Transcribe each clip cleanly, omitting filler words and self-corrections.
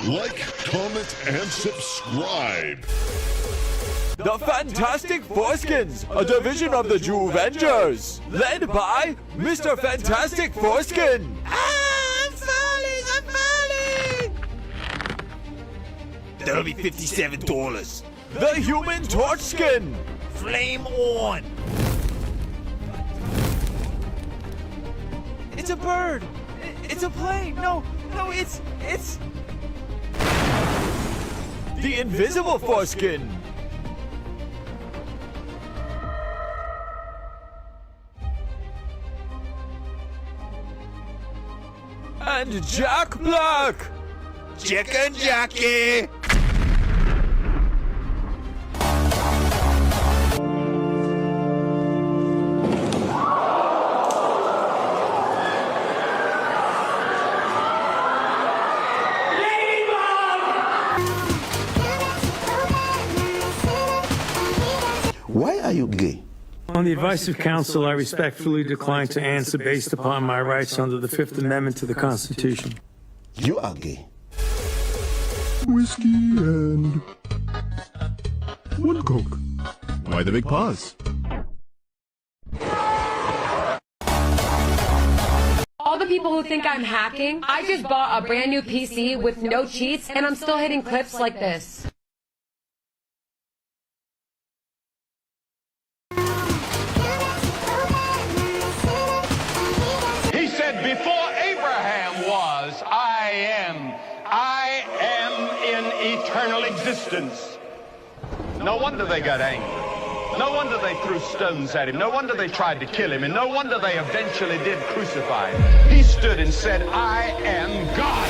Like, comment, and subscribe. The Fantastic Foreskins, a division of the Juvengers, led by Mr. Fantastic Foreskin. I'm falling! That'll be $57. The Human Torchskin. Flame on! It's a bird. It's a plane. No, it's... The Invisible Foreskin. And Jack Black. Chicken Jackie! Why are you gay? On the advice of counsel, I respectfully decline to answer based upon my rights under the Fifth Amendment to the Constitution. You are gay. Whiskey and one Coke. Why the big pause? All the people who think I'm hacking, I just bought a brand new PC with no cheats, and I'm still hitting clips like this. He said, before Abraham was, I am in eternal existence. No wonder they got angry. No wonder they threw stones at him. No wonder they tried to kill him. And no wonder they eventually did crucify him. He stood and said, I am God.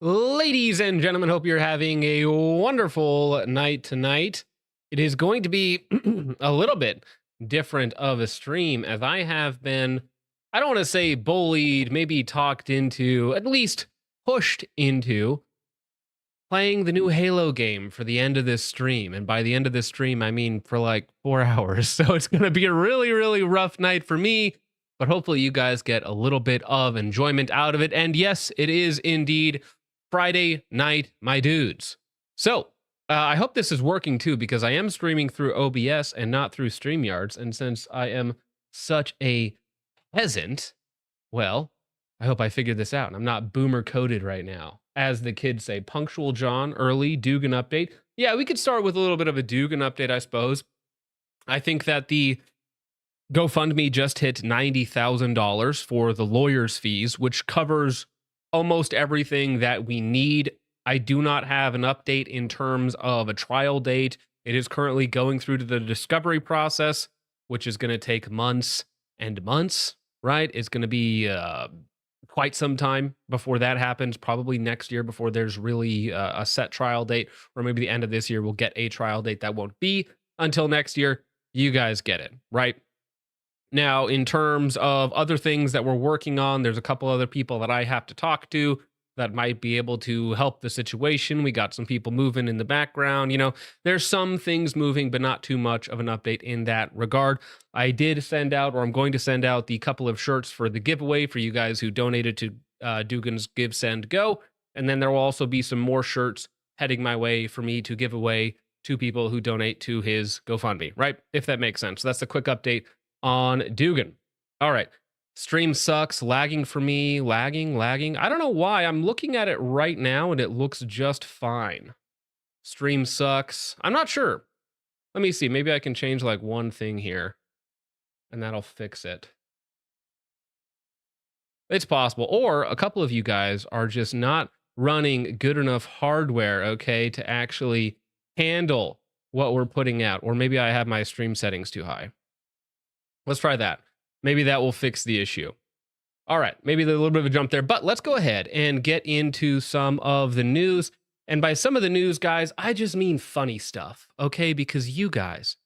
Ladies and gentlemen, hope you're having a wonderful night tonight. It is going to be a little bit different of a stream, as I have been, I don't want to say bullied, maybe talked into, at least pushed into playing the new Halo game for the end of this stream. And by the end of this stream, I mean for like 4 hours. So it's going to be a really, really rough night for me. But hopefully you guys get a little bit of enjoyment out of it. And yes, it is indeed Friday night, my dudes. So I hope this is working too, because I am streaming through OBS and not through StreamYards. And since I am such a peasant, well, I hope I figured this out. I'm not boomer coded right now. As the kids say, punctual John, early Dugan update. Yeah, we could start with a little bit of a Dugan update, I suppose. I think that the GoFundMe just hit $90,000 for the lawyer's fees, which covers almost everything that we need. I do not have an update in terms of a trial date. It is currently going through to the discovery process, which is going to take months and months, right? It's going to be quite some time before that happens, probably next year before there's really a set trial date, or maybe the end of this year we'll get a trial date that won't be until next year. You guys get it, right? Now, in terms of other things that we're working on, there's a couple other people that I have to talk to that might be able to help the situation. We got some people moving in the background. You know, there's some things moving, but not too much of an update in that regard. I did send out, or I'm going to send out, the couple of shirts for the giveaway for you guys who donated to Dugan's Give, Send, Go. And then there will also be some more shirts heading my way for me to give away to people who donate to his GoFundMe, right? If that makes sense. So that's a quick update on Dugan. All right. Stream sucks, lagging for me, lagging. I don't know why. I'm looking at it right now and it looks just fine. Stream sucks. I'm not sure. Let me see. Maybe I can change like one thing here and that'll fix it. It's possible. Or a couple of you guys are just not running good enough hardware, okay, to actually handle what we're putting out. Or maybe I have my stream settings too high. Let's try that. Maybe that will fix the issue. All right, maybe there's a little bit of a jump there, but let's go ahead and get into some of the news. And by some of the news, guys, I just mean funny stuff, okay? Because you guys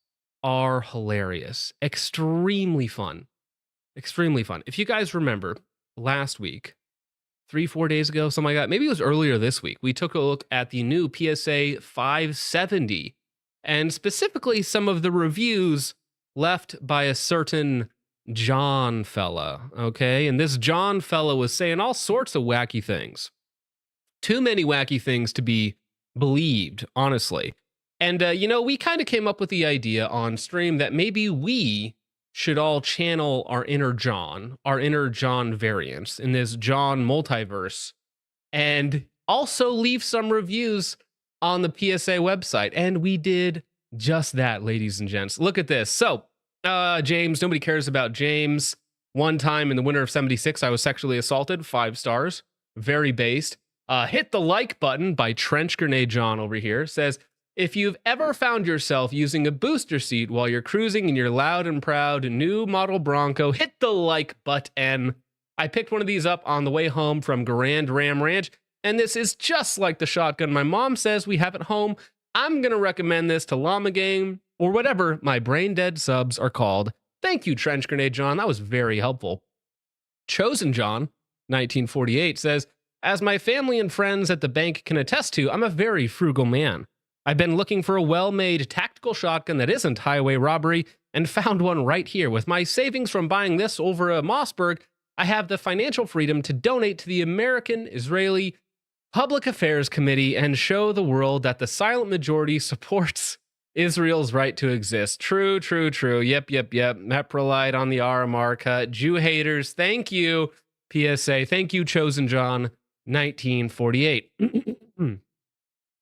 are hilarious. Extremely fun. Extremely fun. If you guys remember, last week, 3-4 days ago, something like that, maybe it was earlier this week, we took a look at the new PSA 570, and specifically some of the reviews left by a certain John fella, okay? And this John fella was saying all sorts of wacky things. Too many wacky things to be believed, honestly. And, you know, we kind of came up with the idea on stream that maybe we should all channel our inner John variants in this John multiverse, and also leave some reviews on the PSA website. And we did just that, ladies and gents. Look at this. So, James, nobody cares about James. One time in the winter of 76, I was sexually assaulted, 5 stars. Very based. Hit the like button by Trench Grenade John over here. Says, if you've ever found yourself using a booster seat while you're cruising in your loud and proud new model Bronco, hit the like button. I picked one of these up on the way home from Grand Ram Ranch, and this is just like the shotgun my mom says we have at home. I'm going to recommend this to Llama Game, or whatever my brain dead subs are called. Thank you, Trench Grenade John. That was very helpful. Chosen John, 1948, says, as my family and friends at the bank can attest to, I'm a very frugal man. I've been looking for a well-made tactical shotgun that isn't highway robbery, and found one right here. With my savings from buying this over at Mossberg, I have the financial freedom to donate to the American-Israeli Public Affairs Committee and show the world that the silent majority supports Israel's right to exist. True. Yep. Meprolite on the RMR cut. Jew haters, thank you. PSA, thank you, Chosen John, 1948.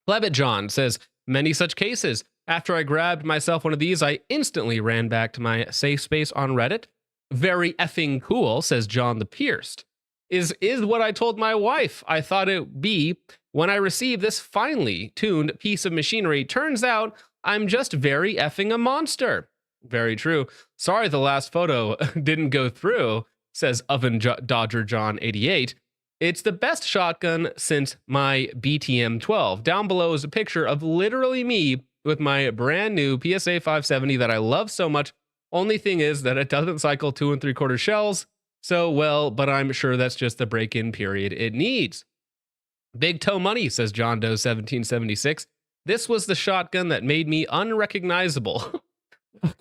Levitt John says, many such cases. After I grabbed myself one of these, I instantly ran back to my safe space on Reddit. Very effing cool, says John the Pierced. Is what I told my wife I thought it would be when I received this finely tuned piece of machinery. Turns out I'm just very effing a monster. Very true. Sorry the last photo didn't go through, says Oven Dodger John 88. It's the best shotgun since my BTM 12. Down below is a picture of literally me with my brand new PSA 570 that I love so much. Only thing is that it doesn't cycle 2 3/4 shells so well, but I'm sure that's just the break-in period it needs. Big toe money, says John Doe 1776. This was the shotgun that made me unrecognizable.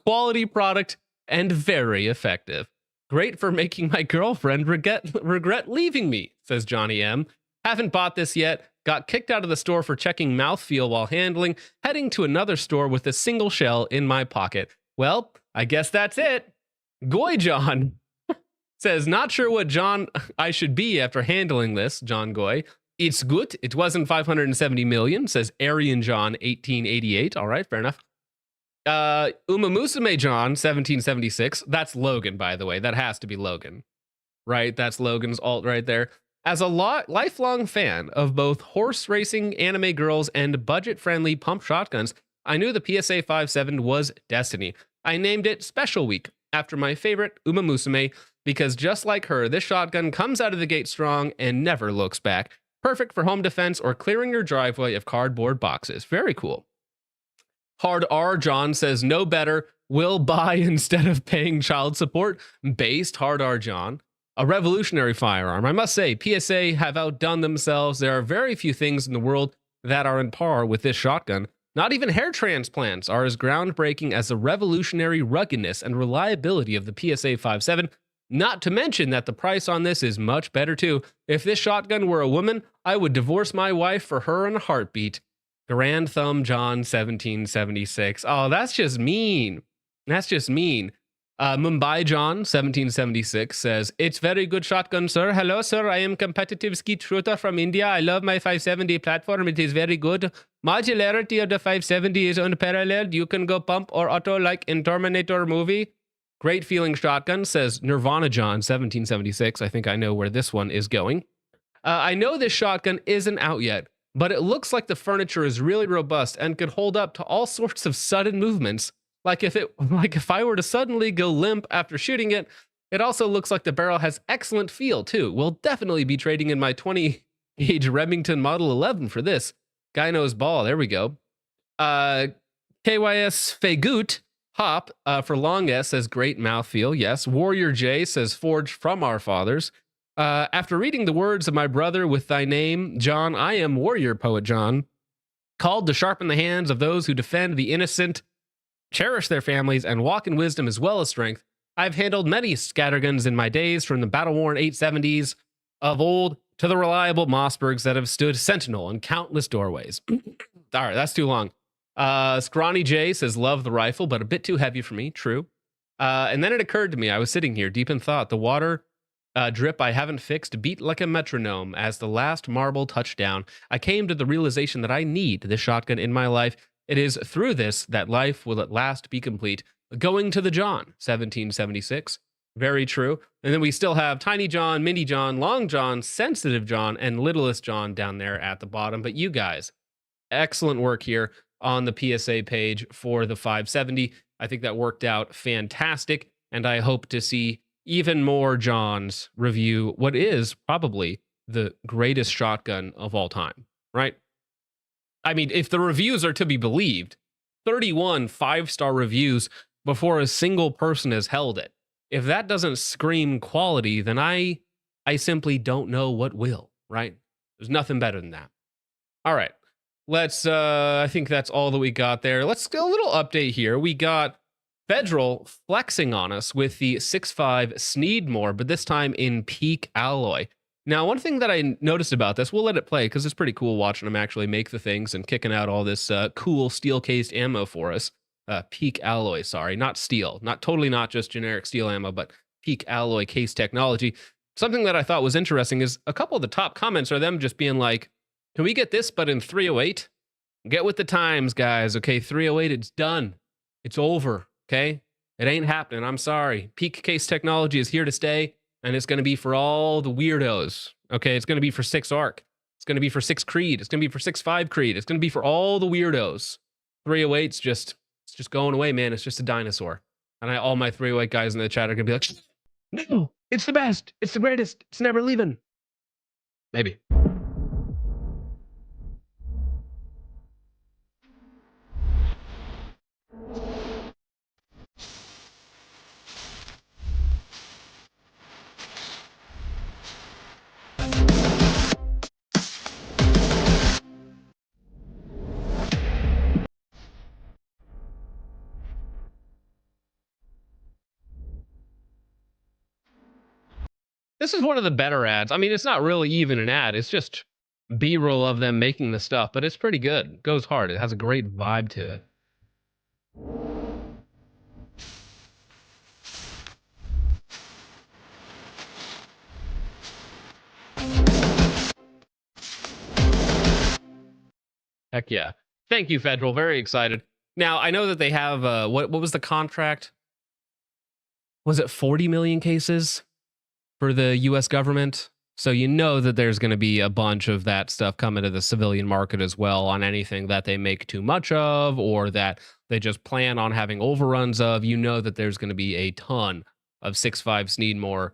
Quality product and very effective. Great for making my girlfriend regret leaving me, says Johnny M. Haven't bought this yet. Got kicked out of the store for checking mouthfeel while handling. Heading to another store with a single shell in my pocket. Well, I guess that's it. Goy John says, not sure what John I should be after handling this, John Goy. It's good. It wasn't 570 million, says Aryan John 1888. All right, fair enough. Umamusume John 1776. That's Logan, by the way. That has to be Logan, right? That's Logan's alt right there. As a lifelong fan of both horse racing anime girls and budget-friendly pump shotguns, I knew the PSA 5.7 was destiny. I named it Special Week after my favorite Umamusume because just like her, this shotgun comes out of the gate strong and never looks back. Perfect for home defense or clearing your driveway of cardboard boxes. Very cool. Hard R John says, no better. Will buy instead of paying child support. Based Hard R John. A revolutionary firearm. I must say, PSA have outdone themselves. There are very few things in the world that are on par with this shotgun. Not even hair transplants are as groundbreaking as the revolutionary ruggedness and reliability of the PSA 5.7. Not to mention that the price on this is much better too. If this shotgun were a woman, I would divorce my wife for her in a heartbeat. Grand Thumb John 1776. Oh, that's just mean. That's just mean. Mumbai John 1776 says, it's very good shotgun, sir. Hello, sir. I am competitive skeet shooter from India. I love my 570 platform. It is very good. Modularity of the 570 is unparalleled. You can go pump or auto like in Terminator movie. Great feeling shotgun, says Nirvana John 1776. I think I know where this one is going. I know this shotgun isn't out yet, but it looks like the furniture is really robust and could hold up to all sorts of sudden movements. Like if I were to suddenly go limp after shooting it. It also looks like the barrel has excellent feel too. We'll definitely be trading in my 20 gauge Remington Model 11 for this. Guy knows ball. There we go. KYS Fegut Hop for long S says great mouthfeel. Yes. Warrior J says forged from our fathers. After reading the words of my brother with thy name, John, I am warrior poet John, called to sharpen the hands of those who defend the innocent, cherish their families, and walk in wisdom as well as strength. I've handled many scatterguns in my days, from the battle-worn 870s of old to the reliable Mossbergs that have stood sentinel in countless doorways. All right, that's too long. Scrawny J says, love the rifle, but a bit too heavy for me. True. And then it occurred to me, I was sitting here deep in thought, the water drip I haven't fixed beat like a metronome as the last marble touched down. I came to the realization that I need this shotgun in my life. It is through this that life will at last be complete. Going to the John, 1776. Very true. And then we still have Tiny John, Mini John, Long John, Sensitive John, and Littlest John down there at the bottom. But you guys, excellent work here on the PSA page for the 570. I think that worked out fantastic, and I hope to see even more Johns review what is probably the greatest shotgun of all time, right? I mean, if the reviews are to be believed, 31 5-star reviews before a single person has held it. If that doesn't scream quality, then I simply don't know what will, right? There's nothing better than that. All right, let's, I think that's all that we got there. Let's get a little update here. We got Federal flexing on us with the 6.5 Sneedmore, but this time in peak alloy. Now, one thing that I noticed about this, we'll let it play because it's pretty cool watching them actually make the things and kicking out all this cool steel-cased ammo for us. Peak alloy, sorry, not steel. Totally not just generic steel ammo, but peak alloy case technology. Something that I thought was interesting is a couple of the top comments are them just being like, can we get this but in 308? Get with the times, guys. Okay, 308, it's done. It's over, okay? It ain't happening. I'm sorry. Peak case technology is here to stay. And it's going to be for all the weirdos. Okay, it's going to be for 6 ARC. It's going to be for 6 Creed. It's going to be for 6.5 Creed. It's going to be for all the weirdos. 308's just going away, man. It's just a dinosaur. And all my 308 guys in the chat are going to be like, no, it's the best. It's the greatest. It's never leaving. Maybe. This is one of the better ads. I mean, it's not really even an ad. It's just B-roll of them making the stuff, but it's pretty good. It goes hard. It has a great vibe to it. Heck yeah. Thank you, Federal. Very excited. Now, I know that they have, what was the contract? Was it 40 million cases for the U.S. government? So you know that there's going to be a bunch of that stuff coming to the civilian market as well on anything that they make too much of or that they just plan on having overruns of. You know that there's going to be a ton of 6.5 Sneedmore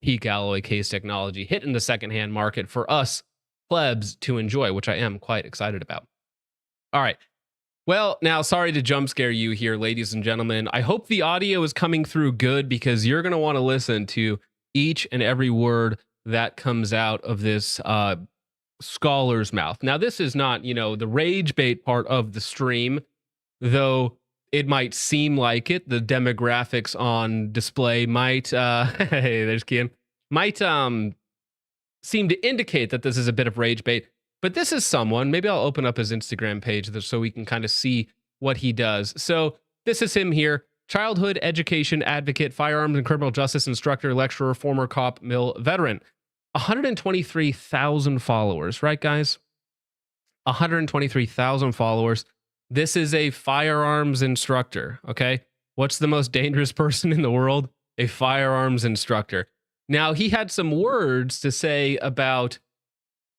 peak alloy case technology hitting the secondhand market for us plebs to enjoy, which I am quite excited about. All right. Well, now, sorry to jump scare you here, ladies and gentlemen. I hope the audio is coming through good because you're going to want to listen to each and every word that comes out of this scholar's mouth. Now, this is not, the rage bait part of the stream, though it might seem like it. The demographics on display might, hey, there's Kian, might seem to indicate that this is a bit of rage bait. But this is someone, maybe I'll open up his Instagram page so we can kind of see what he does. So this is him here. Childhood education advocate, firearms and criminal justice instructor, lecturer, former cop, mill veteran. 123,000 followers, right, guys? 123,000 followers. This is a firearms instructor, okay? What's the most dangerous person in the world? A firearms instructor. Now, he had some words to say about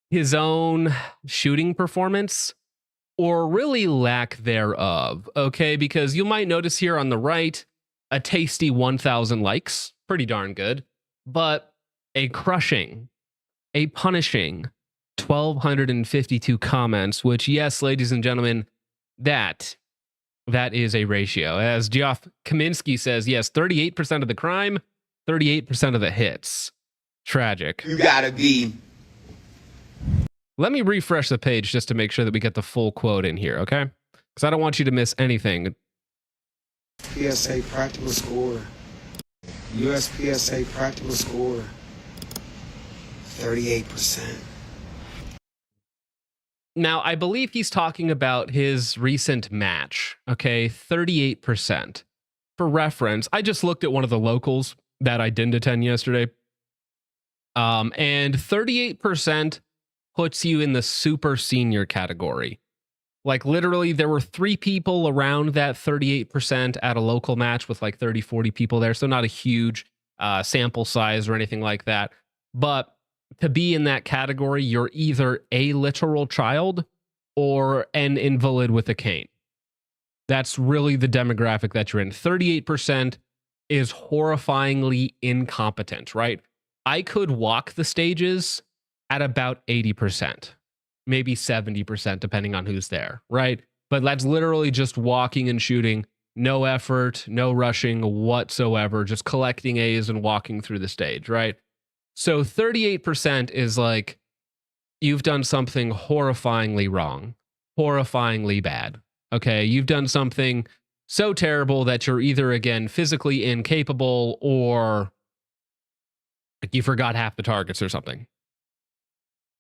his own shooting performance, or really lack thereof, okay? Because you might notice here on the right, a tasty 1,000 likes, pretty darn good, but a crushing, a punishing 1,252 comments, which, yes, ladies and gentlemen, that is a ratio. As Geoff Kaminsky says, yes, 38% of the crime, 38% of the hits. Tragic. You gotta be. Let me refresh the page just to make sure that we get the full quote in here, okay? Because I don't want you to miss anything. PSA practical score. USPSA practical score. 38%. Now, I believe he's talking about his recent match, okay? 38%. For reference, I just looked at one of the locals that I didn't attend yesterday. And 38% puts you in the super senior category. Like literally there were 3 people around that 38% at a local match with like 30, 40 people there. So not a huge sample size or anything like that. But to be in that category, you're either a literal child or an invalid with a cane. That's really the demographic that you're in. 38% is horrifyingly incompetent, right? I could walk the stages at about 80%, maybe 70%, depending on who's there, right? But that's literally just walking and shooting, no effort, no rushing whatsoever, just collecting A's and walking through the stage, right? So 38% is like, you've done something horrifyingly wrong, horrifyingly bad, okay? You've done something so terrible that you're either, again, physically incapable or like you forgot half the targets or something.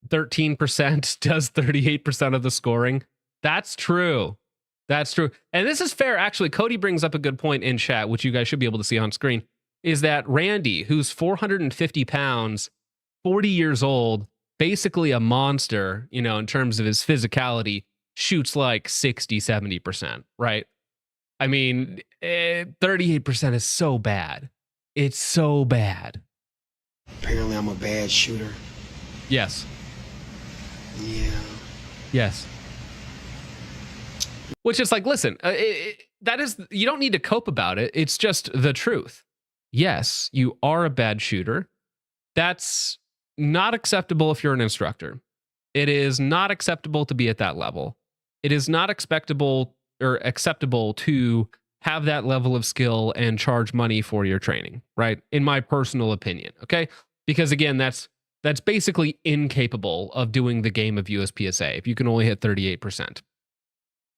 13% does 38% of the scoring. That's true. That's true. And this is fair. Actually, Cody brings up a good point in chat, which you guys should be able to see on screen, is that Randy, who's 450 pounds, 40 years old, basically a monster, you know, in terms of his physicality, shoots like 60, 70%, right? I mean, 38% is so bad. It's so bad. Apparently I'm a bad shooter. Yes. Yeah. Yes. Which is like, listen, that is, you don't need to cope about it. It's just the truth. Yes, you are a bad shooter. That's not acceptable if you're an instructor. It is not acceptable to be at that level. It is not acceptable to have that level of skill and charge money for your training, right? In my personal opinion, okay? Because again, that's basically incapable of doing the game of USPSA if you can only hit 38%.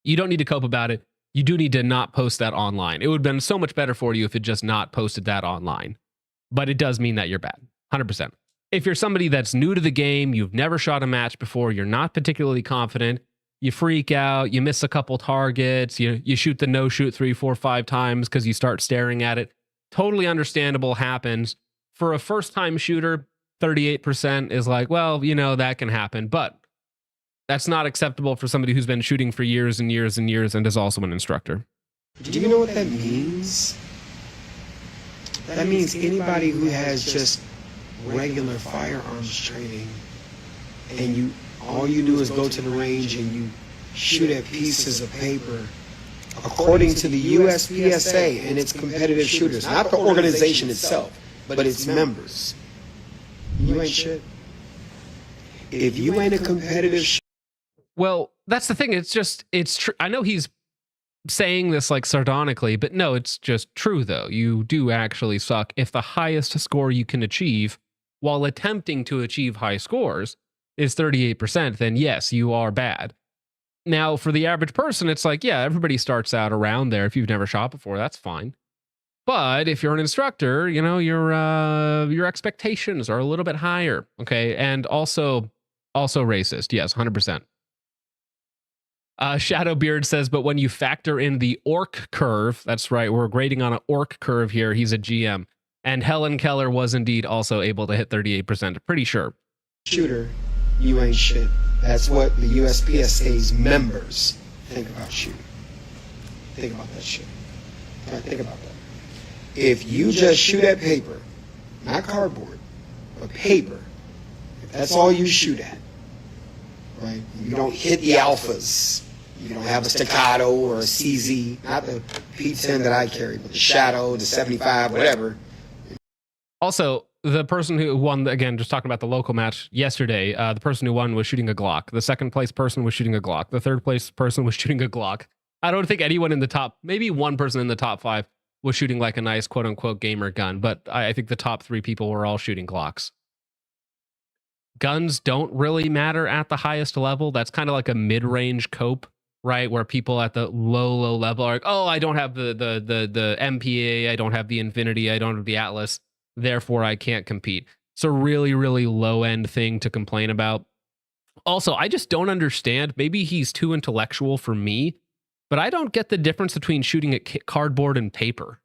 You don't need to cope about it. You do need to not post that online. It would have been so much better for you if it just not posted that online. But it does mean that you're bad. 100%. If you're somebody that's new to the game, you've never shot a match before, you're not particularly confident, you freak out, you miss a couple targets, you shoot the no shoot 3, 4, 5 times because you start staring at it. Totally understandable, happens. For a first time shooter, 38% is like, well, that can happen, but that's not acceptable for somebody who's been shooting for years and years and years and is also an instructor. Do you know what that means? That means anybody who has just regular firearms training and all you do is go to the range and you shoot at pieces of paper, according to the USPSA and its competitive shooters, not the organization itself, but its members, you ain't shit. If you ain't a competitive Well, that's the thing. It's true. I know he's saying this like sardonically, but no, it's just true though. You do actually suck. If the highest score you can achieve while attempting to achieve high scores is 38%, then yes, you are bad. Now, for the average person, it's like, yeah, everybody starts out around there. If you've never shot before, that's fine. But if you're an instructor, your expectations are a little bit higher, okay? And also racist. Yes, 100%. Shadowbeard says, but when you factor in the orc curve, that's right, we're grading on an orc curve here. He's a GM. And Helen Keller was indeed also able to hit 38%. Pretty sure. shooter, you ain't shit. That's what the USPSA's members think about shooting. Think about that shit. All right, think about that. If you just shoot at paper, not cardboard, but paper, if that's all you shoot at, right? You don't hit the alphas. You don't have a staccato or a CZ, not the P10 that I carry, but the Shadow, the 75, whatever. Also, the person who won, again, just talking about the local match yesterday, the person who won was shooting a Glock. The second place person was shooting a Glock. The third place person was shooting a Glock. I don't think anyone in the top, maybe one person in the top 5 was shooting like a nice quote unquote gamer gun, but I think the top 3 people were all shooting Glocks. Guns don't really matter at the highest level. That's kind of like a mid-range cope, right? Where people at the low level are like, oh, I don't have the MPA, I don't have the Infinity, I don't have the Atlas, therefore I can't compete. It's a really, really low-end thing to complain about. Also, I just don't understand. Maybe he's too intellectual for me, but I don't get the difference between shooting at cardboard and paper.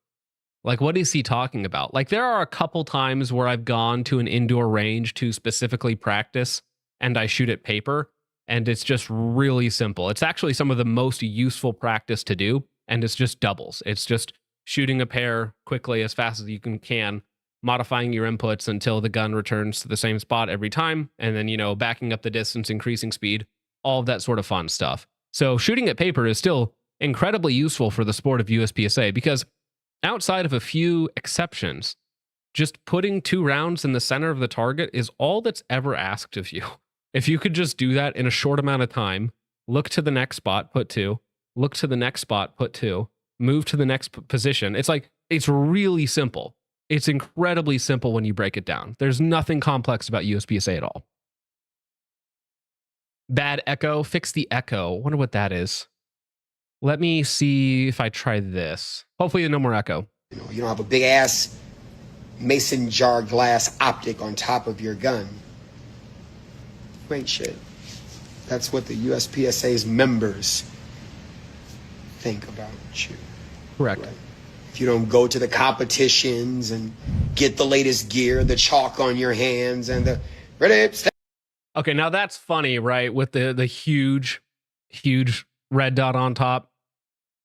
Like, what is he talking about? Like, there are a couple times where I've gone to an indoor range to specifically practice, and I shoot at paper, and it's just really simple. It's actually some of the most useful practice to do, and it's just doubles. It's just shooting a pair quickly as fast as you can, modifying your inputs until the gun returns to the same spot every time, and then, you know, backing up the distance, increasing speed, all of that sort of fun stuff. So shooting at paper is still incredibly useful for the sport of USPSA because outside of a few exceptions, just putting 2 rounds in the center of the target is all that's ever asked of you. If you could just do that in a short amount of time, look to the next spot, put 2, look to the next spot, put 2, move to the next position. It's like, it's really simple. It's incredibly simple when you break it down. There's nothing complex about USPSA at all. Bad echo, fix the echo. Wonder what that is. Let me see if I try this. Hopefully no more echo. You don't have a big ass mason jar glass optic on top of your gun. You ain't shit. That's what the USPSA's members think about you. Correct. Right? If you don't go to the competitions and get the latest gear, the chalk on your hands and the ready. Okay, now that's funny, right? With the huge red dot on top.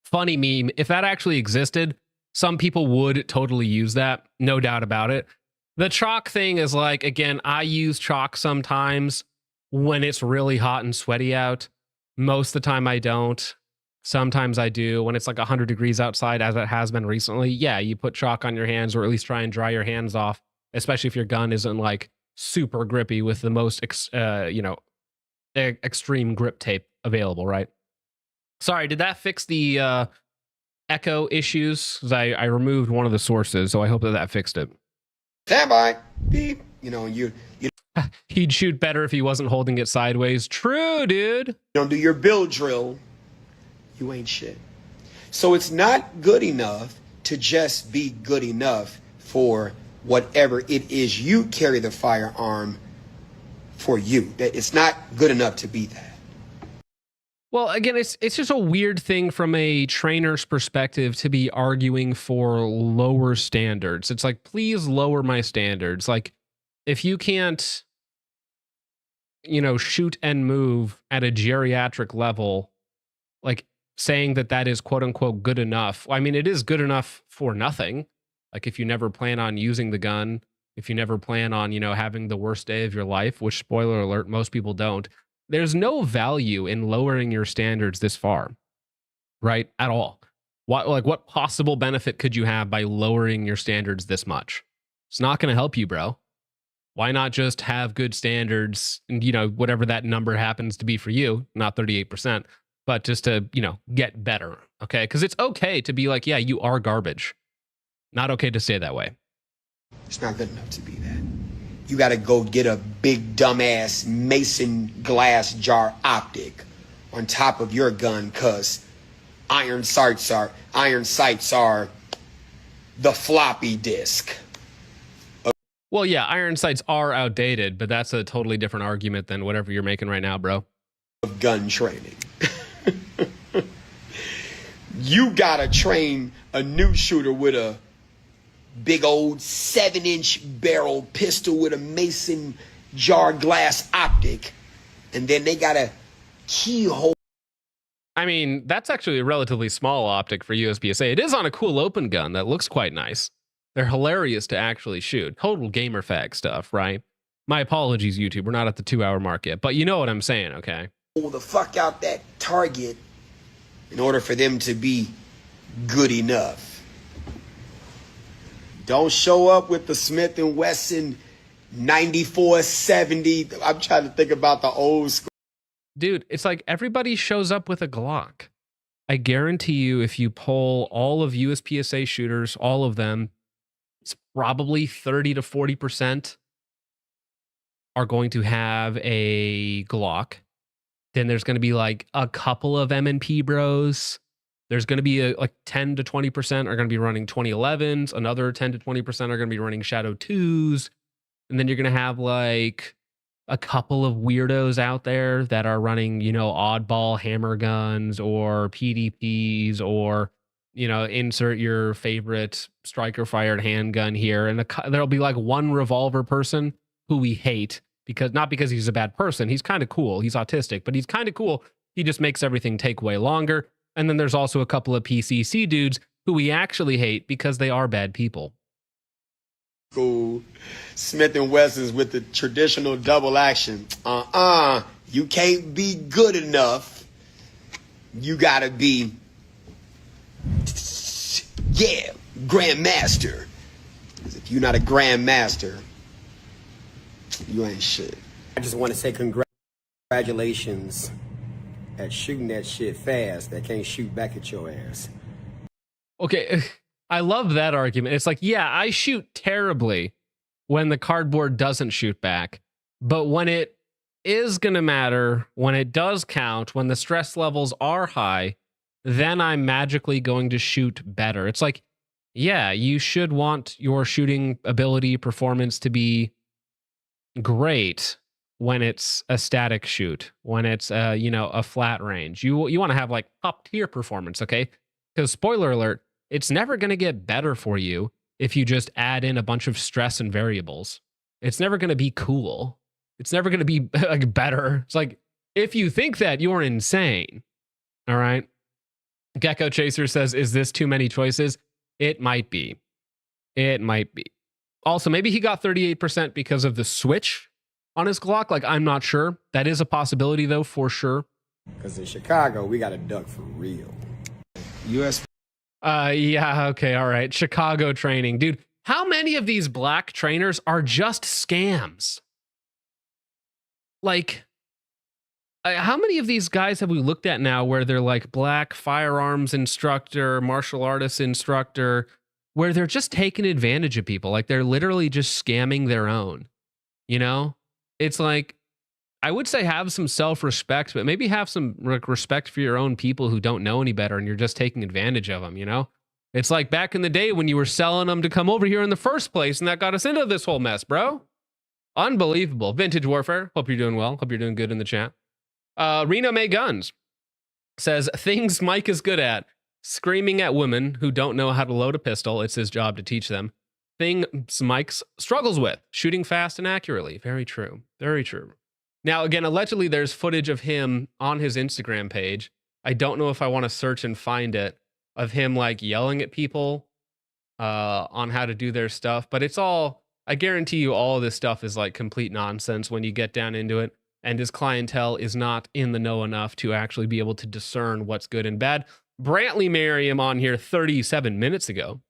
Funny meme. If that actually existed, some people would totally use that. No doubt about it. The chalk thing is like, again, I use chalk sometimes when it's really hot and sweaty out. Most of the time I don't. Sometimes I do. When it's like 100 degrees outside, as it has been recently, yeah, you put chalk on your hands or at least try and dry your hands off, especially if your gun isn't like super grippy with the most, extreme grip tape available, right? Sorry, did that fix the echo issues? Because I removed one of the sources, so I hope that fixed it. Stand by. Beep. You He'd shoot better if he wasn't holding it sideways. True, dude. don't do your build drill. You ain't shit. So it's not good enough to just be good enough for whatever it is you carry the firearm for you. That it's not good enough to be that. Well, again, it's just a weird thing from a trainer's perspective to be arguing for lower standards. It's like, please lower my standards. Like, if you can't, shoot and move at a geriatric level, like saying that is quote unquote good enough. I mean, it is good enough for nothing. Like if you never plan on using the gun, if you never plan on, having the worst day of your life, which spoiler alert, most people don't. There's no value in lowering your standards this far, right? At all. What possible benefit could you have by lowering your standards this much? It's not going to help you, bro. Why not just have good standards and, whatever that number happens to be for you, not 38%, but just to, get better, okay? Because it's okay to be like, yeah, you are garbage. Not okay to stay that way. It's not good enough to be that. You got to go get a big dumbass mason glass jar optic on top of your gun because iron sights are the floppy disk. Well, yeah, iron sights are outdated, but that's a totally different argument than whatever you're making right now, bro. Of gun training. You got to train a new shooter with a big old 7-inch barrel pistol with a mason jar glass optic, and then they got a keyhole. I mean, that's actually a relatively small optic for USPSA. It is on a cool open gun that looks quite nice. They're hilarious to actually shoot. Total gamer fag stuff, right? My apologies, YouTube. We're not at the 2-hour mark yet, but you know what I'm saying, okay? Pull the fuck out that target in order for them to be good enough. Don't show up with the Smith & Wesson 9470. I'm trying to think about the old school. Dude, it's like everybody shows up with a Glock. I guarantee you, if you poll all of USPSA shooters, all of them, it's probably 30 to 40% are going to have a Glock. Then there's going to be like a couple of M&P bros. There's going to be like 10 to 20% are going to be running 2011s. Another 10 to 20% are going to be running Shadow 2s. And then you're going to have like a couple of weirdos out there that are running, oddball hammer guns or PDPs or, insert your favorite striker fired handgun here. And there'll be like one revolver person who we hate not because he's a bad person. He's kind of cool. He's autistic, but he's kind of cool. He just makes everything take way longer. And then there's also a couple of PCC dudes who we actually hate because they are bad people. Cool. Smith & Wesson's with the traditional double action. You can't be good enough. You gotta be, Grandmaster. Because if you're not a Grandmaster, you ain't shit. I just want to say congratulations at shooting that shit fast that can't shoot back at your ass. Okay, I love that argument. It's like, yeah, I shoot terribly when the cardboard doesn't shoot back. But when it is going to matter, when it does count, when the stress levels are high, then I'm magically going to shoot better. It's like, yeah, you should want your shooting ability performance to be great when it's a static shoot, when it's a flat range. You want to have like top tier performance, okay? Because spoiler alert, it's never going to get better for you if you just add in a bunch of stress and variables. It's never going to be cool. It's never going to be like better. It's like, if you think that, you're insane. All right. Gecko Chaser says, is this too many choices? It might be. It might be. Also, maybe he got 38% because of the switch on his Glock. Like, I'm not sure. That is a possibility, though, for sure. Because in Chicago, we got a duck for real. US. Yeah, okay, all right. Chicago training. Dude, how many of these black trainers are just scams? Like, how many of these guys have we looked at now where they're like black firearms instructor, martial artist instructor, where they're just taking advantage of people? Like, they're literally just scamming their own, It's like, I would say have some self-respect, but maybe have some respect for your own people who don't know any better and you're just taking advantage of them, It's like back in the day when you were selling them to come over here in the first place, and that got us into this whole mess, bro. Unbelievable. Vintage Warfare. Hope you're doing well. Hope you're doing good in the chat. Reno May Guns says, things Mike is good at. Screaming at women who don't know how to load a pistol. It's his job to teach them. Things Mike struggles with. Shooting fast and accurately. Very true. Very true. Now, again, allegedly there's footage of him on his Instagram page. I don't know if I want to search and find it, of him like yelling at people on how to do their stuff. But it's all, I guarantee you all of this stuff is like complete nonsense when you get down into it. And his clientele is not in the know enough to actually be able to discern what's good and bad. Brantley Merriam on here 37 minutes ago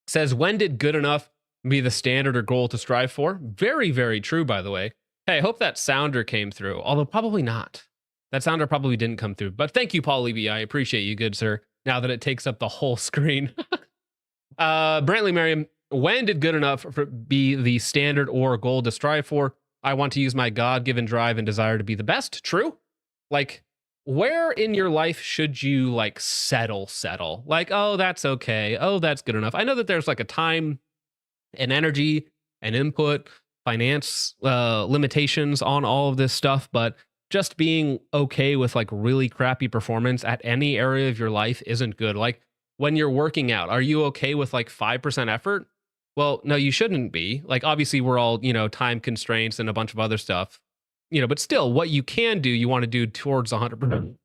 says, when did good enough be the standard or goal to strive for? Very, very true, by the way. Hey, I hope that sounder came through, although probably not. That sounder probably didn't come through. But thank you, Paul Levy. I appreciate you, good sir, now that it takes up the whole screen. Brantley Merriam, when did good enough be the standard or goal to strive for? I want to use my God-given drive and desire to be the best. True. Like, where in your life should you like settle? Like, oh, that's okay. Oh, that's good enough. I know that there's like a time and energy and input, finance limitations on all of this stuff, but just being okay with like really crappy performance at any area of your life isn't good. Like when you're working out, are you okay with like 5% effort? Well, no, you shouldn't be. Like, obviously we're all, time constraints and a bunch of other stuff, but still what you can do, you want to do towards 100%,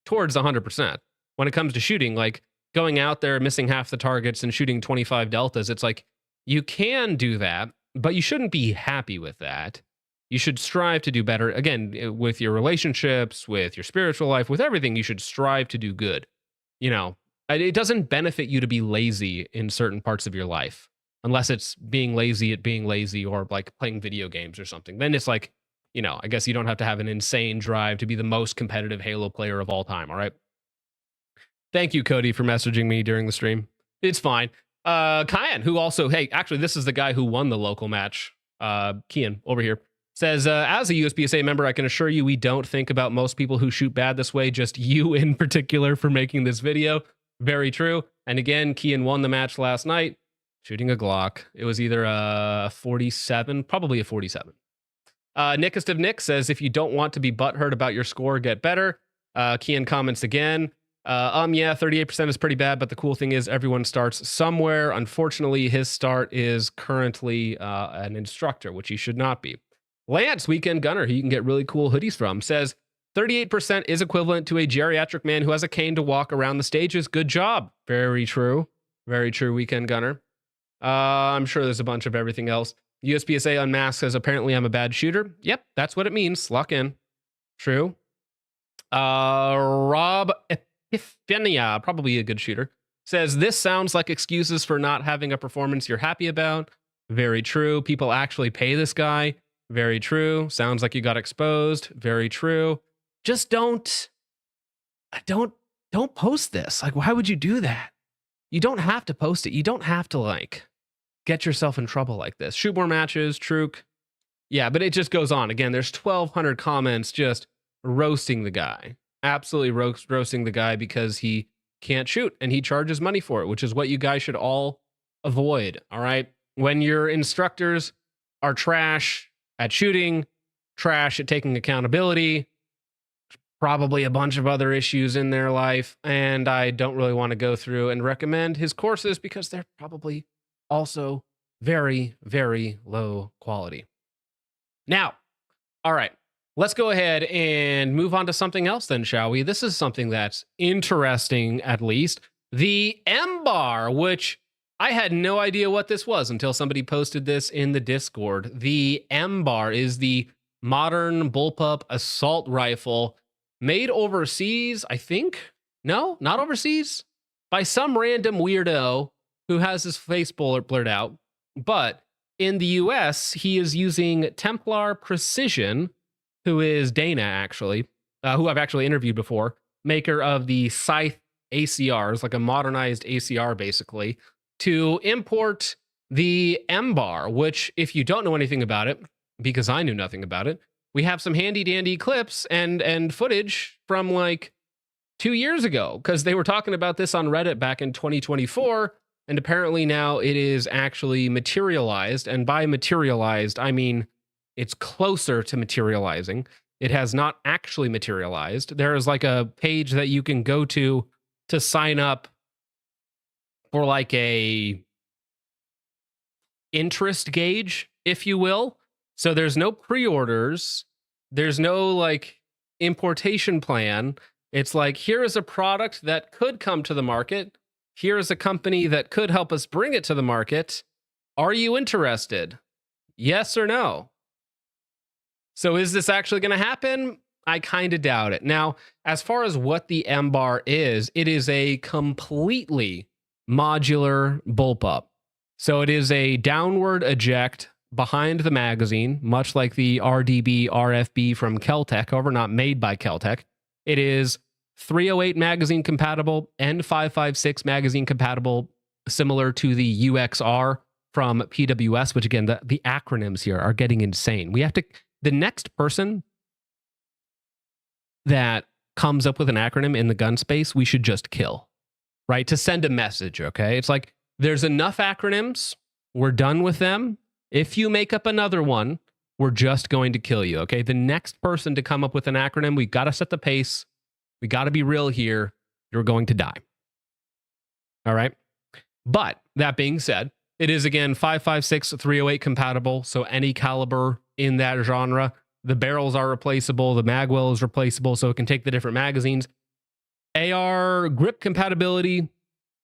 towards 100%. When it comes to shooting, like going out there, missing half the targets and shooting 25 deltas, it's like, you can do that, but you shouldn't be happy with that. You should strive to do better. Again, with your relationships, with your spiritual life, with everything, you should strive to do good. It doesn't benefit you to be lazy in certain parts of your life, unless it's being lazy at being lazy or like playing video games or something. Then it's like, I guess you don't have to have an insane drive to be the most competitive Halo player of all time. All right. Thank you, Cody, for messaging me during the stream. It's fine. Kyan, who also, hey, actually, this is the guy who won the local match. Kian over here says, as a USPSA member, I can assure you we don't think about most people who shoot bad this way, just you in particular for making this video. Very true. And again, Kian won the match last night, shooting a Glock. It was either a 47, probably a 47. Nickest of Nick says, if you don't want to be butthurt about your score, get better. Kian comments again. Yeah, 38% is pretty bad, but the cool thing is everyone starts somewhere. Unfortunately, his start is currently an instructor, which he should not be. Lance, Weekend Gunner, who you can get really cool hoodies from, says 38% is equivalent to a geriatric man who has a cane to walk around the stages. Good job. Very true. Very true, Weekend Gunner. I'm sure there's a bunch of everything else. USPSA Unmasked says, apparently I'm a bad shooter. Yep, that's what it means. Lock in. True. Rob Epiphania, probably a good shooter, says, this sounds like excuses for not having a performance you're happy about. Very true. People actually pay this guy. Very true. Sounds like you got exposed. Very true. Just don't post this. Like, why would you do that? You don't have to post it. You don't have to like get yourself in trouble like this. Shoot more matches, Truk. Yeah, but it just goes on. Again, there's 1,200 comments just roasting the guy. Absolutely roasting the guy because he can't shoot and he charges money for it, which is what you guys should all avoid. All right. When your instructors are trash at shooting, trash at taking accountability, probably a bunch of other issues in their life, and I don't really want to go through and recommend his courses because they're probably also very, very low quality. Now, all right, let's go ahead and move on to something else then, shall we? This is something that's interesting, at least. The M-Bar, which I had no idea what this was until somebody posted this in the Discord. The M-Bar is the modern bullpup assault rifle made overseas, I think. No, not overseas. By some random weirdo who has his face blurred out. But in the US, he is using Templar Precision, who is Dana, actually, who I've actually interviewed before, maker of the Scythe ACRs, like a modernized ACR, basically, to import the M-Bar, which, if you don't know anything about it, because I knew nothing about it, we have some handy dandy clips and footage from like 2 years ago, because they were talking about this on Reddit back in 2024. And apparently now it is actually materialized. And by materialized, I mean it's closer to materializing. It has not actually materialized. There is like a page that you can go to sign up for like a interest gauge, if you will. So there's no pre-orders. There's no like importation plan. It's like, here is a product that could come to the market. Here is a company that could help us bring it to the market. Are you interested? Yes or no? So is this actually going to happen? I kind of doubt it. Now, as far as what the M-Bar is, it is a completely modular bullpup. So it is a downward eject behind the magazine, much like the RDB RFB from Keltec, however, not made by Keltec. It is 308 magazine compatible and 5.56 magazine compatible, similar to the UXR from PWS, which again, the acronyms here are getting insane. We have to, the next person that comes up with an acronym in the gun space, we should just kill, right? To send a message, okay? It's like, there's enough acronyms. We're done with them. If you make up another one, we're just going to kill you, okay? The next person to come up with an acronym, we got to set the pace. We got to be real here. You're going to die. All right? But that being said, it is again 5.56 308 compatible, so any caliber in that genre. The barrels are replaceable, the magwell is replaceable, so it can take the different magazines. AR grip compatibility,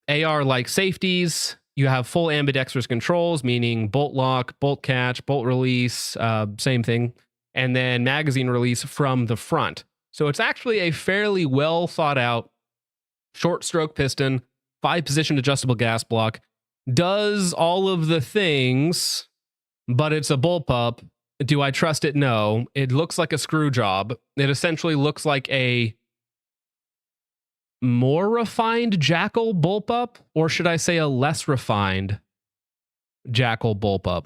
AR like safeties. You have full ambidextrous controls, meaning bolt lock, bolt catch, bolt release, same thing, and then magazine release from the front. So it's actually a fairly well thought out short stroke piston, 5-position adjustable gas block, does all of the things, but it's a bullpup. Do I trust it? No. It looks like a screw job. It essentially looks like a more refined Jackal bullpup, or should I say a less refined Jackal bullpup?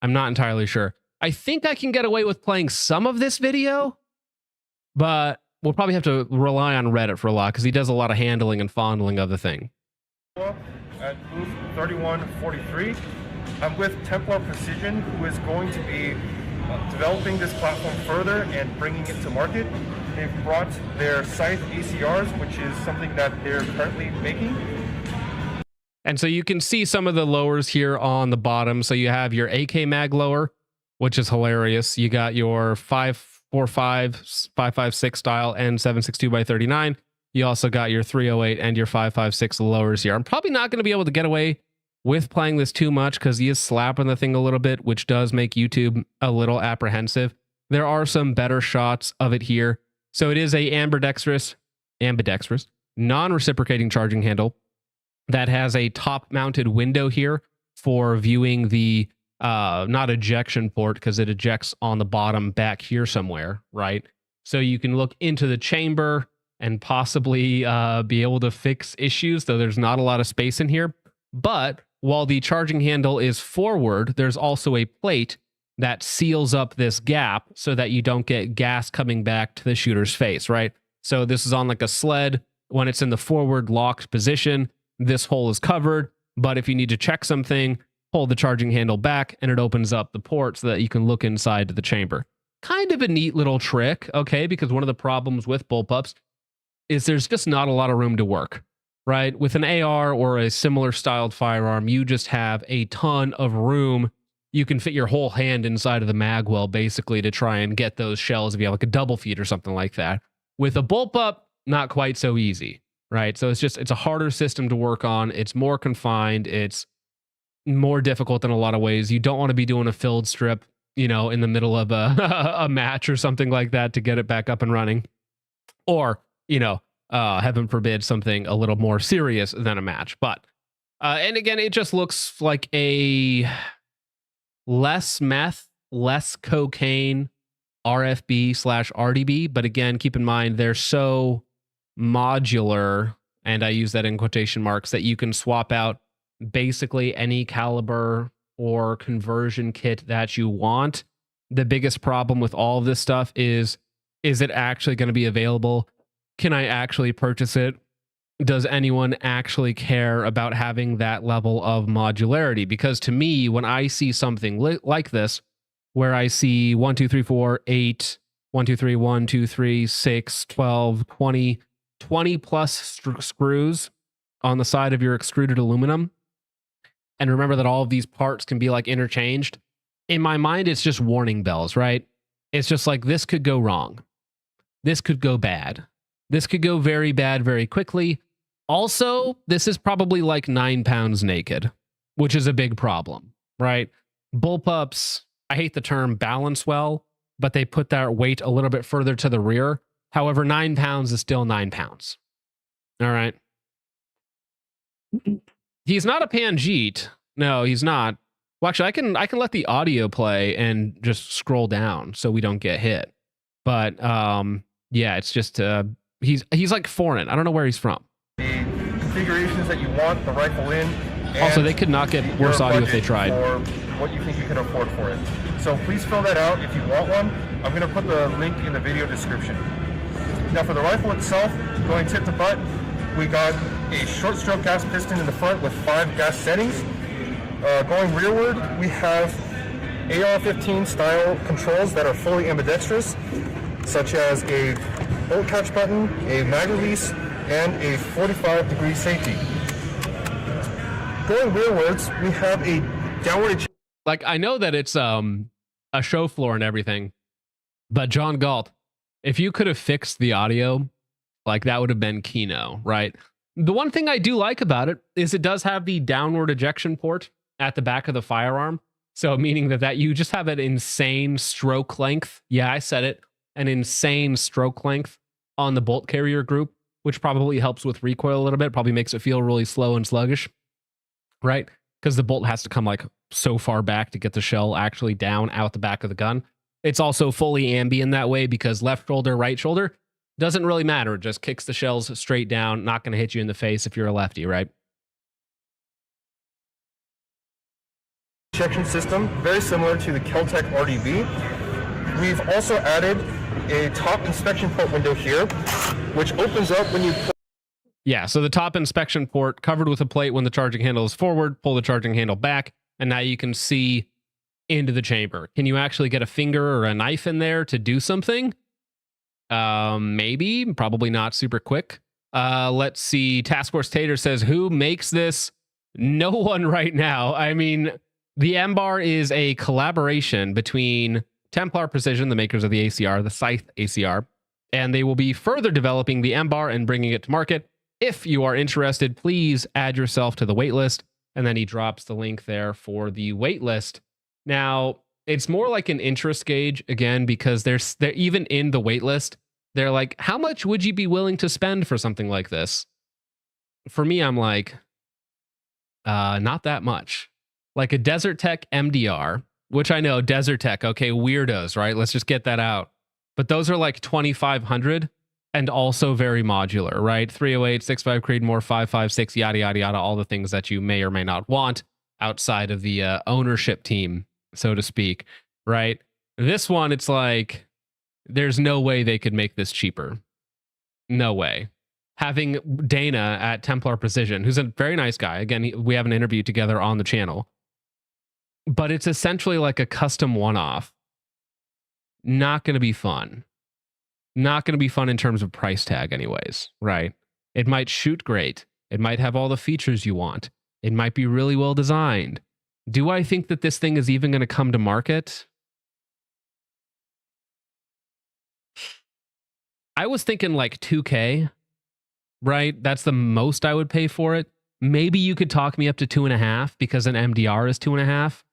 I'm not entirely sure. I think I can get away with playing some of this video, but we'll probably have to rely on Reddit for a lot because he does a lot of handling and fondling of the thing. At booth 3143, I'm with Templar Precision, who is going to be developing this platform further and bringing it to market. They've brought their Scythe ACRs, which is something that they're currently making. And so you can see some of the lowers here on the bottom. So you have your AK mag lower, which is hilarious. You got your 545, 556 style and 762x39. You also got your 308 and your 556 lowers here. I'm probably not going to be able to get away with playing this too much because he is slapping the thing a little bit, which does make YouTube a little apprehensive. There are some better shots of it here. So it is a ambidextrous, non-reciprocating charging handle that has a top-mounted window here for viewing the, not ejection port, because it ejects on the bottom back here somewhere, right? So you can look into the chamber and possibly be able to fix issues, though there's not a lot of space in here. But while the charging handle is forward, there's also a plate that seals up this gap so that you don't get gas coming back to the shooter's face, right? So this is on like a sled. When it's in the forward locked position, this hole is covered. But if you need to check something, pull the charging handle back and it opens up the port so that you can look inside the chamber. Kind of a neat little trick, okay? Because one of the problems with bullpups is there's just not a lot of room to work, right? With an AR or a similar styled firearm, you just have a ton of room. You can fit your whole hand inside of the magwell basically to try and get those shells if you have like a double feed or something like that. With a bullpup, not quite so easy, right? So it's a harder system to work on. It's more confined. It's more difficult in a lot of ways. You don't want to be doing a filled strip, you know, in the middle of a match or something like that to get it back up and running. Or, you know, heaven forbid, something a little more serious than a match. But, and again, it just looks like a less meth, less cocaine RFB/RDB. But again, keep in mind, they're so modular, and I use that in quotation marks, that you can swap out basically any caliber or conversion kit that you want. The biggest problem with all of this stuff is it actually going to be available can I actually purchase it? Does anyone actually care about having that level of modularity? Because to me, when I see something like this, where I see 1, 2, 3, 4, 8, 1, 2, 3, 1, 2, 3, 6, 12, 20, 20 plus screws on the side of your extruded aluminum, and remember that all of these parts can be like interchanged, in my mind, it's just warning bells, right? It's just like, this could go wrong. This could go bad. This could go very bad very quickly. Also, this is probably like 9 pounds naked, which is a big problem, right? Bullpups, I hate the term balance well, but they put that weight a little bit further to the rear. However, 9 pounds is still 9 pounds. All right. He's not a Pangeet. No, he's not. Well, actually, I can let the audio play and just scroll down so we don't get hit. But yeah, it's just he's like foreign. I don't know where he's from. The configurations that you want the rifle in. Also, they could not get worse audio if they tried. Or what you think you can afford for it. So please fill that out if you want one. I'm going to put the link in the video description. Now for the rifle itself, going tip to butt, we got a short stroke gas piston in the front with 5 gas settings. Going rearward, we have AR-15 style controls that are fully ambidextrous, such as a bolt catch button, a mag release, and a 45-degree safety. Going rearwards, we have a downward... Like, I know that it's a show floor and everything, but John Galt, if you could have fixed the audio, like, that would have been Kino, right? The one thing I do like about it is it does have the downward ejection port at the back of the firearm. So meaning that you just have an insane stroke length. Yeah, I said it. An insane stroke length on the bolt carrier group, which probably helps with recoil a little bit. Probably makes it feel really slow and sluggish, right? Because the bolt has to come like so far back to get the shell actually down out the back of the gun. It's also fully ambient that way because left shoulder, right shoulder, doesn't really matter. It just kicks the shells straight down. Not going to hit you in the face if you're a lefty, right? Ejection system, very similar to the Keltec RDB. We've also added a top inspection port window here, which opens up when you... Yeah, so the top inspection port covered with a plate when the charging handle is forward, pull the charging handle back, and now you can see into the chamber. Can you actually get a finger or a knife in there to do something? Maybe, probably not super quick. Let's see. Task Force Tater says, who makes this? No one right now. I mean, the M-Bar is a collaboration between Templar Precision, the makers of the ACR, the Scythe ACR, and they will be further developing the M-Bar and bringing it to market. If you are interested, please add yourself to the waitlist. And then he drops the link there for the waitlist. Now, it's more like an interest gauge, again, because they're even in the waitlist. They're like, how much would you be willing to spend for something like this? For me, I'm like, not that much. Like a Desert Tech MDR, which I know, Desert Tech, okay, weirdos, right? Let's just get that out. But those are like $2,500 and also very modular, right? 308, 65 Creedmoor, 556, yada, yada, yada, all the things that you may or may not want outside of the ownership team, so to speak, right? This one, it's like, there's no way they could make this cheaper. No way. Having Dana at Templar Precision, who's a very nice guy. Again, we have an interview together on the channel. But it's essentially like a custom one-off. Not going to be fun. Not going to be fun in terms of price tag anyways, right? It might shoot great. It might have all the features you want. It might be really well designed. Do I think that this thing is even going to come to market? I was thinking like 2K, right? That's the most I would pay for it. Maybe you could talk me up to 2.5 because an MDR is 2.5.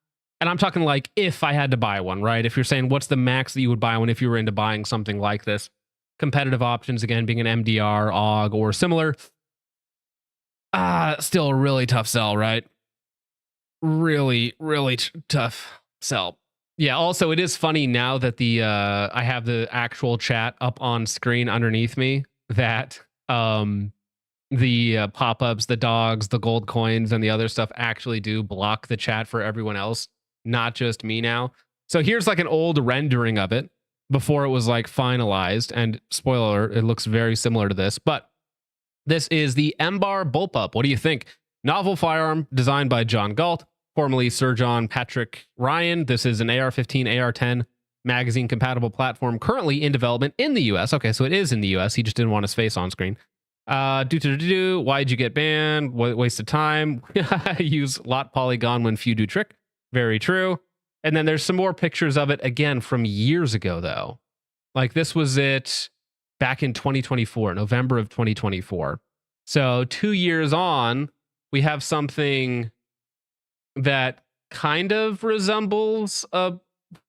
And I'm talking like if I had to buy one, right? If you're saying what's the max that you would buy one if you were into buying something like this. Competitive options, again, being an MDR, AUG, or similar. Still a really tough sell, right? Really, really tough sell. Yeah, also, it is funny now that I have the actual chat up on screen underneath me that the pop-ups, the dogs, the gold coins, and the other stuff actually do block the chat for everyone else, not just me now. So here's like an old rendering of it. before it was like finalized. And spoiler alert, it looks very similar to this, but this is the M-Bar Bullpup. What do you think? Novel firearm designed by John Galt, formerly Sir John Patrick Ryan. This is an AR-15, AR-10 magazine compatible platform currently in development in the US. Okay, so it is in the US. He just didn't want his face on screen. Why'd you get banned? Waste of time. Use lot polygon when few do trick. Very true. And then there's some more pictures of it again from years ago, though. Like this was it back in 2024, November of 2024. So 2 years on, we have something that kind of resembles a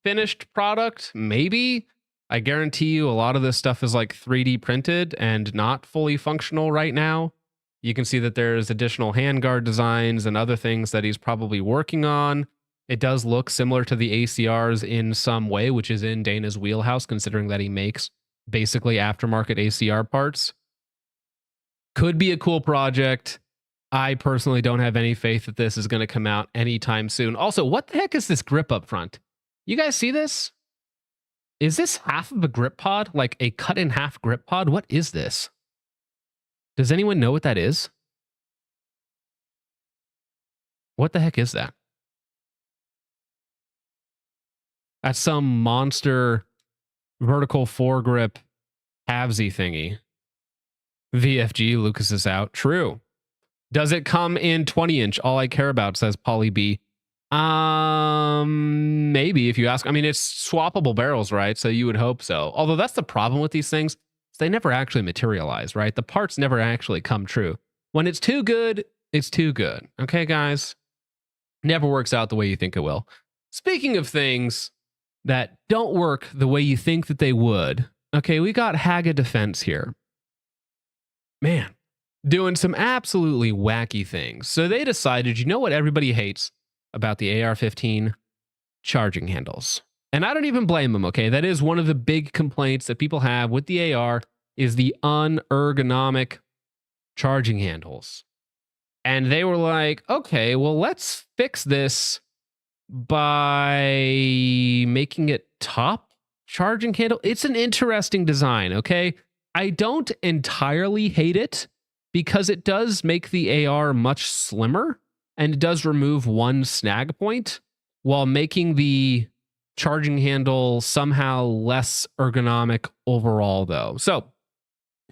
finished product, maybe. I guarantee you a lot of this stuff is like 3D printed and not fully functional right now. You can see that there's additional handguard designs and other things that he's probably working on. It does look similar to the ACRs in some way, which is in Dana's wheelhouse, considering that he makes basically aftermarket ACR parts. Could be a cool project. I personally don't have any faith that this is going to come out anytime soon. Also, what the heck is this grip up front? You guys see this? Is this half of a grip pod? Like a cut in half grip pod? What is this? Does anyone know what that is? What the heck is that? That's some monster vertical foregrip halvesy thingy. VFG, Lucas is out. True. Does it come in 20-inch? All I care about, says Polly B. Maybe if you ask. I mean, it's swappable barrels, right? So you would hope so. Although that's the problem with these things. They never actually materialize, right? The parts never actually come true. When it's too good, it's too good. Okay, guys? Never works out the way you think it will. Speaking of things that don't work the way you think that they would, okay, we got Haga Defense here. Man, doing some absolutely wacky things. So they decided, you know what everybody hates about the AR-15? Charging handles. And I don't even blame them, okay? That is one of the big complaints that people have with the AR is the unergonomic charging handles. And they were like, okay, well, let's fix this by making it top charging handle. It's an interesting design, okay? I don't entirely hate it because it does make the AR much slimmer and it does remove one snag point while making the charging handle somehow less ergonomic overall, though. So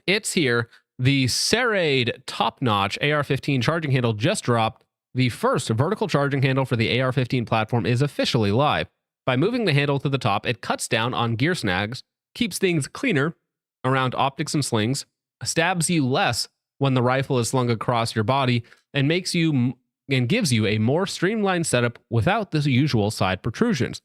it's here. The Serraid top-notch AR-15 charging handle just dropped. The first vertical charging handle for the AR-15 platform is officially live. By moving the handle to the top, it cuts down on gear snags, keeps things cleaner around optics and slings, stabs you less when the rifle is slung across your body, and gives you a more streamlined setup without the usual side protrusions.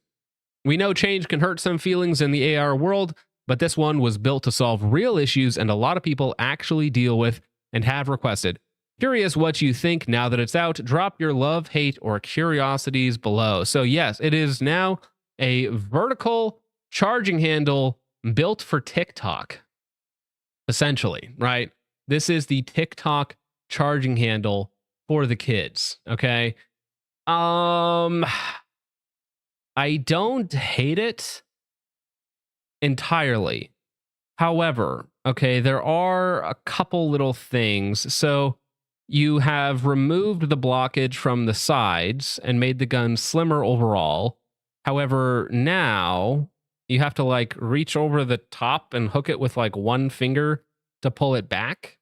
We know change can hurt some feelings in the AR world, but this one was built to solve real issues and a lot of people actually deal with and have requested. Curious what you think now that it's out. Drop your love, hate, or curiosities below. So yes, it is now a vertical charging handle built for TikTok, essentially, right? This is the TikTok charging handle for the kids, okay? I don't hate it entirely. However, okay, there are a couple little things. So you have removed the blockage from the sides and made the gun slimmer overall. However, now you have to like reach over the top and hook it with like one finger to pull it back,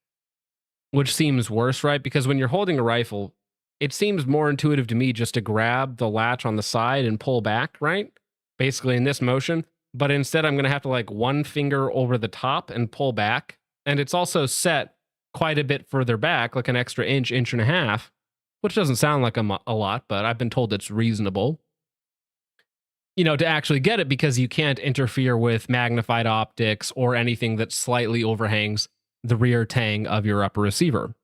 which seems worse, right? Because when you're holding a rifle, it seems more intuitive to me just to grab the latch on the side and pull back, right? Basically in this motion. But instead, I'm going to have to like one finger over the top and pull back. And it's also set quite a bit further back, like an extra inch, inch and a half, which doesn't sound like a lot, but I've been told it's reasonable, you know, to actually get it because you can't interfere with magnified optics or anything that slightly overhangs the rear tang of your upper receiver.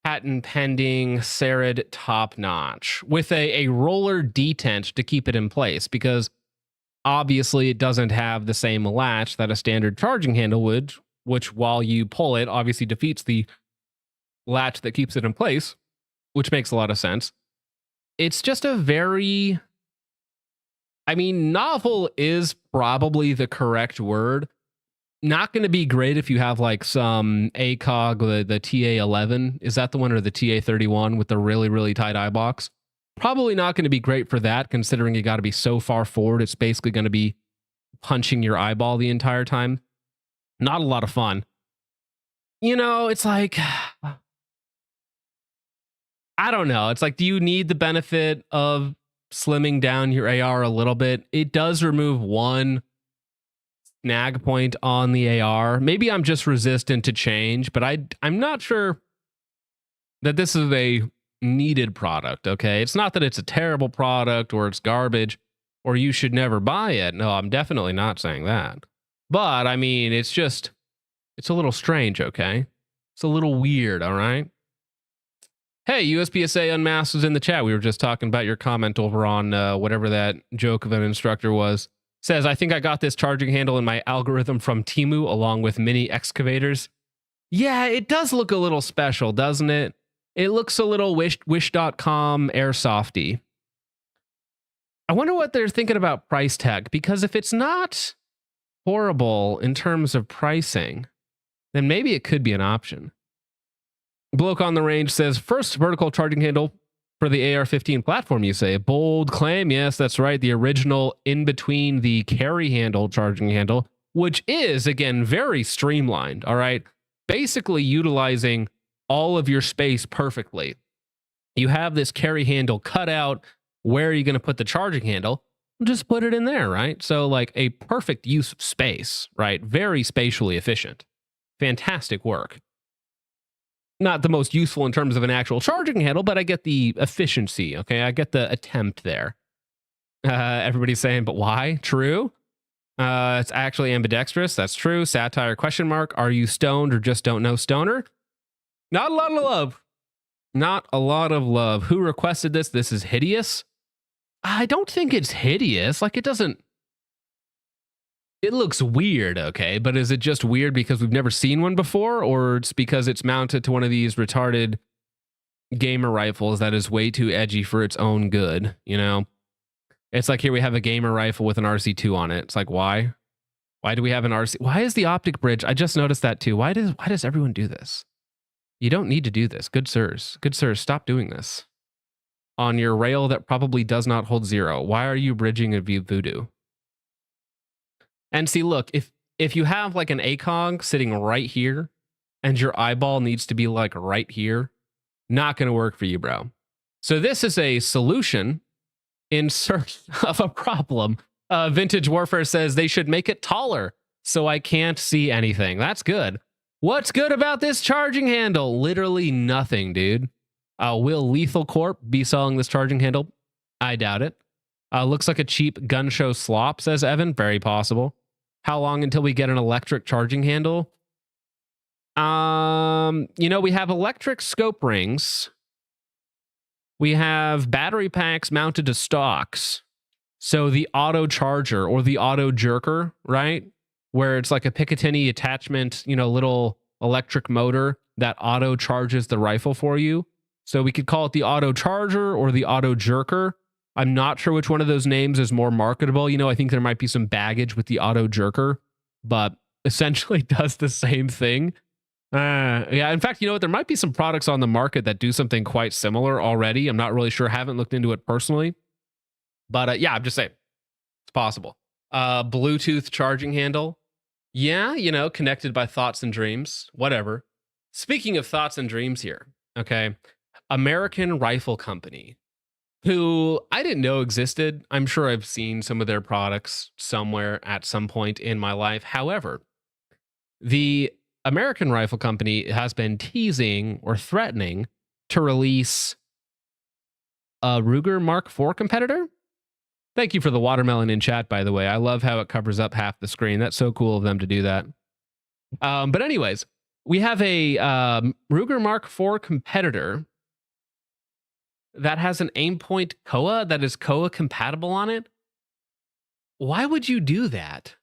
Patent pending Serraid top notch with a roller detent to keep it in place because obviously it doesn't have the same latch that a standard charging handle would, which while you pull it obviously defeats the latch that keeps it in place, which makes a lot of sense. It's just a very I mean, novel is probably the correct word. Not going to be great if you have like some ACOG, the TA11. Is that the one, or the TA31 with the really, really tight eye box? Probably not going to be great for that, considering you got to be so far forward. It's basically going to be punching your eyeball the entire time. Not a lot of fun. You know, it's like, I don't know. It's like, do you need the benefit of slimming down your AR a little bit? It does remove one snag point on the AR. Maybe I'm just resistant to change, but I'm not sure that this is a needed product. Okay, it's not that it's a terrible product or it's garbage or you should never buy it. No, I'm definitely not saying that. But I mean, it's a little strange. Okay, it's a little weird. All right. Hey, USPSA Unmasked was in the chat. We were just talking about your comment over on whatever that joke of an instructor was. Says, I think I got this charging handle in my algorithm from Temu along with mini excavators. Yeah, it does look a little special, doesn't it? It looks a little Wish.com airsofty. I wonder what they're thinking about price tag, because if it's not horrible in terms of pricing, then maybe it could be an option. Bloke on the range says, first vertical charging handle for the AR-15 platform, you say. Bold claim. Yes, that's right. The original in between the carry handle charging handle, which is, again, very streamlined. All right. Basically utilizing all of your space perfectly. You have this carry handle cut out. Where are you going to put the charging handle? Just put it in there, right? So like a perfect use of space, right? Very spatially efficient. Fantastic work. Not the most useful in terms of an actual charging handle, but I get the efficiency, okay? I get the attempt there. Everybody's saying, but why? True. It's actually ambidextrous. That's true. Satire question mark. Are you stoned or just don't know stoner? Not a lot of love. Not a lot of love. Who requested this? This is hideous. I don't think it's hideous. Like, it doesn't... It looks weird, okay? But is it just weird because we've never seen one before? Or it's because it's mounted to one of these retarded gamer rifles that is way too edgy for its own good, you know? It's like, here we have a gamer rifle with an RC2 on it. It's like, why? Why do we have an RC... Why is the optic bridge... I just noticed that too. Why does everyone do this? You don't need to do this. Good sirs. Good sirs, stop doing this. On your rail that probably does not hold zero. Why are you bridging a voodoo? And see, look, if you have like an ACOG sitting right here and your eyeball needs to be like right here, not going to work for you, bro. So this is a solution in search of a problem. Vintage Warfare says they should make it taller so I can't see anything. That's good. What's good about this charging handle? Literally nothing, dude. Will Lethal Corp be selling this charging handle? I doubt it. Looks like a cheap gun show slop, says Evan. Very possible. How long until we get an electric charging handle? You know, we have electric scope rings. We have battery packs mounted to stocks. So the auto charger or the auto jerker, right? Where it's like a Picatinny attachment, you know, little electric motor that auto charges the rifle for you. So we could call it the auto charger or the auto jerker. I'm not sure which one of those names is more marketable. You know, I think there might be some baggage with the auto jerker, but essentially does the same thing. Yeah, in fact, you know what? There might be some products on the market that do something quite similar already. I'm not really sure. Haven't looked into it personally. But yeah, I'm just saying it's possible. Bluetooth charging handle. Yeah, you know, connected by thoughts and dreams. Whatever. Speaking of thoughts and dreams here, okay. American Rifle Company, who I didn't know existed. I'm sure I've seen some of their products somewhere at some point in my life. However, the American Rifle Company has been teasing or threatening to release a Ruger Mark IV competitor. Thank you for the watermelon in chat, by the way. I love how it covers up half the screen. That's so cool of them to do that. But anyways, we have a Ruger Mark IV competitor that has an Aimpoint Koa that is Koa compatible on it. Why would you do that?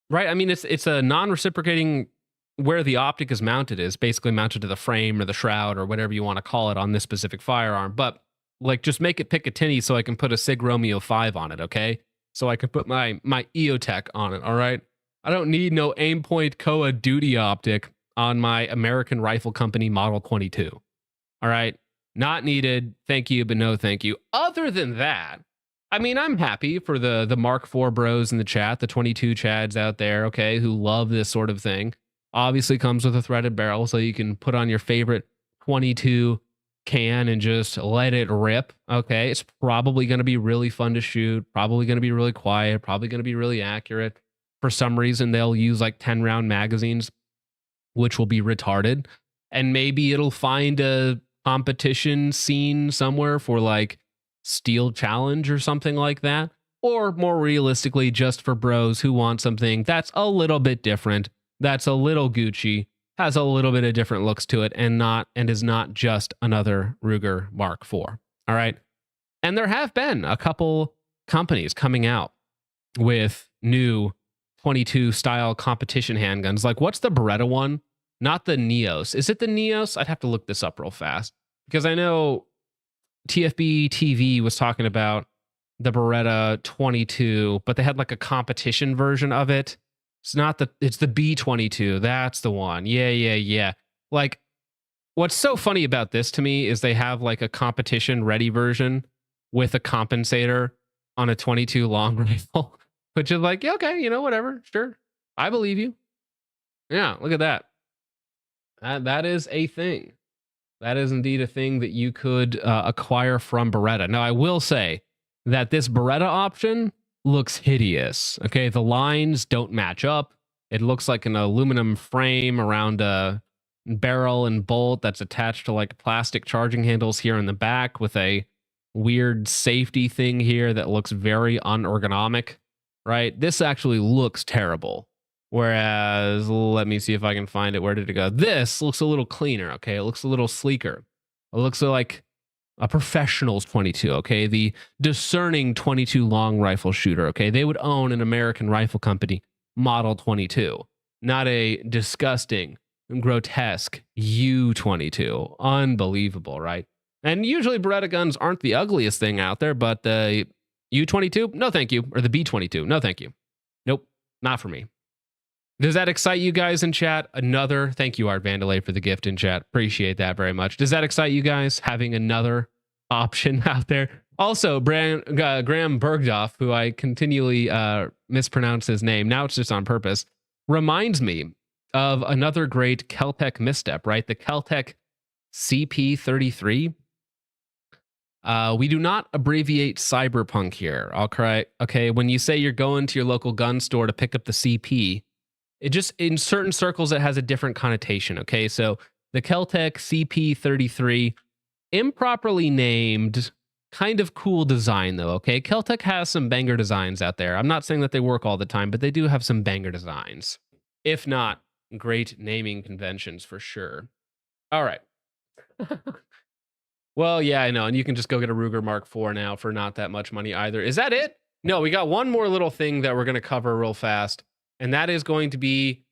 Right? I mean, it's a non-reciprocating where the optic is mounted is basically mounted to the frame or the shroud or whatever you want to call it on this specific firearm. But like just make it Picatinny so I can put a Sig Romeo 5 on it, okay? So I can put my EOTech on it, all right? I don't need no Aimpoint Koa duty optic on my American Rifle Company Model 22. All right? Not needed. Thank you, but no thank you. Other than that, I mean, I'm happy for the Mark IV bros in the chat, the 22 Chads out there, okay, who love this sort of thing. Obviously comes with a threaded barrel, so you can put on your favorite 22 can and just let it rip. Okay, it's probably going to be really fun to shoot, probably going to be really quiet, probably going to be really accurate. For some reason, they'll use like 10-round magazines, which will be retarded. And maybe it'll find a competition scene somewhere for like Steel Challenge or something like that. Or more realistically, just for bros who want something that's a little bit different, that's a little Gucci, has a little bit of different looks to it, and is not just another Ruger Mark IV. All right. And there have been a couple companies coming out with new 22 style competition handguns. Like, what's the Beretta one? Not the Neos. Is it the Neos? I'd have to look this up real fast because I know TFB TV was talking about the Beretta 22, but they had like a competition version of it. It's the B22. That's the one. Yeah. Like, what's so funny about this to me is they have like a competition ready version with a compensator on a 22 long rifle, which is like, yeah, okay, whatever. Sure. I believe you. Yeah. Look at that. That is a thing. That is indeed a thing that you could acquire from Beretta. Now, I will say that this Beretta option looks hideous. Okay, the lines don't match up. It looks like an aluminum frame around a barrel and bolt that's attached to like plastic charging handles here in the back with a weird safety thing here that looks very unergonomic, right? This actually looks terrible. Whereas, let me see if I can find it. Where did it go? This looks a little cleaner, okay? It looks a little sleeker. It looks like a professional's 22, okay? The discerning 22 long rifle shooter, okay? They would own an American Rifle Company Model 22, not a disgusting, grotesque U22. Unbelievable, right? And usually Beretta guns aren't the ugliest thing out there, but the U22, no thank you. Or the B22, no thank you. Nope, not for me. Does that excite you guys in chat? Thank you, Art Vandalay, for the gift in chat. Appreciate that very much. Does that excite you guys, having another option out there? Also, Graham Bergdorf, who I continually mispronounce his name, now it's just on purpose, reminds me of another great Keltec misstep, right? The Keltec CP33. We do not abbreviate cyberpunk here. Okay, when you say you're going to your local gun store to pick up the CP, it just, in certain circles, it has a different connotation, okay? So the Keltec CP33, improperly named, kind of cool design, though, okay? Keltec has some banger designs out there. I'm not saying that they work all the time, but they do have some banger designs. If not, great naming conventions for sure. All right. Well, yeah, I know. And you can just go get a Ruger Mark IV now for not that much money either. Is that it? No, we got one more little thing that we're going to cover real fast. And that is going to be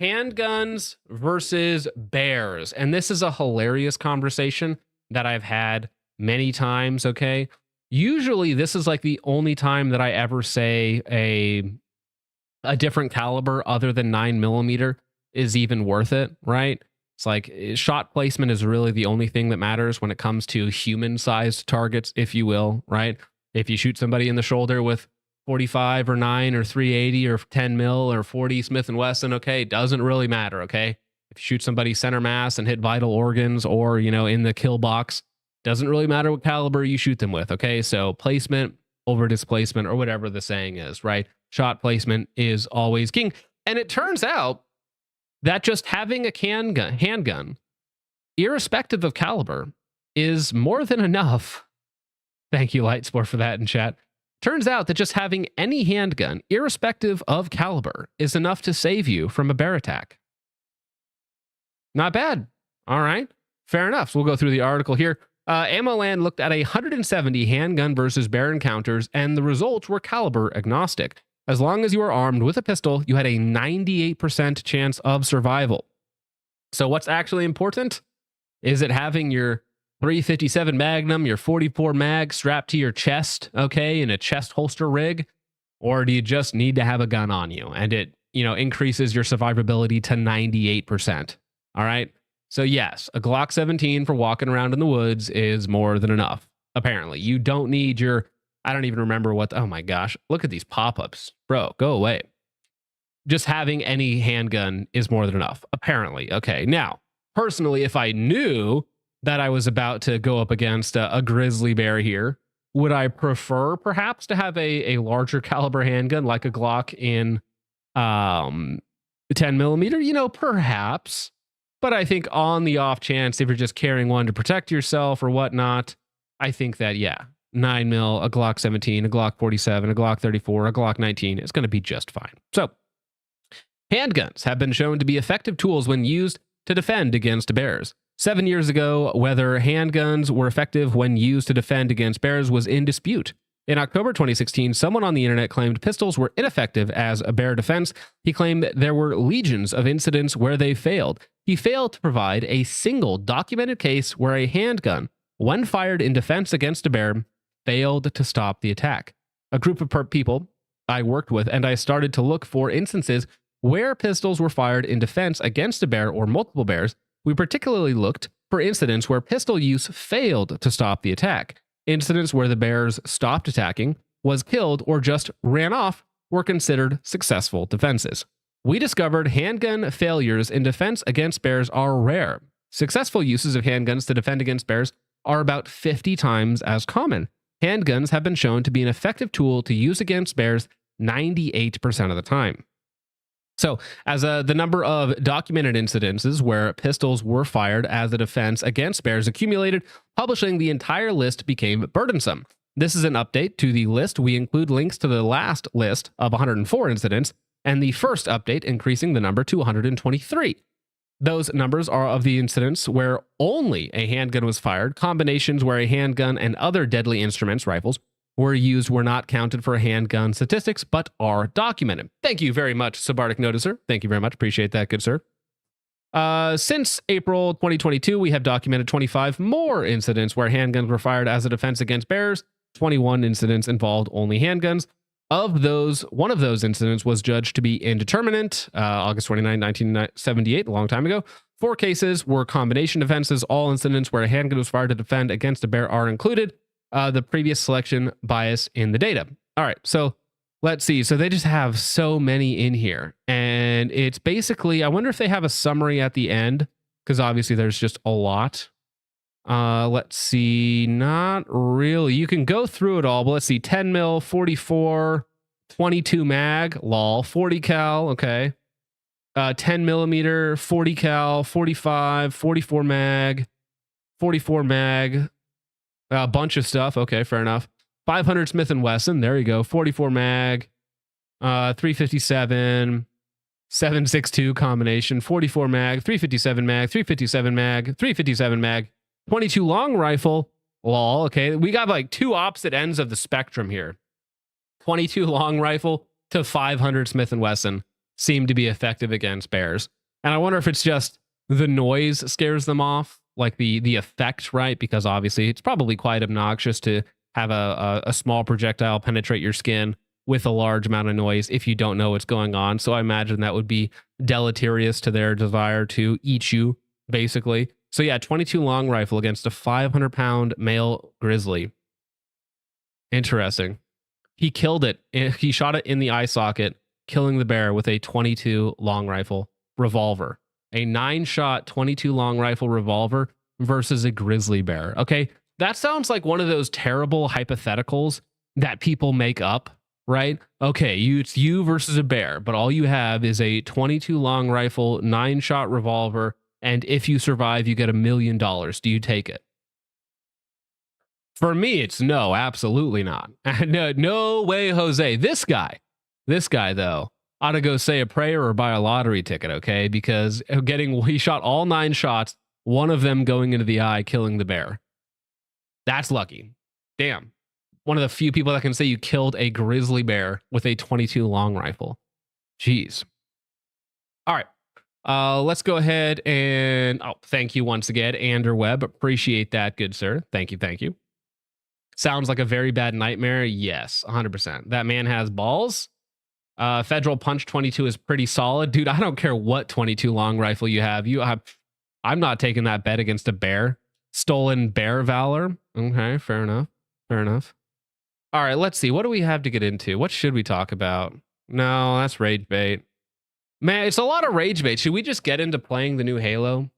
handguns versus bears. And this is a hilarious conversation that I've had many times, okay? Usually this is like the only time that I ever say a different caliber other than 9mm is even worth it, right? It's like shot placement is really the only thing that matters when it comes to human-sized targets, if you will, right? If you shoot somebody in the shoulder with 45 or 9 or 380 or 10 mil or 40 Smith & Wesson, okay, doesn't really matter, okay? If you shoot somebody center mass and hit vital organs or, in the kill box, doesn't really matter what caliber you shoot them with, okay? So placement over displacement or whatever the saying is, right? Shot placement is always king. And it turns out that just having a handgun, irrespective of caliber, is more than enough. Thank you, Lightsport, for that in chat. Turns out that just having any handgun, irrespective of caliber, is enough to save you from a bear attack. Not bad. All right. Fair enough. So we'll go through the article here. AmmoLand looked at 170 handgun versus bear encounters, and the results were caliber agnostic. As long as you were armed with a pistol, you had a 98% chance of survival. So what's actually important? Is it having your 357 Magnum, your 44 mag strapped to your chest, okay, in a chest holster rig? Or do you just need to have a gun on you and it, increases your survivability to 98%? All right. So yes, a Glock 17 for walking around in the woods is more than enough. Apparently, you don't need your, I don't even remember what, oh my gosh, look at these pop-ups. Bro, go away. Just having any handgun is more than enough, apparently. Okay, now, personally, if I knew that I was about to go up against a grizzly bear here, would I prefer perhaps to have a larger caliber handgun like a Glock in 10 millimeter? Perhaps. But I think on the off chance, if you're just carrying one to protect yourself or whatnot, I think that, 9 mil, a Glock 17, a Glock 47, a Glock 34, a Glock 19 is going to be just fine. So, handguns have been shown to be effective tools when used to defend against bears. 7 years ago, whether handguns were effective when used to defend against bears was in dispute. In October 2016, someone on the internet claimed pistols were ineffective as a bear defense. He claimed that there were legions of incidents where they failed. He failed to provide a single documented case where a handgun, when fired in defense against a bear, failed to stop the attack. A group of people I worked with and I started to look for instances where pistols were fired in defense against a bear or multiple bears. We particularly looked for incidents where pistol use failed to stop the attack. Incidents where the bears stopped attacking, was killed, or just ran off were considered successful defenses. We discovered handgun failures in defense against bears are rare. Successful uses of handguns to defend against bears are about 50 times as common. Handguns have been shown to be an effective tool to use against bears 98% of the time. So, as the number of documented incidences where pistols were fired as a defense against bears accumulated, publishing the entire list became burdensome. This is an update to the list. We include links to the last list of 104 incidents and the first update increasing the number to 123. Those numbers are of the incidents where only a handgun was fired. Combinations where a handgun and other deadly instruments, rifles, were used were not counted for handgun statistics, but are documented. Thank you very much, Subarctic Noticer. Thank you very much. Appreciate that, good sir. Since April 2022, we have documented 25 more incidents where handguns were fired as a defense against bears. 21 incidents involved only handguns. Of those, one of those incidents was judged to be indeterminate, August 29, 1978, a long time ago. 4 cases were combination defenses. All incidents where a handgun was fired to defend against a bear are included. The previous selection bias in the data. All right, so let's see. So they just have so many in here. And it's basically, I wonder if they have a summary at the end, because obviously there's just a lot. Let's see, not really. You can go through it all, but let's see, 10 mil, 44, 22 mag, lol, 40 cal, okay. 10 millimeter, 40 cal, 45, 44 mag, 44 mag, a bunch of stuff. Okay, fair enough. 500 Smith & Wesson, there you go. 44 mag, 357, 7.62 combination, 44 mag, 357 mag, 357 mag, 357 mag, 22 long rifle, lol, okay. We got like 2 opposite ends of the spectrum here. 22 long rifle to 500 Smith & Wesson seem to be effective against bears. And I wonder if it's just the noise scares them off, like the effect, right? Because obviously it's probably quite obnoxious to have a small projectile penetrate your skin with a large amount of noise if you don't know what's going on. So I imagine that would be deleterious to their desire to eat you, basically. So yeah, 22 long rifle against a 500-pound male grizzly. Interesting. He killed it. He shot it in the eye socket, killing the bear with a 22 long rifle revolver. A 9-shot 22 long rifle revolver versus a grizzly bear. Okay, that sounds like one of those terrible hypotheticals that people make up, right? Okay, it's you versus a bear, but all you have is a 22 long rifle, 9-shot revolver, and if you survive, you get $1 million. Do you take it? For me, it's no, absolutely not. No way, Jose. This guy, though, ought to go say a prayer or buy a lottery ticket, okay? Because he shot all 9 shots, one of them going into the eye, killing the bear. That's lucky. Damn. One of the few people that can say you killed a grizzly bear with a 22 long rifle. Jeez. All right. Let's go ahead and thank you once again, Ander Webb. Appreciate that, good sir. Thank you, thank you. Sounds like a very bad nightmare. Yes, 100%. That man has balls. Federal Punch 22 is pretty solid, dude. I don't care what 22 long rifle you have. I'm not taking that bet against a bear. Stolen bear valor. Okay, fair enough. Fair enough. All right, let's see. What do we have to get into? What should we talk about? No, that's rage bait. Man, it's a lot of rage bait. Should we just get into playing the new Halo?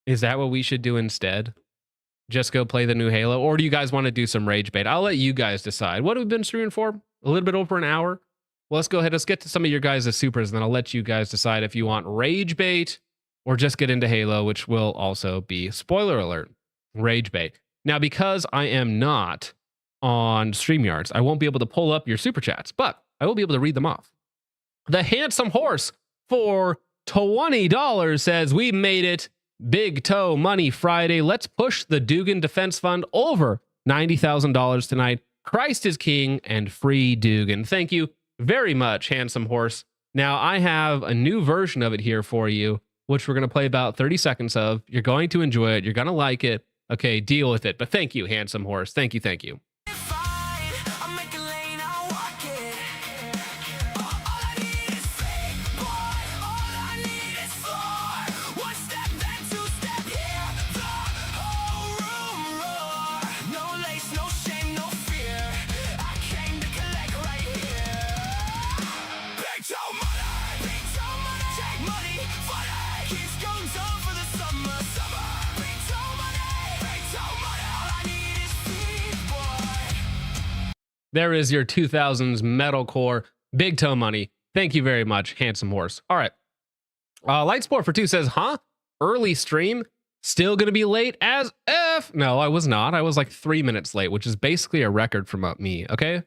Is that what we should do instead? Just go play the new Halo? Or do you guys want to do some rage bait? I'll let you guys decide. What have we been streaming for? A little bit over an hour? Well, let's go ahead. Let's get to some of your guys' supers, and then I'll let you guys decide if you want rage bait or just get into Halo, which will also be, spoiler alert, rage bait. Now, because I am not on StreamYards, I won't be able to pull up your super chats, but I will be able to read them off. The Handsome Horse for $20 says, we made it. Big Toe Money Friday. Let's push the Dugan Defense Fund over $90,000 tonight. Christ is King and free Dugan. Thank you very much, Handsome Horse. Now, I have a new version of it here for you, which we're going to play about 30 seconds of. You're going to enjoy it. You're going to like it. Okay, deal with it. But thank you, Handsome Horse. Thank you, thank you. There is your 2000s metalcore Big Toe Money. Thank you very much, Handsome Horse. All right. Lightsport for 2 says, huh? Early stream? Still going to be late as F? No, I was not. I was like 3 minutes late, which is basically a record from me. Okay.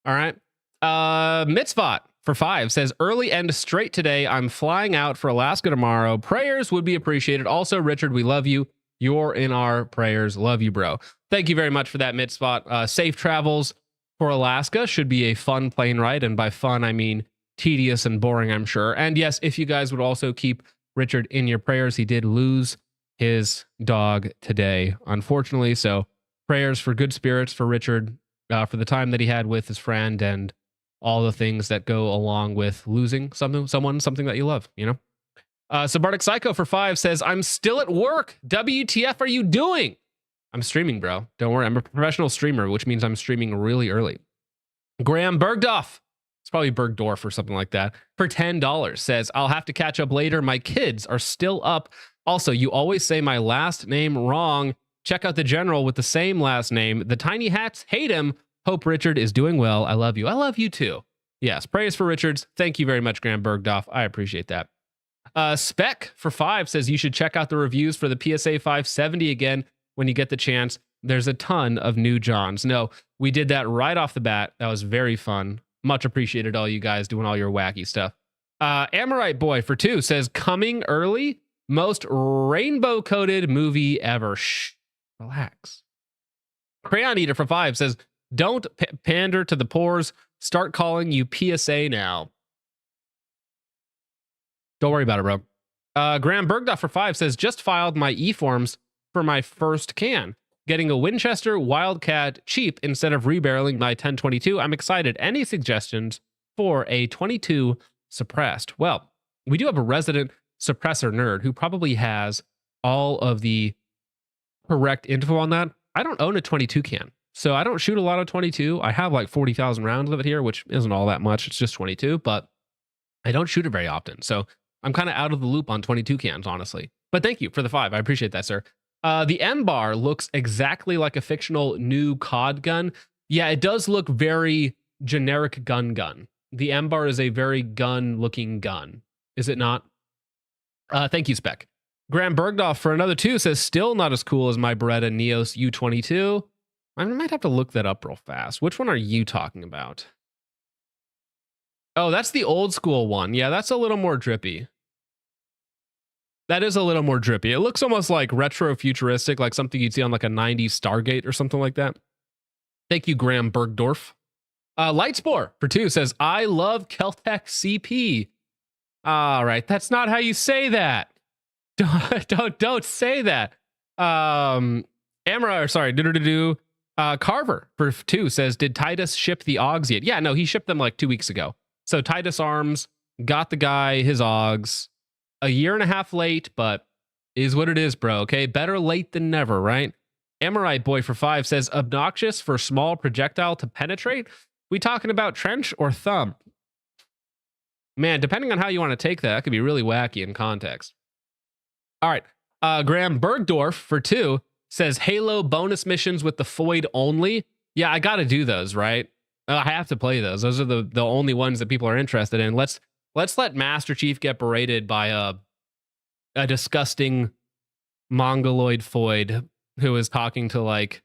All right. Mitzvot for 5 says, early and straight today. I'm flying out for Alaska tomorrow. Prayers would be appreciated. Also, Richard, we love you. You're in our prayers. Love you, bro. Thank you very much for that, Mitzvot. Safe travels for Alaska. Should be a fun plane ride. And by fun, I mean tedious and boring, I'm sure. And yes, if you guys would also keep Richard in your prayers, he did lose his dog today, unfortunately. So prayers for good spirits for Richard, for the time that he had with his friend and all the things that go along with losing something that you love, you know? Subarctic Psycho for 5 says, I'm still at work. WTF are you doing? I'm streaming, bro. Don't worry. I'm a professional streamer, which means I'm streaming really early. Graham Bergdorf, it's probably Bergdorf or something like that, for $10 says, I'll have to catch up later. My kids are still up. Also, you always say my last name wrong. Check out the general with the same last name. The Tiny Hats hate him. Hope Richard is doing well. I love you. I love you too. Yes, praise for Richards. Thank you very much, Graham Bergdorf. I appreciate that. Spec for 5 says you should check out the reviews for the PSA 570 again when you get the chance. There's a ton of new Johns. No, we did that right off the bat. That was very fun. Much appreciated, all you guys doing all your wacky stuff. Amorite Boy for 2 says, coming early, most rainbow-coated movie ever. Shh, relax. Crayon Eater for 5 says, don't pander to the pores. Start calling you PSA now. Don't worry about it, bro. Graham Bergdorf for 5 says, just filed my e-forms for my first can. Getting a Winchester Wildcat cheap instead of rebarreling my 1022. I'm excited. Any suggestions for a 22 suppressed? Well, we do have a resident suppressor nerd who probably has all of the correct info on that. I don't own a 22 can, so I don't shoot a lot of 22. I have like 40,000 rounds of it here, which isn't all that much. It's just 22, but I don't shoot it very often. So I'm kind of out of the loop on 22 cans, honestly. But thank you for the 5. I appreciate that, sir. The M-Bar looks exactly like a fictional new COD gun. Yeah, it does look very generic gun. The M-Bar is a very gun-looking gun. Is it not? Thank you, Spec. Graham Bergdorf for another 2 says, still not as cool as my Beretta Neos U22. I might have to look that up real fast. Which one are you talking about? Oh, that's the old school one. Yeah, that's a little more drippy. That is a little more drippy. It looks almost like retro futuristic, like something you'd see on like a 90s Stargate or something like that. Thank you, Graham Bergdorf. Lightspore for 2 says, I love Keltec CP. All right, that's not how you say that. Don't say that. Amara, or sorry, Carver for 2 says, did Titus ship the Augs yet? Yeah, no, he shipped them like 2 weeks ago. So Titus Arms got the guy his Augs a year and a half late, but is what it is, bro. Okay, better late than never, right? Amorite Boy for 5 says, obnoxious for small projectile to penetrate. We talking about trench or thumb? Man, depending on how you want to take that, that could be really wacky in context. All right. Graham Bergdorf for 2 says Halo bonus missions with the Foid only. Yeah, I got to do those, right? I have to play those. Those are the only ones that people are interested in. Let's let Master Chief get berated by a disgusting mongoloid Foid who is talking to, like,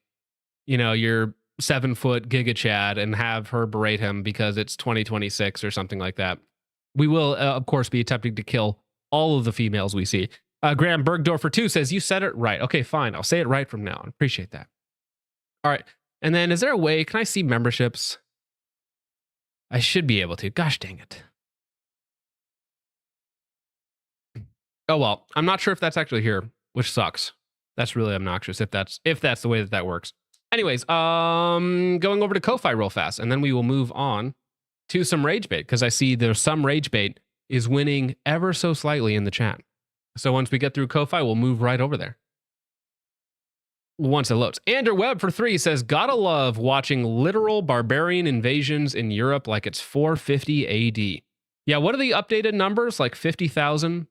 you know, your 7-foot Giga Chad, and have her berate him because it's 2026 or something like that. We will, of course, be attempting to kill all of the females we see. Graham Bergdorf for 2 says, you said it right. Okay, fine. I'll say it right from now on. Appreciate that. All right. And then is there a way, can I see memberships? I should be able to. Gosh dang it. Oh, well, I'm not sure if that's actually here, which sucks. That's really obnoxious if that's the way that works. Anyways, going over to Ko-Fi real fast, and then we will move on to some Rage Bait, because I see there's some Rage Bait is winning ever so slightly in the chat. So once we get through Ko-Fi, we'll move right over there. Once it loads. Andrew Webb for 3 says, gotta love watching literal barbarian invasions in Europe like it's 450 AD. Yeah, what are the updated numbers? Like 50,000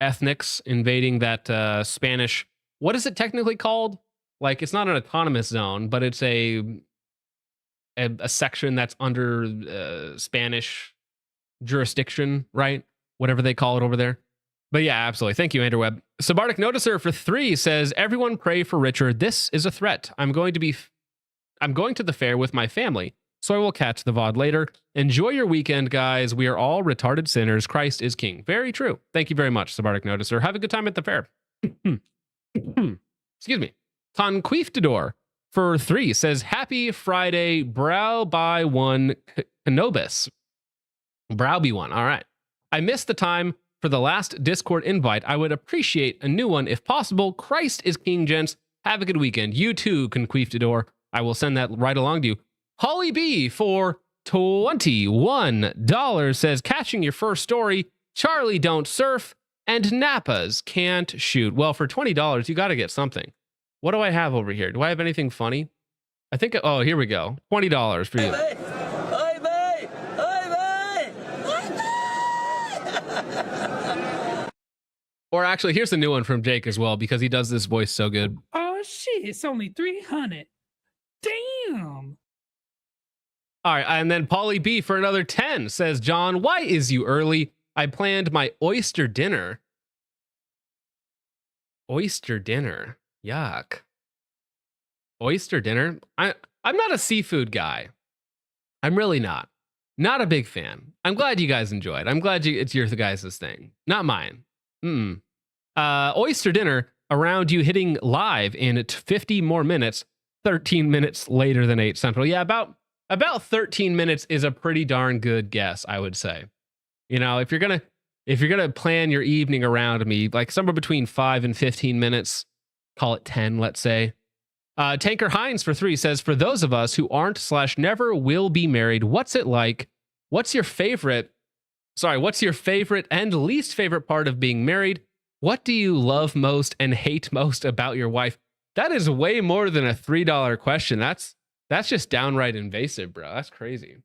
ethnics invading that Spanish. What is it technically called? Like, it's not an autonomous zone, but it's a section that's under Spanish jurisdiction, right? Whatever they call it over there. But yeah, absolutely. Thank you, Andrew Webb. Subardic Noticer for 3 says, everyone pray for Richard. This is a threat. I'm going to the fair with my family, so I will catch the VOD later. Enjoy your weekend, guys. We are all retarded sinners. Christ is king. Very true. Thank you very much, Subardic Noticer. Have a good time at the fair. Excuse me. Conquistador for 3 says, happy Friday, brow by one Canobus. Brow be one. All right. I missed the time for the last Discord invite. I would appreciate a new one if possible. Christ is king, gents. Have a good weekend. You too, Conquistador. I will send that right along to you. Holly B for $21 says, catching your first story, Charlie don't surf, and Nappas can't shoot. Well, for $20, you got to get something. What do I have over here? Do I have anything funny? I think, oh, here we go. $20 for you. Or actually, here's the new one from Jake as well, because he does this voice so good. Oh shit, it's only 300. Damn. All right, and then Polly B for another 10 says, John, why is you early? I planned my oyster dinner. Oyster dinner. Yuck. Oyster dinner? I'm not a seafood guy. I'm really not. Not a big fan. I'm glad you guys enjoyed. I'm glad it's your guys' thing. Not mine. Oyster dinner around you hitting live in 50 more minutes, 13 minutes later than 8 Central. Yeah, about 13 minutes is a pretty darn good guess, I would say. You know, if you're gonna plan your evening around me, like somewhere between 5 and 15 minutes, call it 10, let's say. Tanker Hines for 3 says, for those of us who aren't / never will be married, what's it like? What's your favorite and least favorite part of being married? What do you love most and hate most about your wife? That is way more than a $3 question. That's just downright invasive, bro. That's crazy.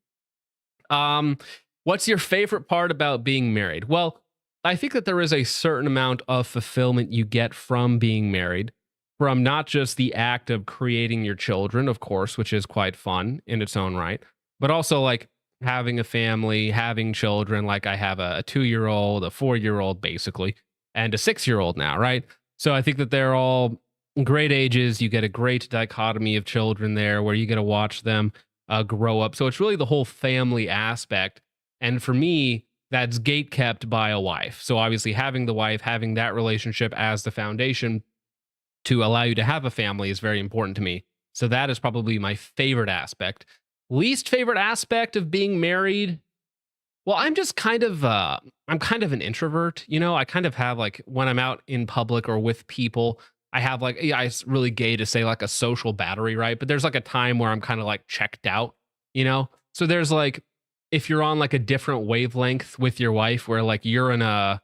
What's your favorite part about being married? Well, I think that there is a certain amount of fulfillment you get from being married, from not just the act of creating your children, of course, which is quite fun in its own right, but also like having a family, having children. Like I have a 2-year-old, a 4-year-old basically, and a 6-year-old now, right? So I think that they're all great ages. You get a great dichotomy of children there where you get to watch them grow up. So it's really the whole family aspect. And for me, that's gatekept by a wife. So obviously having the wife, having that relationship as the foundation to allow you to have a family is very important to me. So that is probably my favorite aspect. Least favorite aspect of being married? Well, I'm just kind of I'm kind of an introvert, you know. I kind of have like when I'm out in public or with people, I have like, yeah, it's really gay to say like a social battery, right? But there's like a time where I'm kind of like checked out, you know? So there's like, if you're on like a different wavelength with your wife where like you're in a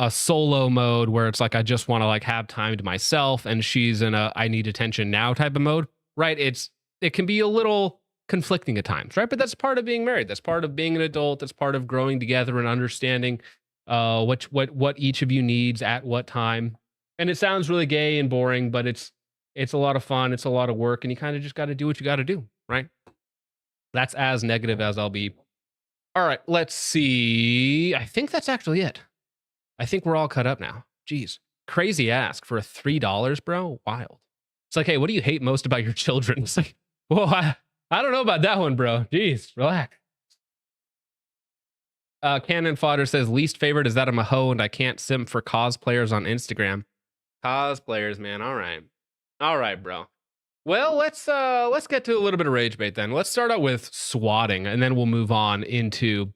solo mode where it's like I just want to like have time to myself, and she's in a I need attention now type of mode, right? It can be a little conflicting at times, right? But that's part of being married. That's part of being an adult. That's part of growing together and understanding what each of you needs at what time. And it sounds really gay and boring, but it's a lot of fun. It's a lot of work, and you kind of just got to do what you got to do, right? That's as negative as I'll be. All right, let's see. I think that's actually it. I think we're all cut up now. Jeez. Crazy ask for $3, bro. Wild. It's like, hey, what do you hate most about your children? It's like, whoa, I don't know about that one, bro. Jeez, relax. Cannon Fodder says, least favorite is that I'm a hoe and I can't simp for cosplayers on Instagram. Cosplayers, man. All right. All right, bro. Well, let's get to a little bit of rage bait then. Let's start out with swatting, and then we'll move on into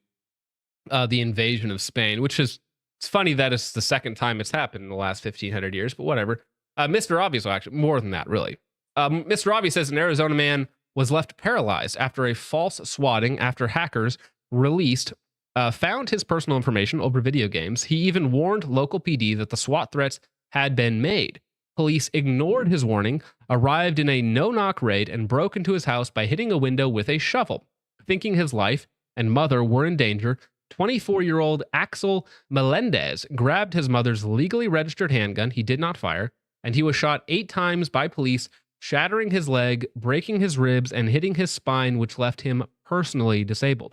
the invasion of Spain, which is, it's funny that it's the second time it's happened in the last 1,500 years, but whatever. Mr. Obvious, well, actually, more than that, really. Mr. Obvious says an Arizona man was left paralyzed after a false swatting after hackers found his personal information over video games. He even warned local PD that the SWAT threats had been made. Police ignored his warning, arrived in a no-knock raid, and broke into his house by hitting a window with a shovel. Thinking his life and mother were in danger, 24-year-old Axel Melendez grabbed his mother's legally registered handgun. He did not fire, and he was shot 8 times by police, shattering his leg, breaking his ribs, and hitting his spine, which left him permanently disabled.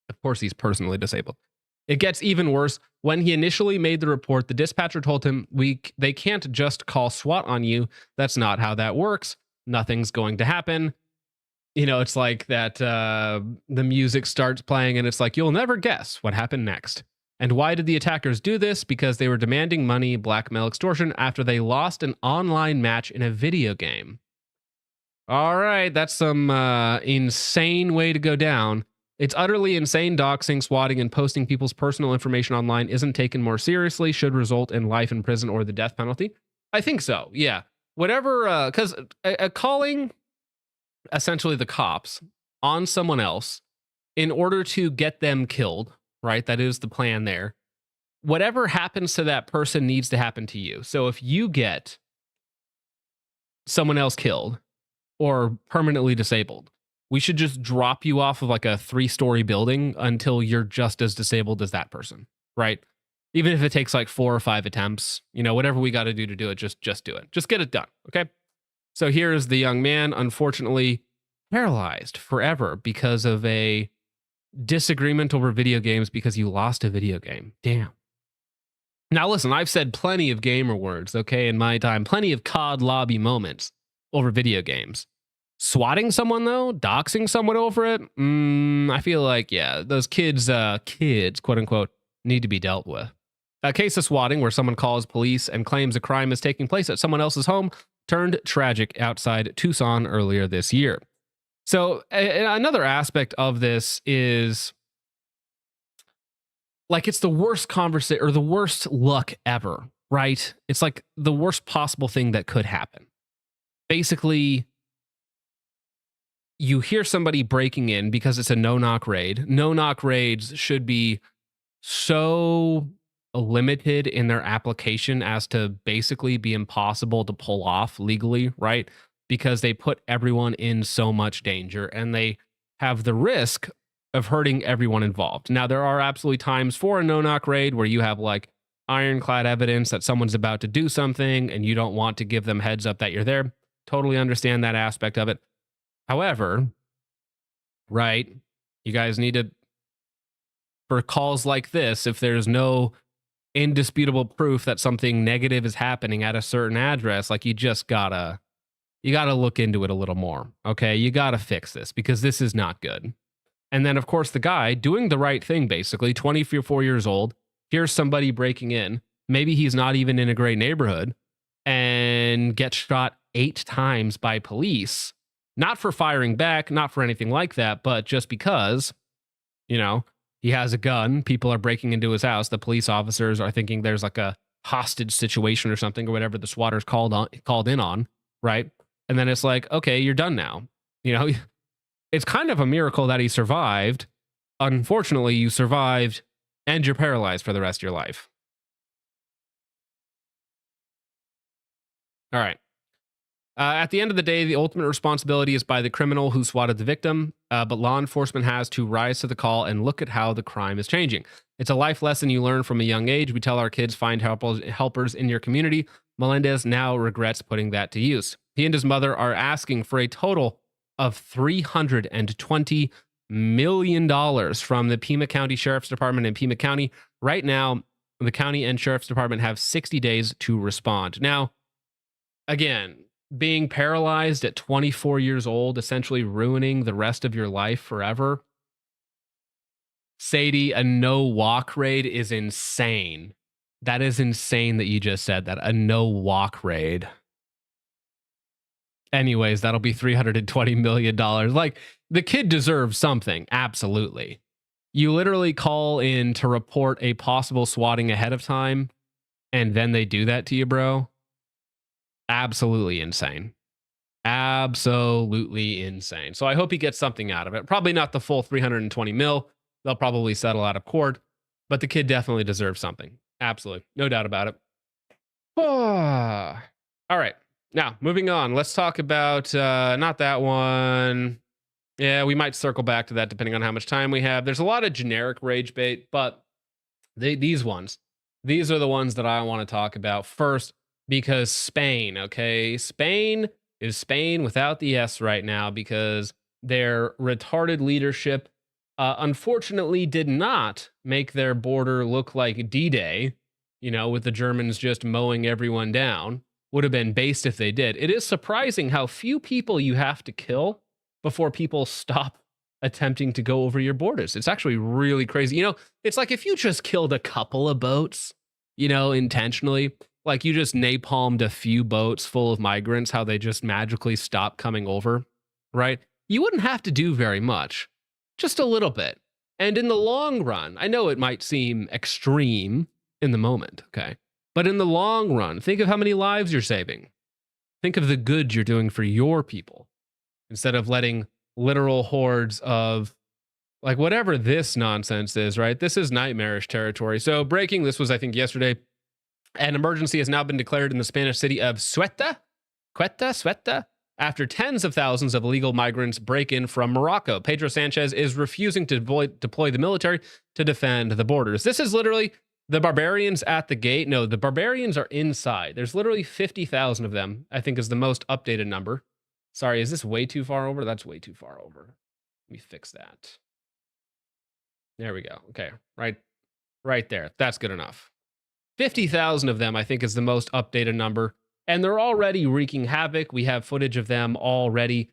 Of course, he's personally disabled. It gets even worse. When he initially made the report, the dispatcher told him, they can't just call SWAT on you. That's not how that works. Nothing's going to happen. You know, it's like that the music starts playing and it's like, you'll never guess what happened next. And why did the attackers do this? Because they were demanding money, blackmail, extortion after they lost an online match in a video game. All right, that's some insane way to go down. It's utterly insane. Doxing, swatting, and posting people's personal information online isn't taken more seriously, should result in life in prison or the death penalty. I think so, yeah. Whatever, because calling essentially the cops on someone else in order to get them killed, right? That is the plan there. Whatever happens to that person needs to happen to you. So if you get someone else killed or permanently disabled, we should just drop you off of like a 3-story building until you're just as disabled as that person, right? Even if it takes like 4 or 5 attempts, you know, whatever we got to do it, just do it. Just get it done, okay? So here's the young man, unfortunately paralyzed forever because of a disagreement over video games because you lost a video game. Damn. Now listen, I've said plenty of gamer words, okay, in my time, plenty of COD lobby moments over video games. Swatting someone though, doxing someone over it, I feel like, yeah, those kids, quote unquote, need to be dealt with. A case of swatting where someone calls police and claims a crime is taking place at someone else's home turned tragic outside Tucson earlier this year. So another aspect of this is like it's the worst conversation or the worst luck ever, right? It's like the worst possible thing that could happen. Basically, you hear somebody breaking in because it's a no-knock raid. No-knock raids should be so limited in their application as to basically be impossible to pull off legally, right? Because they put everyone in so much danger and they have the risk of hurting everyone involved. Now, there are absolutely times for a no-knock raid where you have like ironclad evidence that someone's about to do something and you don't want to give them heads up that you're there. Totally understand that aspect of it. However, right, you guys need to, for calls like this, if there's no indisputable proof that something negative is happening at a certain address, like you gotta look into it a little more, okay? You gotta fix this because this is not good. And then, of course, the guy doing the right thing, basically, 24 years old, here's somebody breaking in, maybe he's not even in a great neighborhood, and gets shot 8 times by police. Not for firing back, not for anything like that, but just because You know, he has a gun. People are breaking into his house. The police officers are thinking there's like a hostage situation or something or whatever the SWATers called in on, right? And then it's like, okay, you're done now. You know, it's kind of a miracle that he survived. Unfortunately, you survived and you're paralyzed for the rest of your life. All right. At the end of the day, the ultimate responsibility is by the criminal who swatted the victim, but law enforcement has to rise to the call and look at how the crime is changing. It's a life lesson you learn from a young age. We tell our kids, find helpers in your community. Melendez now regrets putting that to use. He and his mother are asking for a total of $320 million from the Pima County Sheriff's Department in Pima County. Right now, the county and Sheriff's Department have 60 days to respond. Now, again, being paralyzed at 24 years old, essentially ruining the rest of your life forever. Sadie, a no walk raid is insane. That is insane that you just said that. A no walk raid. Anyways, that'll be $320 million. Like, the kid deserves something. Absolutely. You literally call in to report a possible swatting ahead of time, and then they do that to you, bro. Absolutely insane. Absolutely insane. So I hope he gets something out of it. Probably not the full 320 mil. They'll probably settle out of court, but the kid definitely deserves something. Absolutely. No doubt about it. All right. Now, moving on. Let's talk about, not that one. Yeah, we might circle back to that depending on how much time we have. There's a lot of generic rage bait, but these are the ones that I want to talk about first. Because Spain, okay? Spain is Spain without the S right now because their retarded leadership unfortunately did not make their border look like D-Day, you know, with the Germans just mowing everyone down. Would have been based if they did. It is surprising how few people you have to kill before people stop attempting to go over your borders. It's actually really crazy. You know, it's like if you just killed a couple of boats, you know, intentionally, like you just napalmed a few boats full of migrants, how they just magically stop coming over, right? You wouldn't have to do very much, just a little bit. And in the long run, I know it might seem extreme in the moment, okay? But in the long run, think of how many lives you're saving. Think of the good you're doing for your people instead of letting literal hordes of like whatever this nonsense is, right? This is nightmarish territory. So breaking, this was, I think, yesterday. An emergency has now been declared in the Spanish city of Ceuta, after tens of thousands of illegal migrants break in from Morocco. Pedro Sanchez is refusing to deploy the military to defend the borders. This is literally the barbarians at the gate. No, the barbarians are inside. There's literally 50,000 of them, I think is the most updated number. Sorry, is this way too far over? That's way too far over. Let me fix that. There we go. Okay, right there. That's good enough. 50,000 of them, I think, is the most updated number. And they're already wreaking havoc. We have footage of them already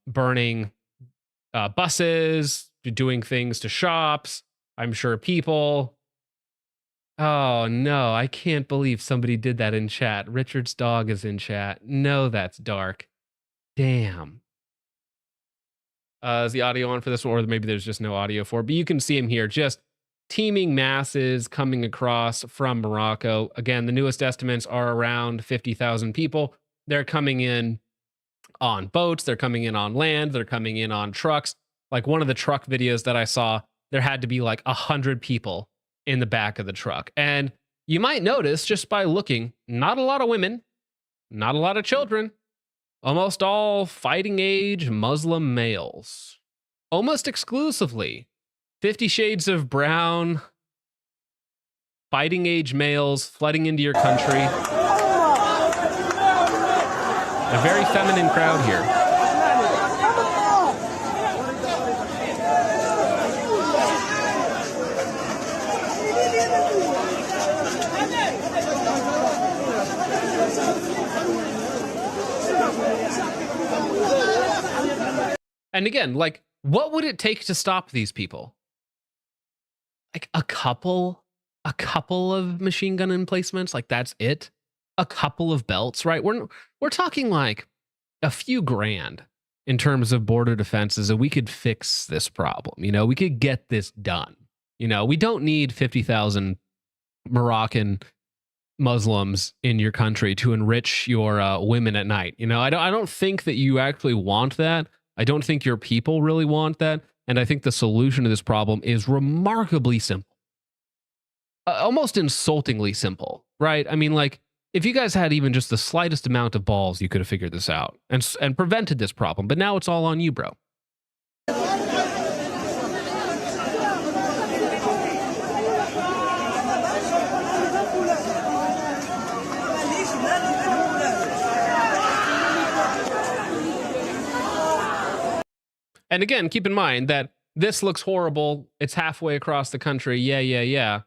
burning buses, doing things to shops. I'm sure people. Oh, no, I can't believe somebody did that in chat. Richard's dog is in chat. No, that's dark. Damn. Is the audio on for this one? Or maybe there's just no audio for it. But you can see him here. Just teeming masses coming across from Morocco. Again, the newest estimates are around 50,000 people. They're coming in on boats. They're coming in on land. They're coming in on trucks. Like one of the truck videos that I saw, there had to be like 100 people in the back of the truck. And you might notice just by looking, not a lot of women, not a lot of children, almost all fighting age Muslim males. Almost exclusively 50 Shades of Brown, fighting age males flooding into your country. A very feminine crowd here. And again, like, what would it take to stop these people? Like a couple of machine gun emplacements, like that's it. A couple of belts, right? We're talking like a few grand in terms of border defense is that we could fix this problem. You know, we could get this done. You know, we don't need 50,000 Moroccan Muslims in your country to enrich your women at night. You know, I don't think that you actually want that. I don't think your people really want that. And I think the solution to this problem is remarkably simple. Almost insultingly simple, right? I mean, like, if you guys had even just the slightest amount of balls, you could have figured this out and prevented this problem. But now it's all on you, bro. And again, keep in mind that this looks horrible. It's halfway across the country. Yeah.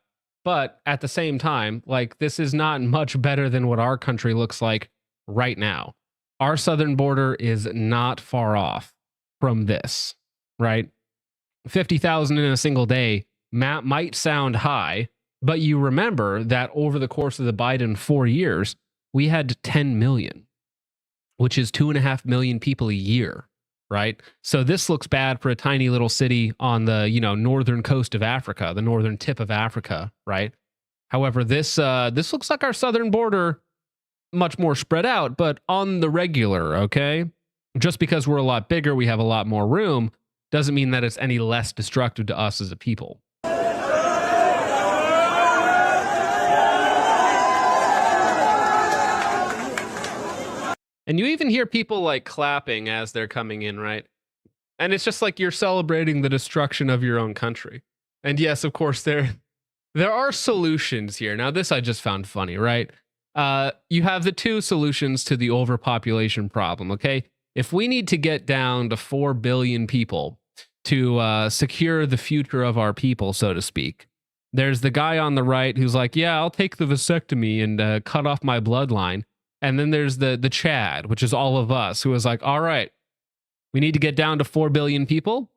But at the same time, like, this is not much better than what our country looks like right now. Our southern border is not far off from this, right? 50,000 in a single day might sound high, but you remember that over the course of the Biden 4 years, we had 10 million, which is 2.5 million people a year. Right. So this looks bad for a tiny little city on the, northern coast of Africa, the northern tip of Africa. Right. However, this looks like our southern border, much more spread out, but on the regular. OK, just because we're a lot bigger, we have a lot more room, doesn't mean that it's any less destructive to us as a people. And you even hear people like clapping as they're coming in, right? And it's just like you're celebrating the destruction of your own country. And yes, of course, there are solutions here. Now, this I just found funny, right? You have the two solutions to the overpopulation problem, okay? If we need to get down to 4 billion people to secure the future of our people, so to speak, there's the guy on the right who's like, yeah, I'll take the vasectomy and cut off my bloodline. And then there's the Chad, which is all of us, who is like, all right, we need to get down to 4 billion people.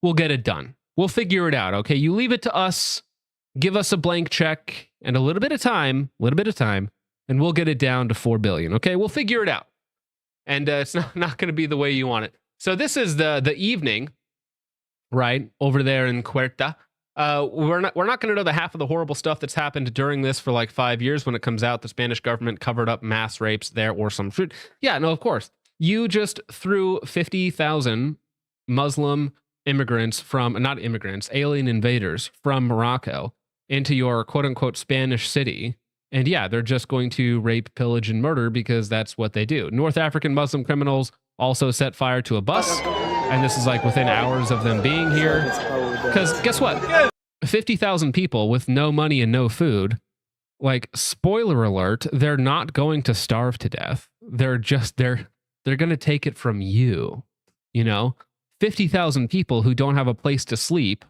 We'll get it done. We'll figure it out. Okay, you leave it to us. Give us a blank check and a little bit of time, and we'll get it down to 4 billion. Okay, we'll figure it out. And it's not going to be the way you want it. So this is the evening, right, over there in Cuerta. We're not going to know the half of the horrible stuff that's happened during this for like 5 years. When it comes out, the Spanish government covered up mass rapes there or some shit. Yeah, no, of course. You just threw 50,000 Muslim immigrants alien invaders from Morocco into your quote unquote Spanish city. And yeah, they're just going to rape, pillage, and murder because that's what they do. North African Muslim criminals also set fire to a bus. And this is like within hours of them being here. Because guess what? 50,000 people with no money and no food, like, spoiler alert, they're not going to starve to death. They're going to take it from you. 50,000 people who don't have a place to sleep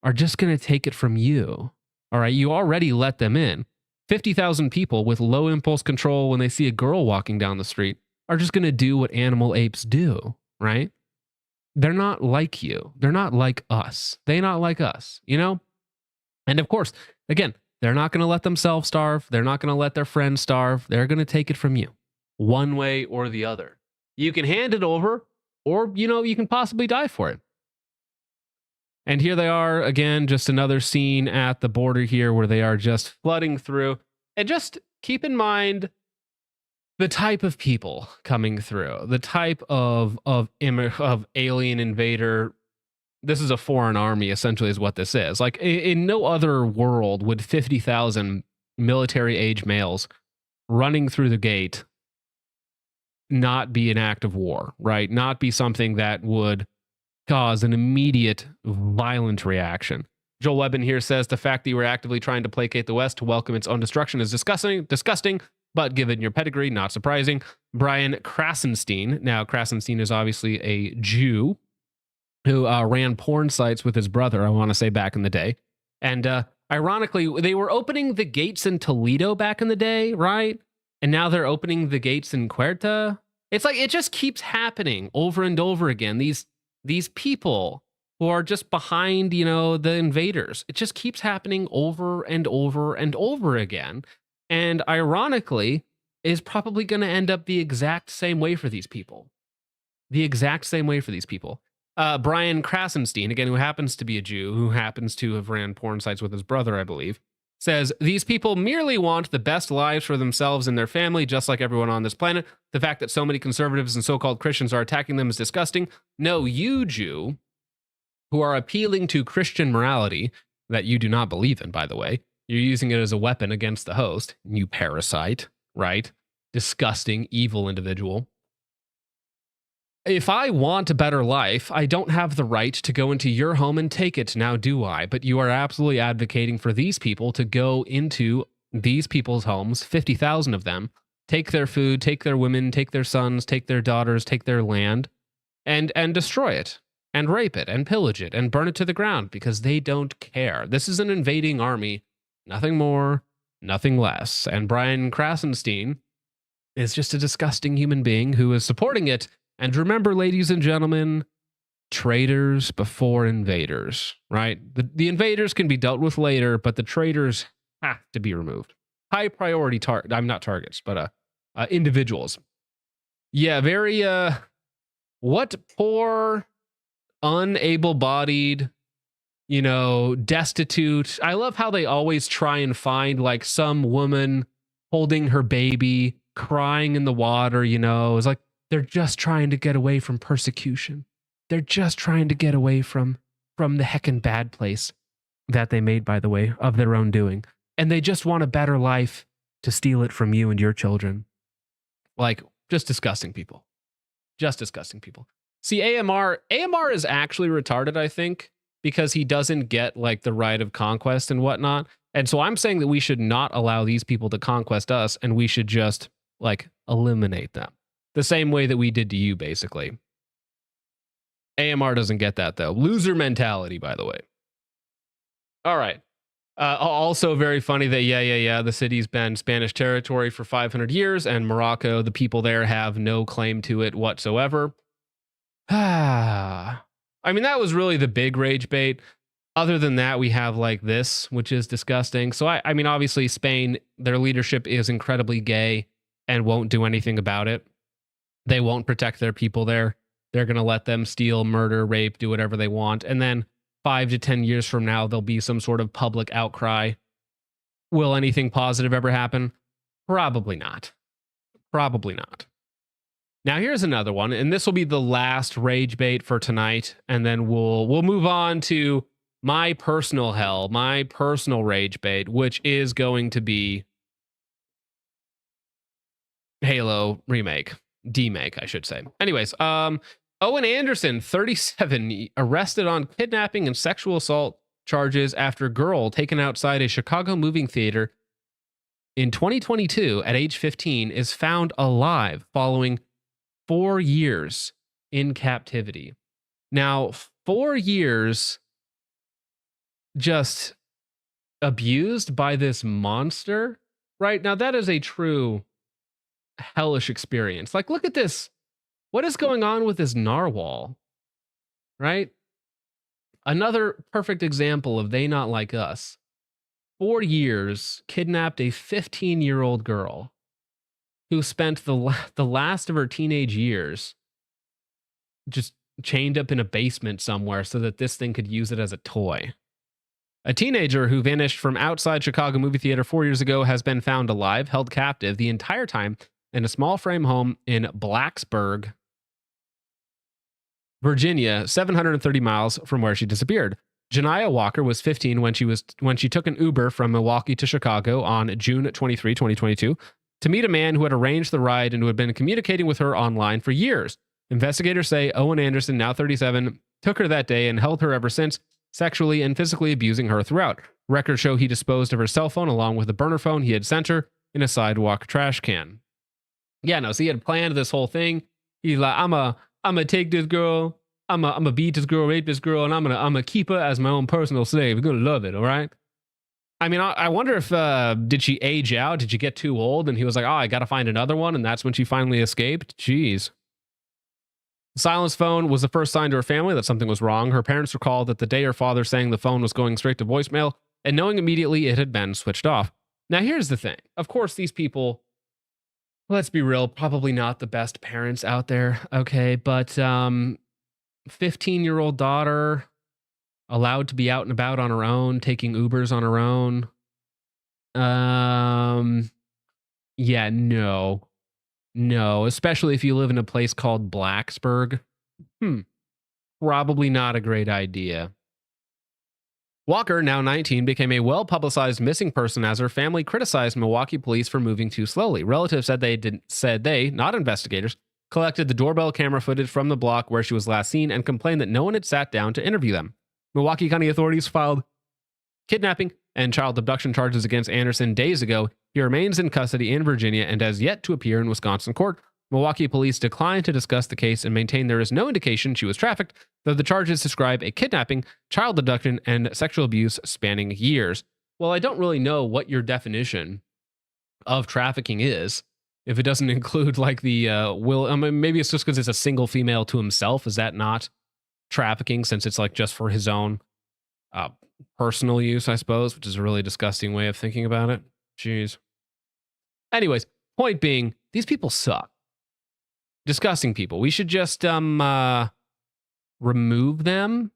are just going to take it from you. All right. You already let them in. 50,000 people with low impulse control when they see a girl walking down the street are just going to do what animal apes do. Right. They're not like you. They're not like us. They're not like us, And of course, again, they're not going to let themselves starve. They're not going to let their friends starve. They're going to take it from you one way or the other. You can hand it over or, you can possibly die for it. And here they are again, just another scene at the border here where they are just flooding through. And just keep in mind the type of people coming through, the type of alien invader. This is a foreign army, essentially, is what this is. Like, in no other world would 50,000 military-age males running through the gate not be an act of war, right? Not be something that would cause an immediate violent reaction. Joel Webben here says the fact that you were actively trying to placate the West to welcome its own destruction is disgusting. But given your pedigree, not surprising. Brian Krasenstein. Now, Krasenstein is obviously a Jew who ran porn sites with his brother, I want to say, back in the day. And ironically, they were opening the gates in Toledo back in the day, right? And now they're opening the gates in Cuerta. It's like it just keeps happening over and over again. These people who are just behind, the invaders. It just keeps happening over and over and over again. And ironically, is probably going to end up the exact same way for these people. the exact same way for these people. Brian Krasenstein, again, who happens to be a Jew, who happens to have ran porn sites with his brother, I believe, says, these people merely want the best lives for themselves and their family, just like everyone on this planet. The fact that so many conservatives and so-called Christians are attacking them is disgusting. No, you, Jew, who are appealing to Christian morality that you do not believe in, by the way, you're using it as a weapon against the host, you parasite, right? Disgusting, evil individual. If I want a better life, I don't have the right to go into your home and take it, now do I? But you are absolutely advocating for these people to go into these people's homes, 50,000 of them, take their food, take their women, take their sons, take their daughters, take their land, and destroy it, and rape it, and pillage it, and burn it to the ground, because they don't care. This is an invading army, nothing more, nothing less. And Brian Krasenstein is just a disgusting human being who is supporting it. And remember, ladies and gentlemen, traitors before invaders, right? The invaders can be dealt with later, but the traitors have to be removed. High priority I'm not targets, but individuals. Yeah, very what poor, unable-bodied, destitute. I love how they always try and find like some woman holding her baby, crying in the water, It's like, they're just trying to get away from persecution. They're just trying to get away from the heckin' bad place that they made, by the way, of their own doing. And they just want a better life to steal it from you and your children. Like, just disgusting people. Just disgusting people. See, AMR is actually retarded, I think, because he doesn't get like the right of conquest and whatnot. And so I'm saying that we should not allow these people to conquest us, and we should just like eliminate them. The same way that we did to you, basically. AMR doesn't get that, though. Loser mentality, by the way. All right. Also very funny that, the city's been Spanish territory for 500 years, and Morocco, the people there have no claim to it whatsoever. I mean, that was really the big rage bait. Other than that, we have like this, which is disgusting. So, I mean, obviously, Spain, their leadership is incredibly gay and won't do anything about it. They won't protect their people there. They're going to let them steal, murder, rape, do whatever they want. And then 5 to 10 years from now, there'll be some sort of public outcry. Will anything positive ever happen? Probably not. Probably not. Now, here's another one, and this will be the last rage bait for tonight. And then we'll move on to my personal hell, my personal rage bait, which is going to be Halo remake. Demake, I should say. Anyways, Owen Anderson, 37, arrested on kidnapping and sexual assault charges after girl taken outside a Chicago movie theater in 2022 at age 15 is found alive following 4 years in captivity. Now, 4 years just abused by this monster, right? Now, that is a true hellish experience. Like, look at this. What is going on with this narwhal? Right? Another perfect example of they not like us. 4 years, kidnapped a 15-year-old girl who spent the last of her teenage years just chained up in a basement somewhere so that this thing could use it as a toy. A teenager who vanished from outside Chicago movie theater 4 years ago has been found alive, held captive the entire time in a small frame home in Blacksburg, Virginia, 730 miles from where she disappeared. Janiyah Walker was 15 when she took an Uber from Milwaukee to Chicago on June 23, 2022, to meet a man who had arranged the ride and who had been communicating with her online for years. Investigators say Owen Anderson, now 37, took her that day and held her ever since, sexually and physically abusing her throughout. Records show he disposed of her cell phone along with a burner phone he had sent her in a sidewalk trash can. Yeah, no, so he had planned this whole thing. He's like, I'm gonna take this girl, I'm gonna beat this girl, rape this girl, and I'm gonna keep her as my own personal slave. You're gonna love it, all right? I mean, I wonder if did she age out? Did she get too old? And he was like, oh, I gotta find another one, and that's when she finally escaped. Jeez. The silenced phone was the first sign to her family that something was wrong. Her parents recalled that the day her father sang the phone was going straight to voicemail, and knowing immediately it had been switched off. Now, here's the thing. Of course, these people let's be real, probably not the best parents out there. Okay. But 15-year-old daughter allowed to be out and about on her own, taking Ubers on her own. Yeah, no, especially if you live in a place called Blacksburg. Probably not a great idea. Walker, now 19, became a well-publicized missing person as her family criticized Milwaukee police for moving too slowly. Relatives said they, not investigators, collected the doorbell camera footage from the block where she was last seen and complained that no one had sat down to interview them. Milwaukee County authorities filed kidnapping and child abduction charges against Anderson days ago. He remains in custody in Virginia and has yet to appear in Wisconsin court. Milwaukee police declined to discuss the case and maintain there is no indication she was trafficked, though the charges describe a kidnapping, child abduction, and sexual abuse spanning years. Well, I don't really know what your definition of trafficking is. If it doesn't include like the maybe it's just because it's a single female to himself. Is that not trafficking since it's like just for his own personal use, I suppose, which is a really disgusting way of thinking about it. Jeez. Anyways, point being, these people suck. Disgusting people. We should just remove them.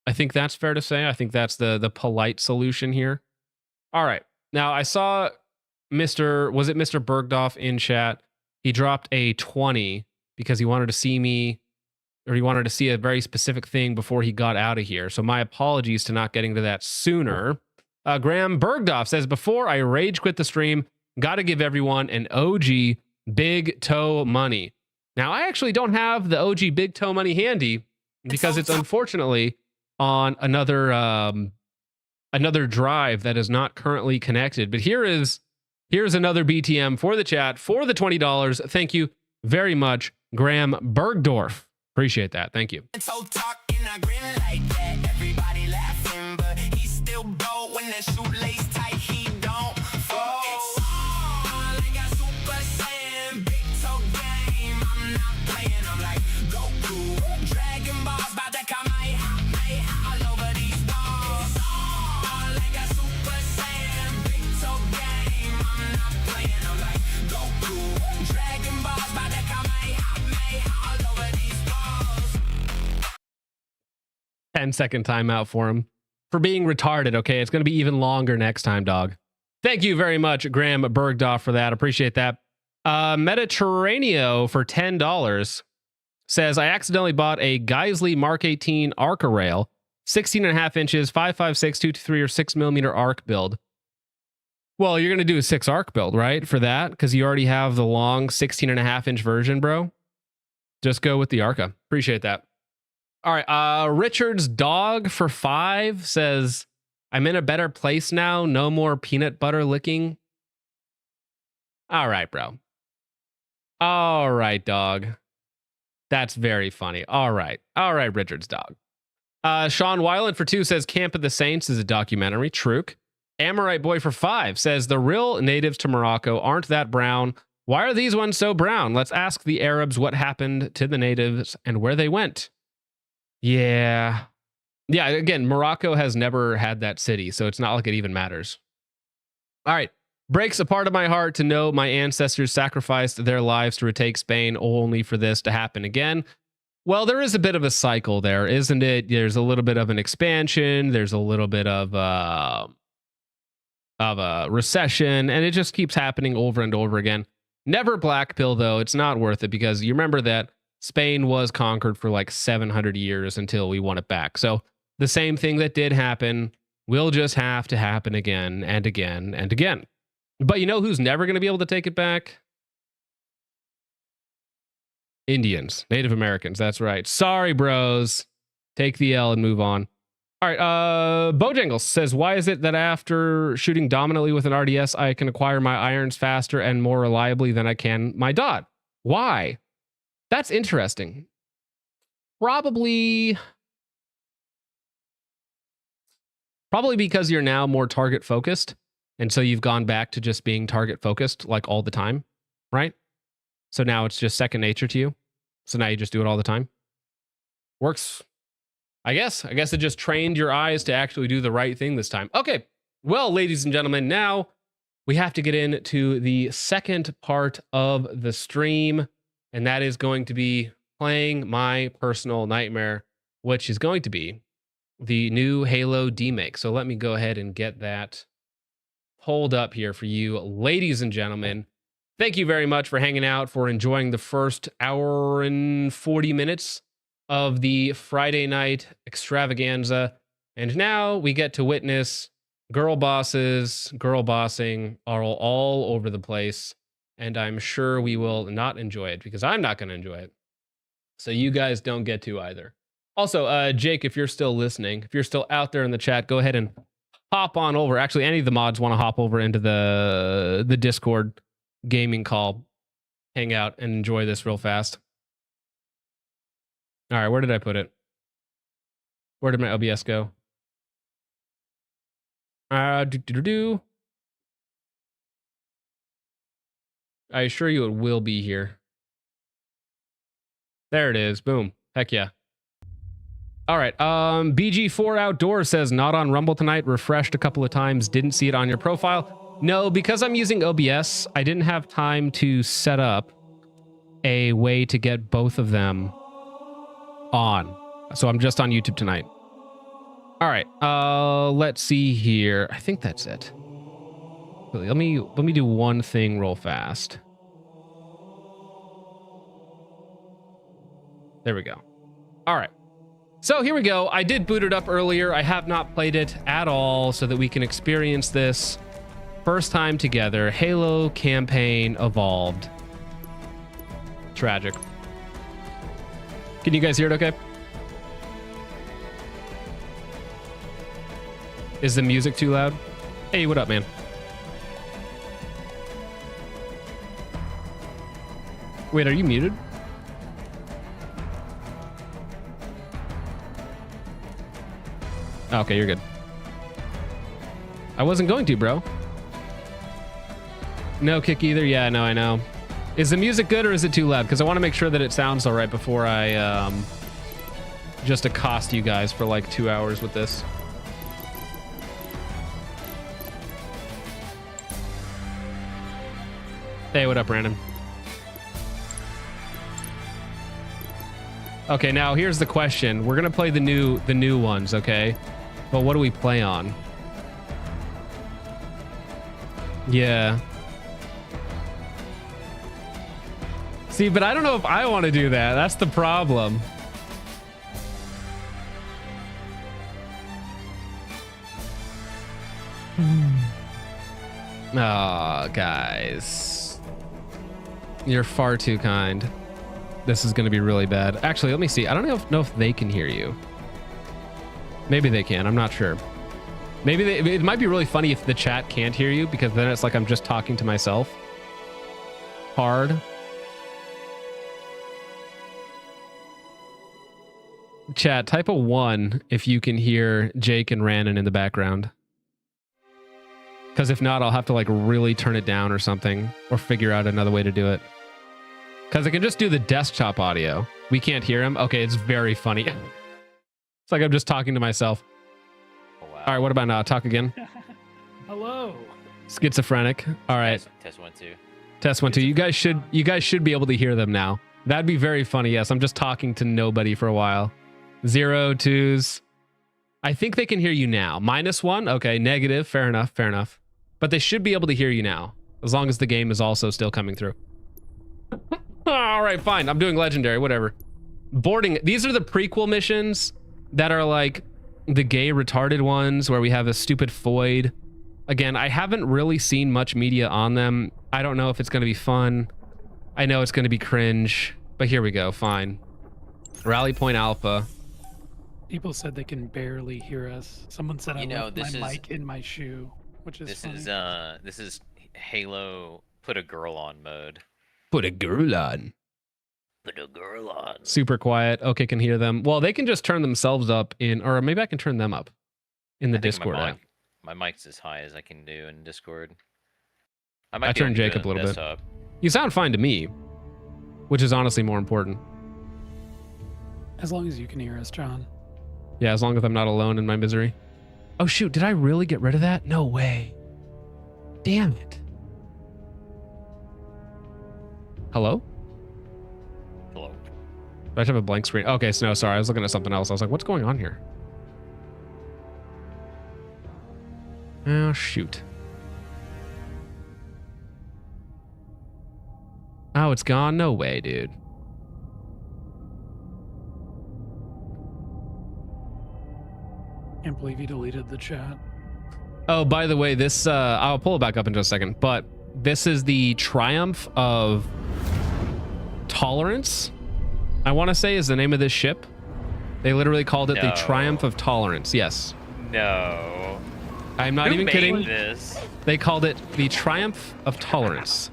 I think that's fair to say. I think that's the polite solution here. All right. Now I saw Mr. Bergdorf in chat. He dropped a 20 because he wanted to see me, or he wanted to see a very specific thing before he got out of here. So my apologies to not getting to that sooner. Graham Bergdorf says, before I rage quit the stream, got to give everyone an OG big toe money. Now, I actually don't have the OG big toe money handy because it's unfortunately on another drive that is not currently connected. But here's another BTM for the chat for the $20. Thank you very much, Graham Bergdorf. Appreciate that. Thank you. Ten-second timeout for him for being retarded. Okay, it's going to be even longer next time, dog. Thank you very much, Graham Bergdorf, for that. Appreciate that. Mediterraneo for $10 says, I accidentally bought a Geisley Mark 18 Arca rail, 16.5 inches, 5.56, 223 or 6mm arc build. Well, you're going to do a 6 arc build, right? For that, because you already have the long 16.5 inch version, bro. Just go with the Arca. Appreciate that. All right, Richard's dog for $5 says, I'm in a better place now. No more peanut butter licking. All right, bro. All right, dog. That's very funny. All right, Richard's dog. Sean Weiland for $2 says, Camp of the Saints is a documentary. Truk. Amorite Boy for $5 says, the real natives to Morocco aren't that brown. Why are these ones so brown? Let's ask the Arabs what happened to the natives and where they went. Yeah. Again, Morocco has never had that city, so it's not like it even matters. All right. Breaks a part of my heart to know my ancestors sacrificed their lives to retake Spain only for this to happen again. Well, there is a bit of a cycle there, isn't it? There's a little bit of an expansion. There's a little bit of a recession, and it just keeps happening over and over again. Never black pill, though. It's not worth it because you remember that Spain was conquered for like 700 years until we won it back. So the same thing that did happen will just have to happen again and again and again. But you know who's never going to be able to take it back? Indians, Native Americans. That's right. Sorry, bros. Take the L and move on. All right. Bojangles says, why is it that after shooting dominantly with an RDS, I can acquire my irons faster and more reliably than I can my dot? Why? That's interesting. Probably because you're now more target focused. And so you've gone back to just being target focused like all the time, right? So now it's just second nature to you. So now you just do it all the time. Works. I guess it just trained your eyes to actually do the right thing this time. Okay. Well, ladies and gentlemen, now we have to get into the second part of the stream, and that is going to be playing my personal nightmare, which is going to be the new Halo demake. So let me go ahead and get that pulled up here for you, ladies and gentlemen. Thank you very much for hanging out, for enjoying the first hour and 40 minutes of the Friday night extravaganza. And now we get to witness girl bosses, girl bossing are all over the place. And I'm sure we will not enjoy it because I'm not going to enjoy it. So you guys don't get to either. Also, Jake, if you're still listening, if you're still out there in the chat, go ahead and hop on over. Actually, any of the mods want to hop over into the Discord gaming call, hang out and enjoy this real fast. All right, where did I put it? Where did my OBS go? I assure you it will be here. There it is. Boom. Heck yeah. All right. BG4 Outdoor says not on Rumble tonight. Refreshed a couple of times. Didn't see it on your profile. No, because I'm using OBS, I didn't have time to set up a way to get both of them on. So I'm just on YouTube tonight. All right. Let's see here. I think that's it. Let me do one thing real fast. There we go. All right. So here we go. I did boot it up earlier. I have not played it at all so that we can experience this first time together. Halo campaign evolved. Tragic. Can you guys hear it okay? Is the music too loud? Hey, what up, man? Wait, are you muted? Okay, you're good. I wasn't going to, bro. No kick either? Yeah, no, I know. Is the music good or is it too loud? Because I want to make sure that it sounds all right before I just accost you guys for like 2 hours with this. Hey, what up, Brandon? Okay, now here's the question. We're gonna play the new ones, okay? But what do we play on? Yeah. See, but I don't know if I want to do that. That's the problem. Oh, guys. You're far too kind. This is going to be really bad. Actually, let me see. I don't know if they can hear you. Maybe they can. I'm not sure. Maybe it might be really funny if the chat can't hear you, because then it's like I'm just talking to myself. Hard. Chat, type a 1 if you can hear Jake and Rannon in the background. Because if not, I'll have to like really turn it down or something, or figure out another way to do it. Because I can just do the desktop audio. We can't hear him. Okay, it's very funny. It's like I'm just talking to myself. Oh, wow. All right, what about now? Talk again. Hello. Schizophrenic. All right. Test 1 2. Test 1 2. You guys should be able to hear them now. That'd be very funny. Yes, I'm just talking to nobody for a while. 0, 2s. I think they can hear you now. -1. Okay, negative. Fair enough. Fair enough. But they should be able to hear you now, as long as the game is also still coming through. All right, fine. I'm doing legendary. Whatever. Boarding. These are the prequel missions that are like the gay retarded ones where we have a stupid Foyd. Again, I haven't really seen much media on them. I don't know if it's going to be fun. I know it's going to be cringe, but here we go. Fine. Rally Point Alpha. People said they can barely hear us. Someone said I left my mic in my shoe, which is funny. This is Halo put a girl on mode. Put a girl on. Put a girl on. Super quiet. Okay, can hear them. Well, they can just turn themselves up in, or maybe I can turn them up in the Discord app. My mic's as high as I can do in Discord. I turned Jake up a little bit. You sound fine to me, which is honestly more important. As long as you can hear us, John. Yeah, as long as I'm not alone in my misery. Oh shoot, did I really get rid of that? No way. Damn it. Hello? Hello. Do I have a blank screen? Okay, so no, sorry. I was looking at something else. I was like, what's going on here? Oh, shoot. Oh, it's gone? No way, dude. Can't believe you deleted the chat. Oh, by the way, this, I'll pull it back up in just a second, but this is the Triumph of Tolerance, I want to say is the name of this ship. They literally called it the Triumph of Tolerance. Yes. No. I'm not even kidding. This? They called it the Triumph of Tolerance.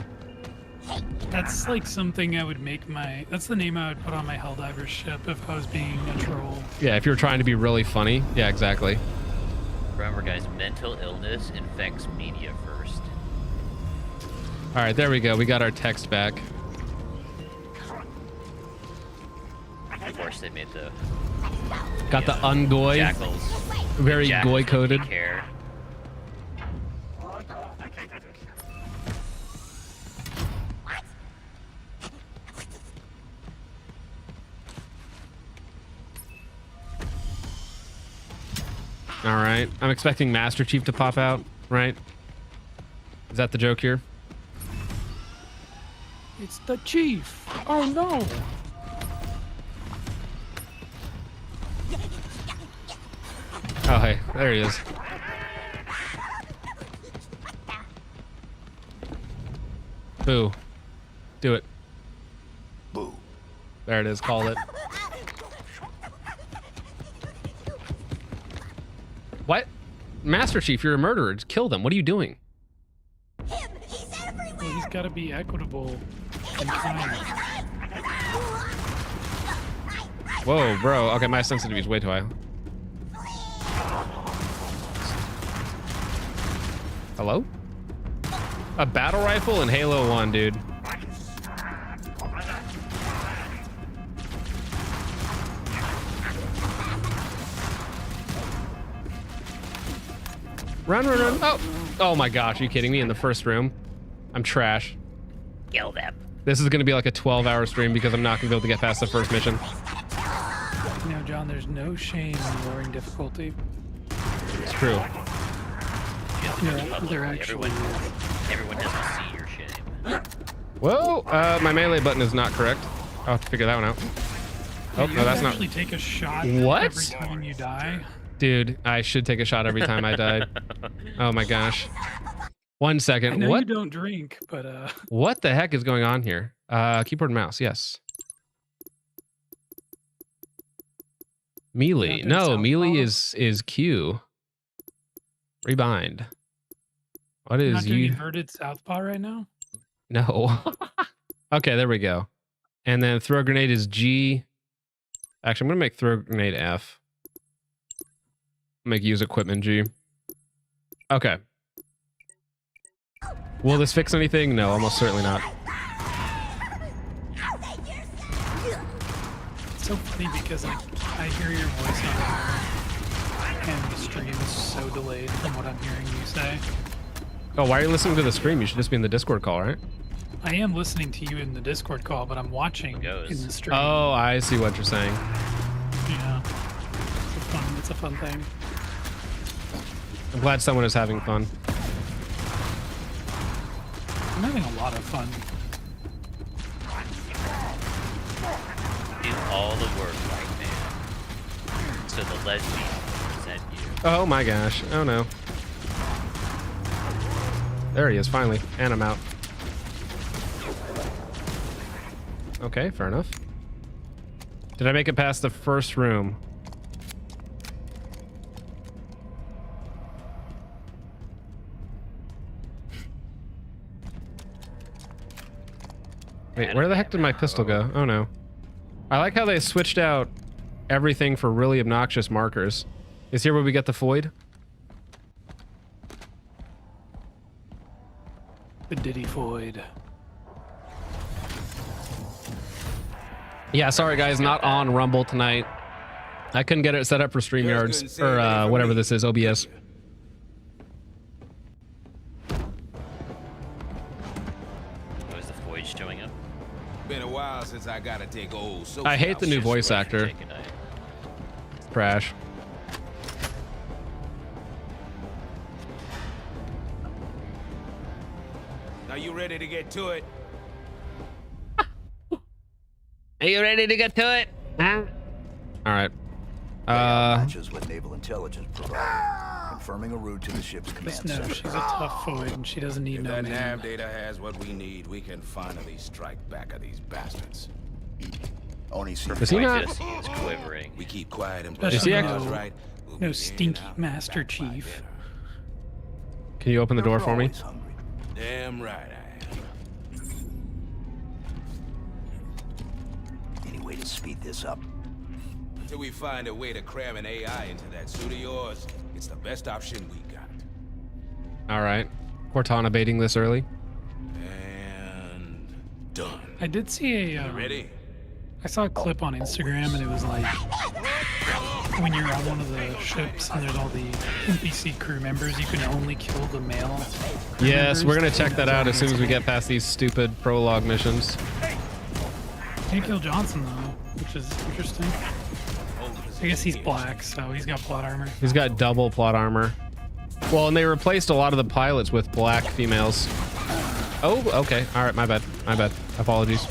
That's like something I would make my... That's the name I would put on my Helldiver ship if I was being a troll. Yeah, if you're trying to be really funny. Yeah, exactly. Remember, guys, mental illness infects media first. All right, there we go. We got our text back. Of course, they made the... Got the ungoy. Jackals. Very Jackals goy-coded. Care. All right. I'm expecting Master Chief to pop out, right? Is that the joke here? It's the chief. Oh no. Oh, hey, there he is. Boo. Do it. Boo. There it is. Called it. What? Master Chief, you're a murderer. Just kill them. What are you doing? Well, he's got to be equitable and kind. Whoa, bro. Okay, my sensitivity is way too high. Hello? A battle rifle in Halo 1, dude. Run, run, run. Oh. Oh my gosh, are you kidding me? In the first room? I'm trash. Kill them. This is going to be like a 12-hour stream because I'm not going to be able to get past the first mission. You know, John, there's no shame in lowering difficulty. It's true. Yeah, they're actually... Everyone doesn't see your shame. Whoa, my melee button is not correct. I'll have to figure that one out. Oh, no, that's not... actually take a shot What? every time you die. Dude, I should take a shot every time I died. Oh my gosh. 1 second. I know What? you don't drink, but What the heck is going on here? Keyboard and mouse, yes. Melee. No, melee is Q. Rebind. What you're is not doing you? inverted southpaw right now? No. Okay, there we go. And then throw grenade is G. Actually, I'm gonna make throw grenade F. Make use equipment G. Okay. Will this fix anything? No, almost certainly not. It's so funny because I hear your voice on there, and the stream is so delayed from what I'm hearing you say. Oh, why are you listening to the stream? You should just be in the Discord call, right? I am listening to you in the Discord call, but I'm watching in the stream. Oh, I see what you're saying. Yeah. It's a fun thing. I'm glad someone is having fun. I'm having a lot of fun. Do all the work, right, man. So the lesbian present you. Oh my gosh. Oh no. There he is, finally. And I'm out. Okay, fair enough. Did I make it past the first room? Wait, where the heck did my pistol go? Oh no. I like how they switched out everything for really obnoxious markers. Is here where we get the Foyd? The Diddy Foyd. Yeah, sorry guys, not on Rumble tonight. I couldn't get it set up for StreamYards, or whatever this is, OBS. Was the Foyd showing up? Been a while since I gotta take old. I hate the new voice actor. Crash. Are you ready to get to it? Are you ready to get to it? Huh? All right. Matches what naval intelligence provides, confirming a route to the ship's command Just know center. she's a tough foid and she doesn't need If no that man. nav data has what we need, we can finally strike back at these bastards. Only see Is he not? He's quivering. We keep quiet and Especially he no, right? no stinky Master Chief. Can you open the door for me? Damn right I am. Any way to speed this up? Until we find a way to cram an AI into that suit of yours, it's the best option we got. All right. Cortana baiting this early. And done. I did see a. Ready? I saw a clip on Instagram and it was like when you're on one of the ships and there's all the NPC crew members, you can only kill the male. crew Yes, we're gonna members. check that out as soon as we get past these stupid prologue missions. Can't kill Johnson though, which is interesting. I guess he's black, so he's got plot armor. He's got double plot armor. Well, and they replaced a lot of the pilots with black females. Oh, okay. All right, my bad. My bad. Apologies.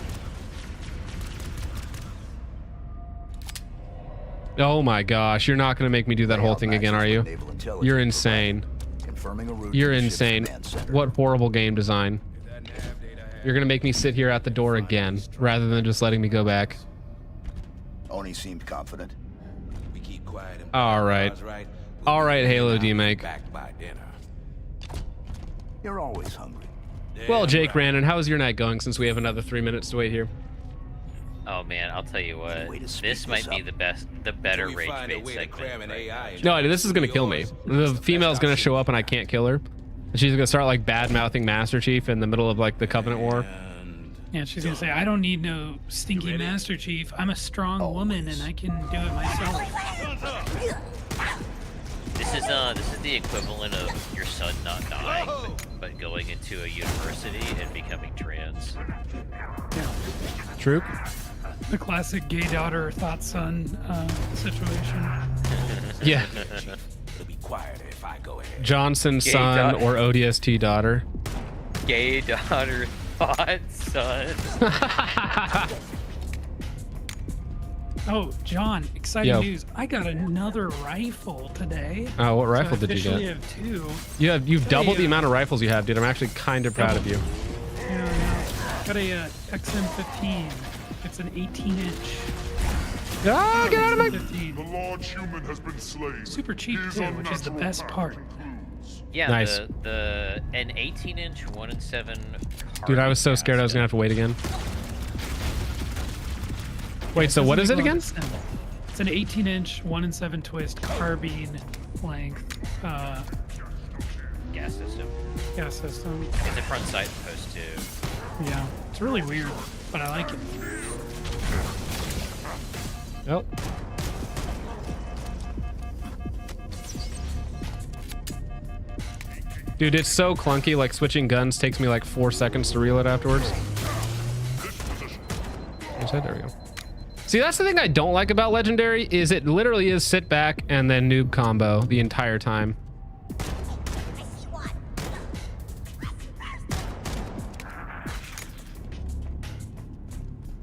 Oh my gosh, you're not gonna make me do that whole thing again, are you? You're insane. Confirming a route You're to the ship's insane. command center. What horrible game design. You're gonna make me sit here at the door again, rather than just letting me go back. Oni seemed confident. We keep quiet and All right. All right, Halo D-Make. back by dinner. You're always hungry. Well, Jake Rannon, how is your night going since we have another 3 minutes to wait here? Oh man, I'll tell you what. This might be the better rage bait segment. No, this is gonna kill me. The female's gonna show up and I can't kill her. And she's gonna start like bad mouthing Master Chief in the middle of like the Covenant War. Yeah, she's gonna say, I don't need no stinky Master Chief. I'm a strong woman and I can do it myself. This is the equivalent of your son not dying, but going into a university and becoming trans. True. The classic gay daughter thought son situation. Yeah. It'll be quieter if I go ahead. Johnson's Gay son daughter. or ODST daughter. Gay daughter thought son. Oh, John, exciting Yo. news. I got another rifle today. Oh, what rifle So I did you officially get? have two. You've doubled the Hey, amount of rifles you have, dude. I'm actually kind of proud of you. Got a XM15. It's an 18-inch. Ah, get out of my... The large human has been slain. Super cheap too, which is the best part. Yeah, Nice. an 18-inch 1-in-7. Dude, I was so scared I was gonna have to wait again. Wait, so what is it again? It's an 18-inch 1-in-7 twist carbine length gas system. gas system. It's a front sight post too. Yeah, it's really weird, but I like it. Oh. Dude, it's so clunky, like switching guns takes me like 4 seconds to reload afterwards. There we go. See, that's the thing I don't like about Legendary, is it literally is sit back and then noob combo the entire time.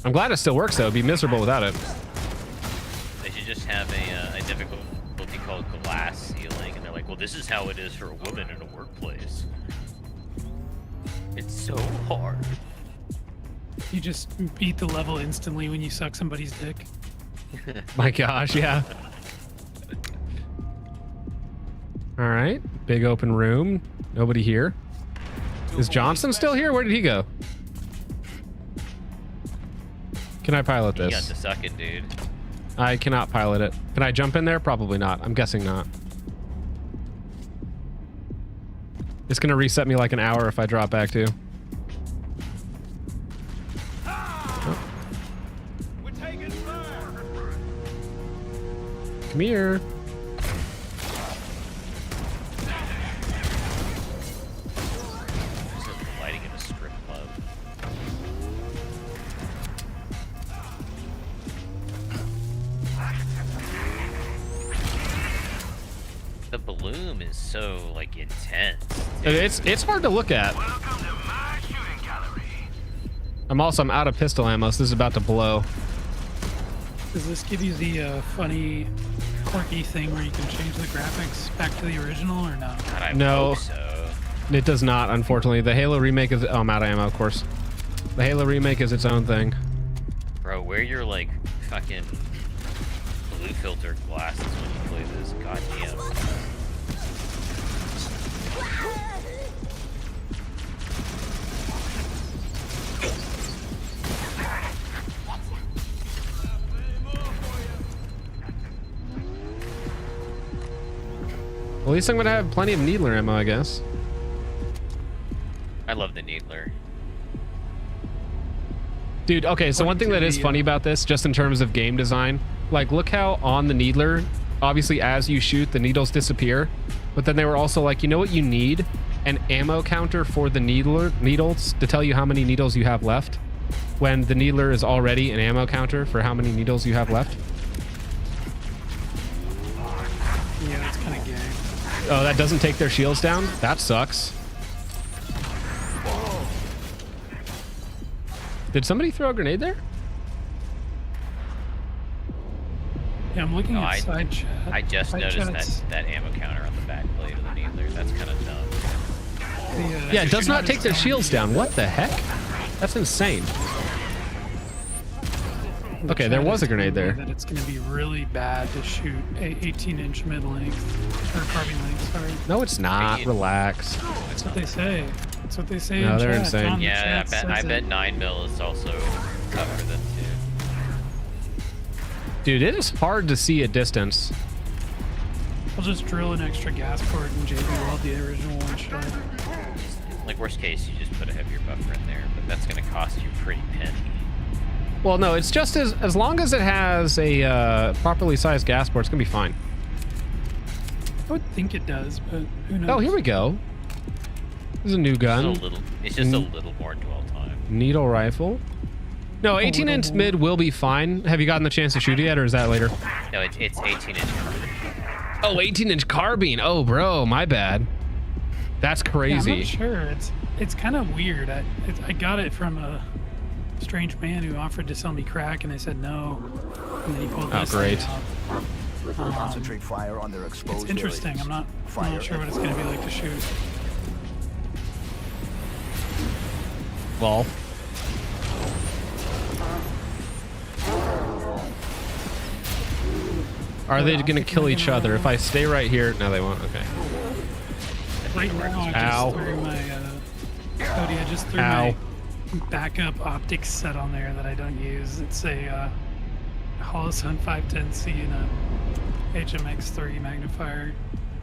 I'm glad it still works though, it'd be miserable without it. They should just have a difficulty called glass ceiling, and they're like, well, this is how it is for a woman in a workplace. It's so hard. You just beat the level instantly when you suck somebody's dick. My gosh, yeah. All right, big open room. Nobody here. Is Johnson still here? Where did he go? Can I pilot You got this? to suck it, dude. I cannot pilot it. Can I jump in there? Probably not. I'm guessing not. It's gonna reset me like an hour if I drop back too. Come here. Lighting in a strip club. so like intense. It's hard to look at. I'm out of pistol ammo, so this is about to blow. Does this give you the funny, quirky thing where you can change the graphics back to the original, or no? God, I No, hope so. it does not, unfortunately. The Halo remake is... Oh, I'm out of ammo, of course. The Halo remake is its own thing. Bro, wear your like fucking blue filter glasses when you play this. Goddamn. Well, at least I'm gonna have plenty of Needler ammo, I guess. I love the Needler. Dude, okay, so one thing that is funny about this, just in terms of game design, like, look how on the Needler, obviously as you shoot, the needles disappear, but then they were also like, you know what you need? An ammo counter for the needles to tell you how many needles you have left, when the Needler is already an ammo counter for how many needles you have left. Yeah, that's kind of gay. Oh, that doesn't take their shields down? That sucks. Did somebody throw a grenade there? Yeah, I'm looking at side chat. I just Side noticed chat's- that ammo counter on the back plate of the Needler. That's kind of dumb. Yeah, it does not take their shields down. What the heck? That's insane. Okay, there was a grenade there. That it's going to be really bad to shoot a 18-inch mid-length or carbine length. Sorry. No, it's not. Relax. That's what they say. That's what they say. No, in they're chat. insane. John, the Yeah, chat I says bet it. 9mm is also tough for them too. Dude, it is hard to see at distance. I'll just drill an extra gas port and JB weld the original one shot. Like worst case, you just put a heavier buffer in there, but that's gonna cost you a pretty penny. Well, no, it's just as long as it has a properly sized gas port, it's gonna be fine. I would think it does, but who knows? Oh, here we go. This is a new gun. It's just a little more dwell time. Needle rifle. No, 18-inch mid will be fine. Have you gotten the chance to shoot it yet, or is that later? No, it's 18-inch carbine. Oh, 18-inch carbine. Oh, bro, my bad. That's Yeah, crazy. I'm not sure. It's kind of weird. I got it from a strange man who offered to sell me crack, and I said no. And then he pulled this great. thing out. Concentrate fire on their exposed It's interesting. areas. I'm not Fire sure what it's going to be like to shoot. Lol. Are they going to kill each other? If I stay right here... No, they won't. Okay. Right now, I Ow. just threw my Cody, I just threw Ow. my backup optics set on there that I don't use. It's a Holosun 510C and a HMX3 magnifier.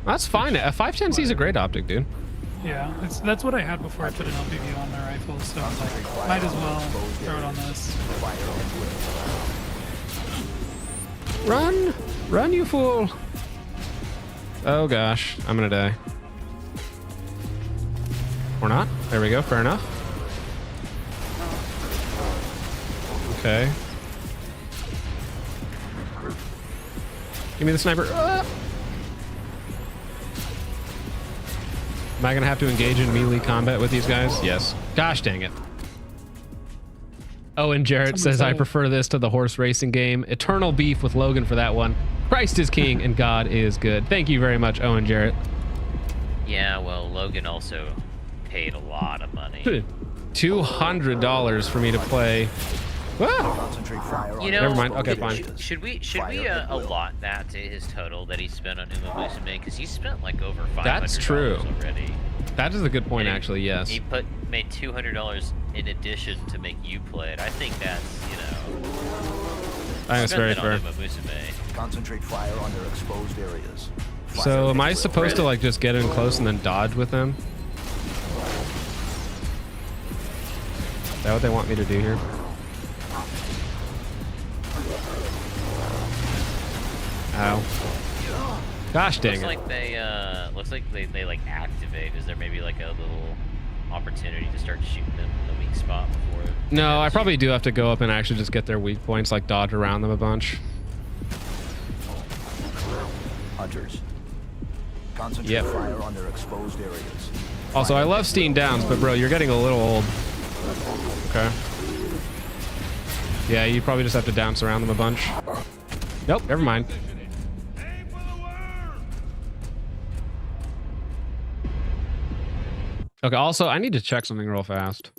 That's fine. A 510C is a great optic, dude. Yeah, that's what I had before I put an LPV on my rifle, so I was like, might as well throw it on this. Run! Run, you fool! Oh gosh, I'm gonna die. Or not. There we go, fair enough. Okay. Give me the sniper. Ah! Am I gonna have to engage in melee combat with these guys? Yes. Gosh dang it. Oh, and Jarrett says, I prefer this to the horse racing game. Eternal beef with Logan for that one. Christ is king and God is good. Thank you very much, Owen Jarrett. Yeah, well, Logan also paid a lot of money. $200 for me to play. Ah! Concentrate fire on You know, Never mind. Okay, fine. Should we allot that to his total that he spent on Uma Musume? Because he spent like over $500 That's true. already. That is a good point, And actually, yes. He made $200 in addition to make you play it. I think that's, I think it's very fair. Concentrate fire on their exposed areas. So am I supposed to like just get in close and then dodge with them? Is that what they want me to do here? Ow. Gosh dang it. Looks like they like activate. Is there maybe like a little opportunity to start shooting them in the weak spot before? No, I probably do have to go up and actually just get their weak points, like dodge around them a bunch. Hunters. Concentrate fire on their exposed areas. Also, I love Steen Downs, but bro, you're getting a little old. Okay. Yeah, you probably just have to dance around them a bunch. Nope, never mind. Okay, also, I need to check something real fast.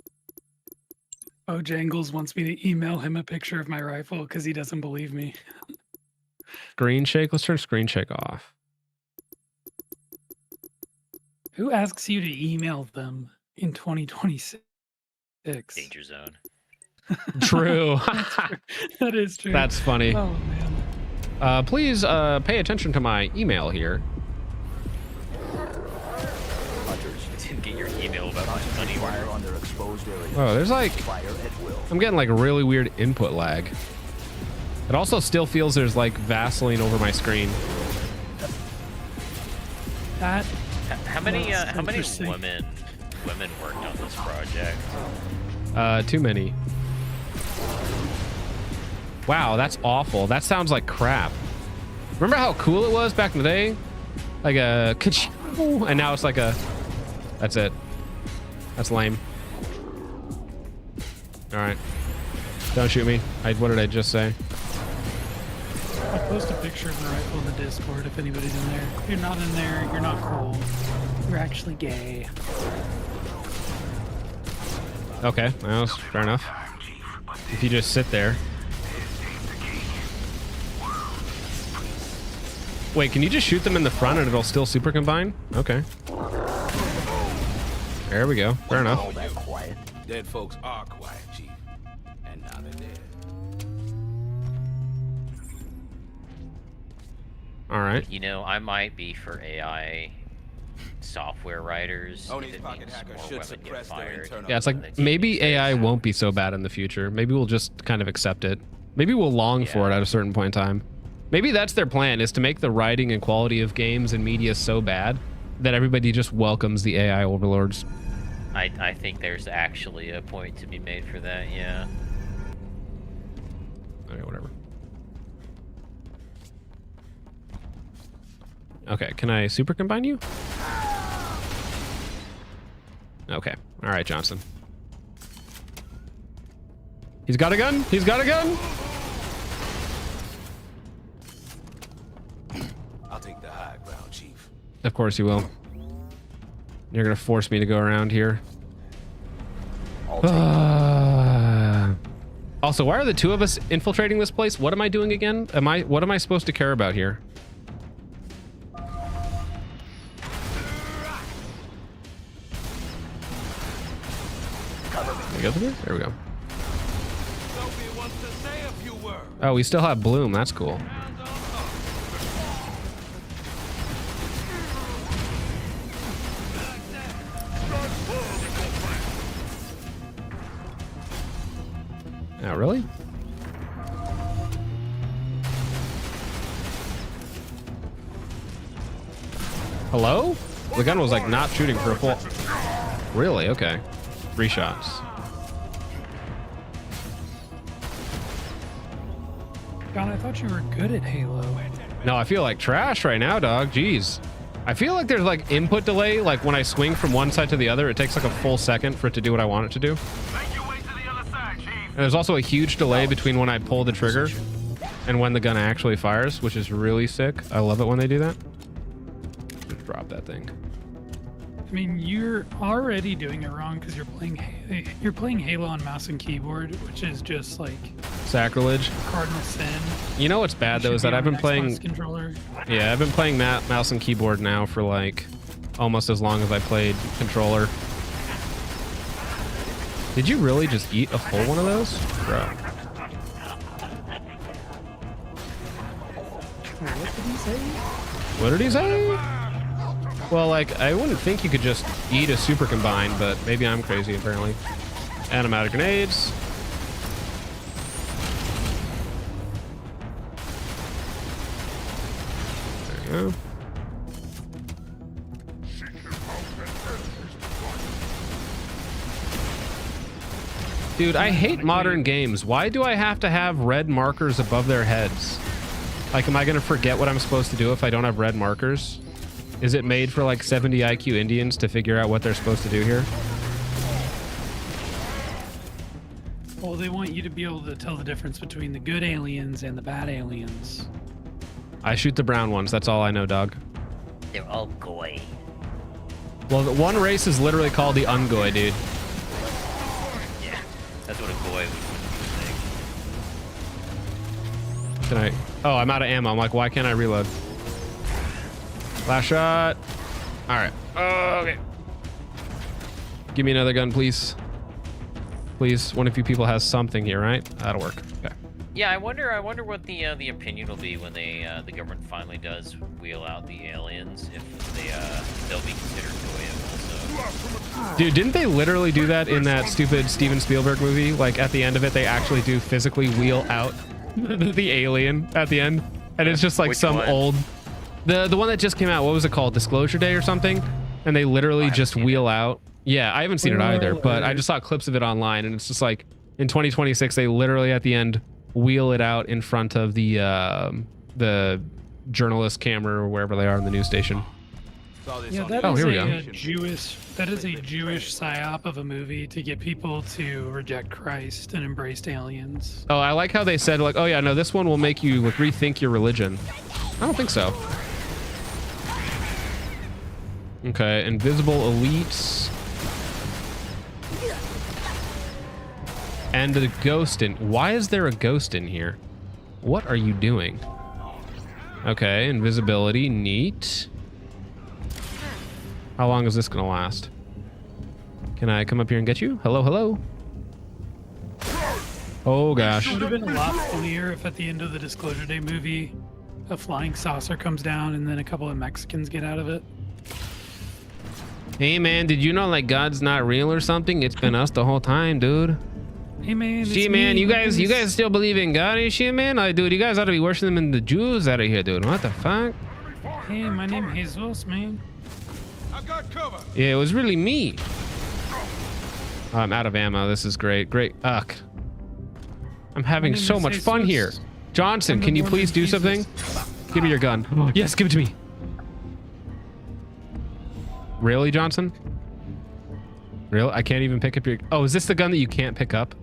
Oh, Jangles wants me to email him a picture of my rifle because he doesn't believe me. Screen shake? Let's turn screen shake off. Who asks you to email them in 2026? Danger zone. True. That is true. That's funny. Oh, man. Please pay attention to my email here. Didn't get your email about my money. Fire on their exposed areas. Oh, there's like... Fire at will. I'm getting like really weird input lag. It also still feels there's like Vaseline over my screen. That... How many women worked on this project? Too many. Wow, that's awful. That sounds like crap. Remember how cool it was back in the day? Like a ka-chow, and now it's like a... That's it. That's lame. All right. Don't shoot me. What did I just say? I'll post a picture of the rifle in the Discord if anybody's in there. If you're not in there, you're not cool. You're actually gay. Okay, well, fair enough. If you just sit there. Wait, can you just shoot them in the front and it'll still super combine? Okay. There we go. Fair enough. Dead folks are quiet, Chief. And now they're dead. All right. You know, I might be for AI software writers. Only if it pocket means hacker more should women get suppress their fired. internal. Yeah, it's like maybe AI won't be so bad in the future. Maybe we'll just kind of accept it. Maybe we'll long for it at a certain point in time. Maybe that's their plan, is to make the writing and quality of games and media so bad that everybody just welcomes the AI overlords. I think there's actually a point to be made for that, yeah. Okay, whatever. Okay, can I super combine you? Okay. All right, Johnson. He's got a gun. He's got a gun. I'll take the high ground, Chief. Of course you will. You're gonna force me to go around here. Also, why are the two of us infiltrating this place? What am I doing again? What am I supposed to care about here? Can we go through there? There we go. Oh, we still have Bloom. That's cool. Oh, really? Hello? The gun was like not shooting for a full... Really? Okay. 3 shots. John, I thought you were good at Halo. No, I feel like trash right now, dog. Jeez. I feel like there's like input delay. Like when I swing from one side to the other, it takes like a full second for it to do what I want it to do. And there's also a huge delay between when I pull the trigger and when the gun actually fires, which is really sick. I love it when they do that. Just drop that thing. I mean, you're already doing it wrong because you're playing Halo on mouse and keyboard, which is just like Sacrilege. cardinal sin. You know what's bad though is that I've been playing. Controller. Yeah, I've been playing mouse and keyboard now for like almost as long as I played controller. Did you really just eat a full one of those, bro? What did he say? What did he say? Well, like, I wouldn't think you could just eat a super combine, but maybe I'm crazy, apparently. And I'm out of grenades. There you go. Dude, I hate modern games. Why do I have to have red markers above their heads? Like, am I going to forget what I'm supposed to do if I don't have red markers? Is it made for like 70 IQ Indians to figure out what they're supposed to do here? Well, they want you to be able to tell the difference between the good aliens and the bad aliens. I shoot the brown ones. That's all I know, dog. They're all goy. Well, the one race is literally called the Ungoy, dude. Yeah, that's what a goy would think. Can I? Oh, I'm out of ammo. I'm like, why can't I reload? Last shot. All right. Okay. Give me another gun, please. Please. One of you people has something here, right? That'll work. Okay. Yeah, I wonder what the opinion will be when they the government finally does wheel out the aliens, if they'll be considered goyim also. Dude, didn't they literally do that in that stupid Steven Spielberg movie? Like at the end of it, they actually do physically wheel out the alien at the end, and it's just like Which some one? old, the one that just came out. What was it called? Disclosure Day or something? And they literally just wheel out. Yeah, I haven't seen it either, but I just saw clips of it online, and it's just like in 2026, they literally at the end wheel it out in front of the journalist camera or wherever they are in the news station. Yeah, that Oh, is here we go. a Jewish psyop of a movie to get people to reject Christ and embrace aliens. Oh, I like how they said like, oh yeah, no, this one will make you like, rethink your religion. I don't think so. Okay, invisible elites. And the ghost in. Why is there a ghost in here? What are you doing? Okay, invisibility, neat. How long is this gonna last? Can I come up here and get you? Hello, hello. Oh gosh. It would have been a lot funnier if at the end of the Disclosure Day movie, a flying saucer comes down and then a couple of Mexicans get out of it. Hey man, did you know like God's not real or something? It's been us the whole time, dude. Hey man, it's Shit, man, me, you guys Lucas. still believe in God and shit, man? Like, dude, you guys ought to be worshiping them the Jews out of here, dude. What the fuck? Hey, my name is Jesus, man. Yeah, it was really me. I'm out of ammo. This is great. Great. Ugh. I'm having name so is much fun here. Jesus. Johnson, I'm the can you Lord please of do Jesus. something? Give me your gun. Yes, give it to me. Really, Johnson? Really? I can't even pick up your... Oh, is this the gun that you can't pick up?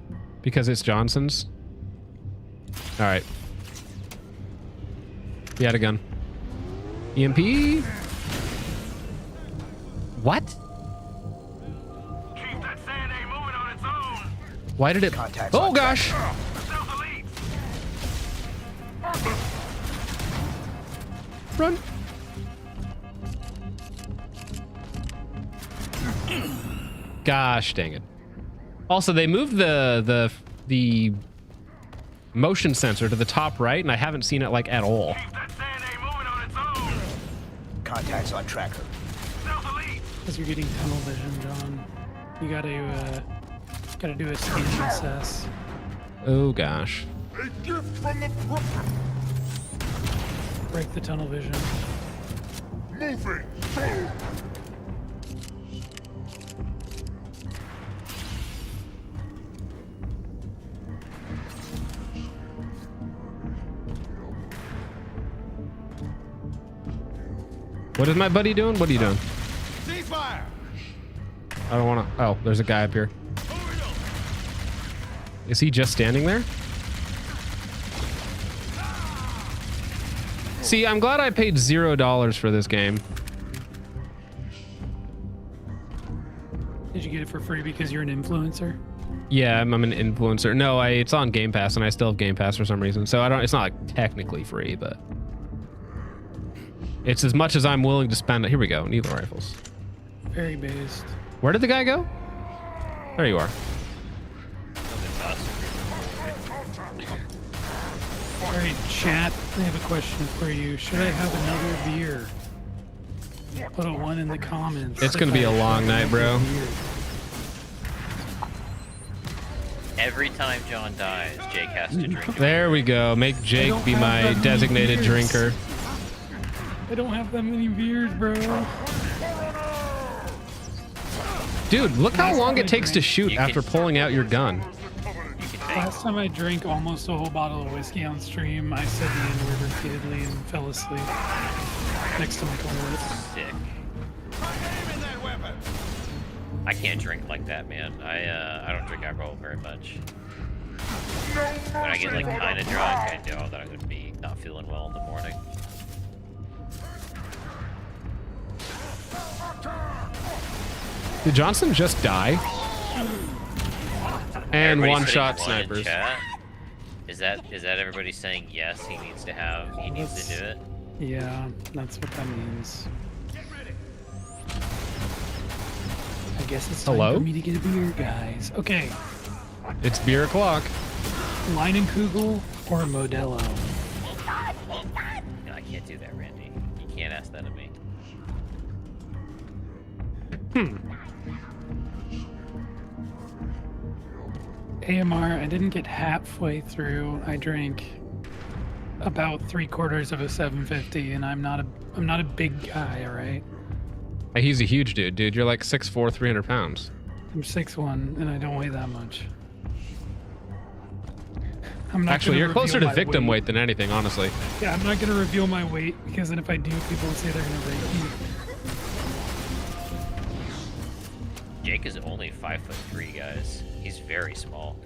Because it's Johnson's? All right. He had a gun. EMP? What? Why did it... Oh, gosh! Run! Gosh dang it. Also, they moved the motion sensor to the top right, and I haven't seen it like at all. Contacts on tracker. Because you're getting tunnel vision, John. You gotta do a scan and assess. Oh gosh. A gift from the Brooklyn. Break the tunnel vision. Moving. Go. What is my buddy doing? What are you doing? Ceasefire! I don't want to... Oh, there's a guy up here. Is he just standing there? See, I'm glad I paid $0 for this game. Did you get it for free because you're an influencer? Yeah, I'm an influencer. No, it's on Game Pass, and I still have Game Pass for some reason. So I don't... It's not like technically free, but... It's as much as I'm willing to spend. Here we go. Needle rifles. Very based. Where did the guy go? There you are. Alright, chat. I have a question for you. Should I have another beer? Put a 1 in the comments. It's gonna be a long night, bro. Every time John dies, Jake has to drink. There we go. Make Jake be my designated drinker. I don't have that many beers, bro. Dude, look how long it takes to shoot after pulling out your gun. Last time I drank almost a whole bottle of whiskey on stream, I said the N-word repeatedly and fell asleep. next to my toilet. Sick. I can't drink like that, man. I don't drink alcohol very much. When I get like kind of drunk, I know that I'm gonna be not feeling well in the morning. Did Johnson just die? And Everybody's one-shot putting one in snipers. chat. Is that everybody saying yes? He needs to do it. Yeah, that's what that means. I guess it's time Hello? for me to get a beer, guys. Okay, It's beer o'clock. Leinenkugel or Modelo? No, I can't do that, Randy. You can't ask that of me. AMR, I didn't get halfway through. I drank about 3/4 of a 750, and I'm not a big guy, all right? Hey, he's a huge dude. You're like 6'4", 300 pounds. I'm 6'1", and I don't weigh that much. I'm not Actually, gonna you're closer reveal to my victim weight than anything, honestly. Yeah, I'm not gonna reveal my weight because then if I do, people will say they're gonna rape me. Jake is only 5'3", guys. He's very small.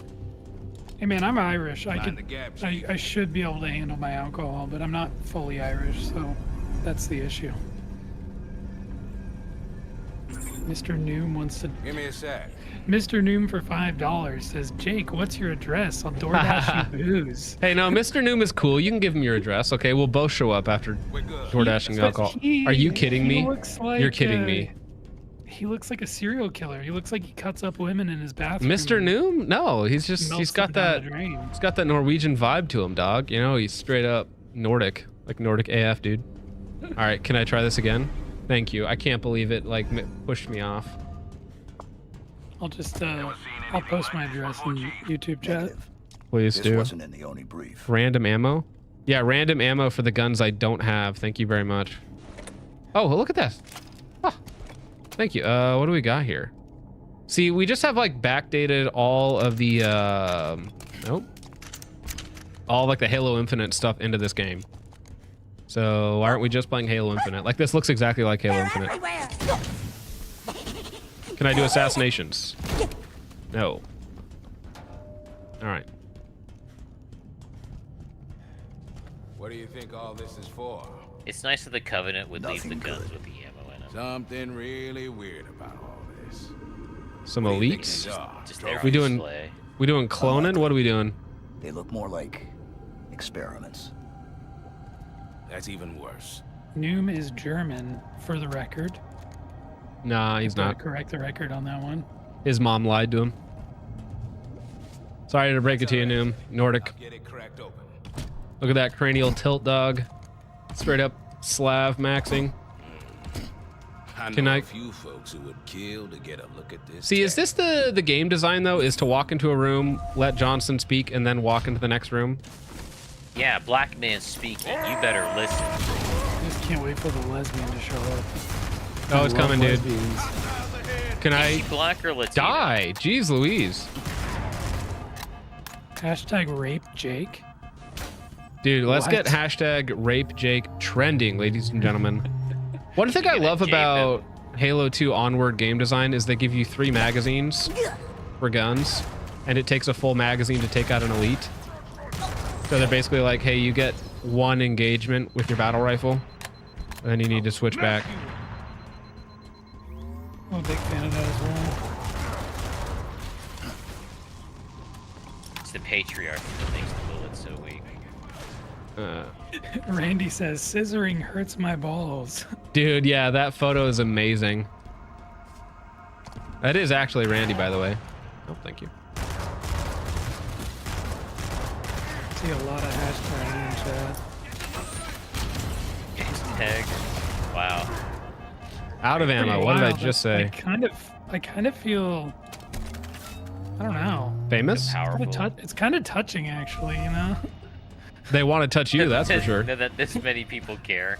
Hey man, I'm Irish. Mind the gap, I should be able to handle my alcohol, but I'm not fully Irish, so that's the issue. Mr. Noom wants to. Give me a sec. Mr. Noom for $5 says, Jake, what's your address? I'll DoorDash you booze. Hey, no, Mr. Noom is cool. You can give him your address, okay? We'll both show up after DoorDashing alcohol. Are you kidding me? You're kidding me. He looks like a serial killer. He looks like he cuts up women in his bathroom. Mr. Noom? No, he's got down that the drain. he's got that Norwegian vibe to him, dog. You know, he's straight up Nordic, like Nordic AF, dude. All right, can I try this again? Thank you. I can't believe it like pushed me off. I'll just I'll post my address in YouTube chat. Please This do. wasn't in the only brief. Random ammo? Yeah, random ammo for the guns I don't have. Thank you very much. Oh, look at this. Ah, thank you. What do we got here? See, we just have like backdated all of the nope. All like the Halo Infinite stuff into this game. So why aren't we just playing Halo Infinite? Like this looks exactly like Halo Infinite. Can I do assassinations? No. All right. What do you think all this is for? It's nice that the Covenant would leave the guns with the ammo in them. Something really weird about all this. Some What do you think elites. these are? Just their We doing display. cloning? What are we doing? They look more like experiments. That's even worse. Noom is German, for the record. Nah, he's Gotta not. correct the record on that one. His mom lied to him. Sorry to break it to you, Noom. Nordic. Get it cracked open. Look at that cranial tilt, dog. Straight up Slav maxing. I Can know I- a few folks who would kill to get a look at this. See, is this the game design though? Is to walk into a room, let Johnson speak, and then walk into the next room? Yeah, black man speaking. You better listen. I just can't wait for the lesbian to show up. Oh, it's I love coming, dude. lesbians. Can Is I he black or Latino? die? Jeez Louise. Hashtag rape Jake. Dude, let's What? get hashtag rape Jake trending, ladies and gentlemen. One thing I love about Halo 2 Onward game design is they give you 3 magazines for guns, and it takes a full magazine to take out an elite. So they're basically like, hey, you get 1 engagement with your battle rifle, and then you need to switch back. I'm a big fan of that as well. It's the patriarchy that makes the bullet so weak. Randy says, scissoring hurts my balls. Dude, yeah, that photo is amazing. That is actually Randy, by the way. Oh, thank you. See a lot of hashtags in chat. Hashtag. Wow. Out of ammo. What did I just say? I kind of feel, I don't know. Famous? It's kind of touching, actually, you know? They want to touch you, that's for sure. That this many people care.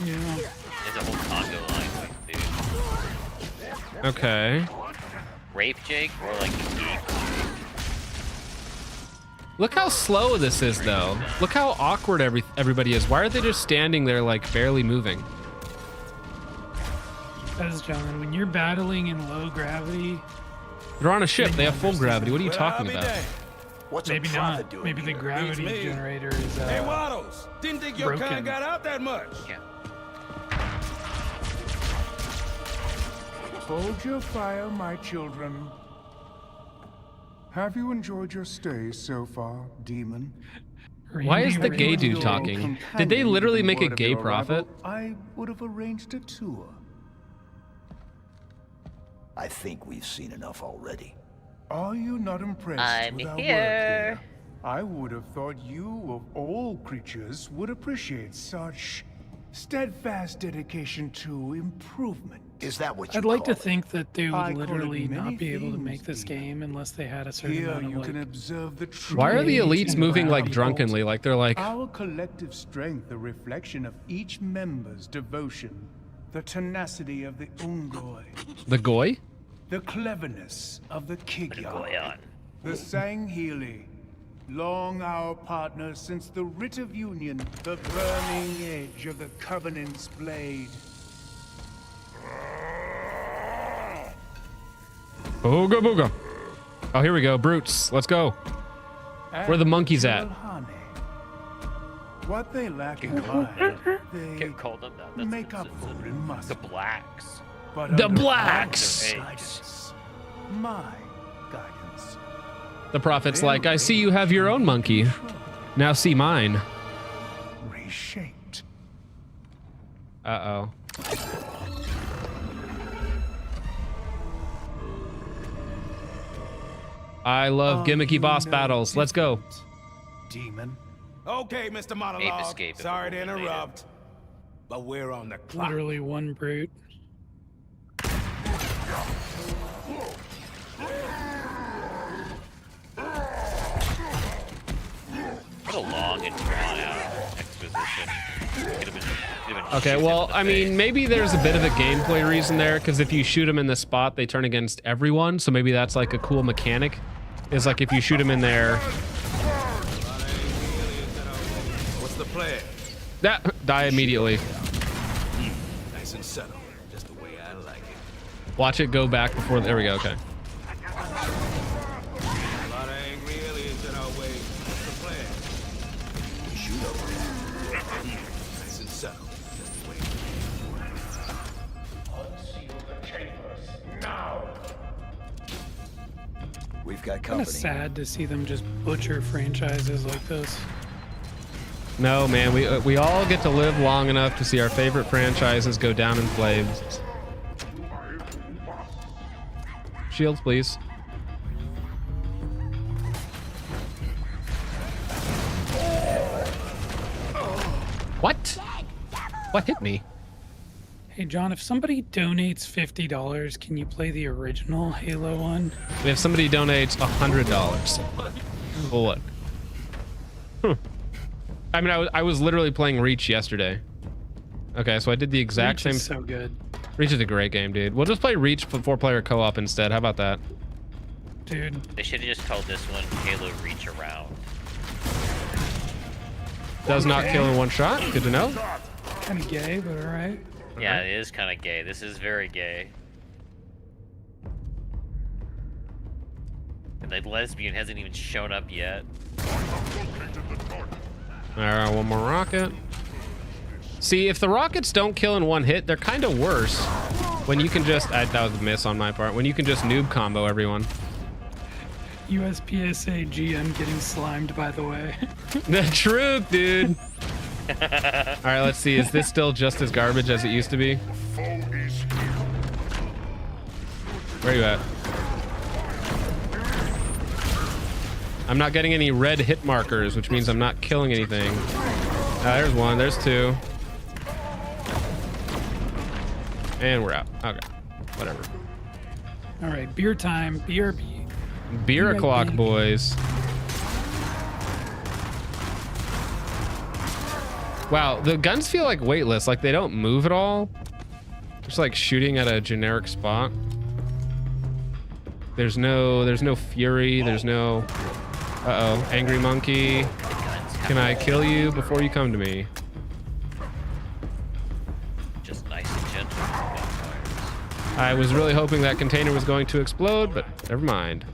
Yeah. There's a whole Congo line, dude. Okay. Rape Jake or like gay Look how slow this is, though. Look how awkward everybody is. Why are they just standing there, like, barely moving? Because, John, when you're battling in low gravity... They're on a ship. They have full gravity. What are you talking about? What's Maybe a not. prophet doing Maybe the here? gravity Beats me. generator is Hey, Waddles! Didn't think your broken. kind got out that much. Yeah. Hold your fire, my children. Have you enjoyed your stay so far, demon? Why is the gay dude talking? Did they literally make a gay prophet? I would have arranged a tour. I think we've seen enough already. Are you not impressed I'm with our here. work here? I would have thought you, of all creatures, would appreciate such steadfast dedication to improvement. Is that what you I'd like call to think that they I would call it literally many not be able to things, make this Peter. game unless they had a certain Here amount you of, can like... observe the true Why are the elites and moving like morality. drunkenly? Like they're like, Our collective strength, a reflection of each member's devotion, the tenacity of the Ungoi, the goy? the cleverness of the Kigya, Goyon. the Sangheili, long our partners since the writ of union, the burning edge of the Covenant's blade. Booga booga. Oh, here we go. Brutes. Let's go. Where the monkeys at? Silhane. What they lack in mind, they Can't call them that. That's make up for in the muscle. blacks. But The under blacks! our guidance, my guidance. The prophet's like, I see you have your own monkey. Now see mine. Reshaped. Uh-oh. I love gimmicky boss battles. Let's go. Demon. Okay, Mr. Ape Monologue. escape if Sorry to it were interrupt, but we're on the clock. Literally one brute. What a long and drawn out exposition. Could have been Okay, shooting well, him in the I mean, face. maybe there's a bit of a gameplay reason there, because if you shoot them in the spot, they turn against everyone, so maybe that's like a cool mechanic. Is like if you shoot them in there, What's the plan? die immediately. Nice and subtle, just the way I like it. Watch it go back before, there we go, okay. A lot of angry aliens in our way. What's the plan? We shoot over. Nice and subtle, just the way. We've got Kind company. of sad to see them just butcher franchises like this. No, man, we all get to live long enough to see our favorite franchises go down in flames. Shields, please. What? What hit me? Hey, John, if somebody donates $50, can you play the original Halo one? If somebody donates $100, well, what? I mean, I was literally playing Reach yesterday. Okay, so I did the exact Reach same. is so good. Reach is a great game, dude. We'll just play Reach 4-player co-op instead. How about that? Dude. They should have just called this one Halo Reach Around. Does not kill in one shot. Good to know. Kind of gay, but all right. Yeah, it is kind of gay. This is very gay. And the lesbian hasn't even shown up yet. All right, one more rocket. See, if the rockets don't kill in one hit, they're kind of worse. When you can just, that was a miss on my part. When you can just noob combo everyone. USPSA GM getting slimed, by the way. The truth, dude. All right, let's see. Is this still just as garbage as it used to be? Where are you at? I'm not getting any red hit markers, which means I'm not killing anything. There's one. There's two. And we're out. Okay. Whatever. All right, beer time. BRB. Beer o'clock, boys. Wow, the guns feel like weightless. Like they don't move at all. Just like shooting at a generic spot. There's no fury. There's no. Uh-oh, angry monkey. Can I kill you before you come to me? Just nice and gentle. I was really hoping that container was going to explode, but never mind.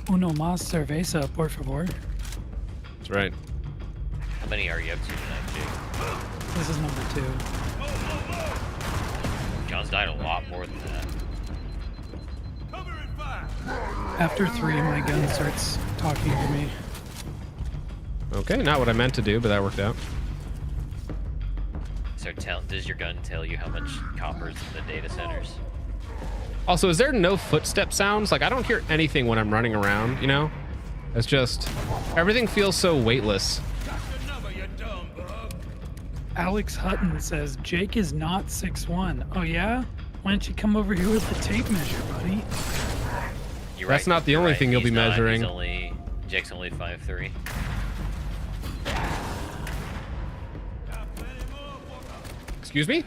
Uno más cerveza, por favor. That's right. How many are you up to tonight, Jake? This is number 2. John's died a lot more than that. After 3, my gun starts talking to me. Okay, not what I meant to do, but that worked out. So does your gun tell you how much copper's in the data centers? Also, is there no footstep sounds? Like, I don't hear anything when I'm running around, you know? It's just, everything feels so weightless. Alex Hutton says, Jake is not 6'1". Oh yeah? Why don't you come over here with the tape measure, buddy? You're That's right, not the you're only right. thing you'll He's be not. measuring. Jake's only 5'3". Excuse me?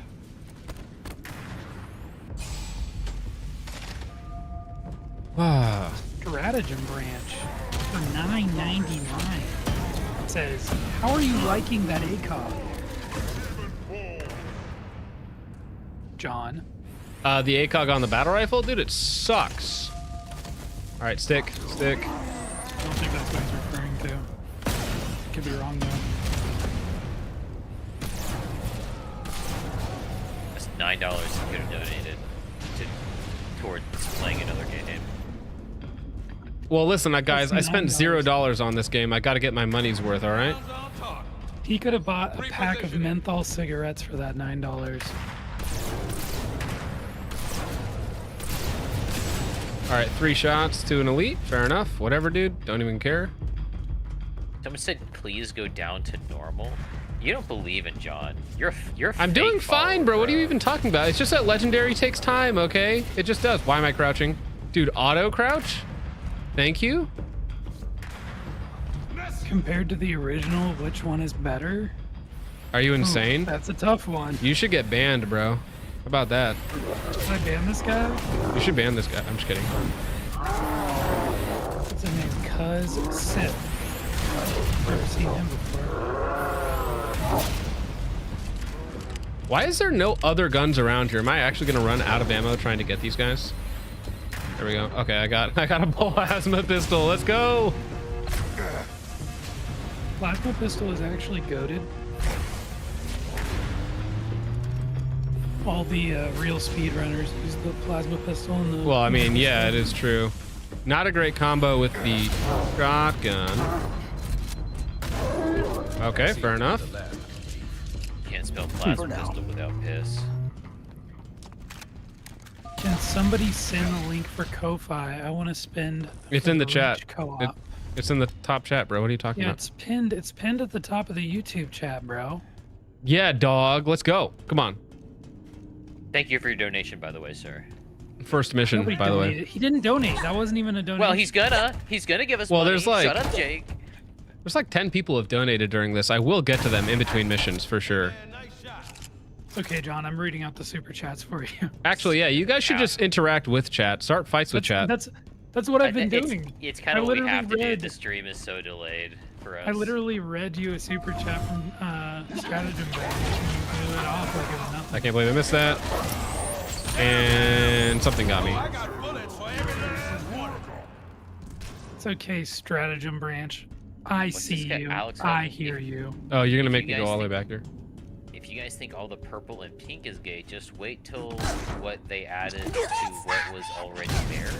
Ah. Stratagem branch for $9.99. It says, how are you liking that ACOG? John. The ACOG on the battle rifle? Dude, it sucks. All right, stick. I don't think that's what he's referring to. Could be wrong though. That's $9 you could have donated towards playing another game. Well, listen, guys, I spent $9. $0 on this game. I got to get my money's worth, all right? He could have bought a pack of menthol cigarettes for that $9. All right, 3 shots to an elite. Fair enough. Whatever, dude. Don't even care. Someone said, "Please go down to normal." You don't believe in John. You're. I'm doing fine, bro. What are you even talking about? It's just that legendary takes time, okay? It just does. Why am I crouching? Dude, auto crouch? Thank you. Compared to the original, which one is better? Are you insane? That's a tough one. You should get banned, bro. How about that? Should I ban this guy? You should ban this guy. I'm just kidding. What's his name? Cuz Sith. Never seen him before. Why is there no other guns around here? Am I actually gonna run out of ammo trying to get these guys? There we go. Okay, I got a plasma pistol. Let's go. Plasma pistol is actually goated. All the real speedrunners use the plasma pistol and the. Well, I mean, yeah, it is true. Not a great combo with the shotgun. Okay, fair enough. Can't spell plasma pistol without piss. Can somebody send the link for Ko-Fi? I want to spend. It's in the chat. Co-op. It's in the top chat, bro. What are you talking Yeah, about? it's pinned. It's pinned at the top of the YouTube chat, bro. Yeah, dog. Let's go. Come on. Thank you for your donation, by the way, sir. First mission, Nobody by the way. donated. He didn't donate. That wasn't even a donation. Well, he's gonna give us Well, money. there's like- Shut up, Jake. There's like 10 people have donated during this. I will get to them in between missions for sure. Okay, John, I'm reading out the super chats for you. Actually, yeah, you guys should just interact with chat. Start fights with chat. That's what I've been doing. It's kind of what we have to do. The stream is so delayed for us. I literally read you a super chat from Stratagem Branch and you blew it off like it was nothing. I can't believe I missed that. And something got me. It's okay, Stratagem Branch. I see guy, you. Alex I Hutton? hear you. Oh, you're gonna If make you me go guys all the way think- back there. If you guys think all the purple and pink is gay, just wait till what they added to what was already there.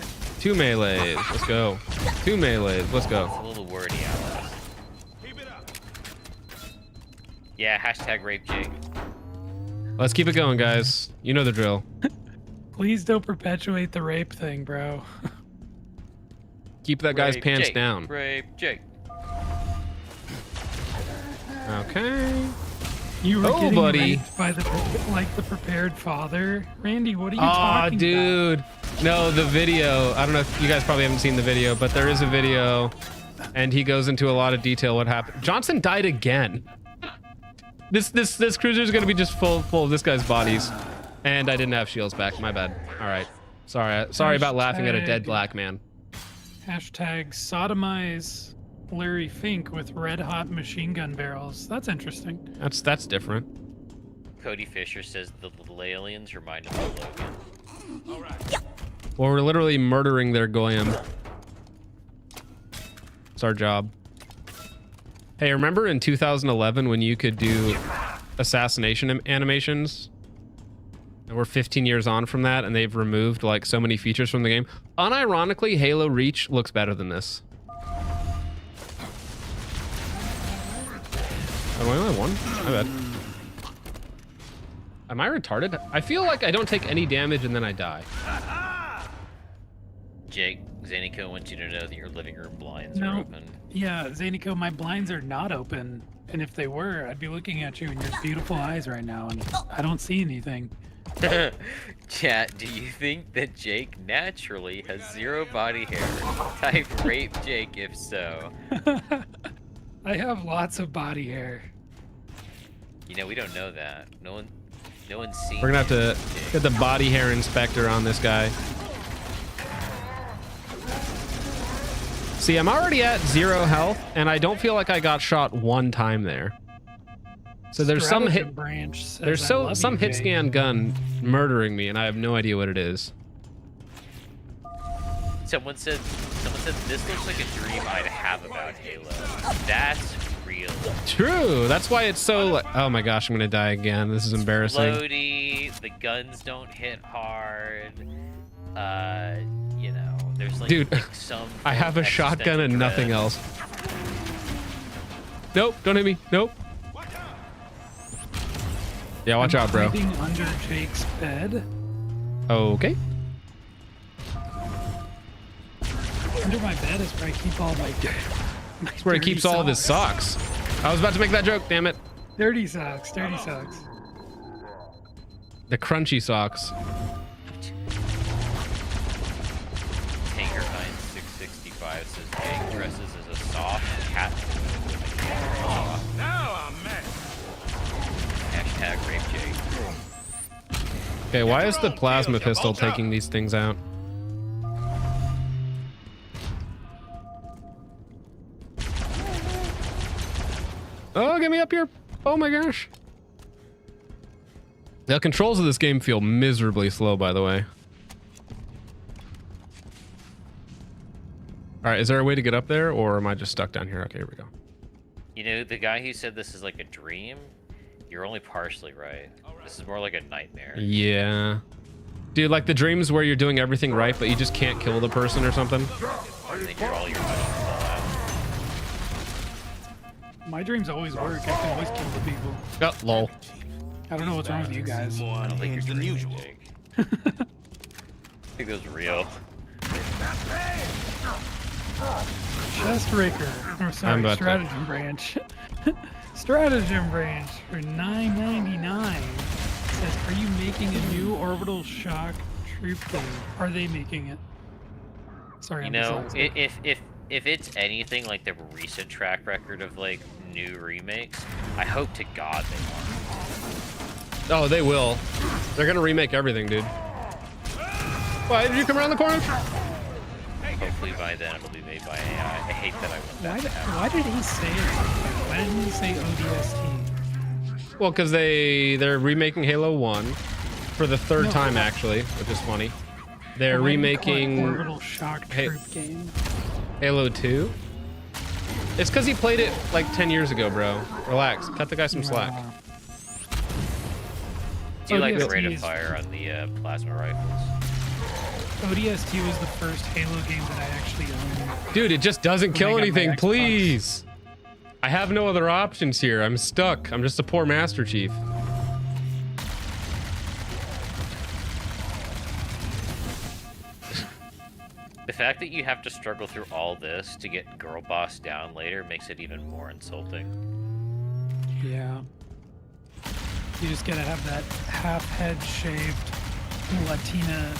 2 melees. Let's go. 2 melees. Let's It's a go. little wordy, Alex. Yeah, hashtag rape Jake. Let's keep it going, guys. You know the drill. Please don't perpetuate the rape thing, bro. Keep that guy's Rape pants Jake. down. Rape Jake. Okay. You were Oh, getting buddy. raped by the prepared father. Randy, what are you Aw, talking dude. No, the video. I don't know if you guys probably haven't seen the video, but there is a video, and he goes into a lot of detail what happened. Johnson died again. This cruiser is gonna be just full of this guy's bodies, and I didn't have shields back. My bad. All right. Sorry about laughing at a dead black man. Hashtag sodomize Larry Fink with red hot machine gun barrels. That's interesting. That's different. Cody Fisher says the little aliens remind him of Logan. Well, we're literally murdering their goyim. It's our job. Hey, remember in 2011 when you could do assassination animations? And we're 15 years on from that, and they've removed like so many features from the game. Unironically, Halo Reach looks better than this. Am I only one? My bad. Am I retarded? I feel like I don't take any damage and then I die. Jake, Zanico wants you to know that your living room blinds are No. open. Yeah, Zanico, my blinds are not open. And if they were, I'd be looking at you in your beautiful eyes right now, and I don't see anything. Chat, do you think that Jake naturally has zero body hair? Type rape Jake if so. I have lots of body hair. You know, we don't know that. No one's seen. We're gonna have to Jake. get the body hair inspector on this guy. See, I'm already at 0 health, and I don't feel like I got shot one time there. So there's some Stratagem hit. branch says, There's "I love some you, hit Jake." scan gun murdering me, and I have no idea what it is. Someone said this looks like a dream I'd have about Halo. That's real. True. That's why it's so. Oh my gosh, I'm gonna die again. This is embarrassing. Floaty, the guns don't hit hard. You know, there's like, Dude, like some. I have a shotgun and nothing else. Nope, don't hit me. Nope. Yeah, watch out, bro. Hiding under Jake's bed. Okay. Under my bed is where I keep all my. That's where he keeps all of his socks. I was about to make that joke, damn it. Dirty socks. Dirty socks. The crunchy socks. Tanker 9665 says Jake dresses as a soft cat. Now I'm mad. Hashtag rape Jake. Okay, why is the plasma pistol taking these things out? Oh, get me up here. Oh my gosh. The controls of this game feel miserably slow, by the way. All right, is there a way to get up there, or am I just stuck down here? Okay, here we go. You know, the guy who said this is like a dream, you're only partially right. This is more like a nightmare. Yeah. Dude, like the dreams where you're doing everything right, but you just can't kill the person or something. And then all your money fall out. My dreams always work. I can always kill the people. Oh, lol. I don't know what's wrong with you guys. I don't think you're dreaming, Jake. I think it was real. Chest Raker. Or I'm sorry, about to- Stratagem Branch. Stratagem Branch for $9.99 says, "Are you making a new orbital shock troop thing? Are they making it?" Sorry, You I'm know, dyslexic. if it's anything like the recent track record of like new remakes, I hope to God they are. Oh, they will. They're gonna remake everything, dude. Why did you come around the corner? Hopefully by then it'll be made by AI. I hate that I want that to happen. Why did he say it? Why didn't he say ODST? Well, because they're remaking Halo 1 for the third No. time, actually, which is funny. They're Why did he call it remaking Orbital Shock Troop game. Halo 2. It's because he played it like 10 years ago, bro. Relax. Cut the guy some slack. Do you like the ODST rate of is- fire on the plasma rifles? ODST was the first Halo game that I actually owned. Dude, it just doesn't When I kill got my anything, Xbox. please. I have no other options here. I'm stuck. I'm just a poor Master Chief. The fact that you have to struggle through all this to get Girl Boss down later makes it even more insulting. Yeah. You just gotta have that half-head shaved Latina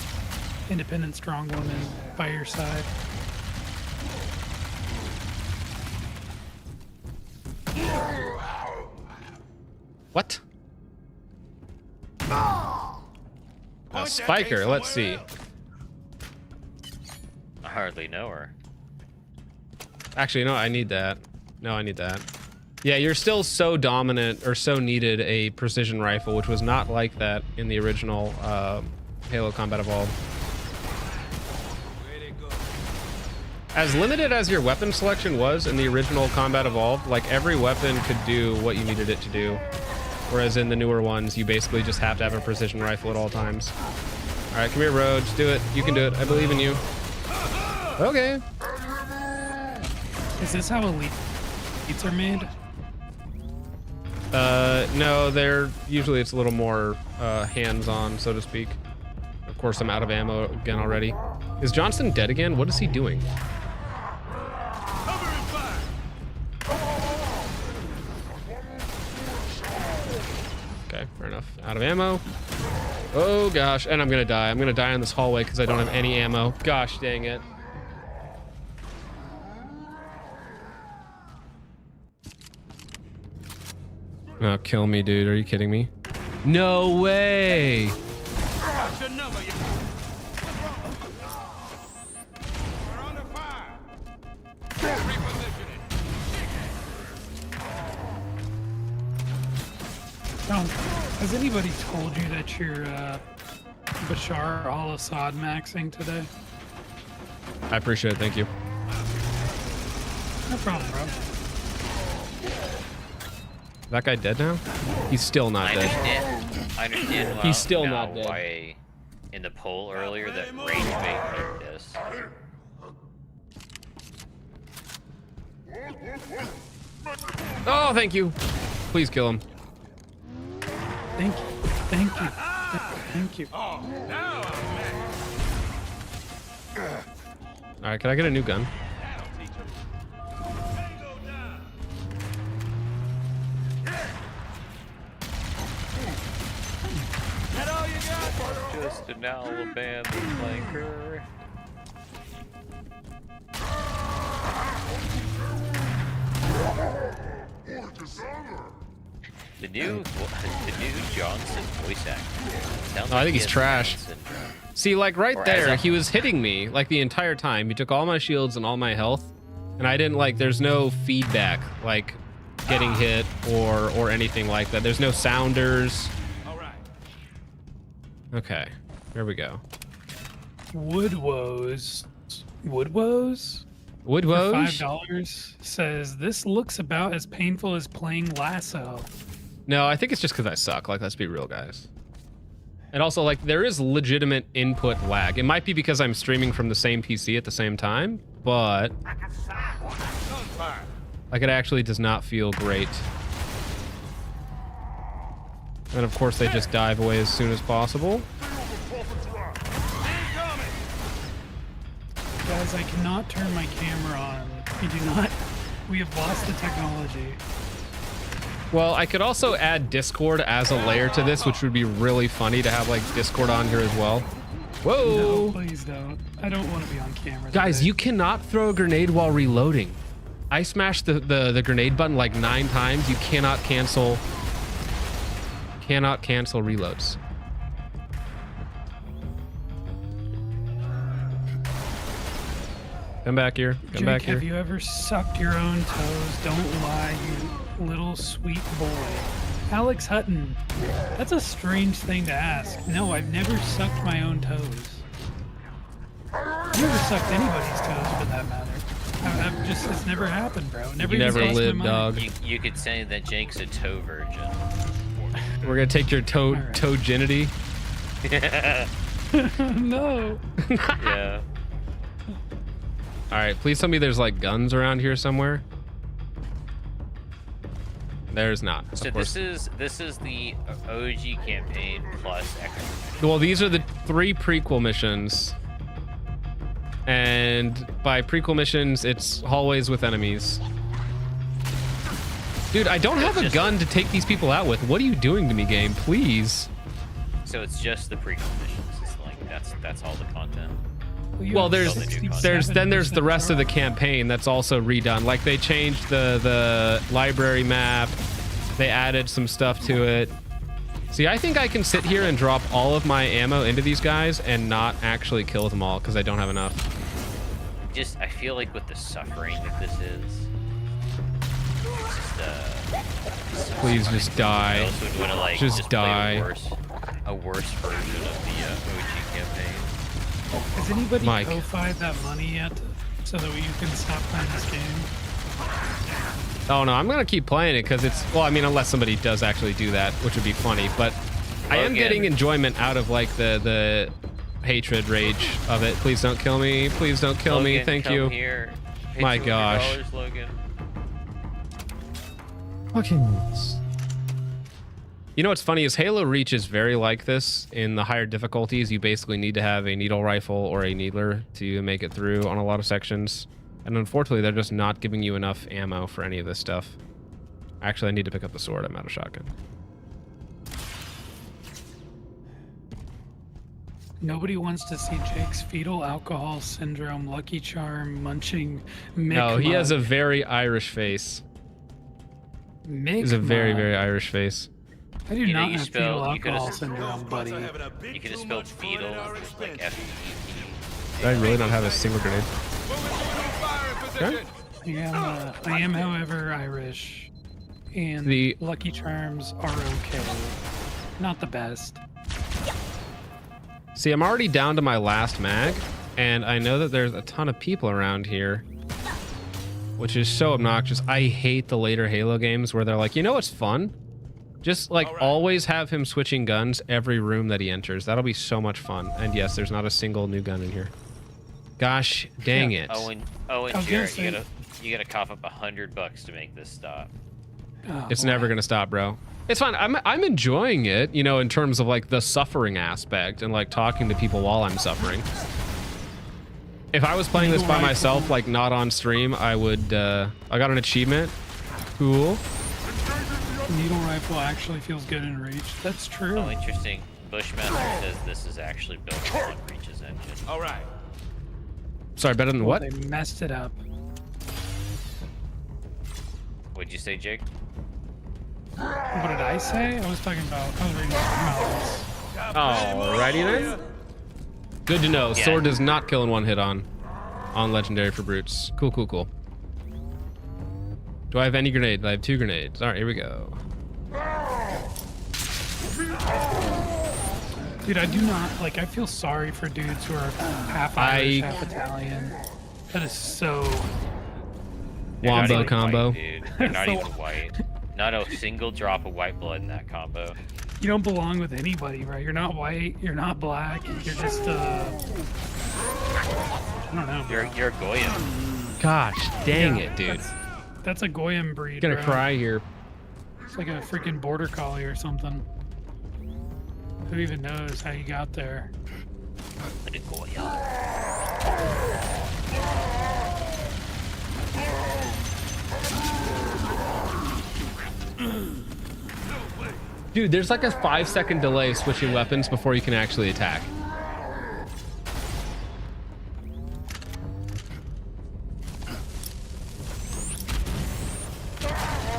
independent strong woman by your side. What? A spiker, let's see. I hardly know her. Actually, no, I need that. No, I need that. Yeah, you're still so dominant, or so needed a precision rifle, which was not like that in the original Halo Combat Evolved. As limited as your weapon selection was in the original Combat Evolved, like every weapon could do what you needed it to do. Whereas in the newer ones, you basically just have to have a precision rifle at all times. All right, come here, Roach. Do it. You can do it. I believe in you. Okay. Is this how elites are made? No, usually it's a little more hands-on, so to speak. Of course, I'm out of ammo again already. Is Johnson dead again? What is he doing? Okay, fair enough. Out of ammo. Oh gosh, and I'm gonna die. I'm gonna die in this hallway because I don't have any ammo. Gosh dang it. Oh, kill me, dude. Are you kidding me? No way. Has anybody told you that you're Bashar al-Assad maxing today? I appreciate it. Thank you. No problem, bro. That guy dead now? He's still not dead. I understand He's still now not dead. why in the poll earlier that Rage Bait did this. Oh, thank you. Please kill him. Thank you. Thank you. Thank you. All right, can I get a new gun? Just an Alabama flanker. The new Johnson voice actor. Sounds Oh, I think like he's he has trash. Down syndrome. See, like right Or there, as a- he was hitting me like the entire time. He took all my shields and all my health, and I didn't like. There's no feedback, like getting hit or anything like that. There's no sounders. Okay, here we go. Woodwoes. Woodwoes? $5 says this looks about as painful as playing Lasso. No, I think it's just because I suck. Like, let's be real, guys. And also, like, there is legitimate input lag. It might be because I'm streaming from the same PC at the same time, but like, it actually does not feel great. And of course, they just dive away as soon as possible. Guys, I cannot turn my camera on. We do not. We have lost the technology. Well, I could also add Discord as a layer to this, which would be really funny to have like Discord on here as well. Whoa! No, please don't. I don't want to be on camera. Guys, today. you cannot throw a grenade while reloading. I smashed the grenade button like 9 times. You cannot cancel reloads. Come back here. Come Jake, back here. have you ever sucked your own toes? Don't lie, you little sweet boy. Alex Hutton, that's a strange thing to ask. No, I've never sucked my own toes. I've never sucked anybody's toes for that matter. I've just, it's never happened, bro. Never even Never crossed my lived, mind. dog. You could say that Jake's a toe virgin. We're gonna take your toe-ginity. No. Yeah. All right, please tell me there's like guns around here somewhere. There's not. So of course. this is the OG campaign plus extra. Well, these are the 3 prequel missions. And by prequel missions, it's hallways with enemies. Dude, I don't have a gun to take these people out with. What are you doing to me, game? Please. So it's just the prequel missions. It's like that's all the content. Well, there's the rest of the campaign that's also redone. Like they changed the library map. They added some stuff to it. See, I think I can sit here and drop all of my ammo into these guys and not actually kill them all because I don't have enough. I feel like with the suffering that this is, it's just Please just die. I also would want to like Just die. play a worse version of the OG campaign. Has anybody Mike. Ko-fi'd that money yet, so that you can stop playing this game? Oh no, I'm gonna keep playing it because it's, well, I mean, unless somebody does actually do that, which would be funny, but I am getting enjoyment out of like the hatred rage of it. Please don't kill me. Please don't kill me. Logan, Thank come you. Here. Pay My $200, gosh. Logan. You know what's funny is Halo Reach is very like this. In the higher difficulties, you basically need to have a needle rifle or a needler to make it through on a lot of sections. And unfortunately, they're just not giving you enough ammo for any of this stuff. Actually, I need to pick up the sword. I'm out of shotgun. Nobody wants to see Jake's fetal alcohol syndrome, Lucky Charm, munching Mick No, he has a mug. very Irish face. Mick He's a very, mug. very Irish face. I do You know, not you have spelled- fetal you could've- alcohol syndrome, buddy. You could have spelled fetal like F. Did I really not have a single grenade? I am, however, Irish, and The- Lucky Charms are okay. Not the best. See, I'm already down to my last mag, and I know that there's a ton of people around here, which is so obnoxious. I hate the later Halo games where they're like, you know what's fun? Just like always have him switching guns every room that he enters. That'll be so much fun. And yes, there's not a single new gun in here. Gosh dang it. Owen, was Jarrett, gonna you gotta cough up $100 to make this stop. Oh, It's boy. never gonna stop, bro. It's fine. I'm enjoying it, you know, in terms of like the suffering aspect and like talking to people while I'm suffering. If I was playing this by myself, like not on stream, I would. I got an achievement. Cool. Needle rifle actually feels good in Reach. That's true. Oh, interesting. Bushmaster says this is actually built on Reach's engine. All right. Sorry, better than what? They messed it up. What'd you say, Jake? What did I say? I was talking about. I was reading about mouse. Alrighty then. Good to know. Yeah. Sword does not kill in one hit on legendary for brutes. Cool, cool, cool. Do I have any grenade? I have 2 grenades. All right, here we go. Dude, I do not like. I feel sorry for dudes who are half Irish, half Italian. That is so. They're not Wombo even combo. White, dude. They're not So- even white. Not a single drop of white blood in that combo. You don't belong with anybody, right? You're not white. You're not black. You're just I don't know. Bro. You're a Goyim. Gosh dang Yeah, it, dude. That's a Goyim breed. Gonna bro. cry here. It's like a freaking border collie or something. Who even knows how you got there? Like a Goyim. Dude, there's like a 5-second delay switching weapons before you can actually attack.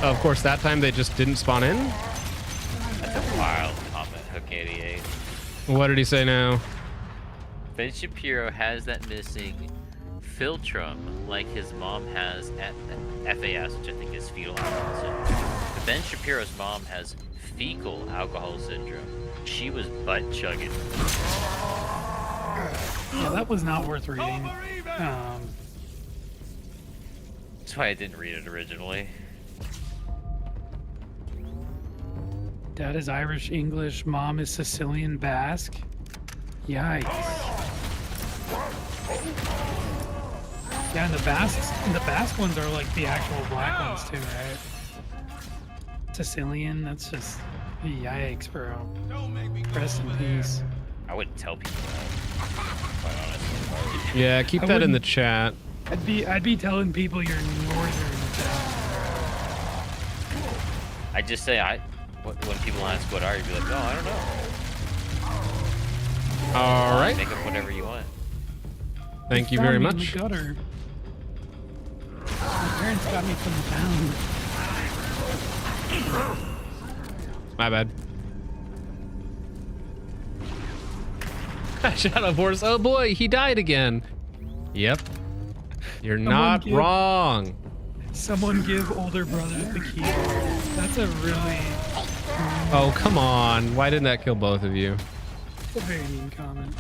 Of course, that time they just didn't spawn in. That's a wild comment, Hook 88. What did he say now? Ben Shapiro has that missing philtrum like his mom has at FAS, which I think is fetal alcohol syndrome. But Ben Shapiro's mom has fecal alcohol syndrome. She was butt chugging. Yeah, that was not worth reading. That's why I didn't read it originally. Dad is Irish English. Mom is Sicilian Basque. Yikes. Yeah, and the Basque ones are like the actual black ones too, right? Sicilian, that's just yikes, bro. Rest in peace. I wouldn't tell people that. Quite honestly. Yeah, keep I that in the wouldn't- chat. I'd be telling people you're northern. I just say when people ask what are you, be like, oh, I don't know. All right. Make up whatever you want. Thank you Found very me in much. the gutter. My parents got me from the town. My bad. Shadow Force. Oh boy, he died again. Yep. You're not wrong. Someone give older brother the keyboard. That's a really... Oh, come on. Why didn't that kill both of you? That's a very mean comment.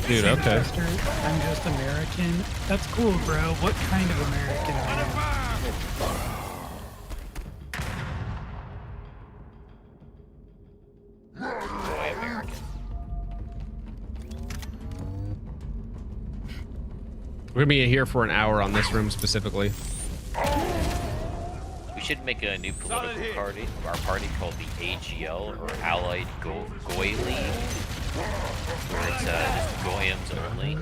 Dude, okay. I'm just American. That's cool, bro. What kind of American are We're gonna be here for an hour on this room specifically. We should make a new political party. Our party called the AGL, or Allied Goy League, where it's just Goyams only.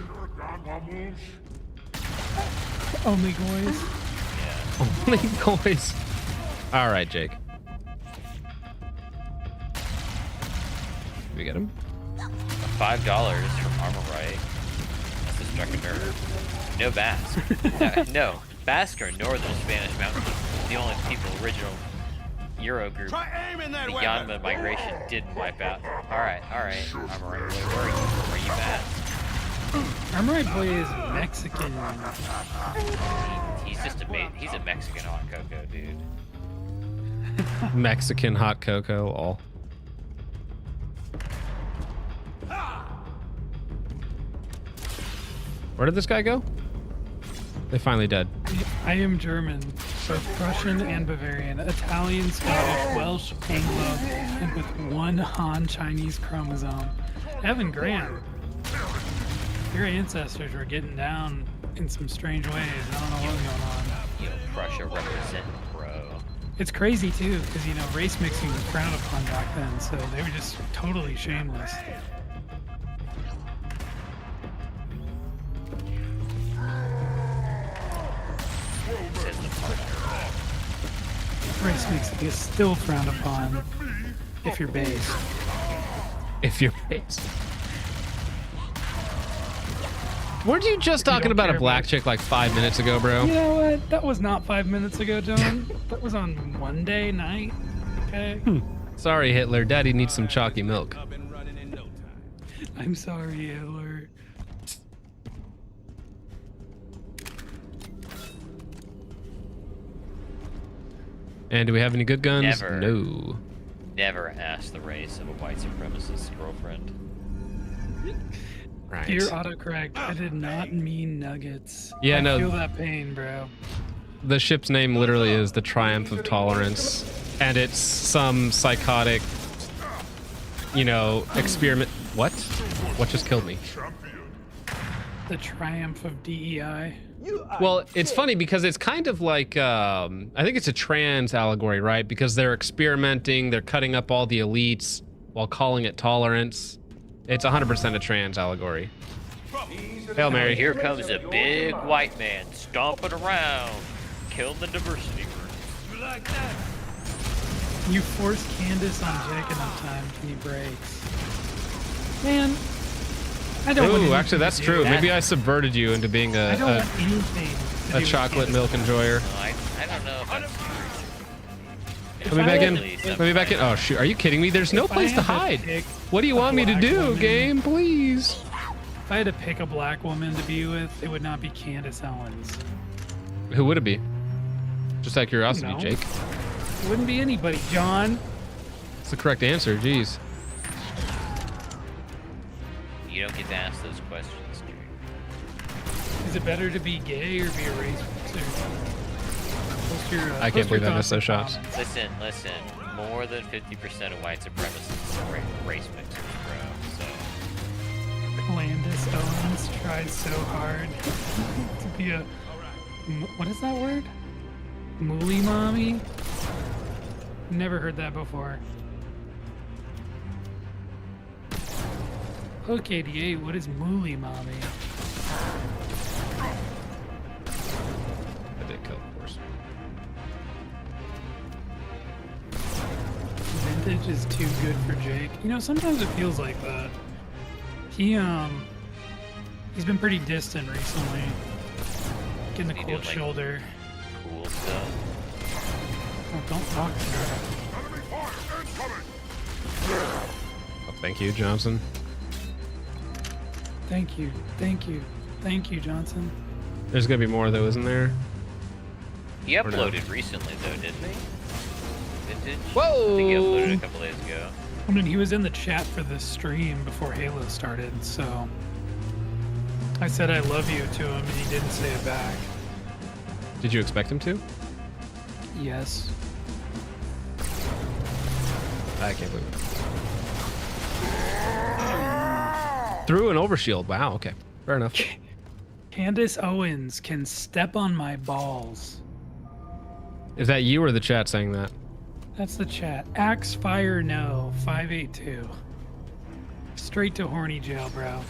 Only goys? Yeah. Only goys. All right, Jake. Did we get him? $5 from Armorite. That's a struck a nerve. No Basque. No. Basque are northern Spanish mountain people. The only people original Euro group the Yanma migration didn't wipe out. Alright. Armorite, where are you? Where are you Basque? Armorite Boy is Mexican. He's just he's a Mexican hot cocoa, dude. Mexican hot cocoa, all. Where did this guy go? They finally dead. I am German, both Prussian and Bavarian, Italian, Scottish, Welsh, Anglo, and with one Han Chinese chromosome. Evan Grant, your ancestors were getting down in some strange ways. I don't know what's going on. Yo, Prussia represent, bro. It's crazy too, because race mixing was frowned upon back then, so they were just totally shameless. Race mixing is still frowned upon if you're based. If you're based. Weren't you just talking about a black chick like 5 minutes ago, bro? You know what? That was not 5 minutes ago, John. That was on Monday night. Okay. Sorry, Hitler. Daddy needs some chalky milk. I'm sorry, Hitler. And do we have any good guns? Never. No. Never ask the race of a white supremacist girlfriend. Right. Dear autocorrect, I did not mean nuggets. Yeah, I feel that pain, bro. The ship's name literally is the Triumph of Tolerance, and it's some psychotic, experiment. What? What just killed me? The Triumph of DEI. Well, it's funny because it's kind of like, I think it's a trans allegory, right? Because they're experimenting, they're cutting up all the elites while calling it tolerance. It's 100% a trans allegory. Hail Mary. Here comes a big white man stomping around, killing the diversity group. You like that? You forced Candace on Jake enough time and he breaks. Man, I don't want Ooh, actually, that's true. Maybe I subverted you into being I don't want anything to a do chocolate with milk enjoyer. I don't know if that's Let me back in. Let me back in. Oh shoot! Are you kidding me? There's no place to hide. What do you want me to do, game? Please. If I had to pick a black woman to be with, it would not be Candace Owens. Who would it be? Just out of curiosity, No. Jake. It wouldn't be anybody, John. That's the correct answer. Jeez. You don't get to ask those questions, dude. Is it better to be gay or be a race mixer? I can't believe I missed those shots. Listen. More than 50% of white supremacists are race mixers, bro. So. Landis Owens tried so hard to be a... What is that word? Mooly mommy? Never heard that before. Okay, D8, what is mooly mommy? I did kill, of course. Vintage is too good for Jake. Sometimes it feels like that. He's been pretty distant recently. Getting a He cold did, like, shoulder. Cool stuff. Oh, don't talk to her. Oh, thank you, Johnson. Thank you. Thank you. Thank you, Johnson. There's gonna be more though, isn't there? He Or no? uploaded recently though, didn't he? Vintage? Whoa! I think he uploaded a couple days ago. I mean, he was in the chat for the stream before Halo started, so I said I love you to him, and he didn't say it back. Did you expect him to? Yes. I can't believe it. Through an overshield. Wow. Okay. Fair enough. Candace Owens can step on my balls. Is that you or the chat saying that? That's the chat. Axe Fire No 582. Straight to horny jail, bro.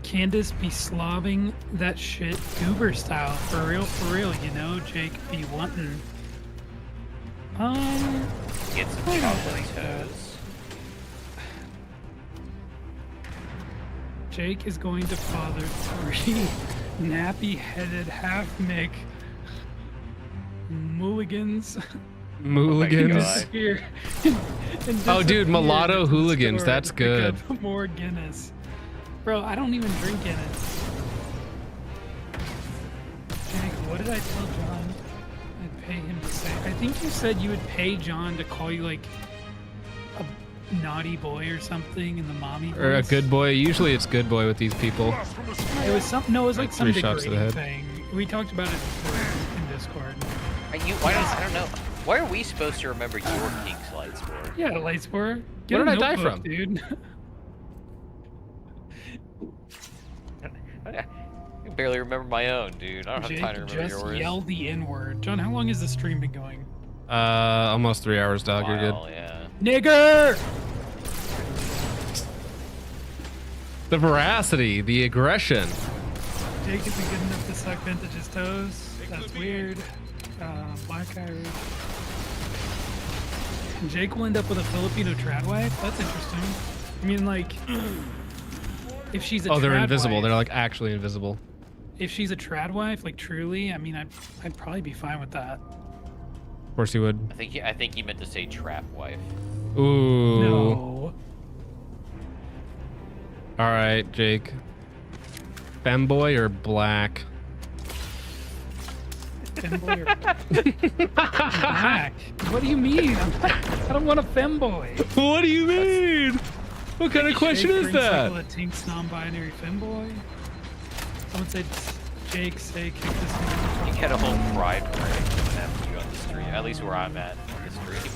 Candace be slobbing that shit goober style. For real, you know, Jake be wanting. Get some chocolate toes. Jake is going to father 3 nappy-headed half-mick mulligans. Mulligans. Here. Oh, dude, mulatto hooligans. That's good. More Guinness. Bro, I don't even drink Guinness. Jake, what did I tell John I'd pay him to say? I think you said you would pay John to call you like a naughty boy or something in the mommy voice. Or a good boy. Usually it's good boy with these people. It was some. No, it was like some 3 shots to the degrading head. thing. We talked about it before in Discord. I don't know. Why are we supposed to remember your kinks, Lightspore? Yeah, Lightspore. Where did I die from? Dude. I barely remember my own, dude. I don't have Jake time to remember just yours. yelled the N-word. John, how long has the stream been going? Almost 3 hours, dog. You're good. Wow, yeah. Nigger! The veracity, the aggression. Jake isn't good enough to suck Vintage's toes. That's weird. Black Irish. And Jake will end up with a Filipino trad wife? That's interesting. I mean, like, if she's a Oh, they're trad invisible. wife, They're like actually invisible. if she's a trad wife, like truly, I mean, I'd probably be fine with that. Of course you would. I think he meant to say trap wife. Ooh. No. All right, Jake. Femboy or black? Femboy or black? What do you mean? I don't want a femboy. What do you mean? What kind of question Jake is brings that? Like a Tinks non-binary femboy. Someone said, Jake, say kick this man. You get a whole pride parade coming after you on the street. At least where I'm at on the street.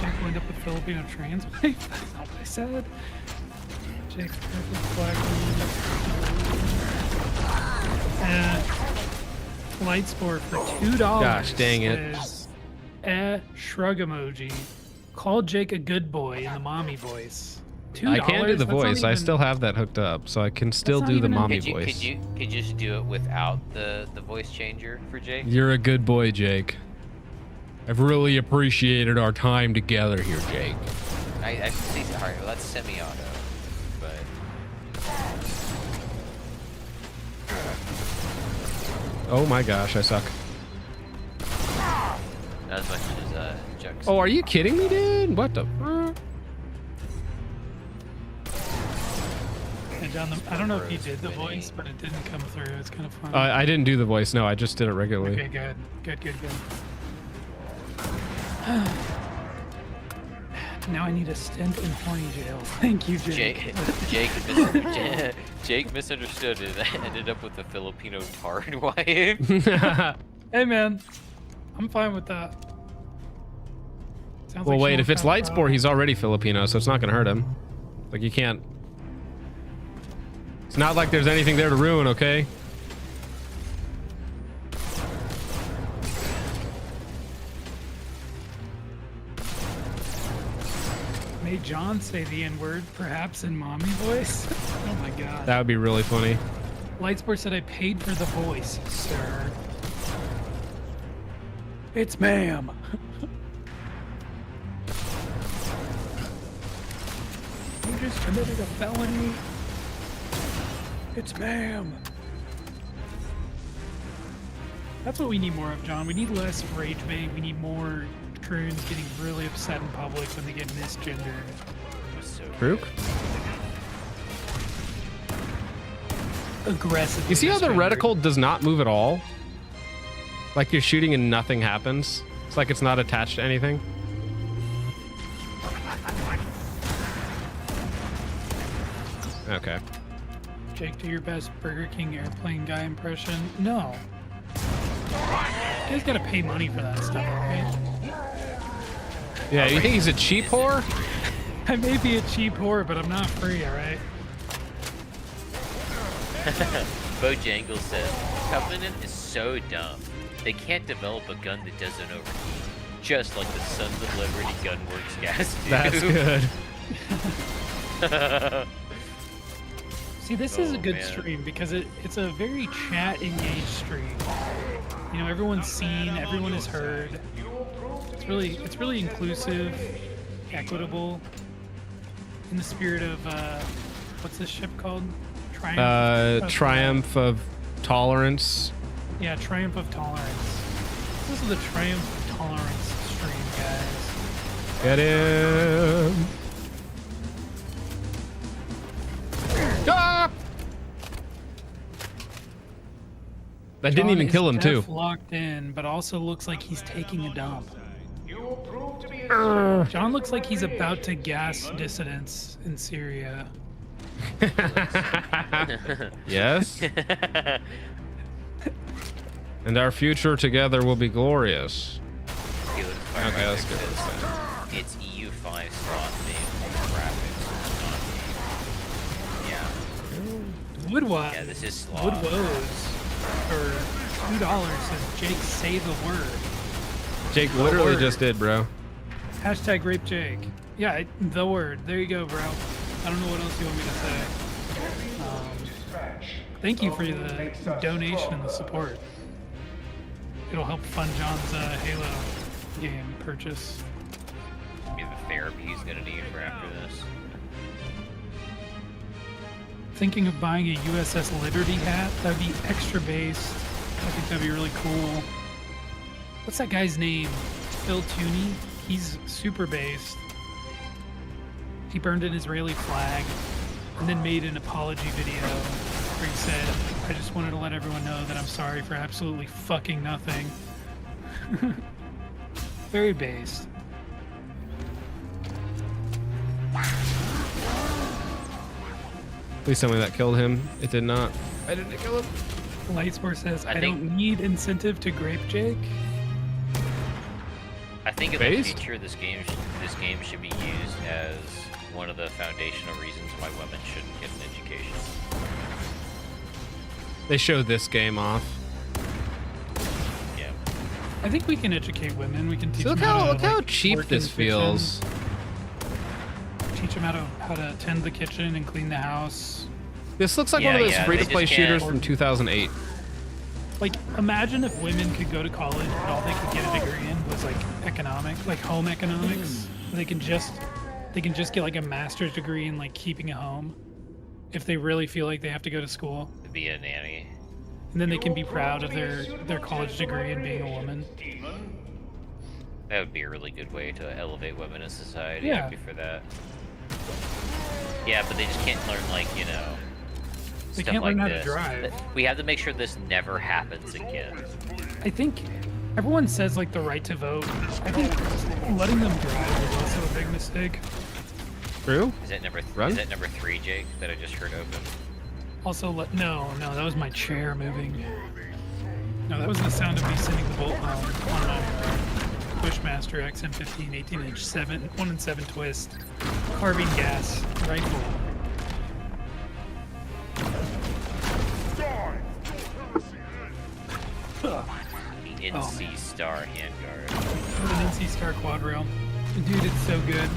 Jake will end up with Filipino trans wife. That's not what I said. Jake's perfect black Lightsport for $2. Gosh, dang it. Says, shrug emoji. Call Jake a good boy in the mommy voice. $2? I can do the That's not voice. I even- still have that hooked up, so I can still not do the even a- mommy Could voice. you just do it without the voice changer for Jake? You're a good boy, Jake. I've really appreciated our time together here, Jake. I see. All right, well that's semi-auto, but Oh my gosh, I suck. not as much as Jux. Oh, are you kidding me, dude? What the? Hey, John, I don't know if you did the voice, but it didn't come through. It's kind of fun. I didn't do the voice. No, I just did it regularly. Okay, good. Good. Now I need a stint in horny jail. Thank you, Jake. Jake misunderstood and ended up with a Filipino tard wife. Hey, man. I'm fine with that. Sounds Well, like wait. she If it's won't have Lightspore, he's already Filipino, so it's not gonna hurt him. Like you can't. It's not like there's anything there to ruin, okay? May John say the N-word, perhaps in mommy voice? Oh my god. That would be really funny. Lightsport said I paid for the voice, sir. It's ma'am. You just committed a felony. It's ma'am. That's what we need more of, John. We need less rage bait. We need more croons getting really upset in public when they get misgendered. True. Aggressive. You see how the reticle does not move at all? Like you're shooting and nothing happens? It's like it's not attached to anything. Okay. Jake, do your best Burger King airplane guy impression. No. You guys gotta pay money for that stuff, right? Yeah, you think he's a cheap whore? I may be a cheap whore, but I'm not free, alright? Bojangles says, Covenant is so dumb. They can't develop a gun that doesn't overheat. Just like the Sons of Liberty Gunworks gas do. That's good. See, this is a good stream because it's a very chat-engaged stream. You know, everyone's seen, everyone is heard. It's really inclusive, equitable, in the spirit of what's this ship called? Triumph of Tolerance. Yeah, Triumph of Tolerance. This is the Triumph of Tolerance stream, guys. Get him! Ah! That didn't even kill him, too. Locked in, but also looks like he's taking a dump. John looks like he's about to gas dissidents in Syria. Yes. And our future together will be glorious. Okay, let's get this guy. It's EU5 slot name graphics. Yeah. Woodwise. Yeah, this is slot. Woodwoes. For $2 says Jake say the word. Jake literally just did, bro. Hashtag rape Jake. Yeah, the word. There you go, bro. I don't know what else you want me to say. Thank you for the donation and the support. It'll help fund John's Halo game purchase. Maybe the therapy he's gonna need for after this. Thinking of buying a USS Liberty hat. That'd be extra based. I think that'd be really cool. What's that guy's name? Phil Tooney? He's super based. He burned an Israeli flag and then made an apology video where he said, I just wanted to let everyone know that I'm sorry for absolutely fucking nothing. Very based. Please tell me that killed him. It did not. I didn't kill him. Lightspore says, I don't need incentive to grape Jake. I think in the future, this game should be used as one of the foundational reasons why women shouldn't get an education. They showed this game off. Yeah. I think we can educate women. We can teach Look them how how to, cheap work in this the feels. kitchen. Teach them how to tend the kitchen and clean the house. This looks like one of those free-to-play shooters from 2008. Like, imagine if women could go to college and all they could get a degree in was like economics, like home economics. They can just get like a master's degree in like keeping a home if they really feel like they have to go to school. To be a nanny. And then they can be proud of their college degree and being a woman. That would be a really good way to elevate women in society. Yeah. Happy for that. Yeah, but they just can't learn, like, you know, They stuff can't like learn how this. to drive. We have to make sure this never happens again. I think everyone says like the right to vote. I think letting them drive is also a big mistake. True? Is that number Run? Is that number 3, Jake, that I just heard open? Also, no, that was my chair moving. No, that was the sound of me sending the bolt home on a Bushmaster XM15 18-inch 1-in-7 twist carbine gas rifle. The NC Star handguard. An NC Star quad rail. Dude, it's so good.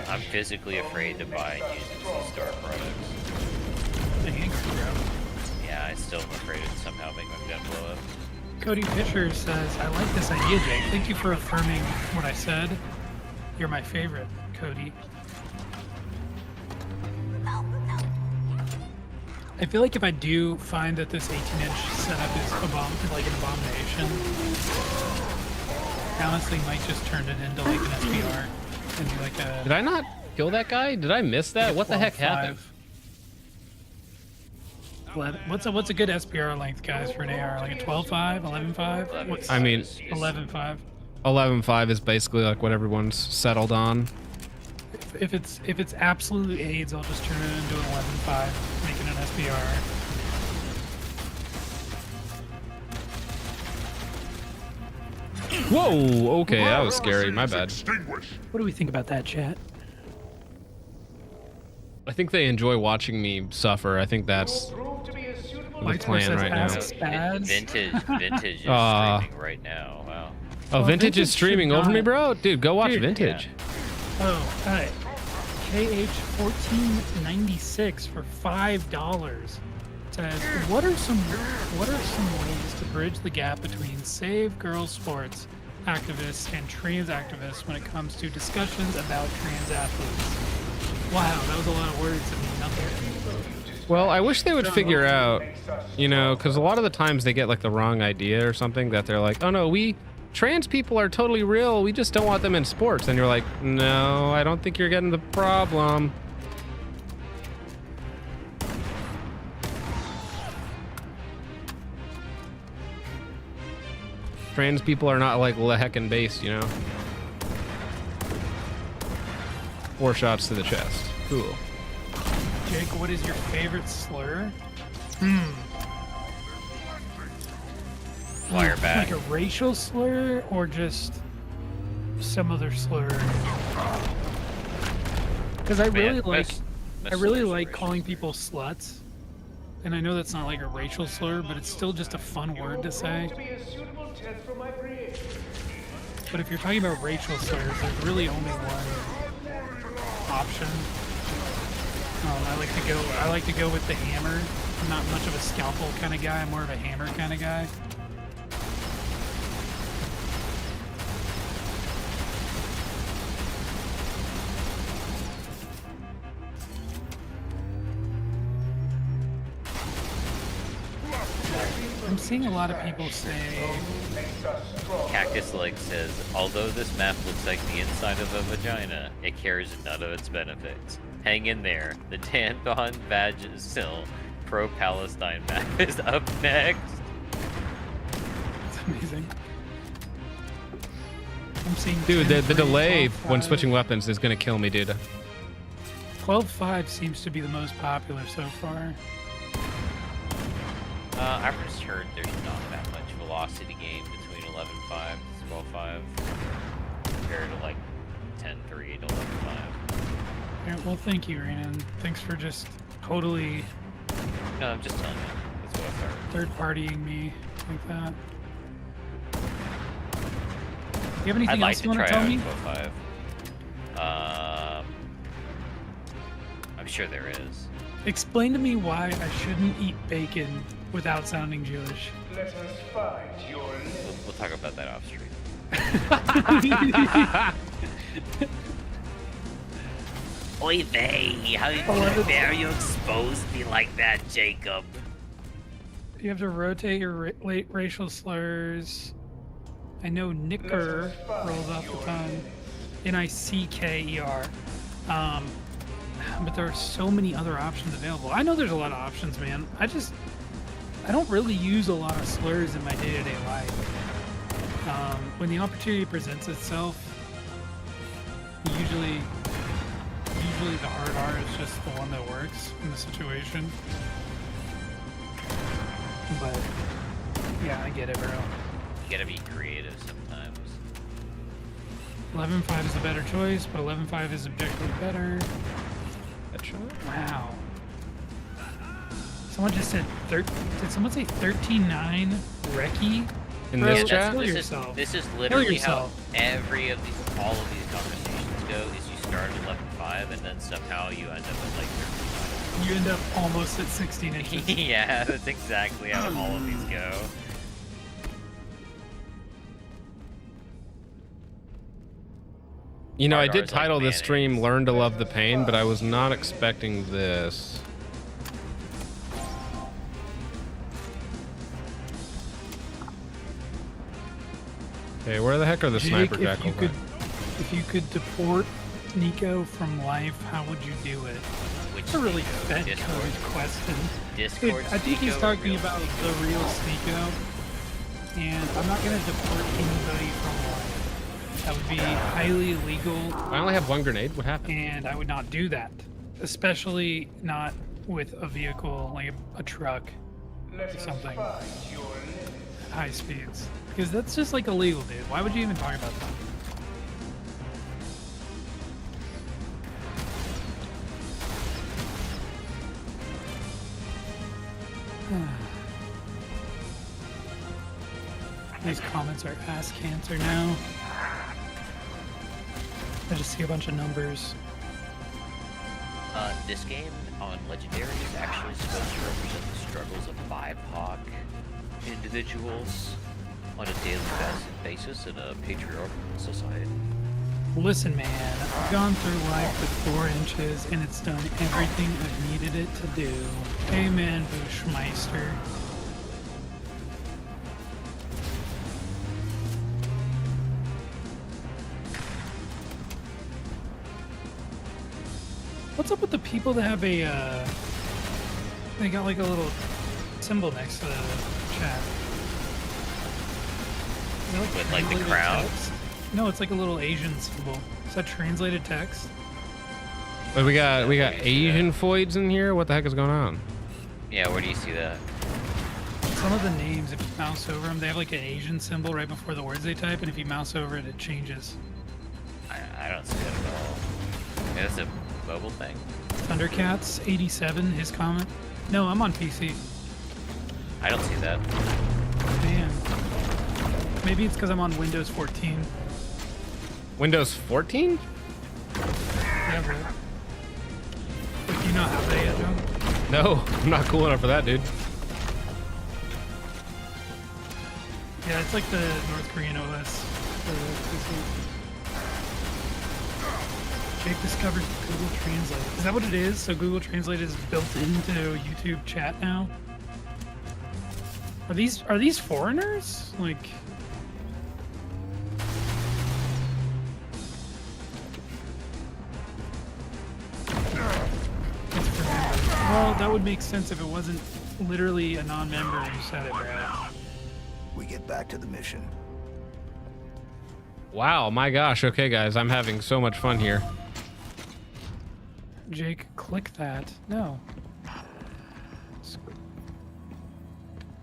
I'm physically afraid to buy and use NC Star products. The handguard, bro. Yeah, I still am afraid to somehow make my gun blow up. Cody Fisher says, I like this idea, Jake. Thank you for affirming what I said. You're my favorite, Cody. I feel like if I do find that this 18-inch setup is like an abomination, I honestly might just turn it into like an SPR and do like a. Did I not kill that guy? Did I miss that? What the heck happened? What's a good SPR length, guys, for an AR? Like a 12.5, 11.5? I mean, 11.5. 11.5 is basically like what everyone's settled on. If it's absolute AIDS, I'll just turn it into an 11.5, make it an SPR. Whoa, okay, that was scary. My bad. What do we think about that, chat? I think they enjoy watching me suffer. I think that's the plan right now. Vintage is streaming right now. Wow. Oh, Vintage is streaming over me, bro? Dude, go watch Vintage. Yeah. Oh, alright. KH1496 for $5 says, what are some ways to bridge the gap between Save Girls Sports activists and trans activists when it comes to discussions about trans athletes? Wow, that was a lot of words and nothing. Well, I wish they would figure out, you know, because a lot of the times they get like the wrong idea or something, that they're like, oh no, trans people are totally real, we just don't want them in sports. And you're like, no, I don't think you're getting the problem. Trans people are not like heckin' based, you know? 4 shots to the chest. Cool. Jake, what is your favorite slur? Fire back. Like a racial slur or just some other slur? Because I really like calling people sluts. And I know that's not like a racial slur, but it's still just a fun word to say. But if you're talking about racial slurs, there's really only one option. I like to go with the hammer. I'm not much of a scalpel kind of guy. I'm more of a hammer kind of guy. I'm seeing a lot of people say... Cactus Leg says, although this map looks like the inside of a vagina, it carries none of its benefits. Hang in there. The Danbon Vagisil pro-Palestine map is up next. That's amazing. I'm seeing... Dude, the delay when switching weapons is gonna kill me, dude. 12.5 seems to be the most popular so far. I've just heard there's not that much velocity gain between 11.5 and 12.5 compared to like 10.3 to 11.5. Yeah, well, thank you, Renan. Thanks for just totally... No, I'm just telling you. That's what I've heard. Third-partying me like that. Do you have anything else you want to tell me? 12.5. I'm sure there is. Explain to me why I shouldn't eat bacon without sounding Jewish. Let us find your We'll talk about that off stream. Oy vey, how dare you expose me like that, Jacob? You have to rotate your racial slurs. I know Nicker rolls off the tongue. N-I-C-K-E-R. But there are so many other options available. I know there's a lot of options, man. I don't really use a lot of slurs in my day-to-day life. When the opportunity presents itself, usually the hard R is just the one that works in the situation. But yeah, I get it, bro. You gotta be creative sometimes. 11.5 is a better choice, but 11.5 is objectively better. Wow. Someone just said, did someone say 13.9 Reki? In this chat? This is literally how every of these, all of these conversations go, is you start at 11.5 and then somehow you end up at like 13.5. You end up almost at 16 inches. Yeah, that's exactly how all of these go. You know, I did title this stream "Learn to Love the Pain," but I was not expecting this. Okay, where the heck are the Jake, sniper jackals? if you could deport Nico from life, how would you do it? It's a really fed code question. Discord I think he's Sneeko or talking real about the real Sneeko, and I'm not gonna deport anybody from life. That would be highly illegal. I only have one grenade. What happened? And I would not do that, especially not with a vehicle like a truck or something at high speeds, because that's just like illegal, dude. Why would you even talk about that? These comments are ass cancer now. I just see a bunch of numbers. This game on Legendary is actually supposed to represent the struggles of BIPOC individuals on a daily basis in a patriarchal society. Listen, man, I've gone through life with 4 inches, and it's done everything I've needed it to do. Amen, Bushmeister. What's up with the people that have a, they got like a little symbol next to the chat? Is that With, like, the translated crown? text? No, it's like a little Asian symbol. Is that translated text? Wait, we got Asian foids in here. What the heck is going on? Yeah, where do you see that? Some of the names, if you mouse over them, they have like an Asian symbol right before the words they type, and if you mouse over it, it changes. I don't see that at all. Yeah, that's a mobile thing. Thundercats 87, his comment. No, I'm on PC. I don't see that. Man. Maybe it's because I'm on Windows 14. Windows 14? Yeah, bro. Like, do you not have that yet, John? No, I'm not cool enough for that, dude. Yeah, it's like the North Korean OS for the PC. Jake discovered Google Translate. Is that what it is? So Google Translate is built into YouTube chat now? Are these foreigners? Like, it's for members. Well, that would make sense if it wasn't literally a non-member who said it, right? We get back to the mission. Wow, my gosh. Okay, guys, I'm having so much fun here. Jake, click that. No. It's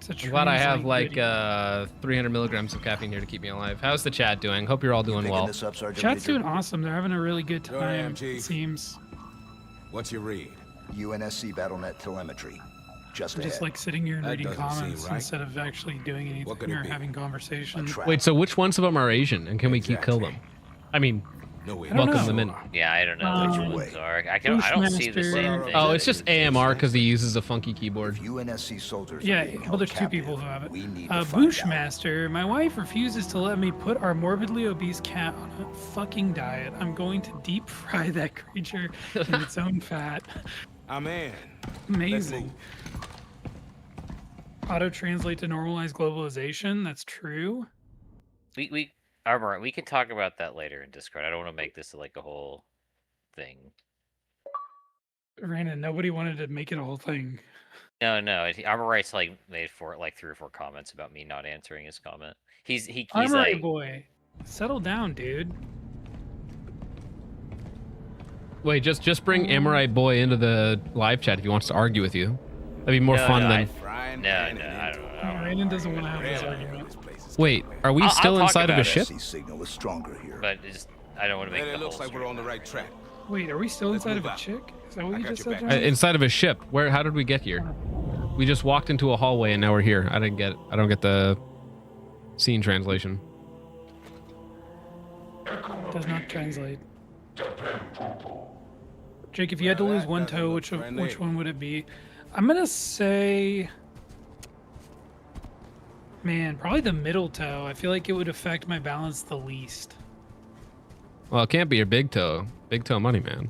a I'm glad I have translate like 300 milligrams of caffeine here to keep me alive. How's the chat doing? Hope you're all doing well. Chat's doing awesome. They're having a really good time, it seems. What's your read? UNSC BattleNet telemetry. Just I'm ahead. just like sitting here and That reading doesn't seem comments right. instead of actually doing anything or having conversations. Wait, so which ones of them are Asian, and can we kill them? I mean, welcome them in. Yeah, I don't know which ones are. I don't see the same thing. Oh, it's just AMR because he uses a funky keyboard. UNSC soldiers. Yeah, well, there's 2 people who have it. Bushmaster, my wife refuses to let me put our morbidly obese cat on a fucking diet. I'm going to deep fry that creature in its own fat. I'm in. Amazing. Auto translate to normalize globalization. That's true. Armor, we can talk about that later in Discord. I don't want to make this like a whole thing. Brandon, nobody wanted to make it a whole thing. No. Armor Right's like made 3 or 4 comments about me not answering his comment. He's Armor like, boy, settle down, dude. Wait, just bring Amorite Boy into the live chat if he wants to argue with you. That'd be more fun than. I don't know. Brandon doesn't want to have this argument. Wait, are we still inside of a ship? Signal is stronger here. But I don't want to make It the looks whole like we're on the right track. Wait, are we still inside of a chick? Is that what you just said, John? Inside of a ship. Where? How did we get here? We just walked into a hallway and now we're here. I don't get the scene translation. Does not translate. Jake, if you had to lose one toe, which one would it be? I'm gonna say, man, probably the middle toe. I feel like it would affect my balance the least. Well, it can't be your big toe. Big toe money, man.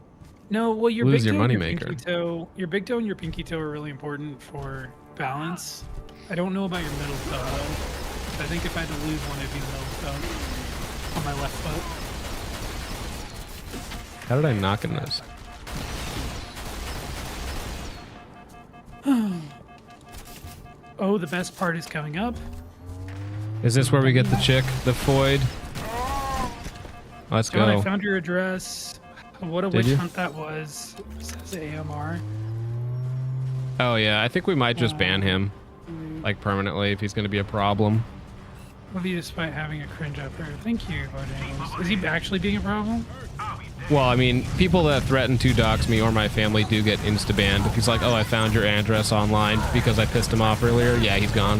No, well, your Lose big your toe, and your moneymaker. pinky toe, your big toe and your pinky toe are really important for balance. I don't know about your middle toe though. I think if I had to lose one, it'd be the on my left foot. How did I knock in this? Oh, the best part is coming up. Is this where we get the chick, the Foyd? Let's John, I go. found your address. What a Did witch you? hunt that was. It says AMR. Oh yeah, I think we might just ban him, like permanently, if he's gonna be a problem. Love you despite having a cringe up there. Thank you, Bojangles. Is he actually being a problem? Well, I mean, people that threaten to dox me or my family do get insta-banned. If he's like, oh, I found your address online because I pissed him off earlier, yeah, he's gone.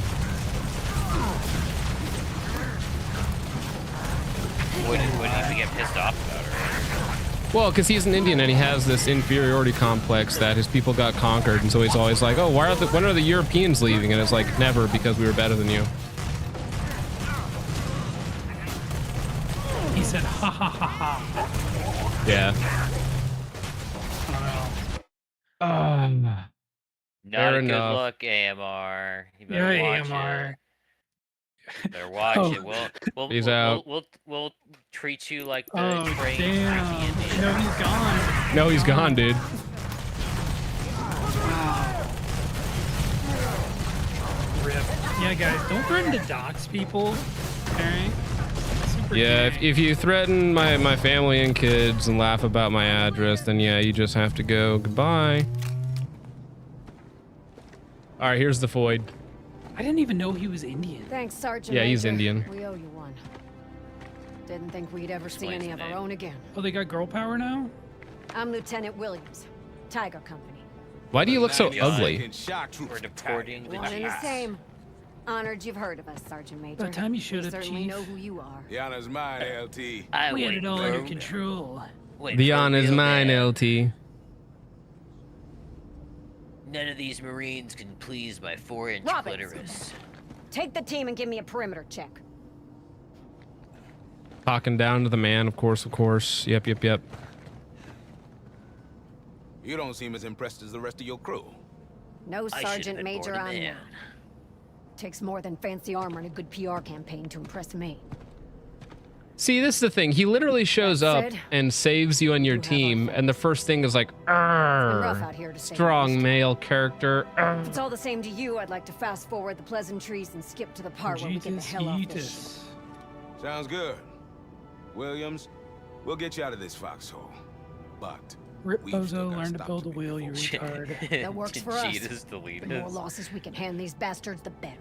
Wouldn't even get pissed off about it. Well, because he's an Indian and he has this inferiority complex that his people got conquered, and so he's always like, oh, when are the Europeans leaving? And it's like, never, because we were better than you. He said, ha ha ha ha. Yeah. Not Fair a good enough. look, AMR. You Yeah, better watch AMR. it. Better watch Oh. it. He's out. We'll treat you like the Oh, trained damn. creepy Indian. No, he's gone. No, he's gone, dude. Rip. Yeah, guys, don't threaten to dox people. Alright? Super Yeah, gay. if you threaten my family and kids and laugh about my address, then yeah, you just have to go. Goodbye. All right, here's the Foyd. I didn't even know he was Indian. Thanks, Sergeant. Yeah, he's Major. Indian. We owe you one. Didn't think we'd ever see any of our own again. Oh, they got girl power now? I'm Lieutenant Williams, Tiger Company. Why do you look so We're ugly? deporting the One and the Chiefs. same. Honored you've heard of us, Sergeant Major. About time you showed We up, certainly Chief. know who you are. The honor's mine, LT. I We had wait it all for- under control. wait The for a honor's real mine, man. LT. None of these Marines can please my 4-inch Roberts. clitoris. Take the team and give me a perimeter check. Talking down to the man, of course, of course. Yep. You don't seem as impressed as the rest of your crew. No, I Sergeant should've been Major, born a I'm man. not. Takes more than fancy armor and a good PR campaign to impress me. See, this is the thing. He literally shows up said, and saves you and your team, and the first thing is like, rough "Arr, out here to say the strong least." male character. Arr." If it's all the same to you, I'd like to fast forward the pleasantries and skip to the part where we get the hell off this ship. Sounds good. Williams, we'll get you out of this foxhole. But Rip we've still Bozo, gotta learn to stop build a the wheel, you retard. That works Did for us. Cheetahs delete The more us? losses we can hand these bastards, the better.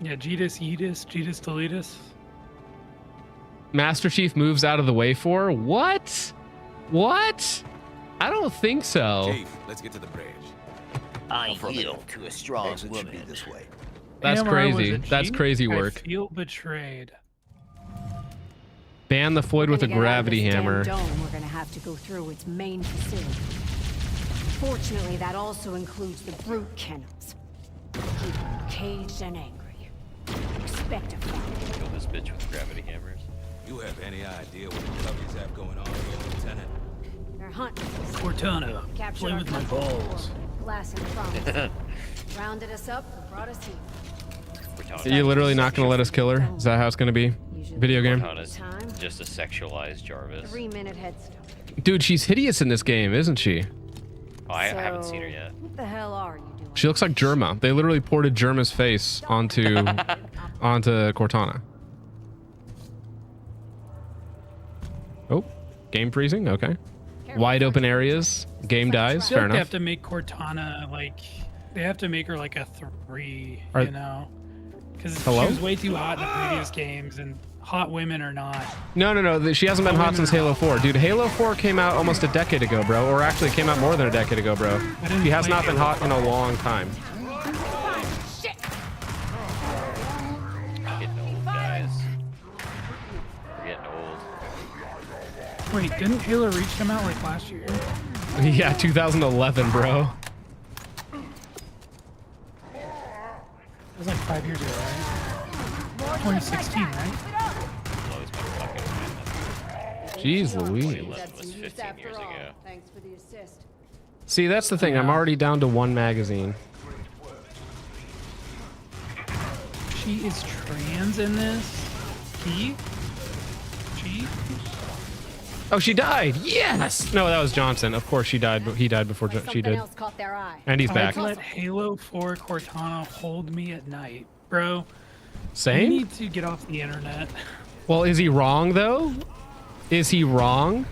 Yeah, Jetus, deletus. Master Chief moves out of the way for what? What? I don't think so. Chief, let's get to the bridge. I Affirmative. yield to a strong Exit should be woman. this way. That's AMR was crazy. a That's cheat? crazy I work. feel betrayed. Ban the Foyd with a Gonna get out of gravity this damn hammer. Dome, we're gonna have to go through its main facility. Fortunately, that also includes the brute kennels. Keep them caged and angry. Expect a fight. Kill this bitch with gravity hammers. You have any idea what the puppies have going on here, Lieutenant? They're hunting. Cortana, Captured play our with my company balls. before, Glass and promise. Rounded us up and brought us here. Are you literally not going to let us kill her? Is that how it's going to be? Video game? Cortana's just a sexualized Jarvis. 3-minute head start. Dude, she's hideous in this game, isn't she? Oh, I haven't seen her yet. What the hell are you doing? She looks like Germa. They literally ported Germa's face onto Cortana. Oh, game freezing. Okay. Wide open areas. Game dies. I feel Fair like they enough. have to make Cortana like they have to make her like a 3, Are- you know, because she Hello? was way too hot in the previous games, and hot women are not. No. She hasn't been hot since Halo 4. Dude, Halo 4 came out almost a decade ago, bro. Or actually, it came out more than a decade ago, bro. didn't She has play not been Halo hot in a long time. We're getting old, guys. We're getting old. Wait, didn't Halo Reach come out like last year? Yeah, 2011, bro. It was like 5 years ago, right? 2016, right? Jeez Louise. 2011 was 15 years ago. Thanks for the assist. See, that's the thing. I'm already down to 1 magazine. she is trans in this. She? Oh, she died. Yes. No, that was Johnson. Of course, she died. But he died before she did. Else caught their eye. And he's back. I'd let Halo 4 Cortana hold me at night, bro. Same? You need to get off the internet. Well, is he wrong though? Is he wrong?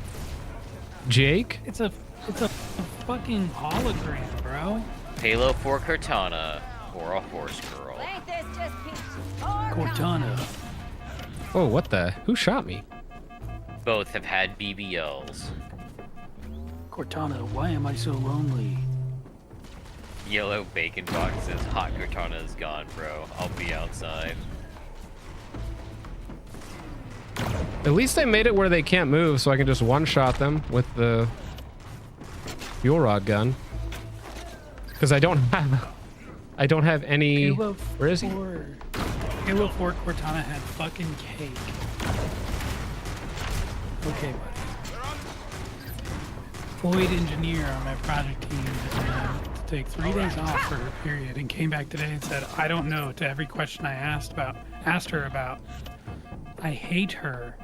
Jake? It's a fucking hologram, bro. Halo 4 Cortana or a horse girl. Cortana. Oh, what the? Who shot me? Both have had BBLs. Cortana, why am I so lonely? Yellow bacon box says hot Cortana is gone, bro. I'll be outside. At least they made it where they can't move, so I can just one-shot them with the fuel rod gun. Because I don't have any. Halo Where is he? Halo 4 Cortana had fucking cake. Okay, buddy. Floyd engineer on my project team had to take 3 days off for a period and came back today and said, I don't know to every question I asked her about. I hate her.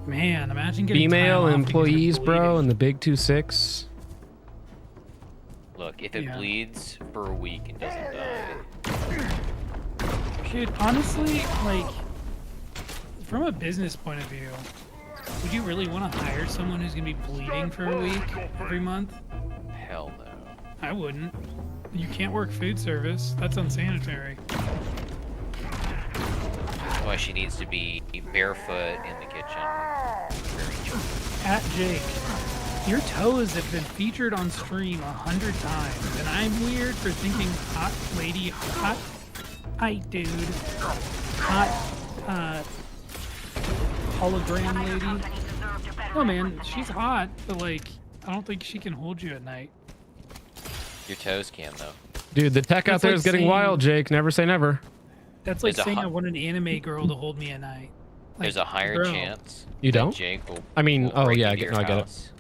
Man, imagine getting Female time off employees, because you're bro, in the Big 26. Look, if it bleeds for a week, it doesn't die. Dude, honestly, like, from a business point of view, would you really want to hire someone who's going to be bleeding for a week every month? Hell no. I wouldn't. You can't work food service. That's unsanitary. Well, she needs to be barefoot in the kitchen. At Jake, your toes have been featured on stream 100 times, and I'm weird for thinking hot lady, hot dude, hot, hologram lady. Oh man, she's hot, but like, I don't think she can hold you at night. Your toes can, though. Dude, the tech out That's there like is getting saying- wild, Jake. Never say never. That's like There's a saying I hot- want an anime girl to hold me at night. There's a higher bro. chance You that don't? Jake will. I mean, will oh break yeah, I into get, your no, I get it. house.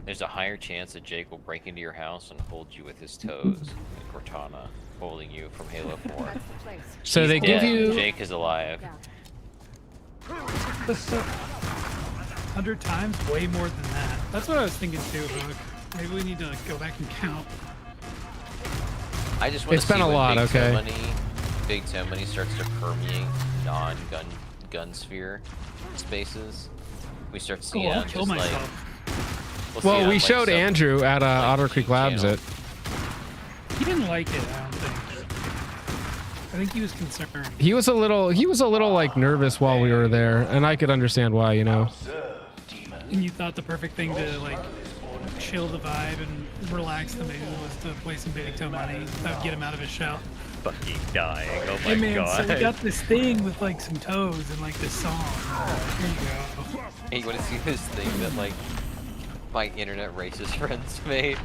There's a higher chance that Jake will break into your house and hold you with his toes. And Cortana holding you from Halo 4. So She's they give dead. you- Jake is alive. 100 times, way more than that. That's what I was thinking too, Hook. Maybe we need to go back and count. I just want It's to see been a when lot, okay. Big Toe Money starts to permeate non-gun sphere spaces. We start seeing I'll just kill like. myself. We'll see Well, on, we like, showed some- Andrew at Otter Creek Labs channel. it. He didn't like it, I don't think. I think he was concerned. He was a little like nervous while we were there, and I could understand why, you know. And you thought the perfect thing to like chill the vibe and relax the mood was to play some Big Toe Money. That would get him out of his shell. Fucking dying. Oh Hey my man, god. so we got this thing with like some toes and like this song. Here you go. Hey, you want to see this thing that like my internet racist friends made?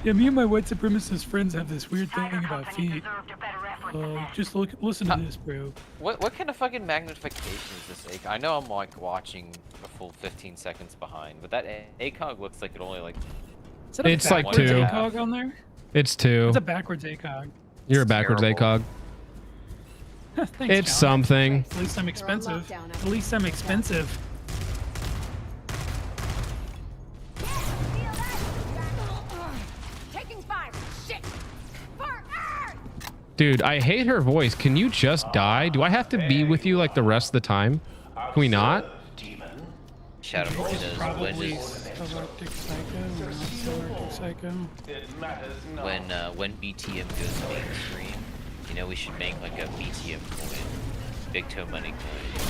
Yeah, me and my white supremacist friends have this weird thing about feet. Just listen to this, bro. What kind of fucking magnification is this? I know I'm like watching a full 15 seconds behind, but that ACOG looks like it only like. Is that a It's like backwards 2. ACOG on there? It's 2. It's a backwards ACOG. You're a backwards terrible. ACOG. Thanks, It's John. something. At least I'm expensive. At least I'm expensive. Taking fire. Shit. Dude, I hate her voice. Can you just die? Do I have to be with you like the rest of the time? Can we not? Shadow Boy does Probably when Galactic Psycho or not Galactic Psycho. when BTM goes mainstream, you know we should make like a BTM coin, Big Toe Money coin.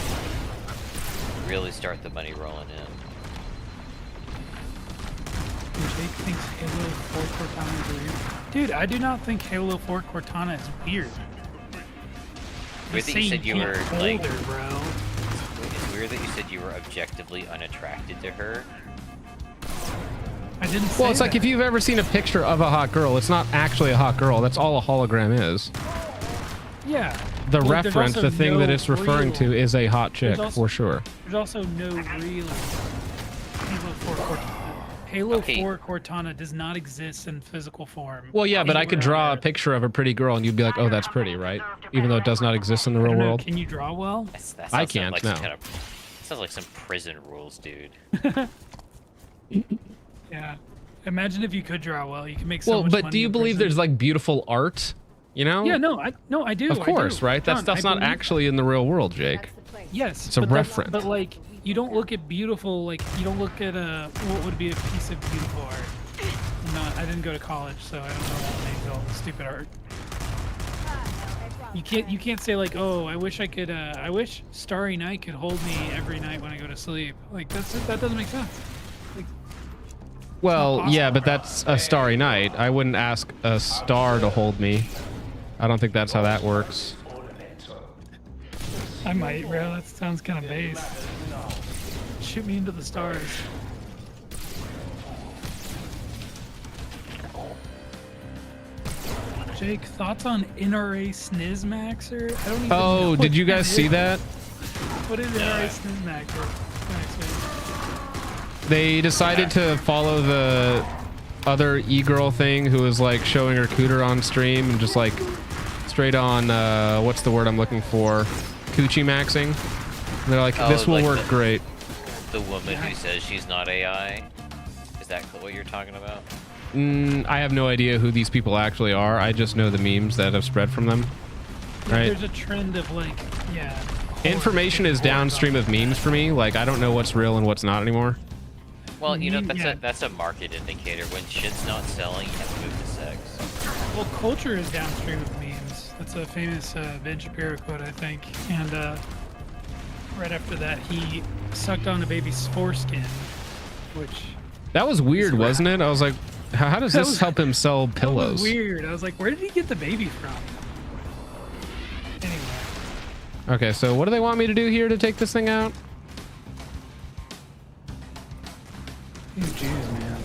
Really start the money rolling in. Jake thinks Halo 4 Cortana is weird. Dude, I do not think Halo 4 Cortana is weird. Weird that you said you were like. Older, bro. It's weird that you said you were objectively unattracted to her. I didn't say Well, it's like that. if you've ever seen a picture of a hot girl, it's not actually a hot girl. That's all a hologram is. Yeah. The Well, there's reference, also the thing no that it's referring real- to is a hot chick, there's also- for sure. There's also no real Halo 4 Cortana. Halo Okay. 4 Cortana does not exist in physical form. Well, yeah, but I could draw a Anywhere. picture of a pretty girl and you'd be like, oh, that's pretty, right? Even though it does not exist in the I real don't know, world. Can you draw well? That I sounds can't, like no. some kind of, sounds like some prison rules, dude. Yeah. Imagine if you could draw well. You could make so Well, much but money do you in believe prison. there's like beautiful art? You know? Yeah, no, I do. Of I course, do. right? That John, stuff's I not believe- actually in the real world, Jake. Yes, It's a but that's- reference. But like, you don't look at beautiful. Like, you don't look at what would be a piece of beautiful art. I didn't go to college, so I don't know what names all the stupid art. You can't say like, oh, I wish Starry Night could hold me every night when I go to sleep. Like that doesn't make sense. Like, Well, yeah, but that's a starry night. I wouldn't ask a star to hold me. I don't think that's how that works. I might, bro. That sounds kind of base. Shoot me into the stars. Jake, thoughts on NRA Sniz Maxer? I don't even know Oh, what did you guys is. see that? What is NRA Sniz Maxer? They decided to follow the other e-girl thing who was like showing her cooter on stream and just like straight on, what's the word I'm looking for? Coochie maxing. And they're like, Oh, this will like work the- great. The woman who says she's not AI. Is that what you're talking about? I have no idea who these people actually are. I just know the memes that have spread from them. Right? There's a trend of like, yeah. Information is downstream of memes for me. Like, I don't know what's real and what's not anymore. Well, you know, Yeah. that's a market indicator. When shit's not selling, you have to move to sex. Well, culture is downstream of memes. That's a famous Ben Shapiro quote, I think. And right after that, he sucked on a baby's foreskin, which That was weird, wasn't it? I was like, how does That this was- help him sell that was pillows? weird. I was like, where did he get the baby from? Anyway, Okay, so what do they want me to do here to take this thing out? these Jews, man.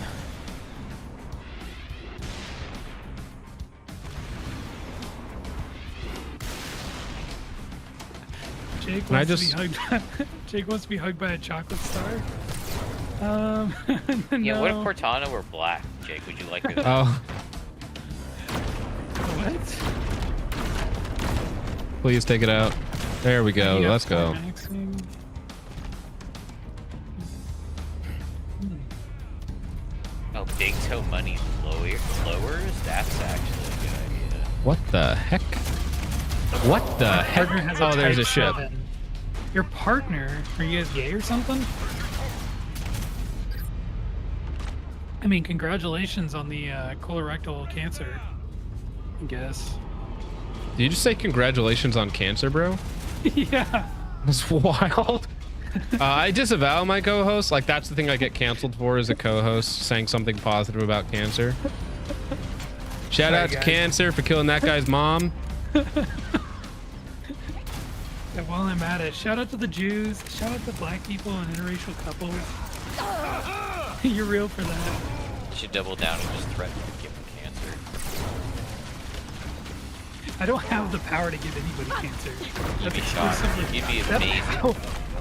Jake Can I wants just- to be hugged. Jake wants to be hugged by a chocolate star. No. Yeah, what if Cortana were black, Jake? Would you like her? Oh, What? please take it out. There we go. Yeah, Let's go. maxing. Oh, big toe money lowers? That's actually a good idea. What the heck? What the heck? Partner has Oh, there's a type ship. 7. Your partner? Are you guys gay or something? I mean, congratulations on the colorectal cancer. I guess. Did you just say congratulations on cancer, bro? Yeah. That's wild. I disavow my co-host. Like, that's the thing I get canceled for as a co-host, saying something positive about cancer. Shout Sorry, out to guys. Cancer for killing that guy's mom. Yeah, while I'm at it, shout out to the Jews. Shout out to black people and interracial couples. You're real for that. You should double down and just threaten to give him cancer. I don't have the power to give anybody cancer. You'd That's be shocked. exclusively. You'd be that amazing. power-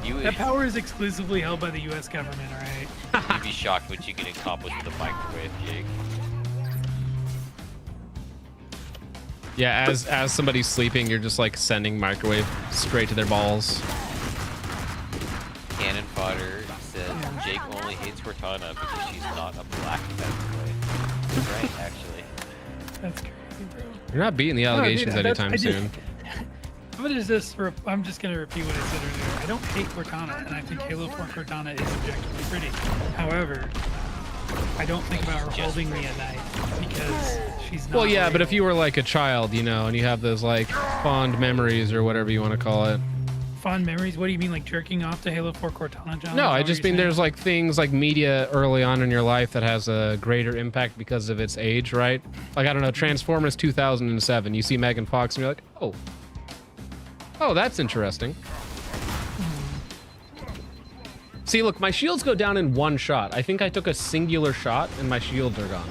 You That would, power is exclusively held by the U.S. government, all right? you'd be shocked what you can accomplish with a microwave, Jake. Yeah, as somebody's sleeping, you're just like sending microwave straight to their balls. Cannon fodder says Jake only hates Cortana because she's not a black featherweight. Right, actually. That's crazy, bro. You're not beating the allegations No, dude, anytime I just- soon. I'm just gonna repeat what I said earlier. I don't hate Cortana, and I think Halo 4 Cortana is objectively pretty. However, I don't think about her holding me at night because she's not. Well, yeah, but real. if you were like a child, you know, and you have those like fond memories or whatever you want to call it. Fond memories? What do you mean, like jerking off to Halo 4 Cortana, John? No, Is I that just what you're mean there's like things like media early on in your life that has a greater impact because of its age, right? Like, I don't know, Transformers 2007, you see Megan Fox and you're like, oh, that's interesting. See, look, my shields go down in one shot. I think I took a singular shot and my shields are gone.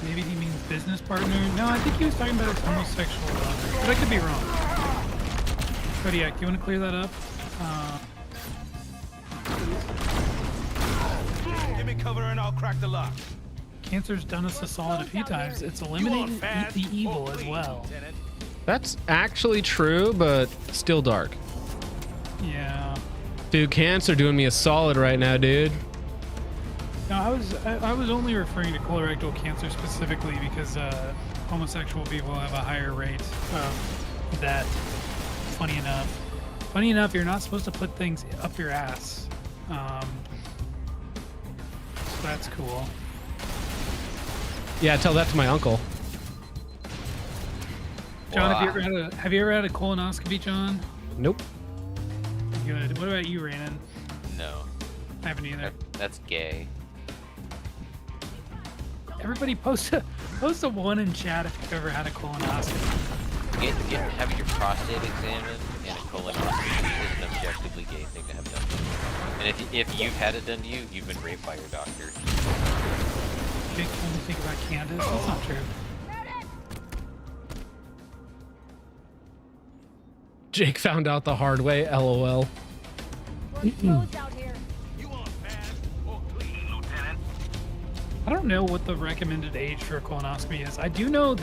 saying? Maybe he means business partner. No, I think he was talking about his homosexual lover, but I could be wrong. Kodiak, do you want to clear that up? me cover and I'll crack the lock. Cancer's done us a solid a few times. It's eliminating the evil as well. That's actually true, but still dark. Yeah. Dude, Cancer doing me a solid right now, dude. No, I was only referring to colorectal cancer specifically because homosexual people have a higher rate of that. Funny enough, you're not supposed to put things up your ass. So that's cool. Yeah, tell that to my uncle. John, have you ever had a colonoscopy, John? Nope. Good. What about you, Raynon? No. I haven't either. That's gay. Everybody post a one in chat if you've ever had a colonoscopy. Having your prostate examined and a colonoscopy is an objectively gay thing to have done. And if you've had it done to you, you've been raped by your doctor. Jake told me to think about Candace. That's not true. Jake found out the hard way, LOL. I don't know what the recommended age for a colonoscopy is. I do know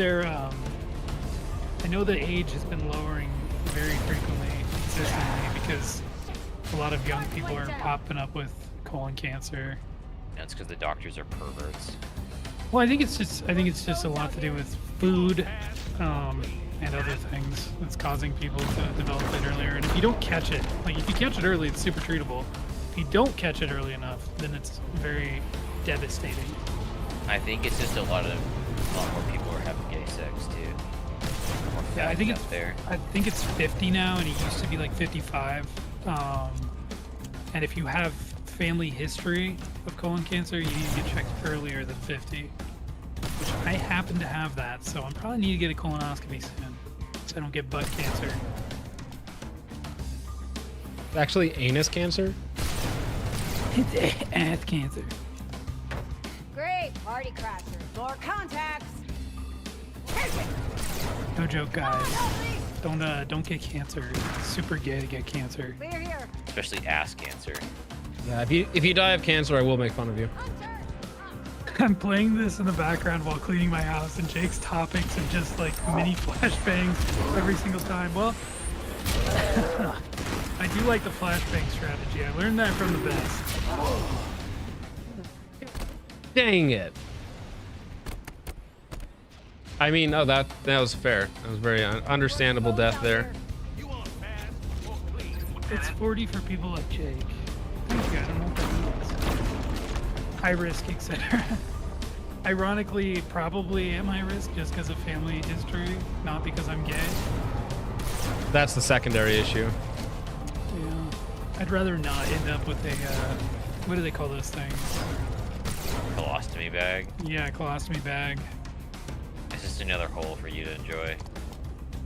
I know the age has been lowering very frequently, consistently, because a lot of young people are popping up with colon cancer. That's because the doctors are perverts. Well, I think it's just a lot to do with food, and other things that's causing people to develop it earlier. And if you don't catch it, like if you catch it early, it's super treatable. If you don't catch it early enough, then it's very devastating. I think it's just a lot more people are having gay sex too. Yeah, I think it's there. I think it's 50 now, and it used to be like 55. And if you have family history of colon cancer, you need to get checked earlier than 50. Which I happen to have that, so I probably need to get a colonoscopy soon, so I don't get butt cancer. Actually, anus cancer? It's ass cancer. Great, party crasher. More contacts. No joke, guys. Don't get cancer. It's super gay to get cancer. Clear here. Especially ass cancer. Yeah, if you die of cancer, I will make fun of you. I'm playing this in the background while cleaning my house, and Jake's topics and just like mini flashbangs every single time. Well, I do like the flashbang strategy. I learned that from the best. Dang it. I mean, oh, that was fair. That was very understandable death there. It's 40 for people like Jake. Thank you. I don't know what that means. High risk, etc. Ironically, probably am high risk just because of family history, not because I'm gay. That's the secondary issue. Yeah. I'd rather not end up with a, what do they call those things? Colostomy bag. Yeah, colostomy bag. It's just another hole for you to enjoy.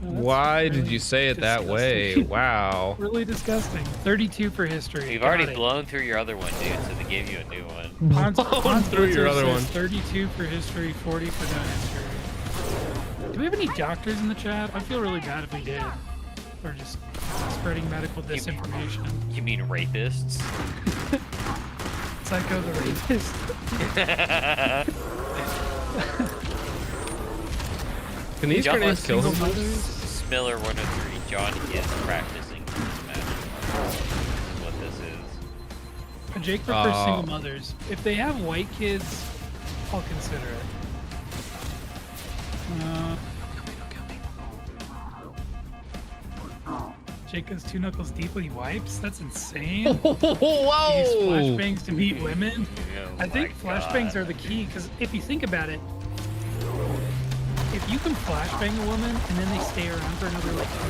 Why did you say it that way? Wow. Really disgusting. 32 for history. We've already blown through your other one, dude, so they gave you a new one. Blown through your other one. 32 for history, 40 for no history. Do we have any doctors in the chat? I feel really bad if we did. Or just spreading medical disinformation. You mean rapists? Psycho the rapist. Can these grenades kill him? Smiller 103. John is practicing Smash. This is what this is. Jake prefers single mothers. If they have white kids, I'll consider it. Jake goes 2 knuckles deep when he wipes? That's insane. Whoa! He uses flashbangs to meet women. Oh I think flashbangs are the key, because if you think about it, if you can flashbang a woman and then they stay around for another like 2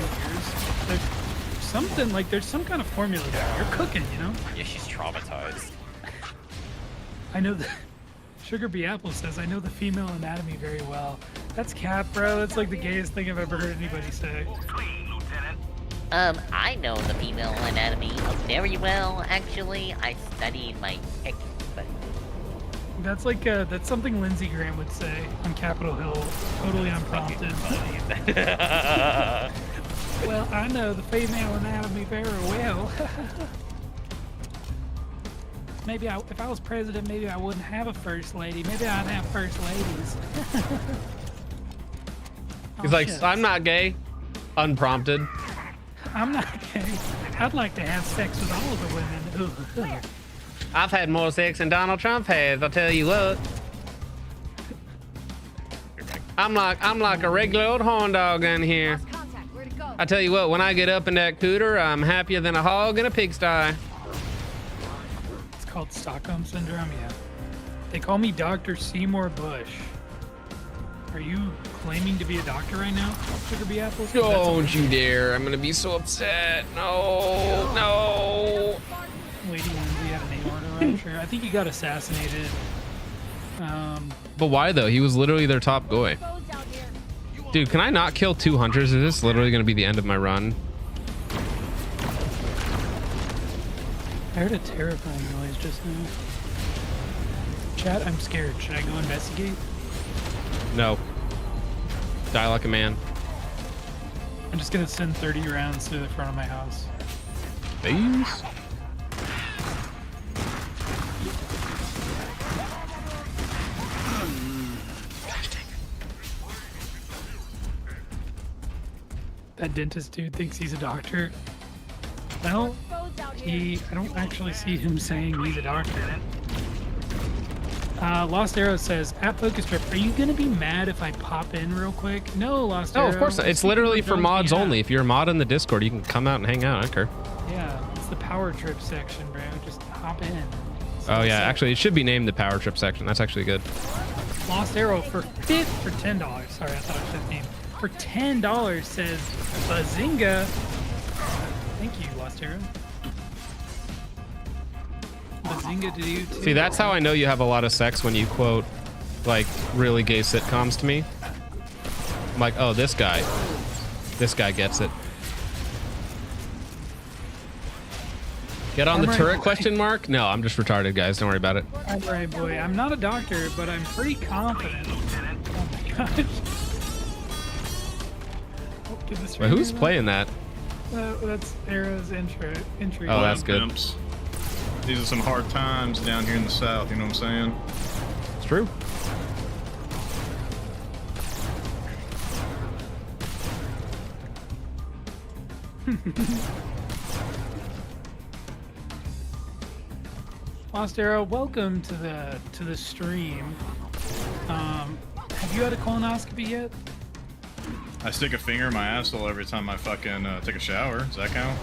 years, there's some kind of formula there. You're cooking, you know? Yeah, she's traumatized. I know that. Sugar Bee Apple says, I know the female anatomy very well. That's cap, bro. That's like the gayest thing I've ever heard anybody say. I know the female anatomy very well, actually. I studied my ex, but... That's like, that's something Lindsey Graham would say on Capitol Hill, totally unprompted. Well, I know the female anatomy very well. Maybe if I was president, maybe I wouldn't have a first lady. Maybe I'd have first ladies. He's like, I'm not gay. Unprompted. I'm not gay. I'd like to have sex with all of the women. Ugh. I've had more sex than Donald Trump has, I'll tell you what. I'm like a regular old horn dog in here. I tell you what, when I get up in that cooter, I'm happier than a hog in a pigsty. It's called Stockholm Syndrome, yeah. They call me Dr. Seymour Bush. Are you claiming to be a doctor right now, Sugar Bee Apples? Don't you dare. I'm gonna be so upset. No, no. Lady Lindsay had an aorta rupture. I think he got assassinated. But why though? He was literally their top guy. Dude, can I not kill 2 hunters? Is this literally gonna be the end of my run? I heard a terrifying noise just now. Chat, I'm scared. Should I go investigate? No. Die like a man. I'm just gonna send 30 rounds through the front of my house. Please? That dentist dude thinks he's a doctor. Well, I don't actually see him saying he's a doctor. Lost Arrow says, at Focus Trip, are you gonna be mad if I pop in real quick? No, Lost Arrow. Oh, of course not. It's literally for mods only. If you're a mod in the Discord, you can come out and hang out. I don't care. Yeah, it's the Power Trip section, bro. Just hop in. Oh yeah, actually, it should be named the Power Trip section. That's actually good. Lost Arrow for $10. Sorry, I thought it was 15. For $10 says Bazinga. Thank you, Lost Arrow. Bazinga to you too. See, that's how I know you have a lot of sex when you quote, like, really gay sitcoms to me. I'm like, oh, this guy gets it. Get on the turret, question mark? No, I'm just retarded, guys. Don't worry about it. All right, boy. I'm not a doctor, but I'm pretty confident. Oh my gosh. Oh, did this Wait, who's playing that? That's Arrow's entry. Oh, that's good. Pimps. These are some hard times down here in the South, you know what I'm saying? It's true. Lost Arrow, welcome to the stream. Have you had a colonoscopy yet? I stick a finger in my asshole every time I fucking take a shower. Does that count?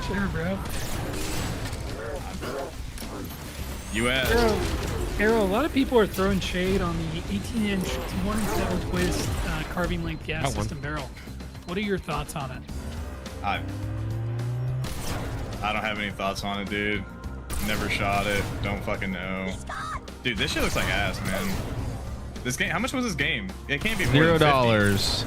Sure, bro. You asked. Arrow, a lot of people are throwing shade on the 18-inch 1-7 twist carbine length gas system barrel. What are your thoughts on it? I don't have any thoughts on it, dude. Never shot it. Don't fucking know. Dude, this shit looks like ass, man. This game, how much was this game? It can't be more than $0.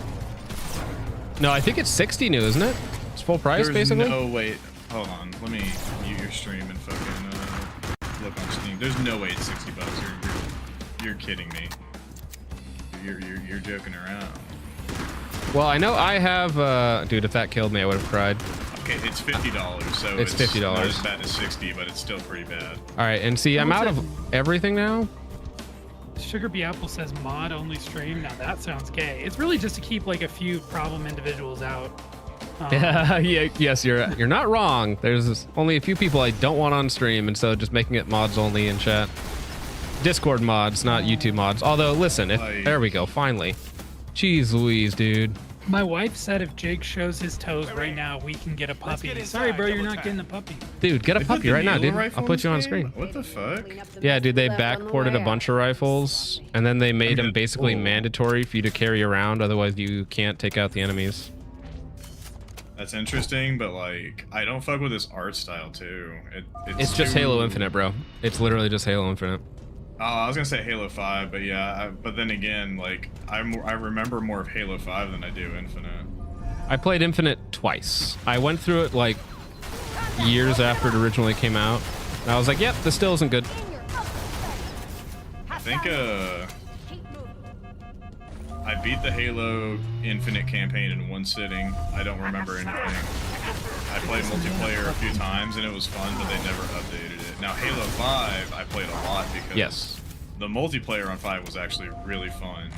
No, I think it's 60 new, isn't it? It's full price, There's basically. no way. Hold on, let me mute your stream and fucking look on Steam. There's no way it's $60. You're kidding me. You're joking around. Well, I know I have. Dude, if that killed me, I would have cried. Okay, it's $50, so It's $50. Not as bad as 60, but it's still pretty bad. All right, and see, I'm out of everything now. Sugar Bee Apple says mod only stream. Now that sounds gay. It's really just to keep like a few problem individuals out. Yeah, yes, you're not wrong. There's only a few people I don't want on stream, and so just making it mods only in chat. Discord mods, not YouTube mods. Although, listen, there we go, finally. Jeez Louise, dude. My wife said if Jake shows his toes right now, we can get a puppy. Sorry, bro, you're not getting a puppy. Dude, get a puppy right now, dude. I'll put you on screen. What the fuck? Yeah, dude, they backported a bunch of rifles, and then they made them basically mandatory for you to carry around, otherwise you can't take out the enemies. That's interesting, but like, I don't fuck with this art style too. It's just Halo Infinite, bro. It's literally just Halo Infinite. Oh, I was gonna say Halo 5, but yeah, but then again, like, I remember more of Halo 5 than I do Infinite. I played Infinite twice. I went through it like years after it originally came out, and I was like, yep, this still isn't good. I think I beat the Halo Infinite campaign in one sitting. I don't remember anything. I played multiplayer a few times and it was fun, but they never updated it. Now Halo 5, I played a lot because the multiplayer on 5 was actually really fun.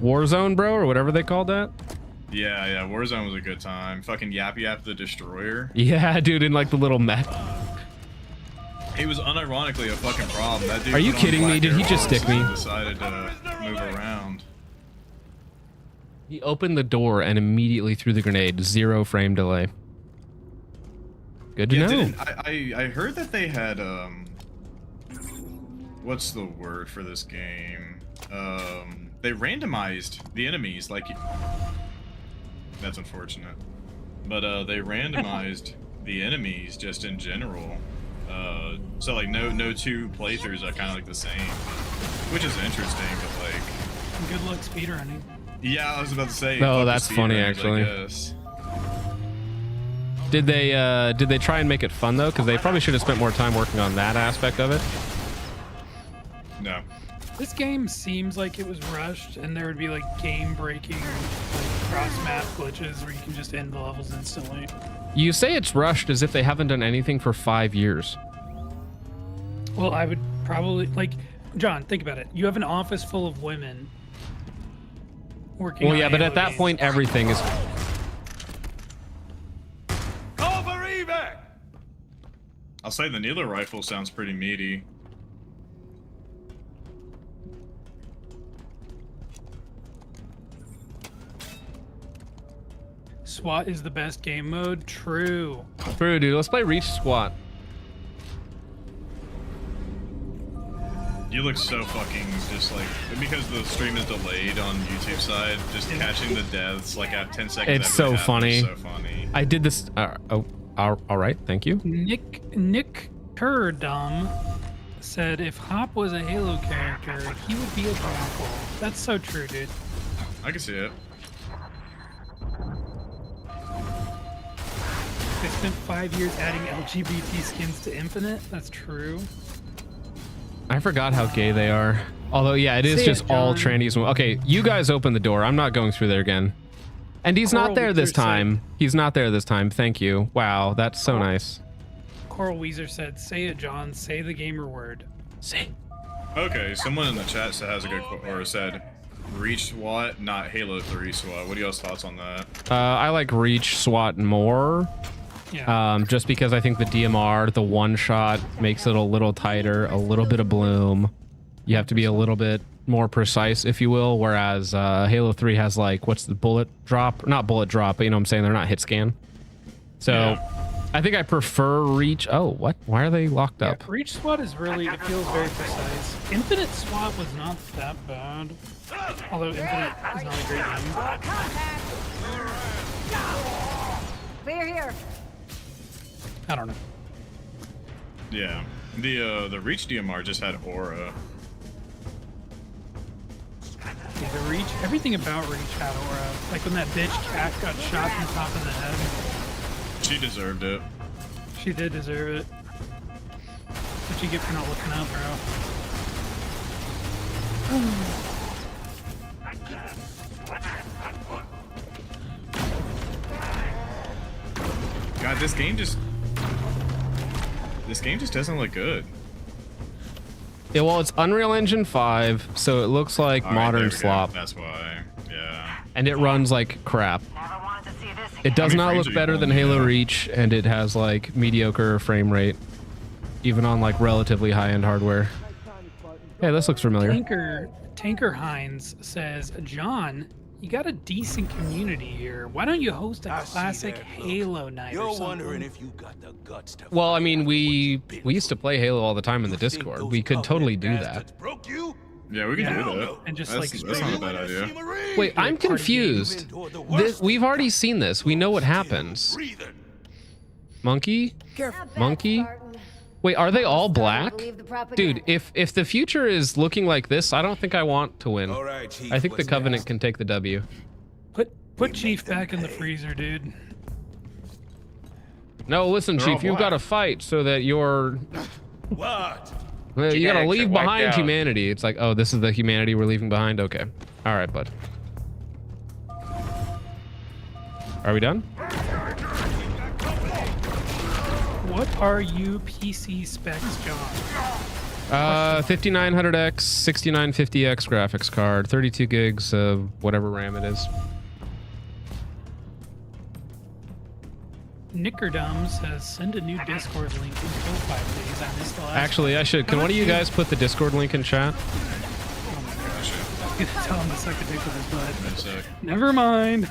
Warzone, bro, or whatever they called that. Yeah, Warzone was a good time. Fucking Yap Yap the Destroyer. Yeah, dude, in like the little mech. He was unironically a fucking problem. That dude Are you put on kidding me? black Did he Air just Force stick me? and decided to move around. He opened the door and immediately threw the grenade. 0 frame delay. Good to know. I heard that they had what's the word for this game? They randomized the enemies like. That's unfortunate, but they randomized the enemies just in general. So like no two playthroughs are kind of like the same, which is interesting. But like, Good luck speedrunning. yeah, I was about to say. Oh, fuck the that's funny, speedrunners, actually. I guess. Did they try and make it fun though? Because they probably should have spent more time working on that aspect of it. No. This game seems like it was rushed, and there would be like game-breaking, like, cross-map glitches where you can just end the levels instantly. You say it's rushed as if they haven't done anything for 5 years. Well, I would probably like, John. Think about it. You have an office full of women working. Well, on yeah, but Halo at that games. point, everything is. I'll say the Needler rifle sounds pretty meaty. SWAT is the best game mode. True. True, dude. Let's play Reach Squat. You look so fucking just like, because the stream is delayed on YouTube side, just catching the deaths like at 10 seconds. It's after so they happen funny. is so funny. I did this. All right. Thank you. Nick Turdum said if Hop was a Halo character, he would be a grapple. That's so true, dude. I can see it. They spent 5 years adding LGBT skins to Infinite. That's true. I forgot how gay they are. Although, yeah, it is Say just it, all John. trannies. Okay, you guys open the door. I'm not going through there again. And he's not Coral there this Weezer said- time. He's not there this time. Thank you. Wow, that's so nice. Coral Weezer said, "Say it, John. Say the gamer word." Say. Okay, someone in the chat has a good quote, or said, Reach SWAT, not Halo 3 SWAT. What are y'all's thoughts on that? I like Reach SWAT more. Yeah. Just because I think the DMR, the one shot, makes it a little tighter, a little bit of bloom. You have to be a little bit more precise, if you will. Whereas Halo 3 has like, what's the bullet drop? Not bullet drop, but you know what I'm saying? They're not hit scan. So I think I prefer Reach. Oh, what? Why are they locked up? Reach SWAT is really, it feels very precise. Infinite SWAT was not that bad. Although Infinite is not a great game. Clear here. I don't know. Yeah. The Reach DMR just had aura. Yeah, the Reach, everything about Reach had aura. Like when that bitch cat got shot in the top of the head. She deserved it. She did deserve it. What you get for not looking up, God, this game just doesn't look good. Yeah, well, it's Unreal Engine 5, so it looks like All right, there modern we go. slop. That's why. Yeah. And it runs like crap. It does How many not frames look are you better than pulling? Halo Yeah. Reach, and it has like mediocre frame rate, even on like relatively high-end hardware. Hey, this looks familiar. Tanker Hines says, John, you got a decent community here. Why don't you host a classic Halo night or something? if you got the guts to. Well, I mean, we used to play Halo all the time in the Discord. We could totally do that. Yeah, we can Yeah. do that. And just, that's, like, that's not a stream bad idea. Wait, I'm confused. We've already seen this. We know what happens. Monkey? Monkey? Wait, are they all black? Dude, if the future is looking like this, I don't think I want to win. I think the Covenant can take the W. Put Chief back in the freezer, dude. No, listen, They're all Chief, you've got to fight so that you're... What? Well, you gotta Genetics leave are wiped behind out. humanity. It's like, oh, this is the humanity we're leaving behind? Okay. All right, bud. Are we done? What are you PC specs, John? 5900X, 6950X graphics card, 32 gigs of whatever RAM it is. Nickerdum says send a new Discord link in 5 days. I missed the last Actually, I should. Can one of you guys put the Discord link in chat? I'm gonna tell him to suck a dick with his butt. Never mind.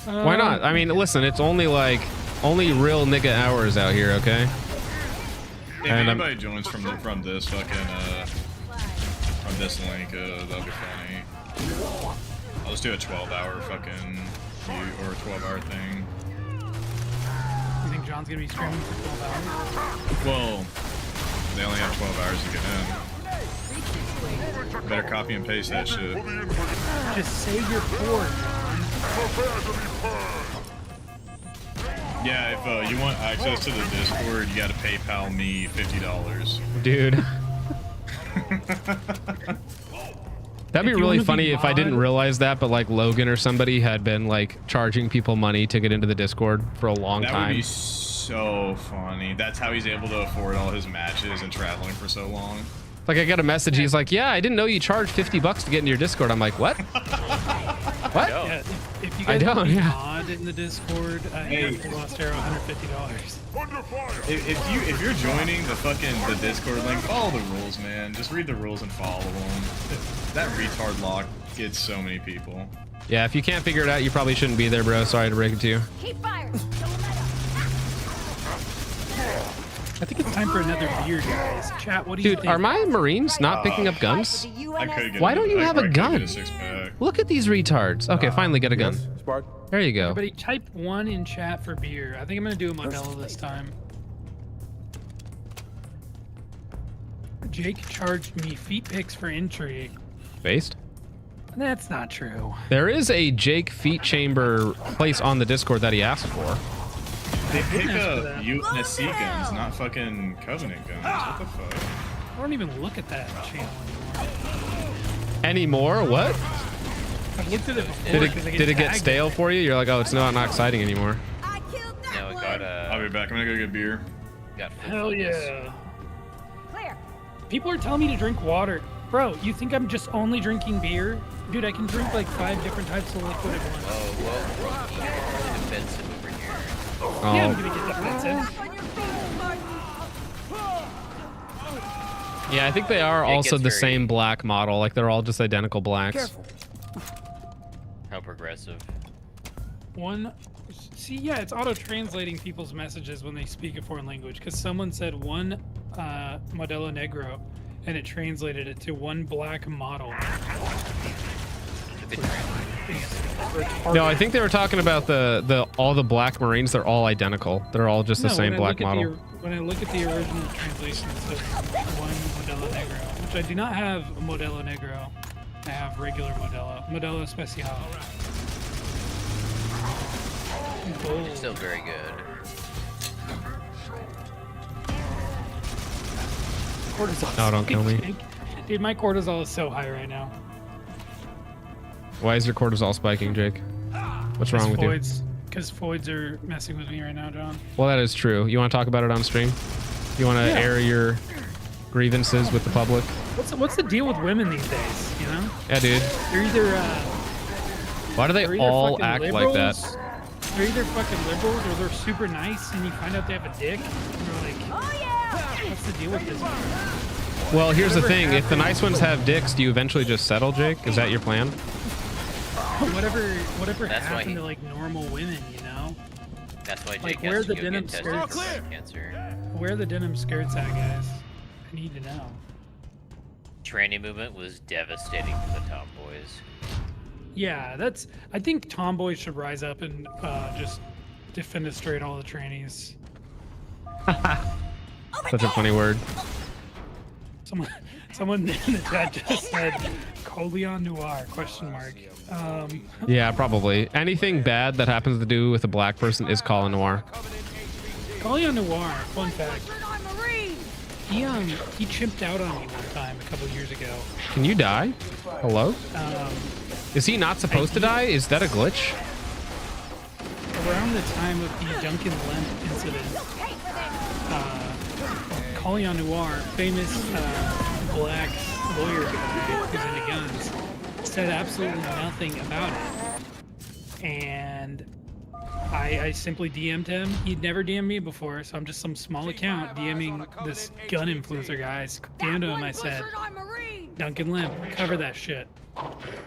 Why not? I mean, listen, it's only like real nigga hours out here, okay? If anybody joins from this fucking from this link, that'll be funny. I'll just do a 12-hour fucking or a 12-hour thing. You think John's gonna be streaming for 12 hours? Well, they only have 12 hours to get in. Better copy and paste that shit. Just save your port, Yeah, if you want access to the Discord, you gotta PayPal me $50. Dude. That'd be really funny if I didn't realize that, but like Logan or somebody had been like charging people money to get into the Discord for a long time. That would be so funny. That's how he's able to afford all his matches and traveling for so long. Like I got a message, he's like, yeah, I didn't know you charged $50 to get into your Discord. I'm like, what? What? Yeah, if you guys want to be mod in the Discord, you have to Lost Arrow $150. If you're joining the Discord link, follow the rules, man. Just read the rules and follow them. That retard lock gets so many people. Yeah, if you can't figure it out, you probably shouldn't be there, bro. Sorry to break it to you. Keep firing. I think it's time for another beer, guys. Chat, what do you Dude, think? are my Marines not picking up guns? I could get Why don't you have a gun? six-pack. Look at these retards. Okay, finally get a gun. There you go. Everybody type 1 in chat for beer. I think I'm gonna do a Modelo this time. Jake charged me feet pics for entry. Based? That's not true. There is a Jake feet chamber place on the Discord that he asked for. They pick up UNSC guns, not fucking Covenant guns. What the fuck? I don't even look at that channel Anymore? What? I've looked at it before. Did it get stale for you? You're like, oh, it's not exciting anymore. No, it got I'll be back. I'm gonna go get beer. got Hell yeah. People are telling me to drink water. Bro, you think I'm just only drinking beer? Dude, I can drink like 5 different types of liquid at once. Whoa, Rocky, defensive over here. Oh. Yeah, I'm gonna get defensive. Yeah, I think they are also the same black model. Like they're all just identical blacks. How progressive. See, yeah, it's auto-translating people's messages when they speak a foreign language. Because someone said one Modelo Negro, and it translated it to one black model. No, I think they were talking about all the black Marines. They're all identical. They're all just the same black model. When I look at the original translation, it says one Modelo Negro, which I do not have a Modelo Negro. I have regular Modelo Especial. It's still very good. Cortisol. No, don't kill me. Dude, my cortisol is so high right now. Why is your cortisol spiking, Jake? What's wrong with you? Because Foids are messing with me right now, John. Well, that is true. You want to talk about it on stream? You want to air your grievances with the public? What's the deal with women these days, you know? Yeah, dude. They're either Why do they all act like that? They're either fucking liberals or they're super nice and you find out they have a dick and you're like, oh yeah, what's the deal with this one? Well, here's the thing. If the nice ones have dicks, do you eventually just settle, Jake? Is that your plan? Whatever happened to like normal women, you know? That's why Jake like, has where to the go denim get tested for skirts? cancer. Where are the denim skirts at, guys? I need to know. Tranny movement was devastating for the tomboys. Yeah, I think tomboys should rise up and just defenestrate all the trannies. Such a funny word. Someone in the chat just said Coleon Noir ? Yeah, probably. Anything bad that happens to do with a black person is Colin Noir. Coleon Noir, fun fact. He chimped out on me one time a couple years ago. Can you die? Hello? Is he not supposed to die? Is that a glitch? Around the time of the Duncan Lemp incident, Collion Noir, famous black lawyer guy who's into guns, said absolutely nothing about it. And I simply DM'd him. He'd never DM'd me before, so I'm just some small account DMing this gun influencer guy. I DM'd him, I said, Duncan Limp, cover that shit.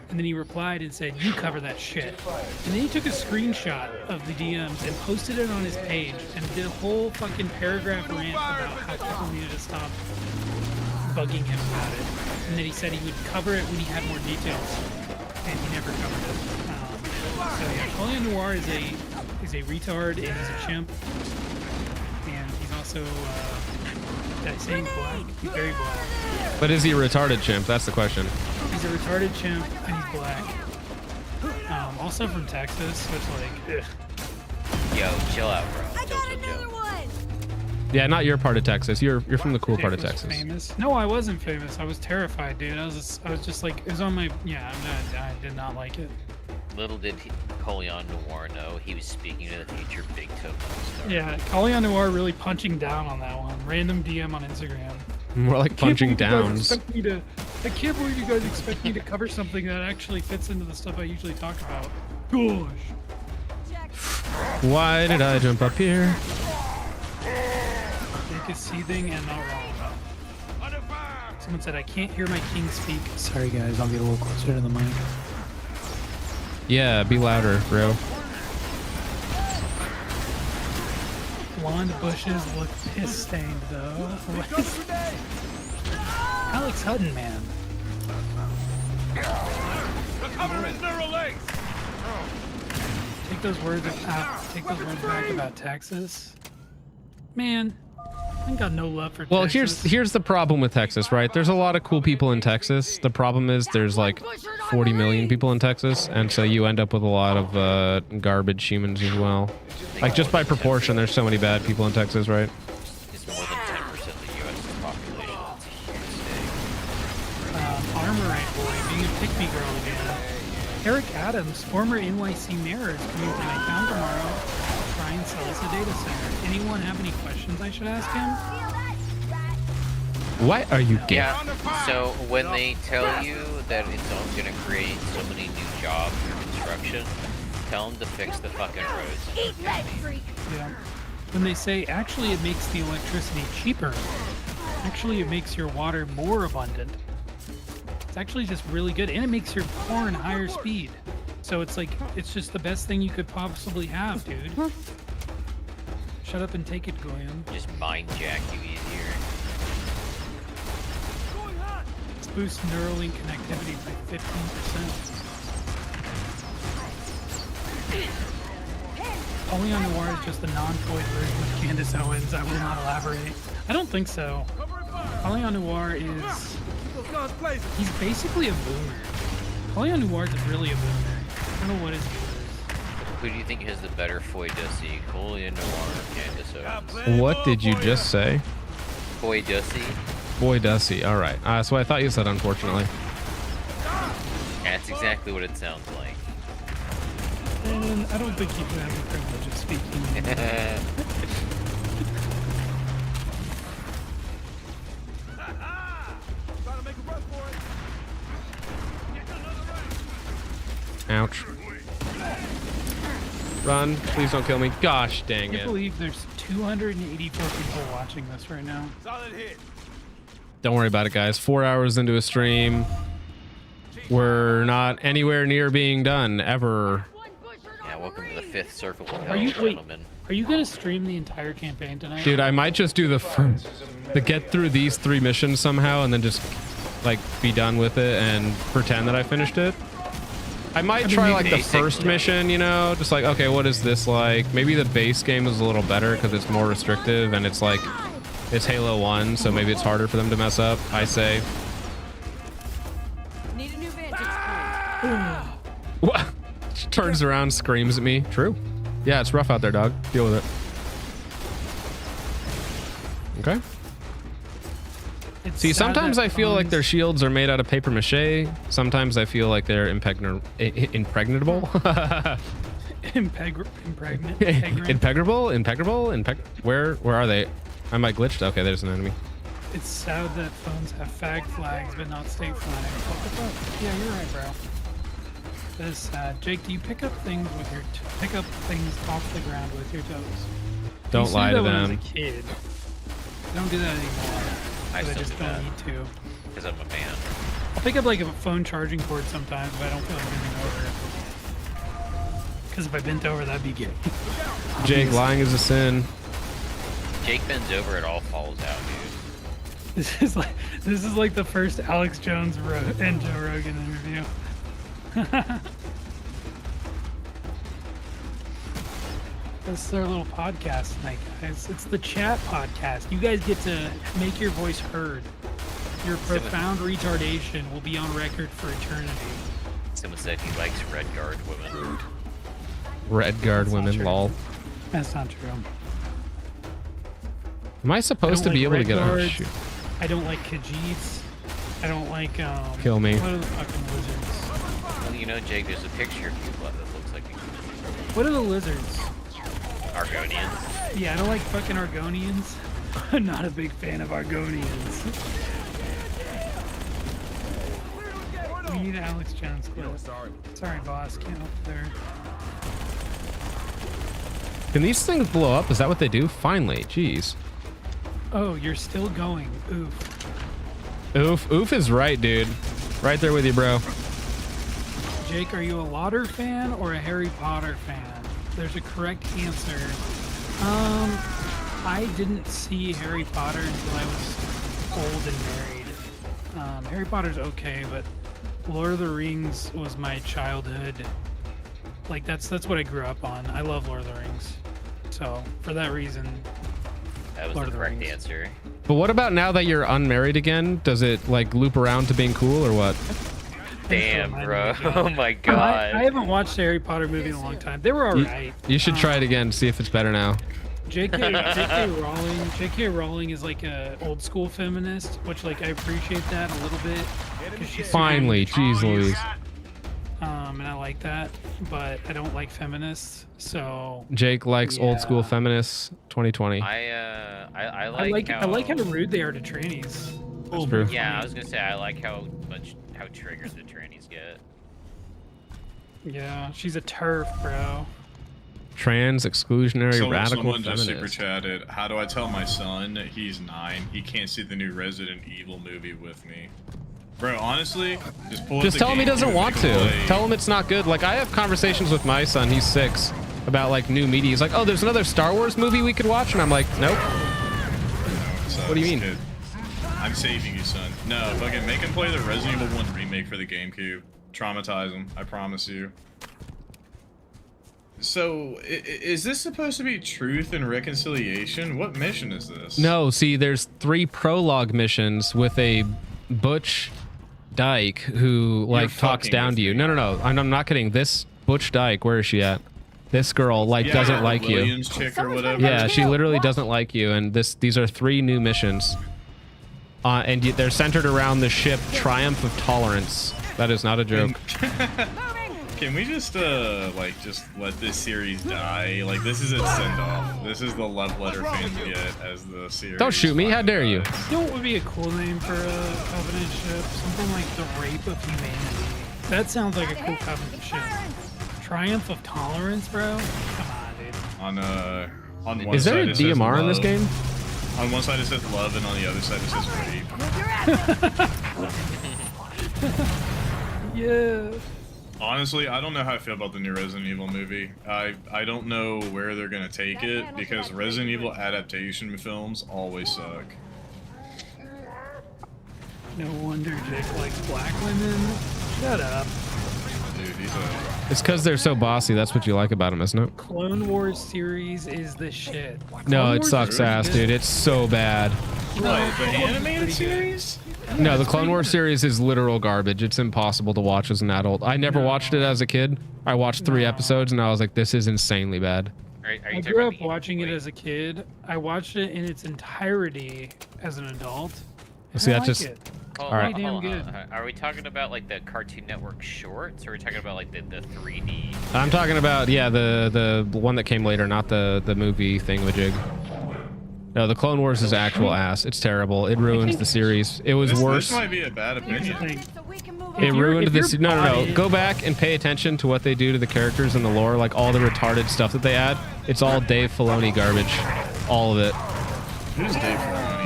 And then he replied and said, you cover that shit. And then he took a screenshot of the DMs and posted it on his page and did a whole fucking paragraph rant about how people needed to stop bugging him about it. And then he said he would cover it when he had more details. And he never covered it. So yeah, Collion Noir is a retard and he's a chimp. And he's also, did I say he's black? He's very black. But is he a retarded chimp? That's the question. He's a retarded chimp and he's black. Also from Texas, which like, ugh. Yo, chill out, bro. Yeah, not your part of Texas. You're from the cool part of Texas. Famous? No, I wasn't famous. I was terrified, dude. I was just like, it was on my, yeah, I did not like it. Little did Collion Noir know he was speaking to the future Big Toe Monster. Yeah, Collion Noir really punching down on that one. Random DM on Instagram. More like punching downs. I can't believe you guys expect me to cover something that actually fits into the stuff I usually talk about. Gosh. Why did I jump up here? Dick is seething and not wrong. Someone said, I can't hear my king speak. Sorry guys, I'll get a little closer to the mic. Yeah, be louder, bro. Blonde bushes look piss stained though. Alex Hutton, man. Take those words back about Texas. Man, I got no love for Well, Texas. here's the problem with Texas, right? There's a lot of cool people in Texas. The problem is there's like 40 million people in Texas, and so you end up with a lot of garbage humans as well. Like just by proportion, there's so many bad people in Texas, right? It's more than 10% of the U.S. population. It's a huge state. Armorite boy being a pick-me girl again. Eric Adams, former NYC mayor, is coming to my town tomorrow to try and sell us a data center. Anyone have any questions I should ask him? Why are you gay? Yeah, so when they tell you that it's all going to create so many new jobs for construction, tell them to fix the fucking roads. Yeah. When they say, actually it makes the electricity cheaper, actually it makes your water more abundant. It's actually just really good, and it makes your corn higher speed. So it's like, it's just the best thing you could possibly have, dude. Shut up and take it, Goyam. Just mind jack you easier. Let's boost Neuralink connectivity by 15%. Collion Noir is just a non-toy version of Candace Owens. I will not elaborate. I don't think so. Collion Noir is... he's basically a boomer. Collion Noir is really a boomer. I don't know what his deal is. Who do you think has the better Foy Dussy, Collion Noir or Candace Owens? What did you just say? Foy Dussy? Boy, does he. All right. So I thought you said unfortunately. That's exactly what it sounds like. And I don't think you can have the privilege of speaking. Ouch. Run. Please don't kill me. Gosh dang I can't it. believe there's 284 people watching this right now. Don't worry about it, guys. 4 hours into a stream. We're not anywhere near being done, ever. Yeah, welcome to the fifth circle of Are hell, you gentlemen. Are you gonna stream the entire campaign tonight? Dude, I might just do the get through these 3 missions somehow and then just like be done with it and pretend that I finished it. I might try like the first mission, you know, just like, okay, what is this like? Maybe the base game is a little better because it's more restrictive and it's like, it's Halo 1, so maybe it's harder for them to mess up, I say. Need a new vantage point. What? She turns around, screams at me. True. Yeah, it's rough out there, dog. Deal with it. Okay. It's See, sad sometimes that I feel like phones- their shields are made out of paper mache. Sometimes I feel like they're impregnable. impregnable. Impeccable? Where are they? I might glitched. Okay, there's an enemy. It's sad that phones have fag flags but not state flags. What the fuck? Yeah, you're right, bro. That is sad. Jake, do you pick up things with your pick up things off the ground with your toes? Don't lie to When I was them. a kid. I don't do that anymore. I I still just do don't that. need to. Because I'm a man. I'll pick up like a phone charging cord sometimes if I don't feel like bending over. Because if I bent over, that'd be gay. Jake, lying is a sin. Jake bends over, it all falls out, dude. This is like the first Alex Jones and Joe Rogan interview. This is our little podcast tonight, guys. It's the chat podcast. You guys get to make your voice heard. Your profound retardation will be on record for eternity. Someone said he likes red guard women. Red guard women, lol. That's not true. Am I supposed to be able to get a a shoot? I don't like Khajiits. I don't like Kill me. What are the fucking lizards? Well, you know, Jake, there's a picture of you that looks like a What are the lizards? Argonians. Yeah, I don't like fucking Argonians. I'm not a big fan of Argonians. We need an Alex Jones clip. Sorry, boss. Can't help there. Can these things blow up? Is that what they do? Finally, jeez. Oh, you're still going. Oof. Oof is right, dude. Right there with you, bro. Jake, are you a Lauder fan or a Harry Potter fan? There's a correct answer. I didn't see Harry Potter until I was old and married. Harry Potter's okay, but Lord of the Rings was my childhood. Like that's what I grew up on. I love Lord of the Rings. So for that reason, That was Lord the of the correct Rings. answer. But what about now that you're unmarried again? Does it like loop around to being cool or what? Damn, bro. Oh my I god. haven't watched a Harry Potter movie in a long time. They were alright. You should try it again, see if it's better now. J.K. Rowling is like a old school feminist, which like I appreciate that a little bit. 'Cause she's Finally, jeez Louise. and I like that, but I don't like feminists. So Jake likes old school feminists 2020. I I like how rude they are to trannies. That's true. Yeah, I was gonna say I like how triggered the trannies get. Yeah, she's a turf, bro. Trans, exclusionary, radical Someone just feminist. super chatted. How do I tell my son he's 9? He can't see the new Resident Evil movie with me. Bro, honestly, just pull. Just up the tell him he GameCube doesn't and want make him to. play. Tell him it's not good. Like I have conversations with my son, he's 6, about like new media. He's like, oh, there's another Star Wars movie we could watch, and I'm like, nope. What do you mean? Kid. I'm saving you, son. No, fucking make him play the Resident Evil 1 remake for the GameCube. Traumatize him, I promise you. So, is this supposed to be truth and reconciliation? What mission is this? No, see, there's 3 prologue missions with a Butch Dyke who like talks fucking down with to you. No, I'm not kidding. This Butch Dyke, where is she at? This girl like Yeah, doesn't the like you. Williams chick or whatever. Yeah, she literally doesn't like you, and these are 3 new missions. And they're centered around the ship Triumph of Tolerance. That is not a joke. Can we just like just let this series die? Like this is its send off. This is the love letter fans get as the series. Don't shoot me! How dare you? You know what would be a cool name for a Covenant ship? Something like the Rape of Humanity. That sounds like a cool Covenant ship. Triumph of Tolerance, bro? Come on, dude. On one Is there side a it says DMR in this love. game? On one side it says love, and on the other side it says rape. Yeah. Honestly, I don't know how I feel about the new Resident Evil movie. I don't know where they're gonna take it because Resident Evil adaptation films always suck. No wonder Jake likes black women. Shut up. Dude, he's a... It's because they're so bossy. That's what you like about them, isn't it? Clone Wars series is the shit. No, Clone it Wars sucks is ass, good. dude. It's so bad. What, the animated series? No, the Clone Wars series is literal garbage. It's impossible to watch as an adult. I never watched it as a kid. I watched 3 episodes and I was like, this is insanely bad. I grew up watching it as a kid. I watched it in its entirety as an adult. See, I that like just- it. Hold All on, right. hold on, Damn hold on. Are we talking about like the Cartoon Network shorts, or are we talking about like the 3D? I'm talking about, yeah, the one that came later, not the movie thingamajig. No, the Clone Wars is actual ass. It's terrible. It ruins the series. It was worse. This might be a bad opinion. It ruined this. No. Go back and pay attention to what they do to the characters in the lore, like all the retarded stuff that they add. It's all Dave Filoni garbage. All of it. Who's Dave Filoni?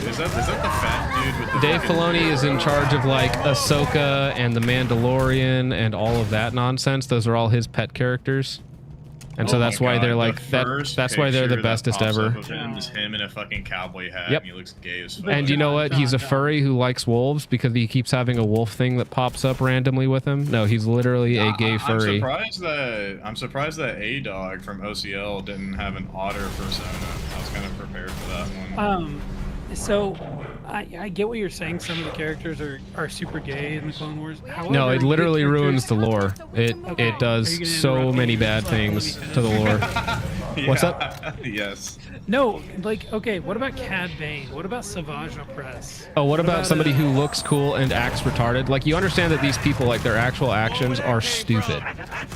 Is that the fat dude with the Dave Filoni is in charge of like Ahsoka and the Mandalorian and all of that nonsense. Those are all his pet characters. And so that's why they're like that's why they're the bestest ever. Is him in a fucking cowboy hat. Yep. And he looks gay as fuck. And you know what? He's a furry who likes wolves because he keeps having a wolf thing that pops up randomly with him. No, he's literally a gay furry. I'm surprised that A-Dog from OCL didn't have an otter persona. I was kind of prepared for that one. So I get what you're saying. Some of the characters are super gay in the Clone Wars. However, No, it literally the ruins the lore. It does so many bad things to the lore. What's up? Yes. No, like, okay, what about Cad Bane? What about Savage Opress? Oh, what about somebody who looks cool and acts retarded? Like, you understand that these people, like, their actual actions are stupid.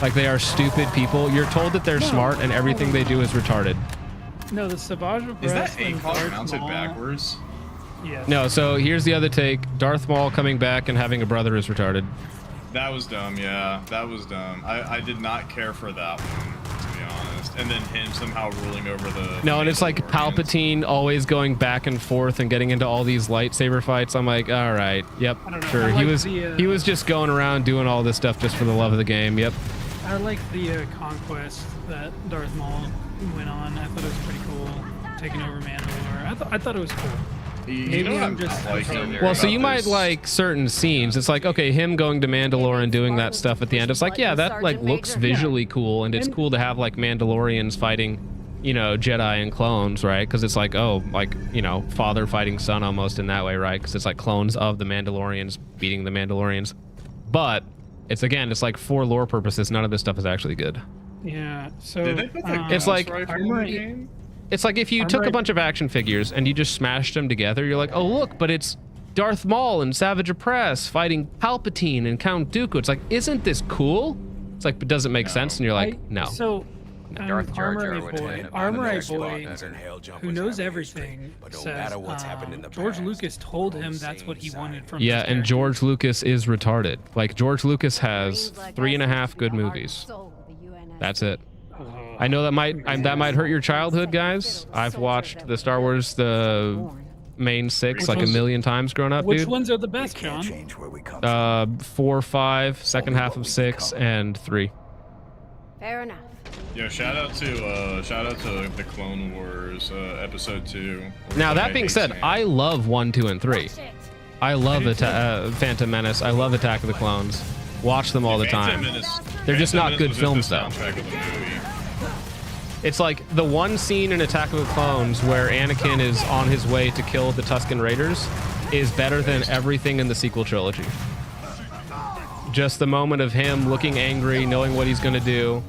Like, they are stupid people. You're told that they're smart and everything they do is retarded. No, the Savage Opress. Is that and ACOG Darth mounted Maul- backwards? Yes. No, so here's the other take. Darth Maul coming back and having a brother is retarded. That was dumb, yeah. That was dumb. I did not care for that one, to be honest. And then him somehow ruling over the... No, and it's like Palpatine always going back and forth and getting into all these lightsaber fights. I'm like, all right, yep, sure. I He was just going around doing all this stuff just for the love of the game. Yep. I like the conquest that Darth Maul went on. I thought it was pretty cool, taking over Mandalore. I thought it was cool. You know what I'm just liking Well, so you about might this? like certain scenes. It's like, okay, him going to Mandalore and doing that stuff at the end. It's like, yeah, that like looks visually cool, and it's cool to have like Mandalorians fighting, you know, Jedi and clones, right? Because it's like, oh, like, you know, father fighting son almost in that way, right? Because it's like clones of the Mandalorians beating the Mandalorians. But it's again, it's like for lore purposes, none of this stuff is actually good. Yeah. So Did they put the It's like rifle in the game? It's like if you took a bunch of action figures and you just smashed them together, you're like, oh look, but it's Darth Maul and Savage Opress fighting Palpatine and Count Dooku. It's like, isn't this cool? It's like, but does it make sense? And you're like, no. So, Darth Jar Jar Armory would Boy, have Armory Boy, who knows everything, says George Lucas told him that's what he wanted from. Yeah, his and character. George Lucas is retarded. Like, George Lucas has 3.5 good movies. That's it. I know that might hurt your childhood, guys. I've watched the Star Wars, the main 6 like a million times growing up, Which dude. ones are the best, John? 4, 5, second half of 6, and 3. Fair enough. Yo, shout out to the Clone Wars episode 2. Now that being said, I love 1, 2, and 3. I love Phantom Menace. I love Attack of the Clones. Watch them all the time. They're just not good films, though. It's like the one scene in Attack of the Clones where Anakin is on his way to kill the Tusken Raiders is better than everything in the sequel trilogy. Just the moment of him looking angry, knowing what he's going to do,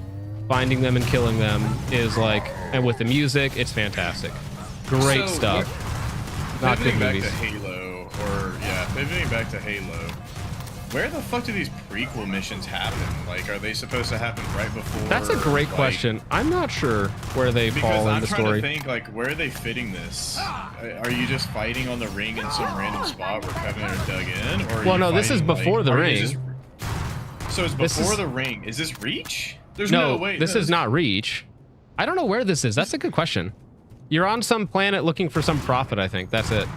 finding them and killing them is like, and with the music, it's fantastic. Great stuff. Not good back movies. to Halo, pivoting back to Halo. Where the fuck do these prequel missions happen? Like, are they supposed to happen right before? That's a great question. I'm not sure where they fall in the story. I'm trying to think, like, where are they fitting this? Are you just fighting on the ring in some random spot where Kevin are dug in? Or Well, no, this is before the ring. So it's before the ring. Is this Reach? There's No, way. this is not Reach. I don't know where this is. That's a good question. You're on some planet looking for some prophet, I think. That's it.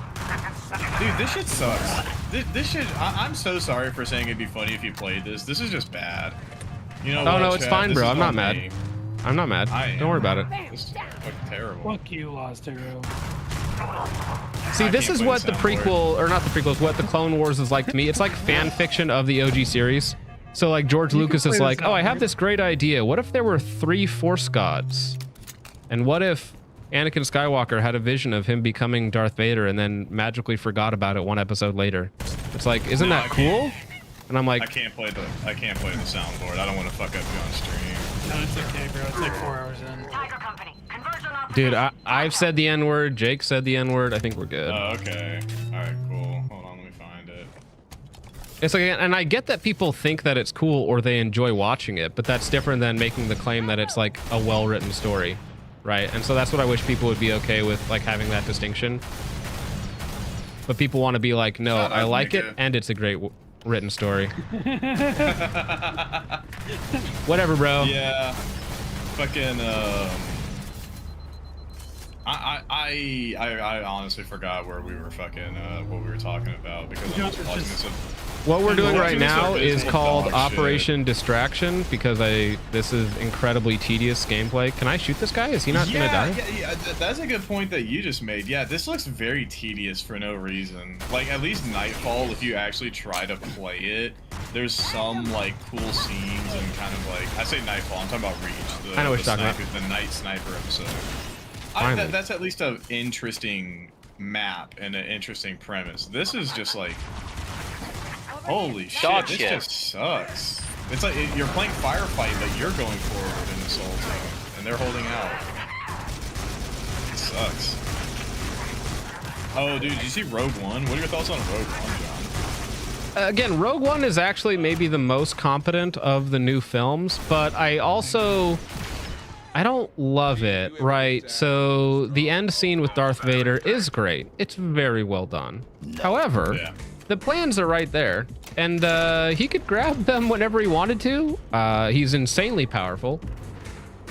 Dude, this shit sucks. This shit. I'm so sorry for saying it'd be funny if you played this. This is just bad. You know? Oh, no, what, it's chat? fine, This bro. is I'm not on mad. me. I'm not mad. Don't worry about it. This is fucking terrible. Fuck you, Lost Arrow. See, this is what the prequel, or not the prequels, what the Clone Wars is like to me. It's like fan fiction of the OG series. So like George Lucas is like, oh, I have this great idea. What if there were 3 Force gods? And what if Anakin Skywalker had a vision of him becoming Darth Vader and then magically forgot about it 1 episode later? It's like, isn't that cool? And I'm like, I can't play the soundboard. I don't want to fuck up you on stream. No, it's okay, bro. It's like 4 hours in. dude, I've said the N-word. Jake said the N-word. I think we're good. Oh, okay. All right, cool. Hold on, let me find it. It's like, and I get that people think that it's cool or they enjoy watching it, but that's different than making the claim that it's like a well-written story. right? And so that's what I wish people would be okay with, like having that distinction. But people want to be like, no, I like it, and it's a great written story. Whatever, bro. Yeah. Fucking. I honestly forgot where we were fucking what we were talking about because I was watching this. What we're doing right now is called Operation Distraction because this is incredibly tedious gameplay. Can I shoot this guy? Is he not gonna die? Yeah, that's a good point that you just made. Yeah, this looks very tedious for no reason. Like at least Nightfall, if you actually try to play it, there's some like cool scenes and kind of like I say Nightfall. I'm talking about Reach. I know what you're talking about. The Night Sniper episode. That's at least an interesting map and an interesting premise. This is just like. Holy shit, this just sucks. It's like you're playing Firefight, but you're going forward and assaulting, and they're holding out. It sucks. Oh, dude, did you see Rogue One? What are your thoughts on Rogue One, John? Again, Rogue One is actually maybe the most competent of the new films, but I don't love it, right? So the end scene with Darth Vader is great. It's very well done. However, the plans are right there, and he could grab them whenever he wanted to. He's insanely powerful,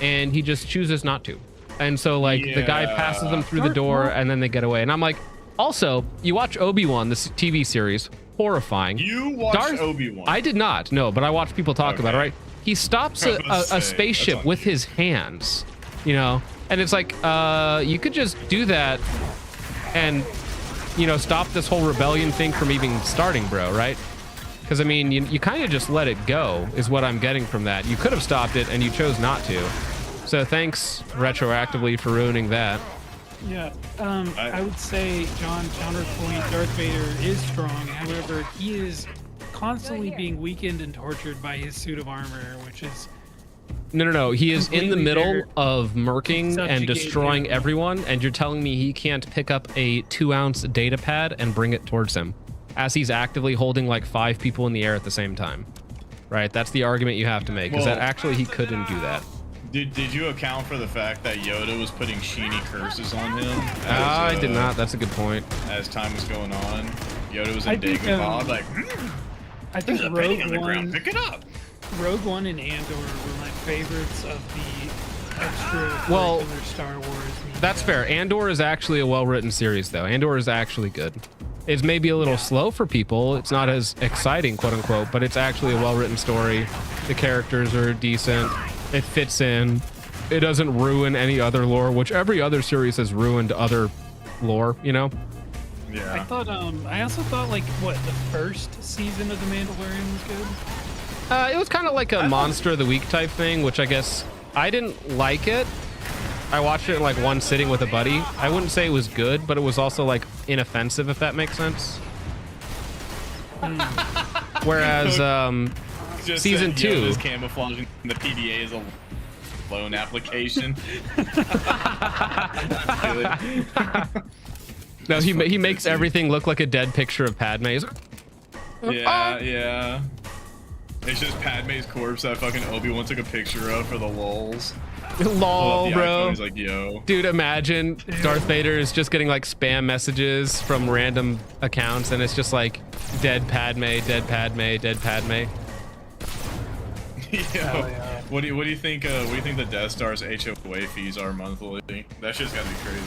and he just chooses not to. And so, like, the guy passes them through the door, and then they get away. And I'm like, also, you watch Obi-Wan, this TV series, horrifying. You watched Obi-Wan? I did not, no, but I watched people talk about it, right? He stops a spaceship with his hands, you know? And it's like, you could just do that and... you know, stop this whole rebellion thing from even starting, bro, right? Because, I mean, you kind of just let it go, is what I'm getting from that. You could have stopped it, and you chose not to. So thanks, retroactively, for ruining that. Yeah, I would say, John, counterpoint, Darth Vader is strong. However, he is constantly being weakened and tortured by his suit of armor, which is... No. He is in the middle there. of murking and destroying everyone, and you're telling me he can't pick up a 2-ounce data pad and bring it towards him as he's actively holding like 5 people in the air at the same time, right? That's the argument you have to make, is that actually he couldn't do that. Did you account for the fact that Yoda was putting Sheeny curses on him? I did not. That's a good point. As time was going on, Yoda was in Dagobah, like, I think there's a Rogue penny on the ground. One, Pick it up. Rogue One and Andor were my favorites of the extra Star Wars. That's fair. Andor is actually a well-written series, though. Andor is actually good. It's maybe a little slow for people. It's not as exciting, quote unquote, but it's actually a well-written story. The characters are decent. It fits in. It doesn't ruin any other lore, which every other series has ruined other lore, you know? Yeah. I also thought, like, what, the first season of The Mandalorian was good? It was kind of like a Monster of the Week type thing, which I guess I didn't like it. I watched it in like one sitting with a buddy. I wouldn't say it was good, but it was also like inoffensive, if that makes sense. Whereas season 2 is camouflaging the PDA as a loan application. No, he makes everything look like a dead picture of Padme. Yeah. It's just Padme's corpse that fucking Obi-Wan took a picture of for the lols. Lol, bro. He's like, yo. Dude, imagine Darth Vader is just getting like spam messages from random accounts, and it's just like dead Padme, dead Padme, dead Padme. Yeah. What do you think? What do you think the Death Star's HOA fees are monthly? That shit's gotta be crazy.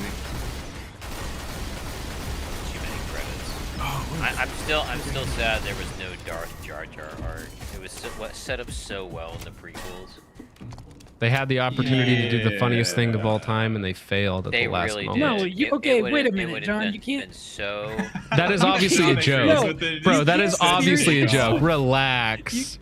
Too many credits. I'm still sad there was no Darth Jar Jar arc. It was set up so well in the prequels. They had the opportunity to do the funniest thing of all time, and they failed at the last really moment. No, okay, wait a minute, John. You can't. So that is obviously a joke, bro. That is obviously a joke. Relax.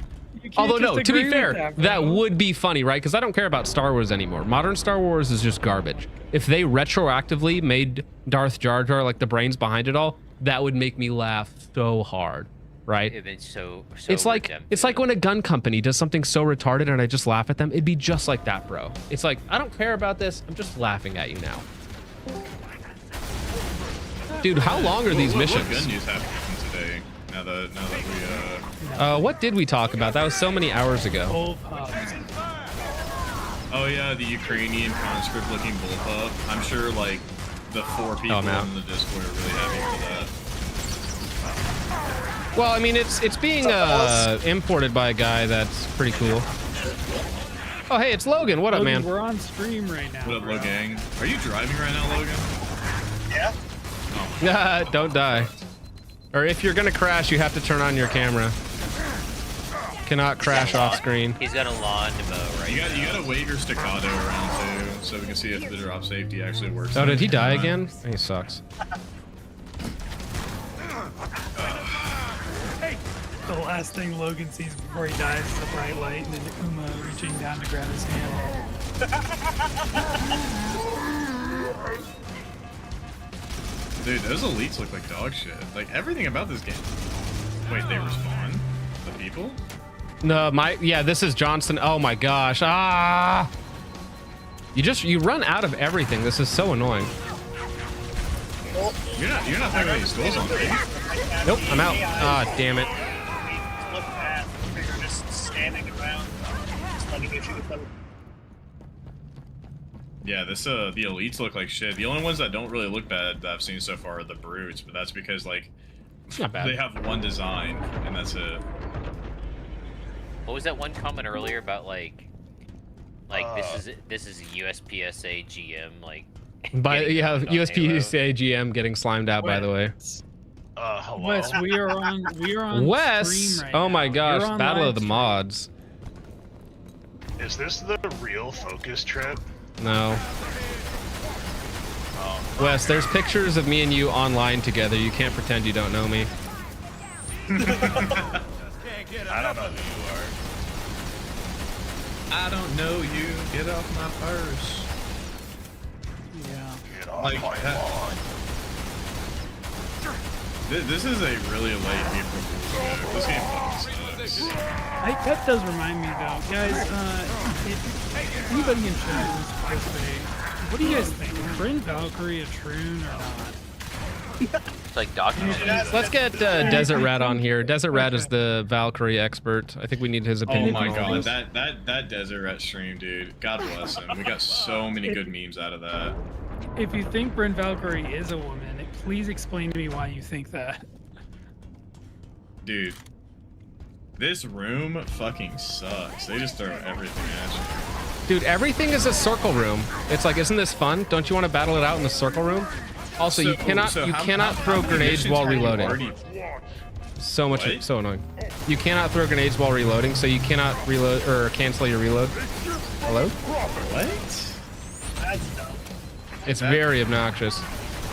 Although no, to be fair, that would be funny, right? Because I don't care about Star Wars anymore. Modern Star Wars is just garbage. If they retroactively made Darth Jar Jar like the brains behind it all, that would make me laugh so hard, right? It's it's like when a gun company does something so retarded and I just laugh at them. It'd be just like that, bro. It's like, I don't care about this. I'm just laughing at you now. Dude, how long are these missions? What gun news happened today? Now that we what did we talk about? That was so many hours ago. Oh yeah, the Ukrainian conscript looking bullpup. I'm sure like the 4 people I'm out. in the Discord are really happy for that. Well, I mean, it's being imported by a guy that's pretty cool. Oh, hey, it's Logan. What up, Logan, man? we're on stream right now. What up, bro. Logang? Are you driving right now, Logan? Yeah. Don't die. Or if you're gonna crash, you have to turn on your camera. Cannot crash off screen. He's got a lawn to mow, right? You gotta wait your staccato around too, so we can see if the drop safety actually works. Oh, did he die again? He sucks. The last thing Logan sees before he dies is a bright light and then Uma reaching down to grab his hand. Dude, those elites look like dog shit. Like everything about this game. Wait, they respawn? The people? No, this is Johnson. Oh my gosh. Ah! You run out of everything. This is so annoying. You're not throwing any skulls on me. Nope, I'm out. Ah, damn it. Look at you're just standing around, just letting you shoot them. Yeah, the elites look like shit. The only ones that don't really look bad that I've seen so far are the brutes, but that's because like it's not bad. They have one design and that's it. What was that one comment earlier about like this is USPSA GM like? By getting on Halo? USPSA GM getting slimed out. By the way. Hello. Wes, we are on Wes. stream right Oh now. my gosh! You're on Battle live of the stream. mods. Is this the real focus trip? No. Wes, there's pictures of me and you online together. You can't pretend you don't know me. I don't know who you are. I don't know you. Get off my purse. Yeah. Get off Like, my lawn. This is a really late April Fool's. This game fucking sucks. That does remind me though, guys. If anybody in chat wants to participate, what do you guys think? Is Bryn Valkyrie a Troon or not? It's like documented. Let's get Desert Rat on here. Desert Rat is the Valkyrie expert. I think we need his Oh opinion. my on all god, this. that Desert Rat stream, dude. God bless him. We got so many good memes out of that. If you think Bryn Valkyrie is a woman, please explain to me why you think that. Dude, this room fucking sucks. They just throw everything at you. Dude, everything is a circle room. It's like, isn't this fun? Don't you want to battle it out in the circle room? Also, you cannot throw how many grenades missions while have you reloading. already- So much, What? so annoying. You cannot throw grenades while reloading, so you cannot reload or cancel your reload. Hello? What? That's dumb. It's very obnoxious.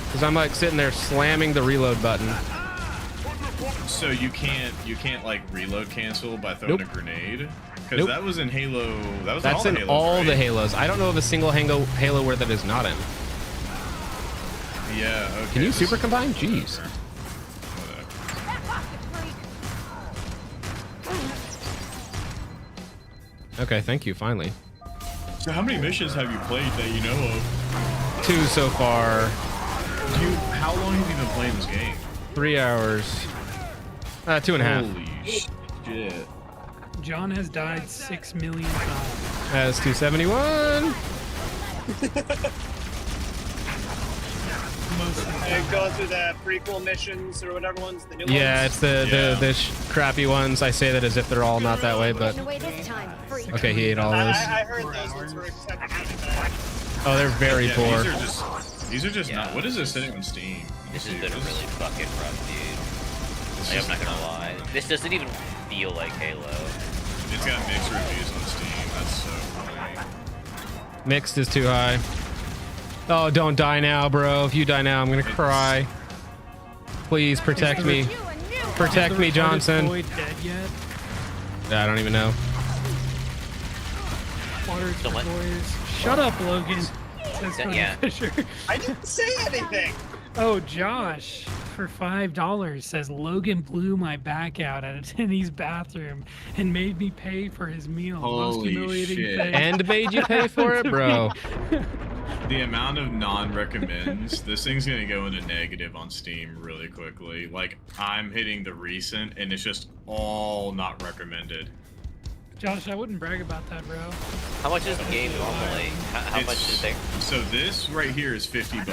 Because I'm like sitting there slamming the reload button. So you can't like reload cancel by throwing Nope. a grenade? Because Nope. that was in Halo. That was That's in in all all the the Halos. Halos. I don't know of a single Halo where that is not in. Right? Yeah. Okay. Can you this- super combine? Jeez. Okay, thank you, finally. So how many missions have you played that you know of? 2 so far. How long have you been playing this game? 3 hours. 2.5. Holy shit. John has died 6 million times. That's 271. And going through the prequel missions or whatever ones, the new Yeah, ones. it's the crappy ones. I say that as if they're all not that way, but Away this time, freak. okay, he ate all I those. heard those ones were exceptionally bad. Oh, they're very Yeah, poor. These are just not. What is this sitting on Steam? This has been really fucking rough, dude. Like, I'm not gonna lie. This doesn't even feel like Halo. It's got mixed reviews on Steam. That's so funny. Mixed is too high. Oh, don't die now, bro. If you die now, I'm gonna cry. Please protect me. Protect me, Johnson. Boy dead yet? I don't even know. Water So what? boys. Shut up, Logan. Says Tony Yeah. Fisher. I didn't say anything. Oh, Josh, for $5 says Logan blew my back out at a Denny's bathroom and made me pay for his meal. Most Holy humiliating shit. thing. And made you pay for it, bro. The amount of non-recommends, this thing's gonna go into negative on Steam really quickly. Like, I'm hitting the recent, and it's just all not recommended. Josh, I wouldn't brag about that, bro. How much is the game normally? How much is it? So this right here is $50.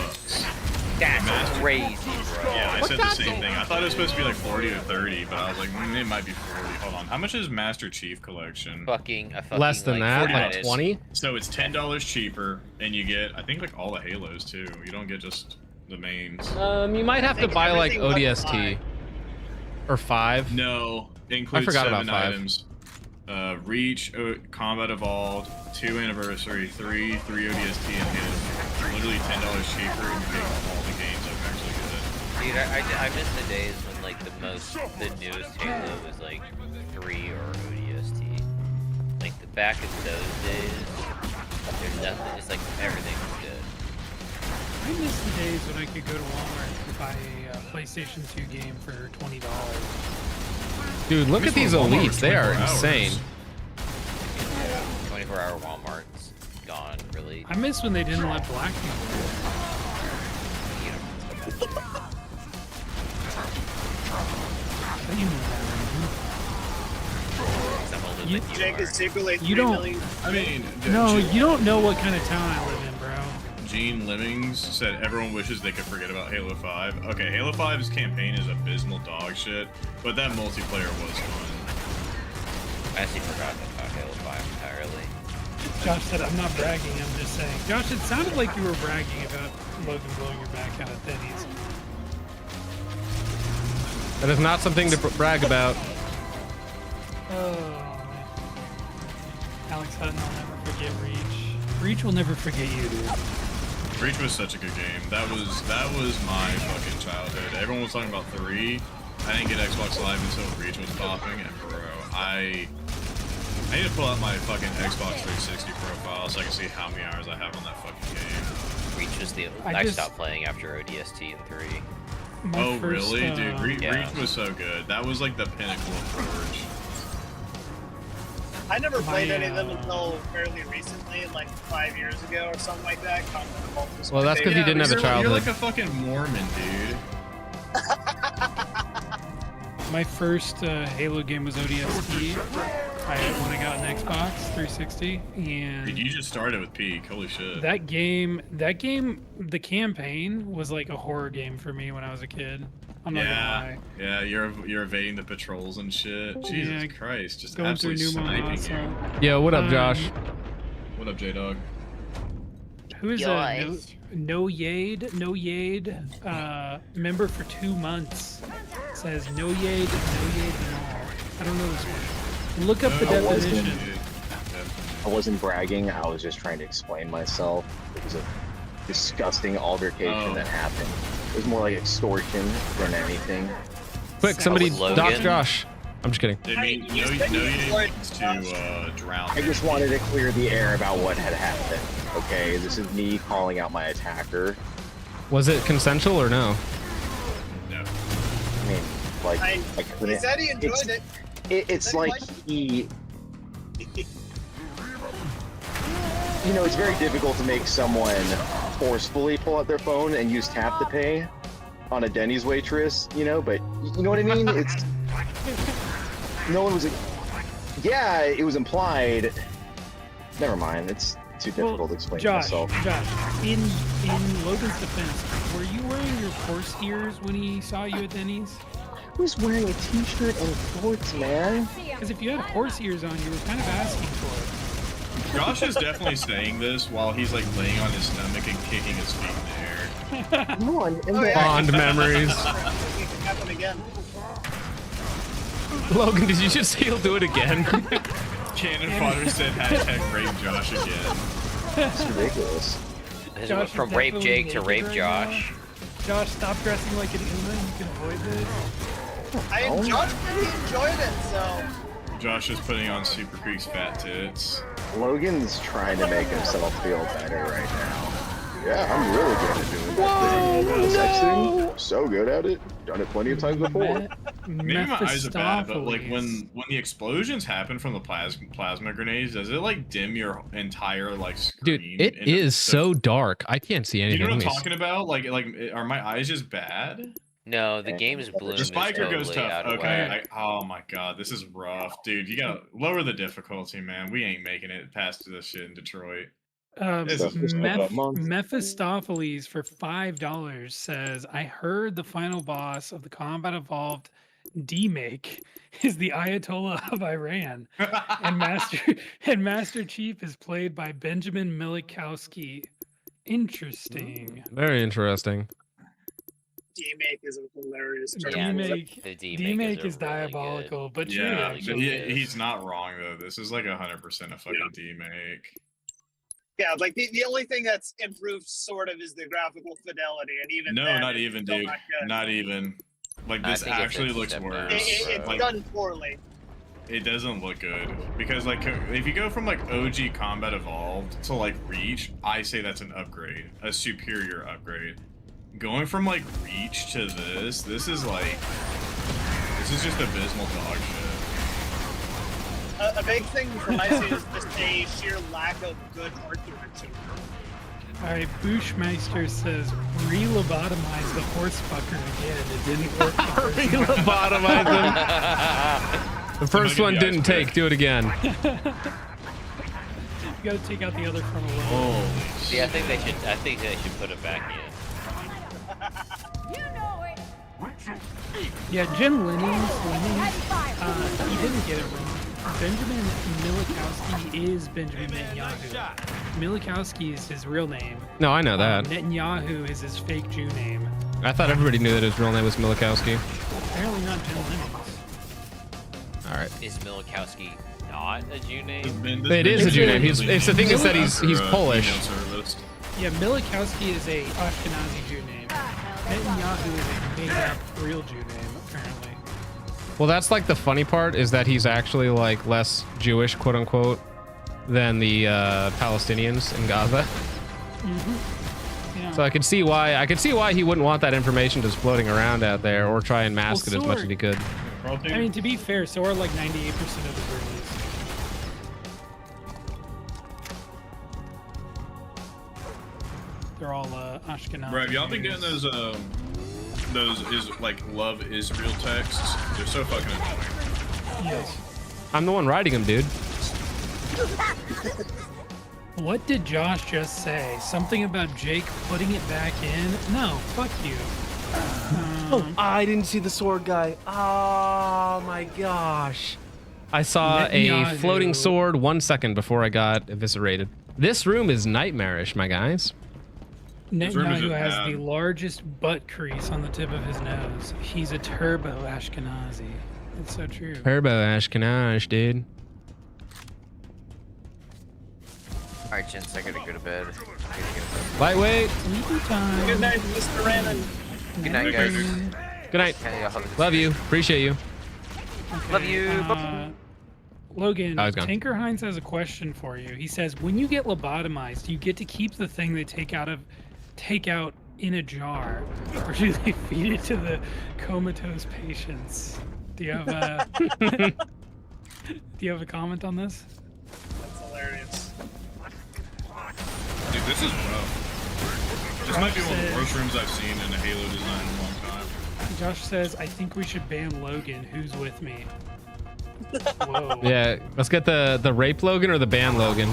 That's crazy, bro. Yeah, I said the same thing. I thought it was supposed to be like 40 or 30, but I was like, it might be 40. Hold on. How much is Master Chief Collection? Fucking Less than that, like $40. 20. So it's $10 cheaper, and you get, I think, like all the Halos too. You don't get just the mains. You might have to buy like ODST or 5. No, it includes forgot 7 about 5. items. Reach, Combat Evolved, 2 Anniversary, 3 ODST, and Halo. Literally $10 cheaper, and you get all the games up actually good. Dude, I miss the days when like the newest Halo was like 3 or ODST. Like back in those days, there's nothing. It's like everything was good. I miss the days when I could go to Walmart and buy a PlayStation 2 game for $20. Dude, look at these elites. They are insane. 24-hour Walmart's gone, really. I miss when they didn't let black people in. You know that, right? Jake is secretly You don't. 3 million. I mean, No, you don't know what kind of town I live in, bro. Gene Lemmings said everyone wishes they could forget about Halo 5. Okay, Halo 5's campaign is abysmal dog shit, but that multiplayer was fun. I actually forgot about Halo 5 entirely. Josh said, I'm not bragging, I'm just saying. Josh, it sounded like you were bragging about Logan blowing your back out at Denny's. That is not something to brag about. Oh. Alex Hutton, I'll never forget Reach. Reach will never forget you, dude. Reach was such a good game. That was my fucking childhood. Everyone was talking about 3. I didn't get Xbox Live until Reach was popping, and bro, I need to pull out my fucking Xbox 360 profile so I can see how many hours I have on that fucking game. Reach was the I stopped playing after ODST and 3. Oh really, dude? Reach was so good. That was like the pinnacle of Forge. I never played any of them until fairly recently, like 5 years ago or something like that. Well, that's because you didn't have a childhood. You're like a fucking Mormon, dude. My first Halo game was ODST. When I got an Xbox 360, and Dude, you just started with Peak. Holy shit. that game, the campaign was like a horror game for me when I was a kid. I'm not gonna lie. Yeah, you're evading the patrols and shit. Jesus Christ, just going through absolutely Numa sniping Masa. you. Yo, what up, Josh? What up, J-Dog? Who is that? No Yade, member for 2 months. It says no Yade at all. I don't know this one. Look up the definition. I wasn't bragging, I was just trying to explain myself. It was a disgusting altercation that happened. It was more like extortion than anything. Quick, somebody dox Josh. I'm just kidding. I mean, no, you didn't to drown. I just wanted to clear the air about what had happened. Okay, this is me calling out my attacker. Was it consensual or no? No. I mean, like, I couldn't. He said he enjoyed it. It's like he... You know, it's very difficult to make someone forcefully pull out their phone and use tap to pay on a Denny's waitress, you know, but you know what I mean? It's... No one was... Yeah, it was implied. Never mind, it's too difficult to explain to myself. Josh, in Logan's defense, were you wearing your horse ears when he saw you at Denny's? I was wearing a t-shirt and shorts, man. Because if you had horse ears on, you were kind of asking for it. Josh is definitely saying this while he's like laying on his stomach and kicking his feet in the air. Come on, Fond memories. It can happen again. Logan, did you just say you'll do it again? Cannon Fodder said hashtag rape Josh again. It's ridiculous. This from rape Jake to rape Josh. Josh, stop dressing like an Uma. You can avoid this. Josh really enjoyed it, so. Josh is putting on Super Creek's fat tits. Logan's trying to make himself feel better right now. Yeah, I'm really good at doing that thing. The sex thing, so good at it. Done it plenty of times before. Maybe my eyes are bad, but like when the explosions happen from the plasma grenades, does it like dim your entire like screen? Dude, it is so dark. I can't see anything. You know what I'm talking about? Like, are my eyes just bad? No, the game's bloom. The spiker goes totally out tough. of Okay. whack. Oh my god, this is rough, dude. You gotta lower the difficulty, man. We ain't making it past this shit in Detroit. This is Mephistopheles for $5 says, I heard the final boss of the Combat Evolved D-Make is the Ayatollah of Iran. and Master Chief is played by Benjamin Milikowski. Interesting. Very interesting. D-Make is a hilarious term. D-Make is diabolical, but true, actually. He's not wrong though. This is like 100% a fucking D-Make. Yeah, like the only thing that's improved sort of is the graphical fidelity, and even No, then, not it's even, still dude. not good. Not even. Like I this think it's actually a looks step worse. down. It's Like, done poorly. it doesn't look good because like if you go from like OG Combat Evolved to like Reach, I say that's an upgrade, a superior upgrade. Going from like Reach to this is just abysmal dog shit. A big thing from my side is just a sheer lack of good art direction. All right, Bushmeister says, re-lobotomize the horse fucker again. It didn't work. Re-lobotomize him. The first one didn't take. Do it again. You gotta take out the other frontal lobe. Holy See, I think they should put it back in. Yeah, Jim Lennings, he didn't get it wrong. Benjamin Milikowski is Benjamin Netanyahu. Milikowski is his real name. No, I know that. Netanyahu is his fake Jew name. I thought everybody knew that his real name was Milikowski. Apparently not Jim Lennings. All right. Is Milikowski not a Jew name? It is a Jew name. It's the thing is that he's Polish. Yeah, Milikowski is a Ashkenazi Jew name. Netanyahu is a made-up real Jew name, apparently. Well, that's like the funny part is that he's actually like less Jewish, quote unquote, than the Palestinians in Gaza. Yeah. So I could see why he wouldn't want that information just floating around out there or try and mask it as much as he could. I mean, to be fair, so are like 98% of the Israelis. They're all Ashkenazi. Bro, have y'all been getting those like love Israel texts? They're so fucking annoying. Yes. I'm the one writing them, dude. What did Josh just say? Something about Jake putting it back in? No, fuck you. Oh, I didn't see the sword guy. Oh my gosh. I saw a Netanyahu. floating sword 1 second before I got eviscerated. This room is nightmarish, my guys. Netanyahu has the largest butt crease on the tip of his nose. He's a turbo Ashkenazi. It's so true. Turbo Ashkenaz, dude. Alright, gents, I gotta go to bed. Lightweight. Sleepy time. Good night, Mr. Rannon. Good night, guys. Good night. Okay, y'all have a good Love you. Appreciate you. Love you. Logan, Oh, he's gone. Tinker Hines has a question for you. He says, when you get lobotomized, you get to keep the thing they take out in a jar, or do they feed it to the comatose patients? Do you have a comment on this? That's hilarious. Dude, this is rough. This might be one of the worst rooms I've seen in a Halo design in a long time. Josh says, I think we should ban Logan. Who's with me? Whoa. Yeah, let's get the rape Logan or the ban Logan.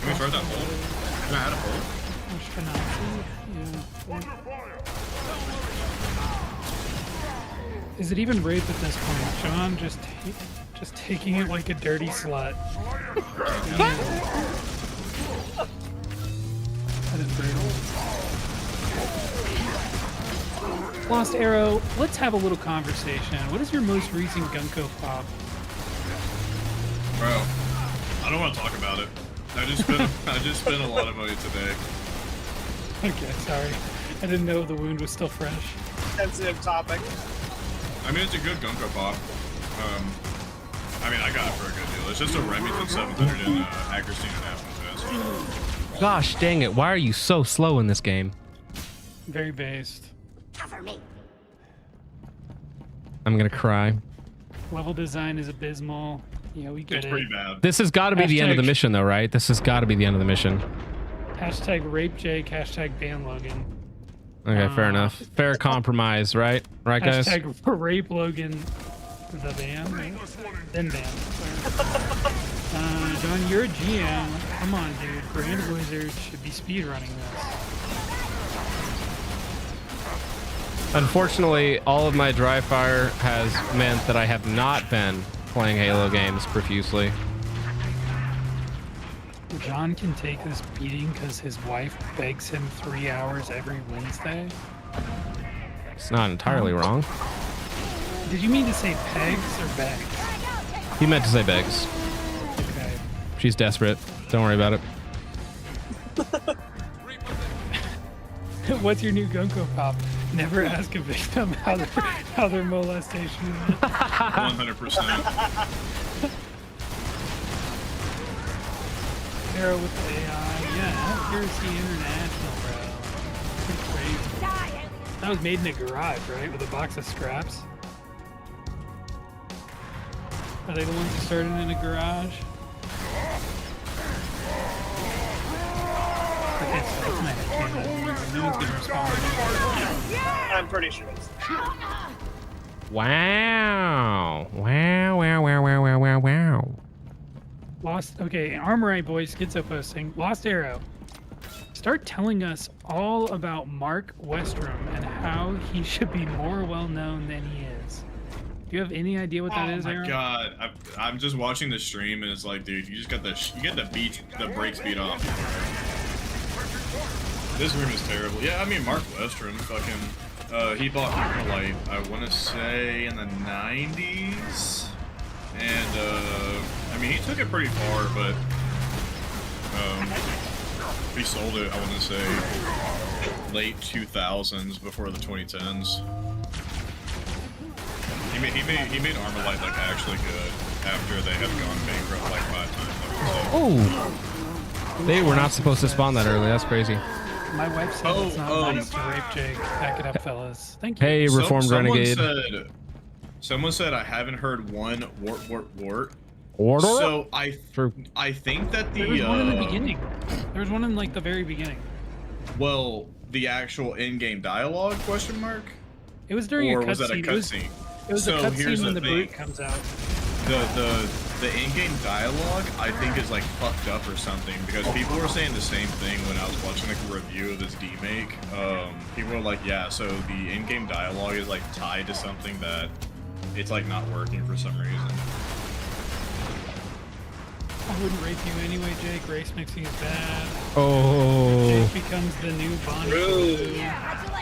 Can we start that hole? Can I add a hole? Yeah. Is it even rape at this point? John just taking it like a dirty slut. That is brutal. Lost Arrow, let's have a little conversation. What is your most recent Gunko pop? Bro, I don't want to talk about it. I just spent a lot of money today. Okay, sorry. I didn't know the wound was still fresh. Sensitive topic. I mean, it's a good Gunko pop. I mean, I got it for a good deal. It's just a Remington 700 in accuracy and half. Gosh dang it, why are you so slow in this game? Very based. Cover me. I'm gonna cry. Level design is abysmal. Yeah, we get It's it. pretty bad. This has got to be the end of the Hashtag- mission though, right? This has got to be the end of the mission. Hashtag rape Jake, hashtag ban Logan. Okay, fair enough. Fair compromise, right? Right, guys? Hashtag rape Logan. The ban? Right? Then ban. John, you're a GM. Come on, dude. Grand Wizards should be speedrunning this. Unfortunately, all of my dry fire has meant that I have not been playing Halo games profusely. John can take this beating because his wife begs him 3 hours every Wednesday. It's not entirely wrong. Did you mean to say pegs or begs? He meant to say begs. Okay. She's desperate. Don't worry about it. What's your new Gunko pop? Never ask a victim how their molestation went. 100%. Arrow with the AI. Yeah, Accuracy International, bro. Pretty crazy. That was made in a garage, right? With a box of scraps. Are they the ones who started in a garage? No one's gonna respond. I'm pretty sure it's. Wow. Wow. Lost. Okay, Armorite boys, schizo posting. Lost Arrow. Start telling us all about Mark Westrom and how he should be more well known than he is. Do you have any idea what that is, Aaron? Oh my god, I'm just watching the stream and it's like, dude, you just got the brake speed off. This room is terrible. Yeah, I mean Mark Westrom, fucking, he bought Armalite, I want to say in the 90s, and I mean he took it pretty far, but he sold it, I want to say late 2000s before the 2010s. He made Armalite like actually good after they had gone bankrupt like 5 times. Oh, they were not supposed to spawn that early. That's crazy. My wife said it's not nice to rape Jake. Back it up, fellas. Thank you. Hey, Reformed Renegade. Someone said I haven't heard one wart. So I think that the there was one in the beginning. There was one in like the very beginning. Well, the actual in-game dialogue question mark? It was during a cutscene. Or was that a cutscene? It was a cutscene when the brute comes out. The in-game dialogue I think is like fucked up or something, because people were saying the same thing when I was watching like a review of this demake. People were like, yeah, so the in-game dialogue is like tied to something that it's like not working for some reason. I wouldn't rape you anyway, Jake. Race mixing is bad. Oh. Jake becomes the new Bonnie.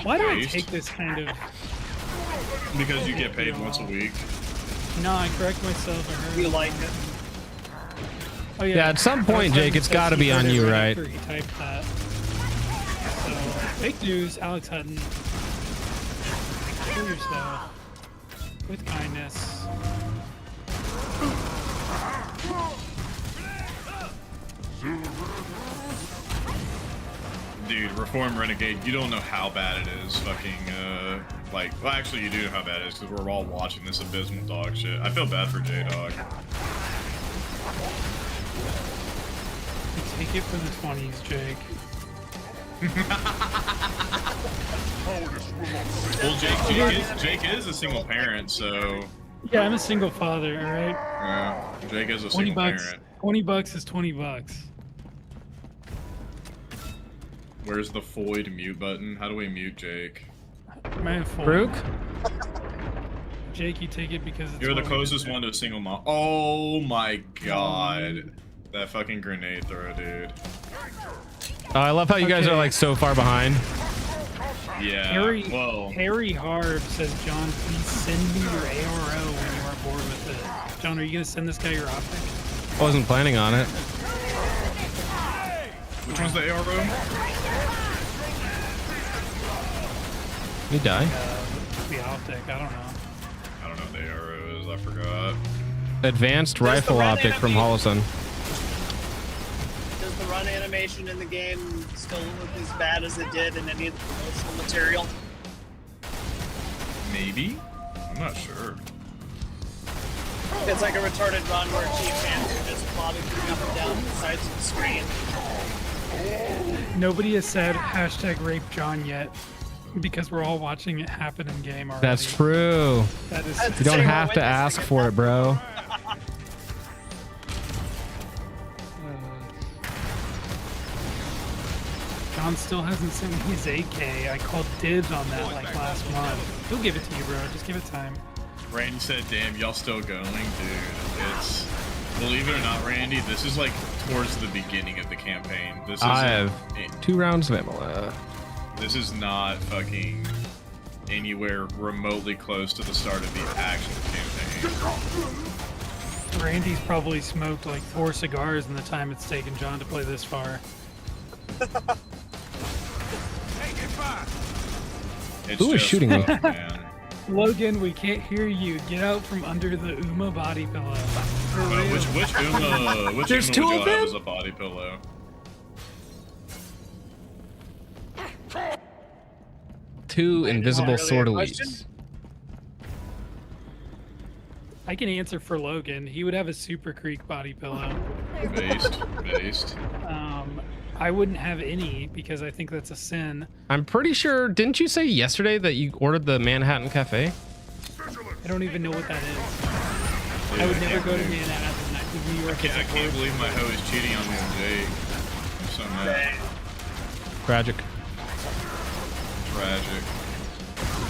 Why do I take this kind of? Because you get paid once a week. No, I correct myself. We like it. Oh yeah. Yeah, at some point, Jake, it's got to be on you, right? He typed that. So, fake news, Alex Hutton. Kill yourself with kindness. Dude, Reform Renegade, you don't know how bad it is. Fucking, well, actually, you do know how bad it is because we're all watching this abysmal dog shit. I feel bad for J-Dog. Take it for the 20s, Jake. Well, Jake is a single parent, so. Yeah, I'm a single father, alright? Yeah, Jake is a single parent. $20 is $20. Where's the Foyd mute button? How do we mute Jake? Man, Brooke? Jake, you take it because it's You're the closest one to a single mom. Oh my god. That fucking grenade throw, dude. Oh, I love how you guys are like so far behind. Yeah, Harry Harb says, John, please send me your ARO when you are bored with it. John, are you going to send this guy your optic? I wasn't planning on it. Which one's the ARO? You die? The optic, I don't know. I don't know what the ARO is, I forgot. Advanced rifle optic from Holison. Does the run animation in the game still look as bad as it did in any of the promotional material? Maybe? I'm not sure. It's like a retarded run where Chief fans are just bobbing up and down the sides of the screen. Nobody has said hashtag rape John yet because we're all watching it happen in game already. That's true. That is. You don't have to ask for it, bro. John still hasn't sent me his AK. I called dibs on that like last month. He'll give it to you, bro. Just give it time. Randy said, "Damn, y'all still going, dude?" It's, believe it or not, Randy, this is like towards the beginning of the campaign. This is I have 2 rounds of ammo left. This is not fucking anywhere remotely close to the start of the actual campaign. Randy's probably smoked like 4 cigars in the time it's taken John to play this far. Who is shooting me? Logan, we can't hear you. Get out from under the Uma body pillow. Which Uma? Which There's Uma 2 would of you have them? as a body pillow? Two invisible sword elites. I can answer for Logan. He would have a Super Creek body pillow. Based. I wouldn't have any because I think that's a sin. I'm pretty sure. Didn't you say yesterday that you ordered the Manhattan Cafe? I don't even know what that is. I would never go to Manhattan. I think New York. I can't believe my hoe is cheating on me on Jake. I'm so mad. Tragic.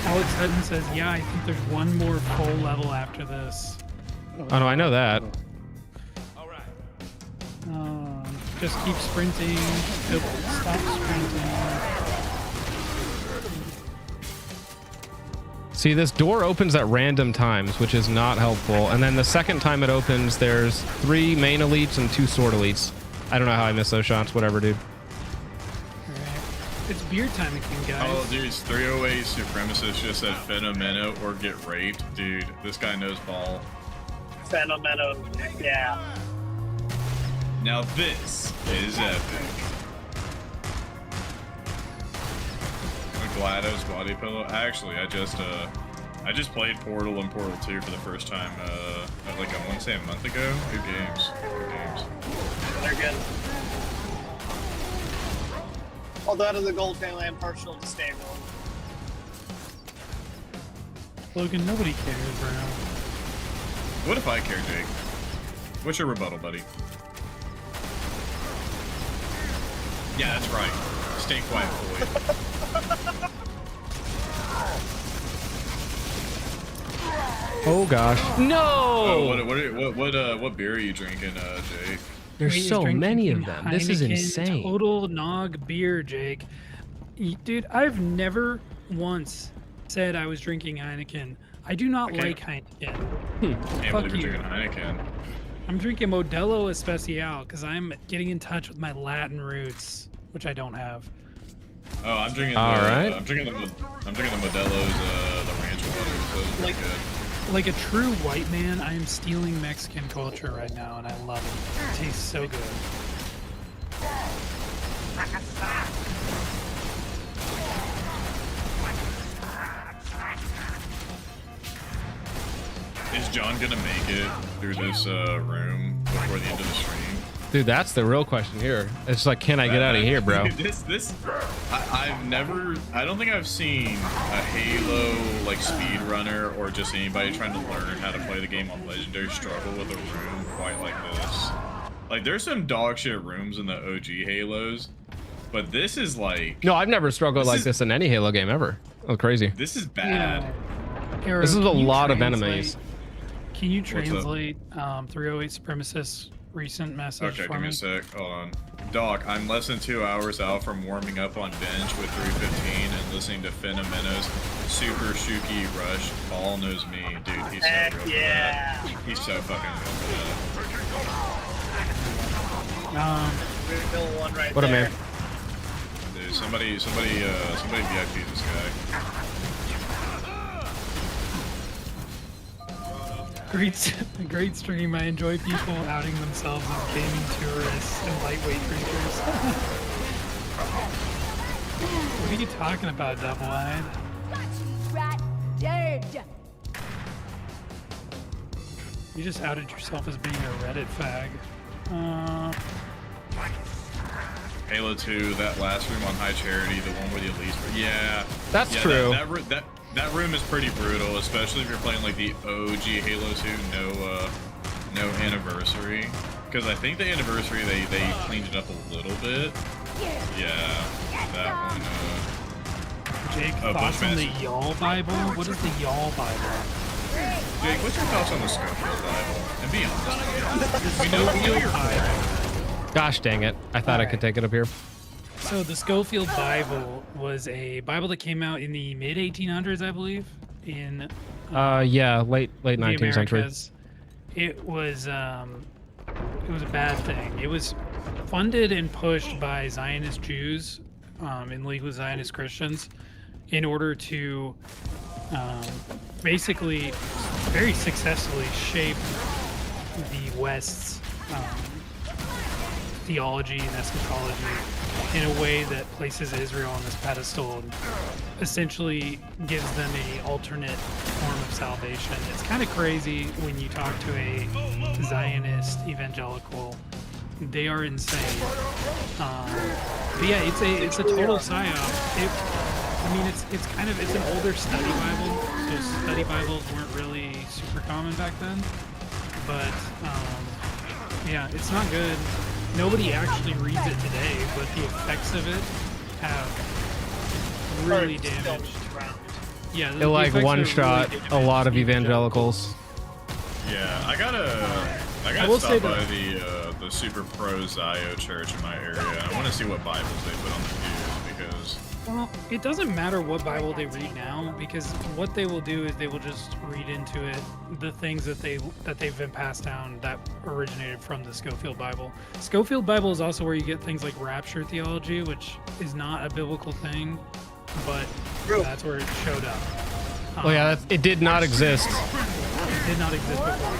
Alex Hutton says, "Yeah, I think there's one more full level after this." Oh no, I know that. Just keep sprinting. Stop sprinting. See, this door opens at random times, which is not helpful. And then the second time it opens, there's 3 main elites and 2 sword elites. I don't know how I missed those shots. Whatever, dude. It's beer time again, guys. Oh, dude, it's 308 supremacist just said Fenomeno or get raped. Dude, this guy knows ball. Fenomeno, yeah. Now this is epic. A GLaDOS body pillow. Actually, I just played Portal and Portal 2 for the first time. Like I want to say a month ago. Good games. They're good. Although out of the gold family, I'm partial to Stay Rolling. Logan, nobody cares, bro. What if I care, Jake? What's your rebuttal, buddy? Yeah, that's right. Stay quiet, boy. Oh gosh. No. Oh, what beer are you drinking, Jake? There's so many of them. This is Heineken insane. Total nog beer, Jake. Dude, I've never once said I was drinking Heineken. I do not like Heineken. Can't Fuck believe you. you're drinking Heineken. I'm drinking Modelo Especial because I'm getting in touch with my Latin roots, which I don't have. Oh, I'm drinking. I'm drinking the Modelo's, the ranch butter. So it's pretty good. Like a true white man, I am stealing Mexican culture right now, and I love it. It tastes so good. Is John gonna make it through this room before the end of the stream? Dude, that's the real question here. It's like, can I get out of here, bro? I don't think I've seen a Halo like speedrunner or just anybody trying to learn how to play the game on Legendary struggle with a room quite like this. Like, there's some dog shit rooms in the OG Halos, but this is like... No, I've never struggled like this in any Halo game ever. Oh, crazy. This is bad. Arrow, This is a can you lot of translate- enemies. Can you What's up? translate 308 Supremacist's recent message Okay, for give me a sec. Hold on. Doc, I'm less than 2 hours out from warming up on bench with 315 and listening to Fenomeno's Super Shuki Rush. Paul knows me. Dude, he's so real for that. He's so fucking real for that. One right What a there. man. Dude, somebody VIP this guy. Great stream. I enjoy people outing themselves as gaming tourists and lightweight drinkers. What are you talking about, Double-Eyed? Rat dead. You just outed yourself as being a Reddit fag. Halo 2, that last room on High Charity, the one where the elites were. Yeah, That's yeah, true. That room is pretty brutal, especially if you're playing like the OG Halo 2, no anniversary. Because I think the anniversary they cleaned it up a little bit. Yeah, that one. Jake, thoughts on the Y'all Bible? What is the Y'all Bible? Jake, what's your thoughts on the Scofield Bible? And be honest. We know your Bible. Gosh dang it. I thought I could take it up here. So the Schofield Bible was a Bible that came out in the mid 1800s, I believe, in Yeah, late the 19th century. Americas. It was a bad thing. It was funded and pushed by Zionist Jews in league with Zionist Christians in order to basically very successfully shape the West's theology and eschatology in a way that places Israel on this pedestal and essentially gives them a alternate form of salvation. It's kind of crazy when you talk to a Zionist evangelical. They are insane. But yeah, it's a total psyop. It's an older study Bible, so study Bibles weren't really super common back then. But yeah, it's not good. Nobody actually reads it today, but the effects of it have really damaged. Yeah, It like one-shot a lot of evangelicals. Yeah, I I will stop say by that- the Super Pro Zio Church in my area. I want to see what Bibles they put on the pews because Well, it doesn't matter what Bible they read now, because what they will do is they will just read into it the things that they've been passed down that originated from the Schofield Bible. Schofield Bible is also where you get things like rapture theology, which is not a biblical thing, but that's where it showed up. Oh yeah, it did not exist. It did not exist before.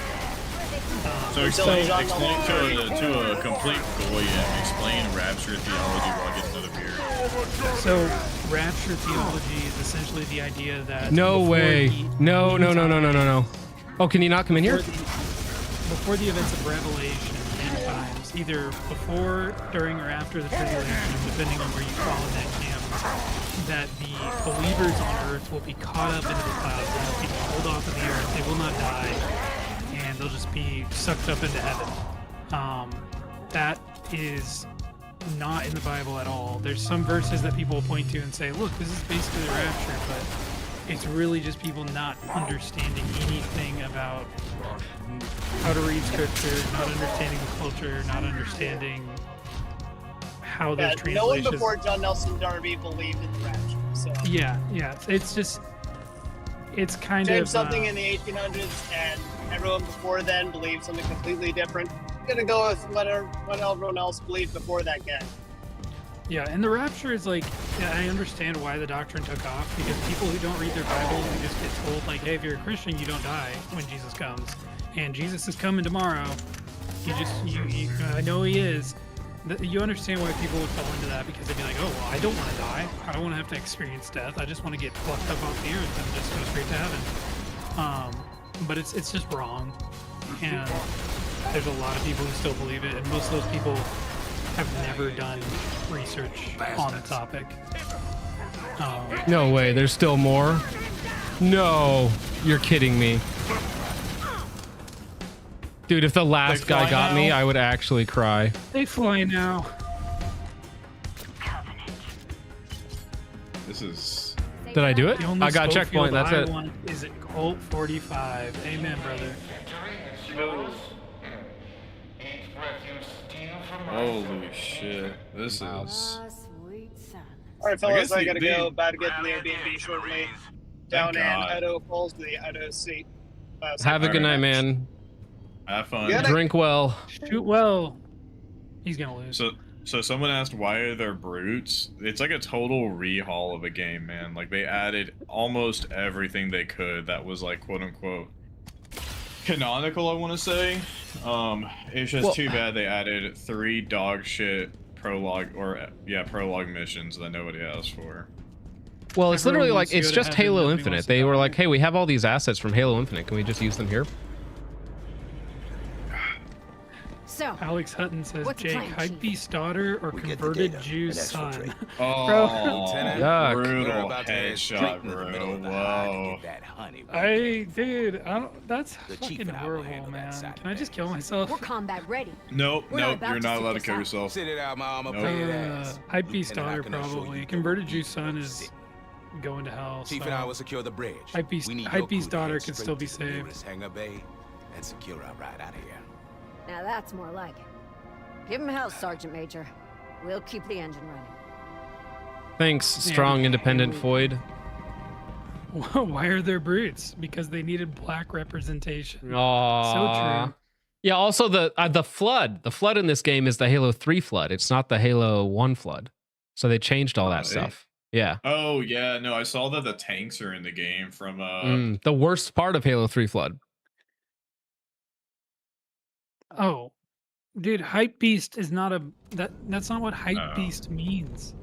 So explain to a complete Goyen, explain rapture theology while I get another beer. So rapture theology is essentially the idea that No way. No. Oh, can you not come in here? Before the events of Revelation, end times, either before, during, or after the tribulation, depending on where you fall in that camp, that the believers on earth will be caught up into the clouds and will be pulled off of the earth. They will not die, and they'll just be sucked up into heaven. That is not in the Bible at all. There's some verses that people will point to and say, look, this is basically the rapture, but it's really just people not understanding anything about how to read scripture, not understanding the culture, not understanding how those translations... No one before John Nelson Darby believed in the rapture. So. Yeah, it's just... It's kind James of... something in the 1800s, and everyone before then believed something completely different. I'm gonna go with what everyone else believed before that guy. Yeah, and the rapture is like, yeah, I understand why the doctrine took off, because people who don't read their Bible, who just get told, like, hey, if you're a Christian, you don't die when Jesus comes. And Jesus is coming tomorrow. I know he is. You understand why people would fall into that, because they'd be like, oh, well, I don't want to die. I don't want to have to experience death. I just want to get plucked up off the earth and just go straight to heaven. But it's just wrong. And there's a lot of people who still believe it, and most of those people have never done research on the topic. No way, there's still more? No, you're kidding me. Dude, if the last guy got me, I would actually cry. They fly now. This is... Did I do it? The only I got Schofield checkpoint, that's I it. want is it Colt 45. Amen, brother. Holy shit. This is... Alright, fellas, I the- gotta the- go. About to get to the Airbnb shortly. Down in God. Idaho Falls, the Idaho Sea. Have a good night, man. Have fun. Drink well. Shoot well. He's gonna lose. So someone asked why are there brutes? It's like a total rehaul of a game, man. Like they added almost everything they could that was like quote unquote canonical, I want to say. It's just too bad they added 3 dog shit prologue missions that nobody asked for. Well, it's literally like, wants to it's go to just heaven, Halo nobody Infinite. wants to They die. were like, hey, we have all these assets from Halo Infinite. Can we just use them here? So, Alex Hutton says, what's the Jake, plan, Hype Beast daughter or converted Jew's son? Oh, yuck. brutal headshot, bro. Whoa. Dude, I don't, that's fucking horrible, man. Can I just kill myself? We're combat ready. Nope, We're not nope, about you're to not sit allowed to this kill out. yourself. Sit it out, ma. I'ma Nope. pay your ass. Hype Beast And then I daughter can assure probably. you Converted Jew's son is going to hell. Chief so. and I will secure the bridge. Hype Beast, We need Hype your Beast crew to daughter head can straight still be to the saved. nearest hangar bay and secure our ride out of here. Now that's more like it. Give him hell, Sergeant Major. We'll keep the engine running. Thanks, strong, independent Foyd. Why are there brutes? Because they needed black representation. Aww. So true. Yeah, also the flood. The flood in this game is the Halo 3 flood. It's not the Halo 1 flood. So they changed all that stuff. Yeah. Oh, yeah, no, I saw that the tanks are in the game from The worst part of Halo 3 flood. Oh, dude, Hype Beast is not a that's not what Hype Beast means.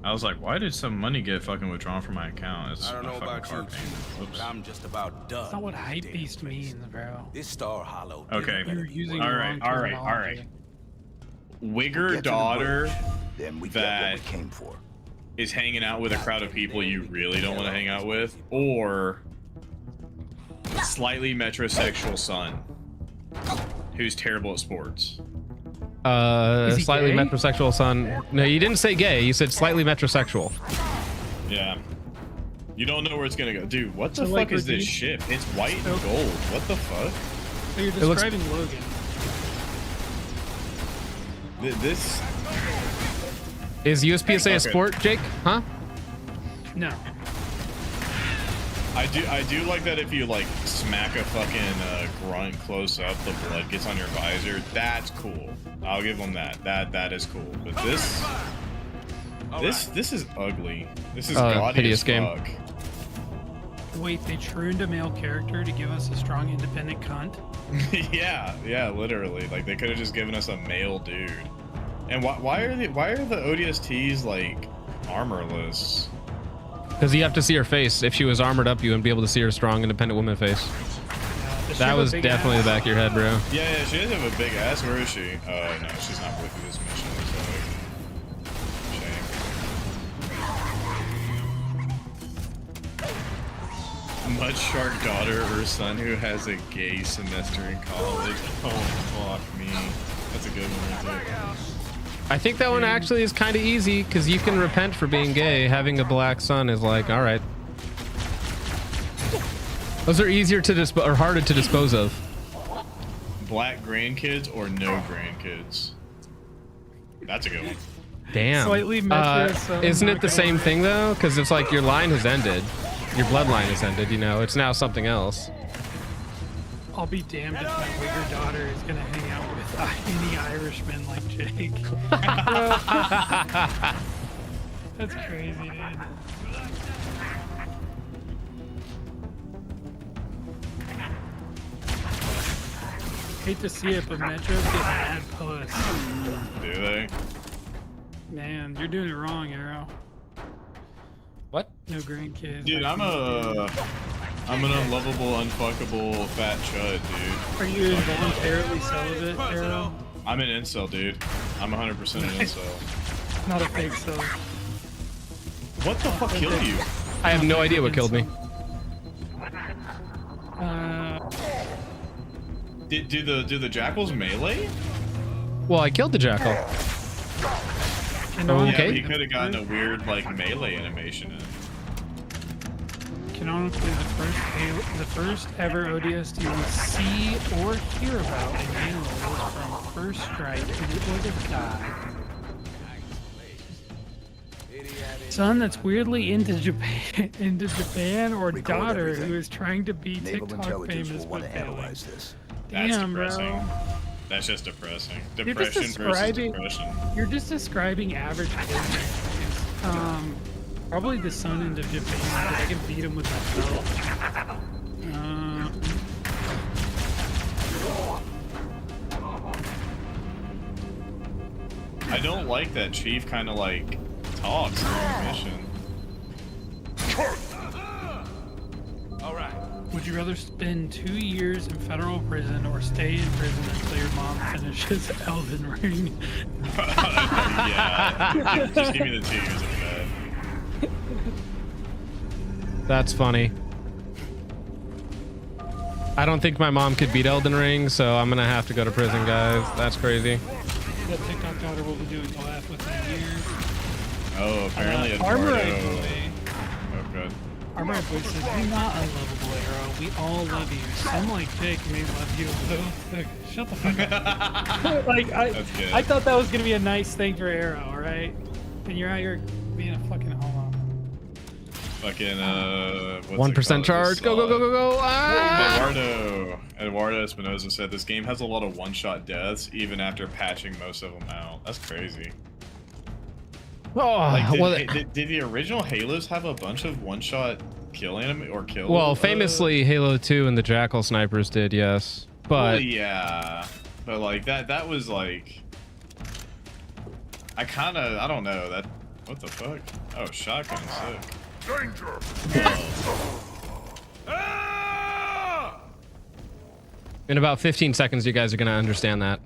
I was like, why did some money get fucking withdrawn from my account? It's I don't my know fucking about car you, payment. Whoops. but I'm just about done. That's not what with Hype this Beast damn place. means, bro. This Star Hollow. Okay. You're using All the right, wrong all right, all right. terminology. Wigger Get to the daughter bridge, then we get that what we came for. is hanging out with a crowd of people you really don't want to hang out with, or slightly metrosexual son who's terrible at sports. Is he Slightly gay? metrosexual son. No, you didn't say gay. You said slightly metrosexual. Yeah. You don't know where it's gonna go. Dude, what the So, like, fuck is this redeem- ship? It's white and gold. What the fuck? So you're It looks- describing Logan. This... Is USPSA a Okay. sport, Jake? Huh? No. I do like that if you like smack a fucking grunt close up, the blood gets on your visor. That's cool. I'll give them that. That is cool. But this is ugly. This is gaudy hideous as game. fuck. Wait, they truned a male character to give us a strong, independent cunt? yeah, literally. Like they could have just given us a male dude. And why are the ODSTs like armorless? Because you have to see her face. If she was armored up, you wouldn't be able to see her strong, independent woman face. Does she That have a was big definitely ass? the back of your head, bro. Yeah, she does have a big ass. Where is she? No, she's not with this mission. Shame. Mudshark daughter or son who has a gay semester in college. Oh, fuck me. That's a good one right there. I think that one actually is kind of easy because you can repent for being gay. Having a black son is like, all right. Those are easier to or harder to dispose of. Black grandkids or no grandkids? That's a good one. Damn. Slightly metro, so isn't not it the gonna same work. thing though? Because it's like your line has ended. Your bloodline has ended, you know. It's now something else. I'll be damned if my Wigger daughter is gonna hang out with any Irishman like Jake. That's crazy, dude. Hate to see it, but Metros get mad puss. Do they? Man, you're doing it wrong, Arrow. What? No grandkids. Dude, I'm an unlovable, unfuckable fat chud, dude. Are you involuntarily celibate, Arrow? I'm an incel, dude. I'm 100% an incel. Not a fake cell. What the fuck killed you? I have no idea what killed me. Do the jackals melee? Well, I killed the jackal. Yeah, Okay. but he could have gotten a weird like melee animation in. Canonically, the first ever ODST we see or hear about in Halo was from First Strike in the Order of God. Son that's weirdly into Japan, or daughter who is trying to be Naval TikTok intelligence famous will want but to failing. analyze this. That's Damn, depressing. bro. That's just depressing. You're just Depression versus describing. depression. You're just describing average business. Probably the son into Japan because I can beat him with my belt. I don't like that Chief kind of like talks during the mission. Would you you rather spend 2 years in federal prison or stay in prison until your mom finishes Elden Ring? Yeah, just give me the 2 years of that. That's funny. I don't think my mom could beat Elden Ring, so I'm gonna have to go to prison, guys. That's crazy. That TikTok daughter will be doing collab within a year. Oh, apparently Armor Eduardo. Boy. Oh, good. Armor Boy says, "You're not unlovable, Arrow. We all love you. Some like Jake may love you a little." Okay, shut the fuck up. Like That's good. I thought that was gonna be a nice thing for Arrow, all right? And you're out here being a fucking homo. Fucking, what's 1% charge. Go, go, go, go, go. Ah! Eduardo Espinosa said this game has a lot of one-shot deaths even after patching most of them out. That's crazy. Oh, Like, did the original Halos have a bunch of one-shot kill anime or kill? well, famously, Halo 2 and the Jackal snipers did, yes. But well, yeah, but like that was like, I don't know that. What the fuck? Oh, shotgun, sick. Danger! in about 15 seconds, you guys are gonna understand that.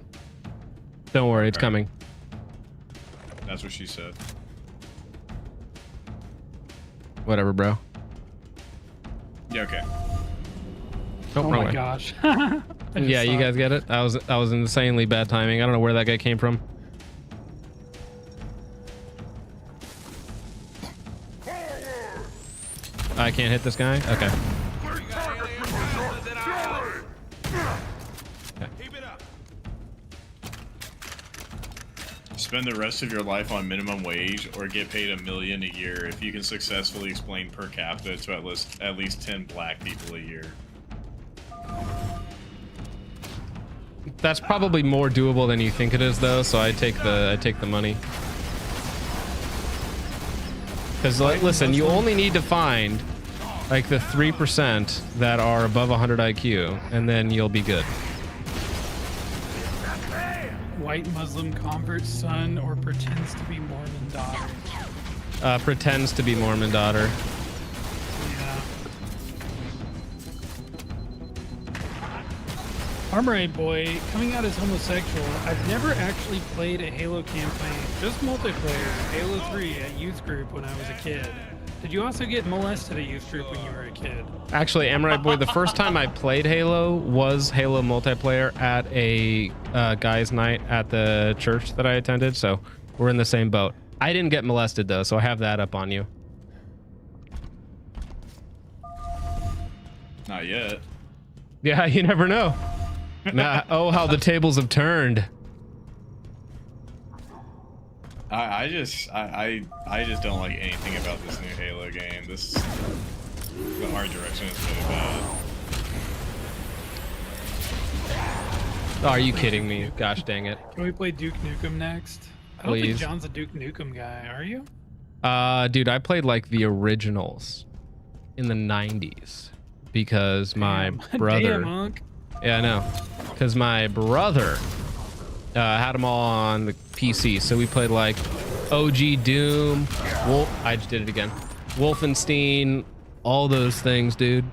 Don't worry, it's coming. That's what she said. Whatever, bro. Yeah, okay. Oh, Oh wrong my way. gosh. Yeah, you guys get it? That was insanely bad timing. I don't know where that guy came from. I can't hit this guy? Okay. Spend the rest of your life on minimum wage or get paid $1 million a year if you can successfully explain per capita to at least 10 black people a year. That's probably more doable than you think it is, though. So I take the money. Because like, listen, you only need to find like the 3% that are above 100 IQ, and then you'll be good. White Muslim convert son or pretends to be Mormon daughter. Pretends to be Mormon daughter. Yeah. Armory Boy, coming out as homosexual. I've never actually played a Halo campaign, just multiplayer, Halo 3 at youth group when I was a kid. Did you also get molested at youth group when you were a kid? Actually, Amorite Boy, the first time I played Halo was Halo multiplayer at a guys' night at the church that I attended, so we're in the same boat. I didn't get molested, though, so I have that up on you. Not yet. Yeah, you never know. Nah, oh, how the tables have turned. I just don't like anything about this new Halo game. The art direction is really bad. Oh, are you kidding me? Gosh dang it. Can we play Duke Nukem next? I don't think Please. John's a Duke Nukem guy, are you? Dude, I played like the originals in the 90s because my brother. Damn, Unc. Yeah, I know. Because my brother had them all on the PC, so we played like OG Doom, I just did it again. Wolfenstein, all those things, dude.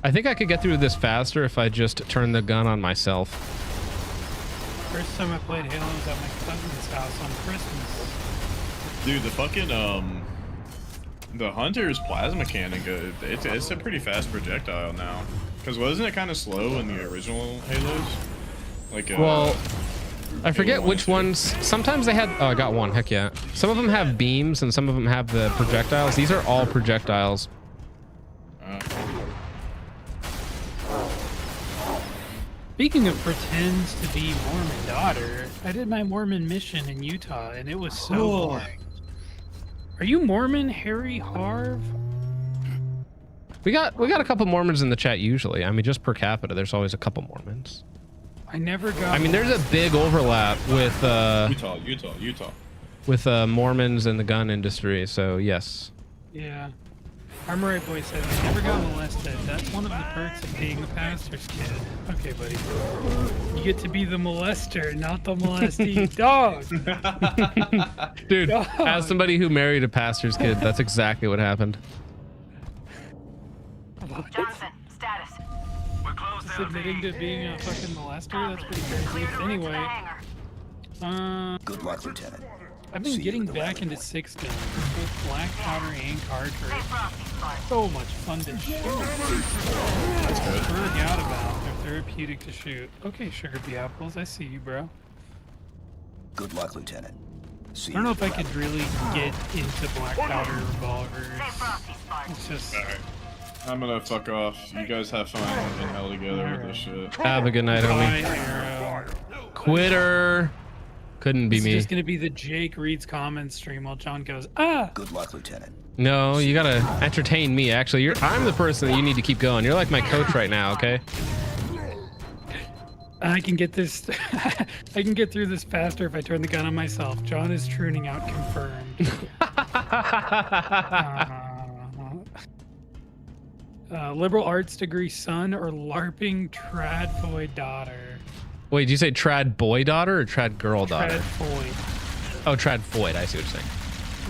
I think I could get through this faster if I just turn the gun on myself. First time I played Halo was at my cousin's house on Christmas. Dude, the fucking the Hunter's plasma cannon, it's a pretty fast projectile now. Because wasn't it kind of slow in the original Halos? Like, well, I forget which ones. Sometimes they had. Oh, I got one. Heck yeah. Some of them have beams and some of them have the projectiles. These are all projectiles. Speaking of pretends to be Mormon daughter, I did my Mormon mission in Utah and it was so boring. Are you Mormon, Harry Harv? We got a couple Mormons in the chat usually. I mean, just per capita, there's always a couple Mormons. I never got. I mean, there's a big overlap with Utah. with Mormons in the gun industry. So yes. Yeah. Armory Boy says, I never got molested. That's one of the perks of being a pastor's kid. Okay, buddy. You get to be the molester, not the molestee. Dog! Dude, Dog. as somebody who married a pastor's kid, that's exactly what happened. Johnson, status. Just admitting to being a fucking molester? That's pretty crazy. Anyway. Good luck, Lieutenant. I've been getting back into 6 guns, both black powder and cartridge. So much fun to shoot. Forgot about. They're therapeutic to shoot. Okay, Sugar Bee Apples, I see you, bro. Good luck, Lieutenant. I don't know if I could really get into black powder revolvers. It's just... I'm gonna fuck off. You guys have fun in hell together with this shit. Have a good night, homie. Quitter. Couldn't be This me. is just gonna be the Jake reads comments stream while John goes, ah! Good luck, Lieutenant. No, you gotta entertain me. Actually, I'm the person that you need to keep going. You're like my coach right now, okay? I can get this. I can get through this faster if I turn the gun on myself. John is tuning out, confirmed. Liberal arts degree son or LARPing trad boy daughter. Wait, did you say trad boy daughter or trad girl daughter? Trad Foyd. Oh, trad Foyd. I see what you're saying.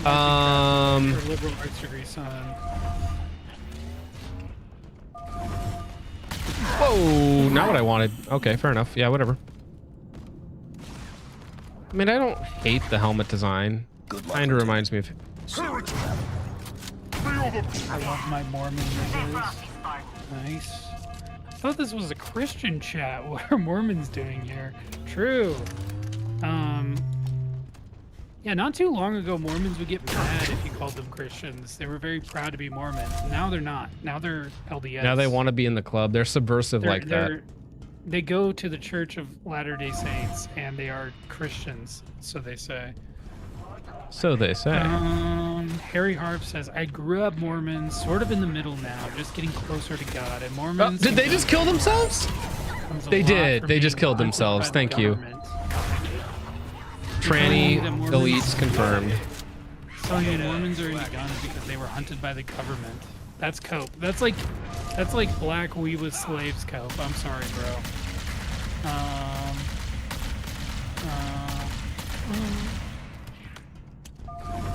Or liberal arts degree son. Whoa, not what I wanted. Okay, fair enough. Yeah, whatever. I mean, I don't hate the helmet design. Kinda reminds me of... I love my Mormon niggas. Nice. I thought this was a Christian chat. What are Mormons doing here? True. Yeah, not too long ago, Mormons would get mad if you called them Christians. They were very proud to be Mormon. Now they're not. Now they're LDS. Now they want to be in the club. They're subversive like that. They go to the Church of Latter-day Saints, and they are Christians, so they say. So they say. Harry Harp says, I grew up Mormon, sort of in the middle now, just getting closer to God. And Mormons... did they just kill themselves? They did. They just killed themselves. Thank you. Tranny elites confirmed. So yeah, Mormons are into guns because they were hunted by the government. That's cope. That's like black we was slaves cope. I'm sorry, bro.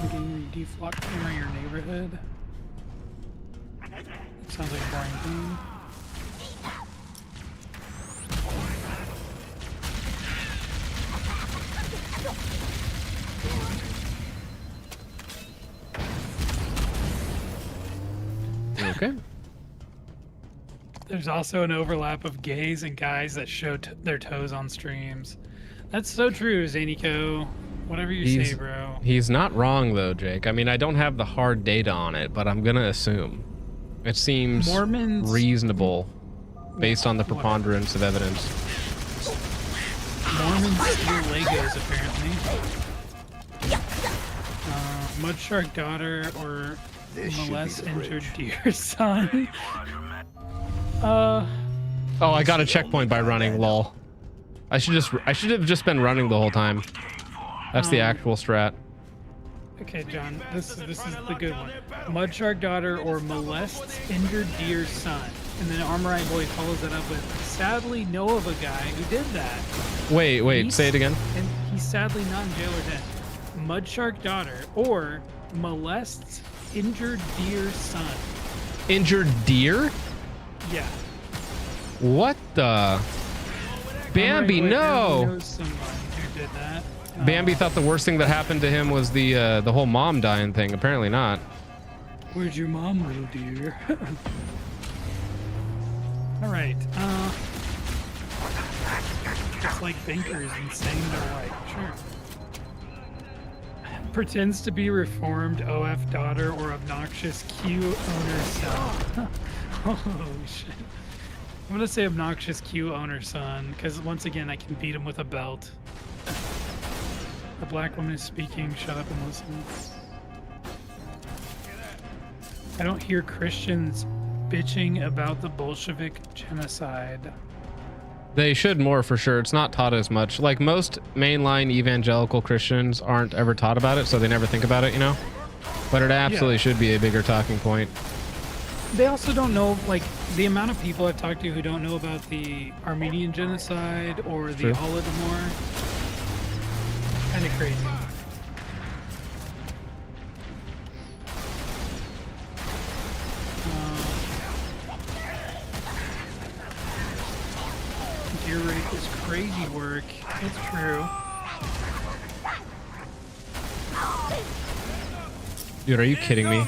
Getting deflock camera in your neighborhood. Sounds like a boring thing. Okay. There's also an overlap of gays and guys that show their toes on streams. That's so true, Zanico. Whatever you say, bro. He's not wrong, though, Jake. I mean, I don't have the hard data on it, but I'm going to assume. It seems Mormons, reasonable based on the preponderance of evidence. Mormons steal Legos, apparently. Mudshark daughter or molest injured deer son. Oh, I got a checkpoint by running, lol. I should have just been running the whole time. That's the actual strat. Okay, John, this is the good one. Mudshark daughter or molests injured deer son. And then Armory Boy follows it up with, sadly know of a guy who did that. Wait, say it again. And he's sadly not in jail or dead. Mudshark daughter or molests injured deer son. Injured deer? Yeah. What the? Bambi, no! Knows someone who did that. Bambi thought the worst thing that happened to him was the whole mom dying thing. Apparently not. Where'd your mom, little deer? All right. It's like bankers and saying they're right. Sure. Pretends to be reformed OF daughter or obnoxious Q owner son. Holy shit. I'm gonna say obnoxious Q owner son because once again I can beat him with a belt. The black woman is speaking. Shut up and listen. I don't hear Christians bitching about the Bolshevik genocide. They should more for sure. It's not taught as much. Like most mainline evangelical Christians aren't ever taught about it, so they never think about it, you know? But it absolutely should be a bigger talking point. they also don't know, like, the amount of people I've talked to who don't know about the Armenian genocide or the True. Holodomor. Kind of crazy. Deer rape is crazy work. It's true. Dude, are you kidding me?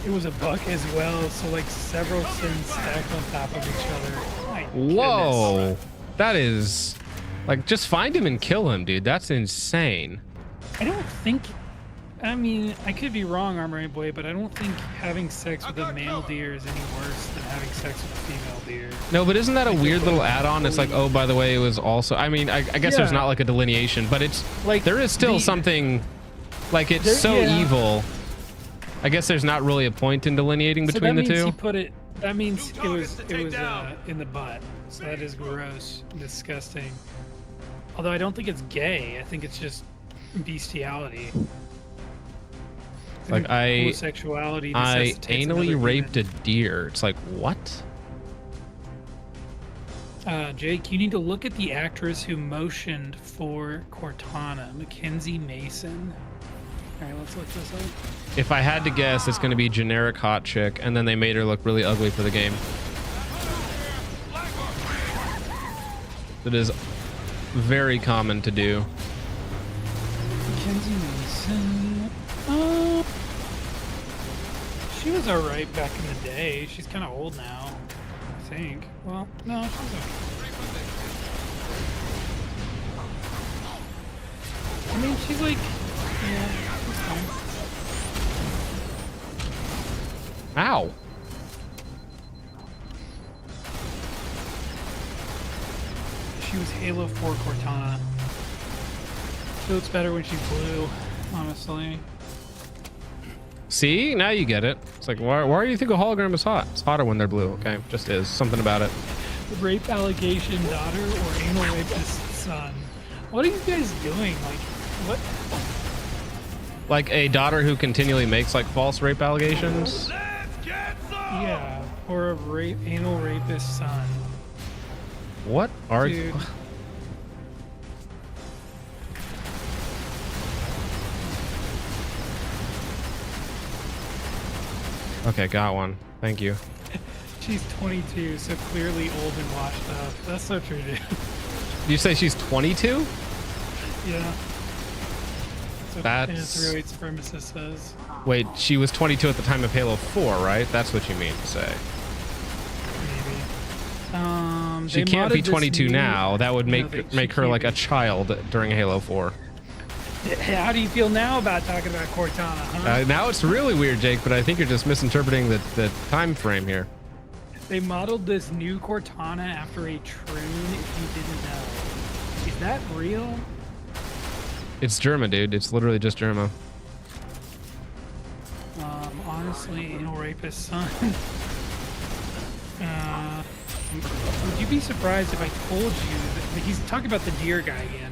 It was a buck as well, so like several sins stacked on top of each other. My Whoa. goodness. That is... Like, just find him and kill him, dude. That's insane. I don't think... I mean, I could be wrong, Armory Boy, but I don't think having sex with a male deer is any worse than having sex with a female deer. No, but isn't that a weird little add-on? It's like, oh, by the way, it was also... I mean, I guess there's Yeah. not like a delineation, but it's... Like, there is still the- something... Like, it's There- so yeah. evil. I guess there's not really a point in delineating between so the that means two. he put it... That means it was in the butt. So that is gross. Disgusting. Although I don't think it's gay. I think it's just bestiality. Like, homosexuality I necessitates anally another raped a deer. It's like, what? Jake, you need to look at the actress who motioned for Cortana, Mackenzie Mason. All right, let's look this up. If I had to guess, it's going to be generic hot chick, and then they made her look really ugly for the game. It is very common to do. Mackenzie Mason. She was alright back in the day. She's kind of old now, I think. Well, no, she's okay. I mean, she's like, yeah, she's fine. Ow. She was Halo 4 Cortana. She looks better when she's blue, honestly. See? Now you get it. It's like, why do you think a hologram is hot? It's hotter when they're blue, okay? Just is. Something about it. Rape allegation daughter or anal rapist son? What are you guys doing? Like, what? Like a daughter who continually makes like false rape allegations. Yeah, or a anal rapist son. What are Dude. Okay, got one. Thank you. She's 22, so clearly old and washed up. That's so true, dude. You say she's 22? Yeah. So That's- Three Weight Supremacist says. Wait, she was 22 at the time of Halo 4, right? That's what you mean to say. She They can't be modded this 22 new- now. That would No, make she make her can't like be. a child during Halo 4. How do you feel now about talking about Cortana, huh? Now it's really weird, Jake, but I think you're just misinterpreting the time frame here. They modeled this new Cortana after a Troon, if you didn't know. Is that real? It's Germa, dude. It's literally just Germa. Honestly, anal rapist son. Would you be surprised if I told you that he's talking about the deer guy again?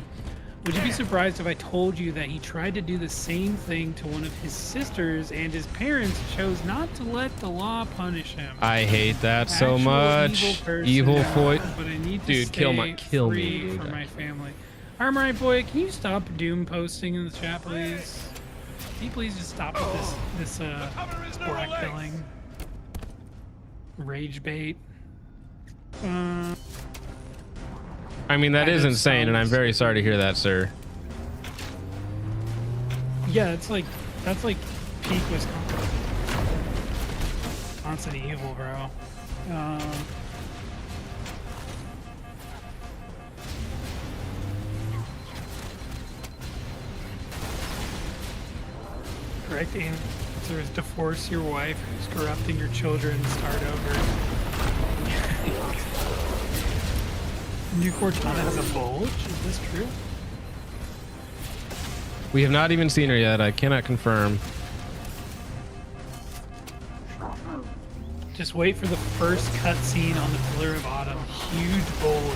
Would you be surprised if I told you that he tried to do the same thing to one of his sisters and his parents chose not to let the law punish him? I hate that so Actual much. person, Evil boy. But I need to Dude, kill stay me, free dude. for my family. Armory Boy, can you stop doom posting in the chat, please? Can you please just stop with this blackpilling? Rage bait. I mean, that Kind is of insane, and I'm sounds- very sorry to hear that, sir. Yeah, it's like, that's like peak Wisconsin. Wisconsin evil, bro. Correct answer is divorce your wife who's corrupting your children and start over. New Cortana has a bulge? Is this true? We have not even seen her yet. I cannot confirm. Just wait for the first cutscene on the Pillar of Autumn. Huge bulge.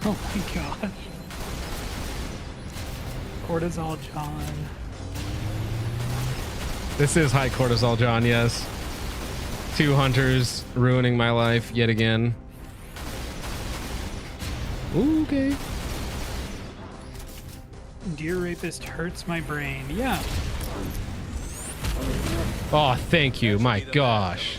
Oh my gosh. Cortisol John. This is high cortisol, John. Yes. 2 hunters ruining my life yet again. Okay. Deer rapist hurts my brain. Yeah. Oh, thank you. My gosh.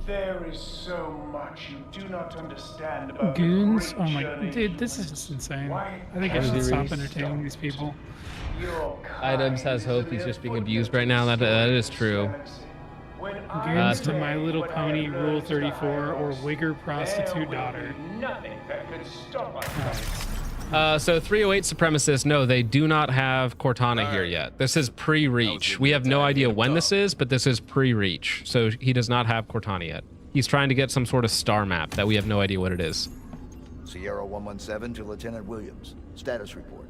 There is so much you do not understand about Goons? the Oh great my, journey dude, this to is just insane. Why I think I should stop entertaining these people. Items has hope. He's just being abused right now. That is true. Goons to My Little Pony, Rule 34, or Wigger Prostitute Daughter. nothing that could stop us. So 308 supremacists, no, they do not have Cortana here yet. This is pre-reach. We have no idea when this is, but this is pre-reach. So he does not have Cortana yet. He's trying to get some sort of star map that we have no idea what it is. Sierra 117 to Lieutenant Williams. Status report.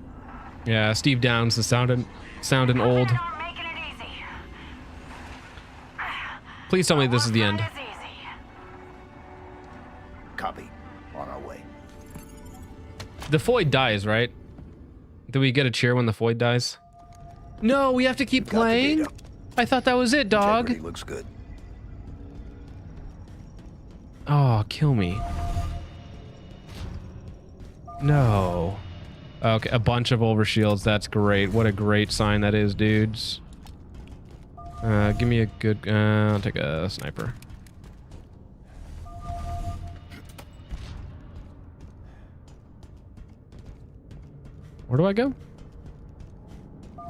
Yeah, Steve Downs is sounding old. Please tell me this is the end. Copy. On our way. The Foyd dies, right? Do we get a cheer when the Foyd dies? No, we have to keep playing? I thought that was it, dog. Integrity looks good. Oh, kill me. No. Okay, a bunch of overshields. That's great. What a great sign that is, dudes. Give me a good... I'll take a sniper. Where do I go?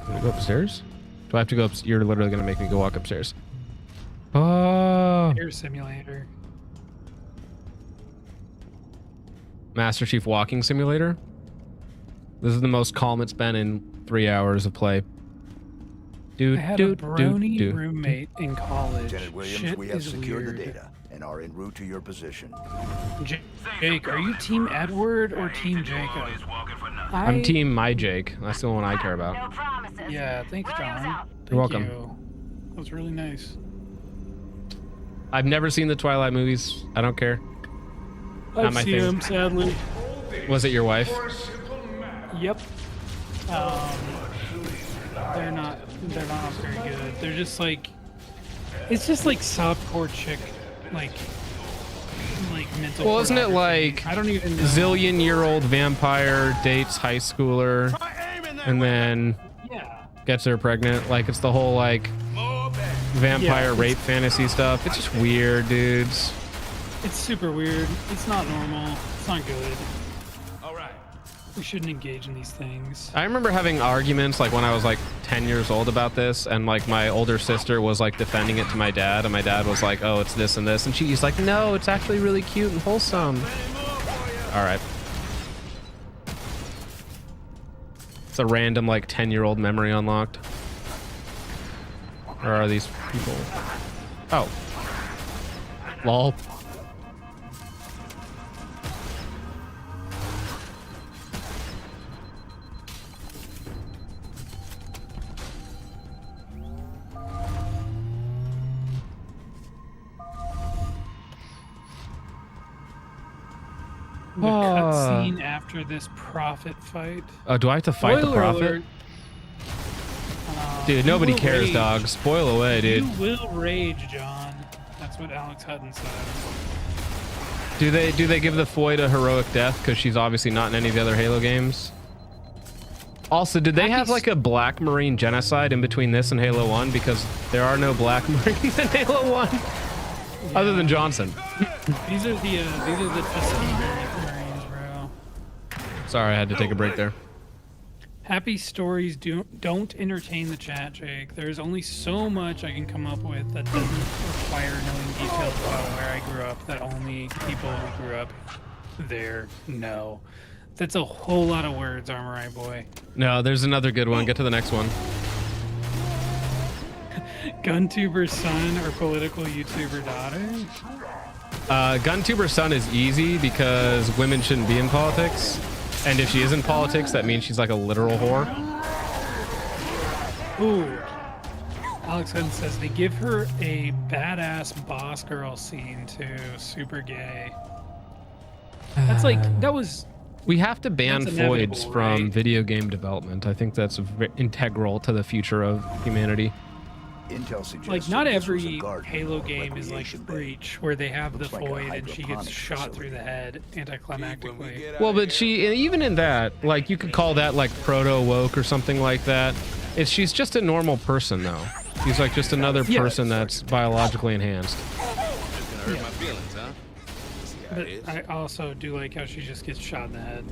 Can I go upstairs? Do I have to go up? You're literally going to make me go walk upstairs. Oh. Air simulator. Master Chief Walking Simulator. This is the most calm it's been in 3 hours of play. I had a brony roommate in college. Lieutenant Williams, Shit we have is secured weird. the data and are en route to your position. Jake, are you Team Edward or Team Jacob? I'm Team My Jake. That's the one I care about. Yeah, thanks, John. You're welcome. That was really nice. I've never seen the Twilight movies. I don't care. Not I've my seen thing. them, sadly. Was it your wife? Yep. They're not very good. They're just like, it's just like softcore chick, like mental. Well, isn't it pornography. like I don't even know. zillion-year-old vampire dates high schooler and then gets her pregnant? Like it's the whole like vampire rape fantasy stuff. It's just weird, dudes. It's super weird. It's not normal. It's not good. We shouldn't engage in these things. I remember having arguments like when I was like 10 years old about this, and like my older sister was like defending it to my dad, and my dad was like, oh, it's this and this, and she's like, no, it's actually really cute and wholesome. All right. It's a random like 10-year-old memory unlocked. Where are these people? Oh. Lol. The cutscene after this Prophet fight. Oh, do I have to fight the Spoiler Prophet? alert. Dude, You nobody will cares, rage. dog. Spoil away, dude. You will rage, John. That's what Alex Hutton said. Do they give the Foyd a heroic death because she's obviously not in any of the other Halo games? Also, did they have like a Black Marine genocide in between this and Halo 1? Because there are no Black Marines in Halo 1 other than Johnson. These are the Tuskegee Marines, bro. Sorry, I had to take a break there. Happy stories don't entertain the chat, Jake. There's only so much I can come up with that doesn't require knowing details about where I grew up that only people who grew up there know. That's a whole lot of words, Armorai Boy. No, there's another good one. Get to the next one. GunTuber's son or political YouTuber daughter? GunTuber's son is easy because women shouldn't be in politics. And if she is in politics, that means she's like a literal whore. Ooh. Alex Hutton says they give her a badass boss girl scene too. Super gay. That's like, that was We have to ban That's foids inevitable, from right? video game development. I think that's integral to the future of humanity. Intel suggests Like, not this was every a garden Halo or game is like recreation bay. Breach, where they have the Looks like a void and she gets hydroponic shot facility. through the head anticlimactically. Well, but even in that, like, you could call that like proto woke or something like that. She's just a normal person though. She's like just another Yeah. person that's biologically enhanced. Hurt my feelings, huh? But I also do like how she just gets shot in the head.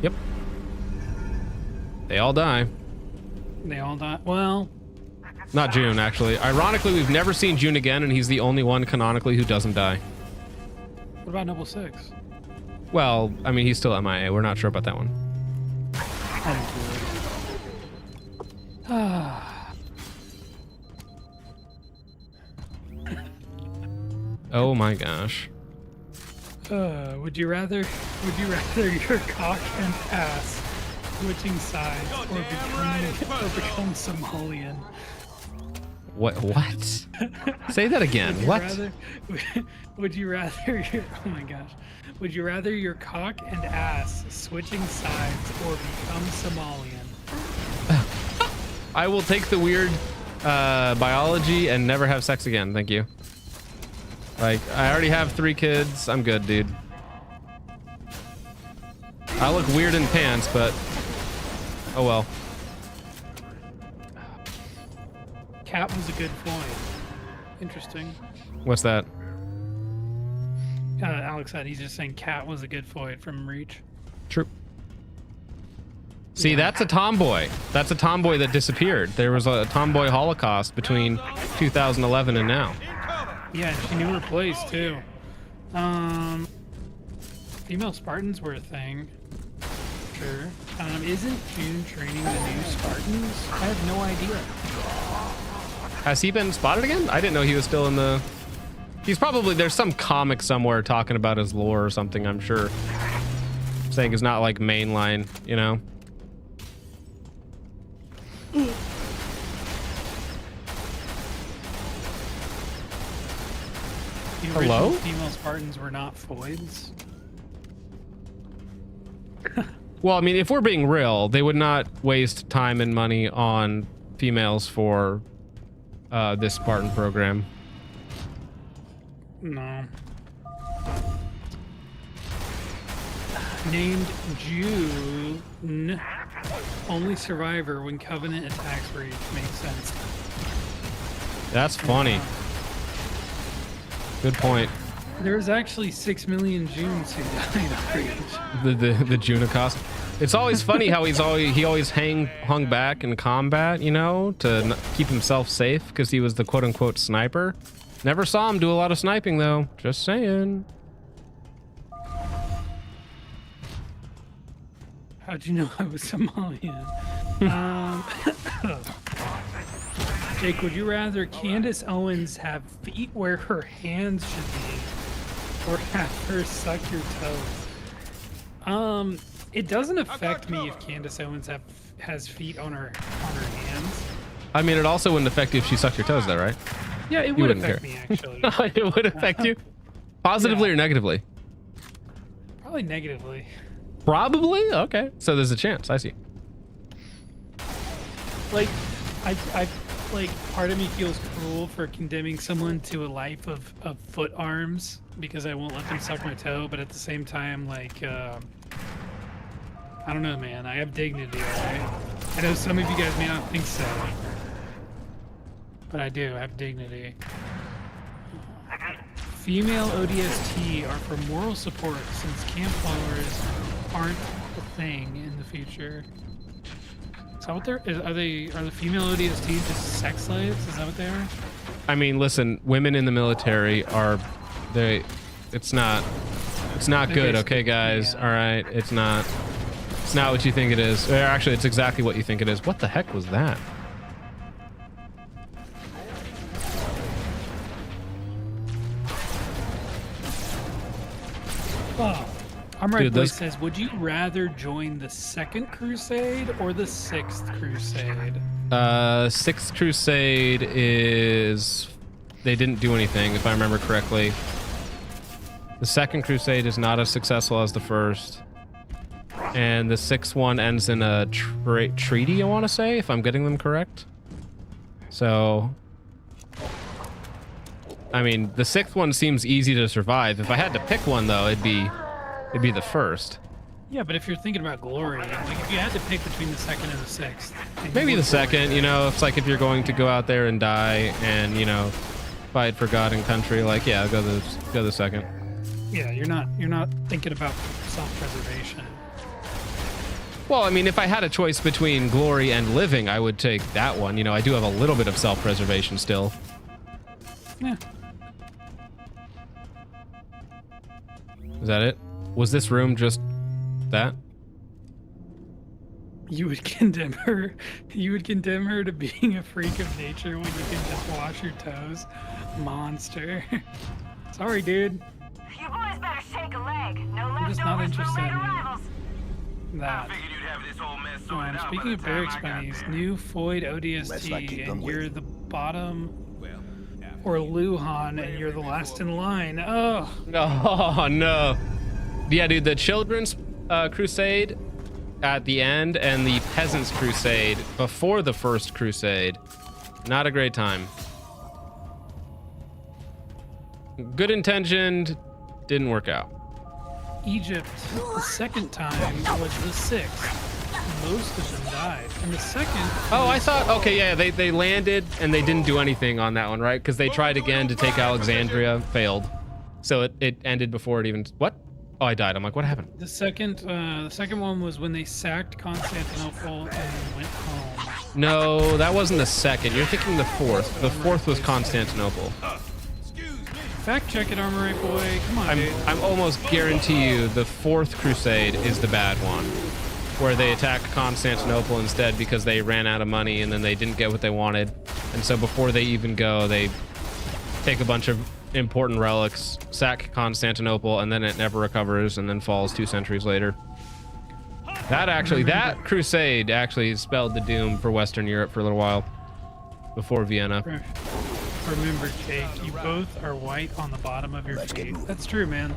Yep. They all die. They all die. Well, Not June, actually. Ironically, we've never seen June again, and he's the only one canonically who doesn't die. what about Noble 6? Well, I mean, he's still MIA. We're not sure about that one. Oh my gosh. Would you rather your cock and ass switching sides or become Somalian? What? Say that again. Would you What? rather- would you rather your, oh my gosh. Would you rather your cock and ass switching sides or become Somalian? I will take the weird biology and never have sex again. Thank you. Like, I already have 3 kids. I'm good, dude. I look weird in pants, but oh well. Cat was a good point. Interesting. What's that? Alex said he's just saying Cat was a good foid from Reach. True. See, that's a tomboy. That's a tomboy that disappeared. There was a tomboy holocaust between 2011 and now. Yeah, she knew her place too. Female Spartans were a thing. Sure. Isn't June training the new Spartans? I have no idea. Has he been spotted again? I didn't know he was still in the... He's probably... There's some comic somewhere talking about his lore or something, I'm sure. Saying it's not like mainline, you know? The Hello? original female Spartans were not foids. Well, I mean, if we're being real, they would not waste time and money on females for this Spartan program. No. Named June, only survivor when Covenant attacks Reach. Makes sense. That's funny. Good point. There's actually 6 million Junes who died on Reach. The Junicost. It's always funny how he always hung back in combat, you know, to keep himself safe because he was the quote unquote sniper. Never saw him do a lot of sniping though. Just saying. How'd you know I was Somalian? Jake, would you rather Candace Owens have feet where her hands should be, or have her suck your toes? It doesn't affect me if Candace Owens has feet on her hands. I mean, it also wouldn't affect you if she sucked your toes, though, right? Yeah, it You would wouldn't affect care. me actually. It would affect you, positively or negatively. Probably negatively. Probably. Okay, so there's a chance. I see. Like, I like part of me feels cruel for condemning someone to a life of foot arms because I won't let them suck my toe, but at the same time, like, I don't know, man. I have dignity, alright? I know some of you guys may not think so, but I do have dignity. Female ODST are for moral support since camp followers aren't a thing in the future. Is that what they're? Are the female ODSTs just sex slaves? Is that what they are? I mean, listen, women in the military are, it's not They're good, okay, guys? All right, it's not what you think it is. Or actually, it's exactly what you think it is. What the heck was that? Oh, I'm right. Dude, Boy those- says, would you rather join the Second Crusade or the Sixth Crusade? Sixth Crusade is, they didn't do anything, if I remember correctly. The Second Crusade is not as successful as the first. and the 6th one ends in a treaty, I want to say, if I'm getting them correct. So, I mean, the 6th one seems easy to survive. If I had to pick one, though, it'd be the 1st. Yeah, but if you're thinking about glory, like if you had to pick between the 2nd and the 6th, Maybe the 2nd, you know, it's like if you're going to go out there and die and, you know, fight for God and country, like, yeah, go the 2nd. Yeah, you're not thinking about self-preservation. Well, I mean, if I had a choice between glory and living, I would take that one. You know, I do have a little bit of self-preservation still. Yeah. Is that it? Was this room just that? You would condemn her. You would condemn her to being a freak of nature when you can just wash your toes. Monster. Sorry, dude. You boys better shake a leg. No I'm just not leftovers for interested late in arrivals. that. Speaking of barracks bunnies, new Foyd ODST, and you're the bottom, or Luhan, and you're the last in line. Oh. Oh, no. Yeah, dude, the Children's Crusade at the end and the Peasants Crusade before the first Crusade. Not a great time. Good intentioned, didn't work out. Egypt, the second time was the 6th. Most of them died. And the second... Oh, I thought... Okay, yeah, they landed and they didn't do anything on that one, right? Because they tried again to take Alexandria, failed. So it ended before it even... What? Oh, I died. I'm like, what happened? The second one was when they sacked Constantinople and went home. No, that wasn't the second. You're thinking the 4th. The 4th was Constantinople. Fact check it, Armor Boy. Come on, dude. I'm almost guarantee you the 4th Crusade is the bad one, where they attack Constantinople instead because they ran out of money and then they didn't get what they wanted. And so before they even go, they take a bunch of important relics, sack Constantinople, and then it never recovers and then falls 2 centuries later. That crusade actually spelled the doom for Western Europe for a little while before Vienna. Remember, Jake, you both are white on the bottom of your feet. That's true, man.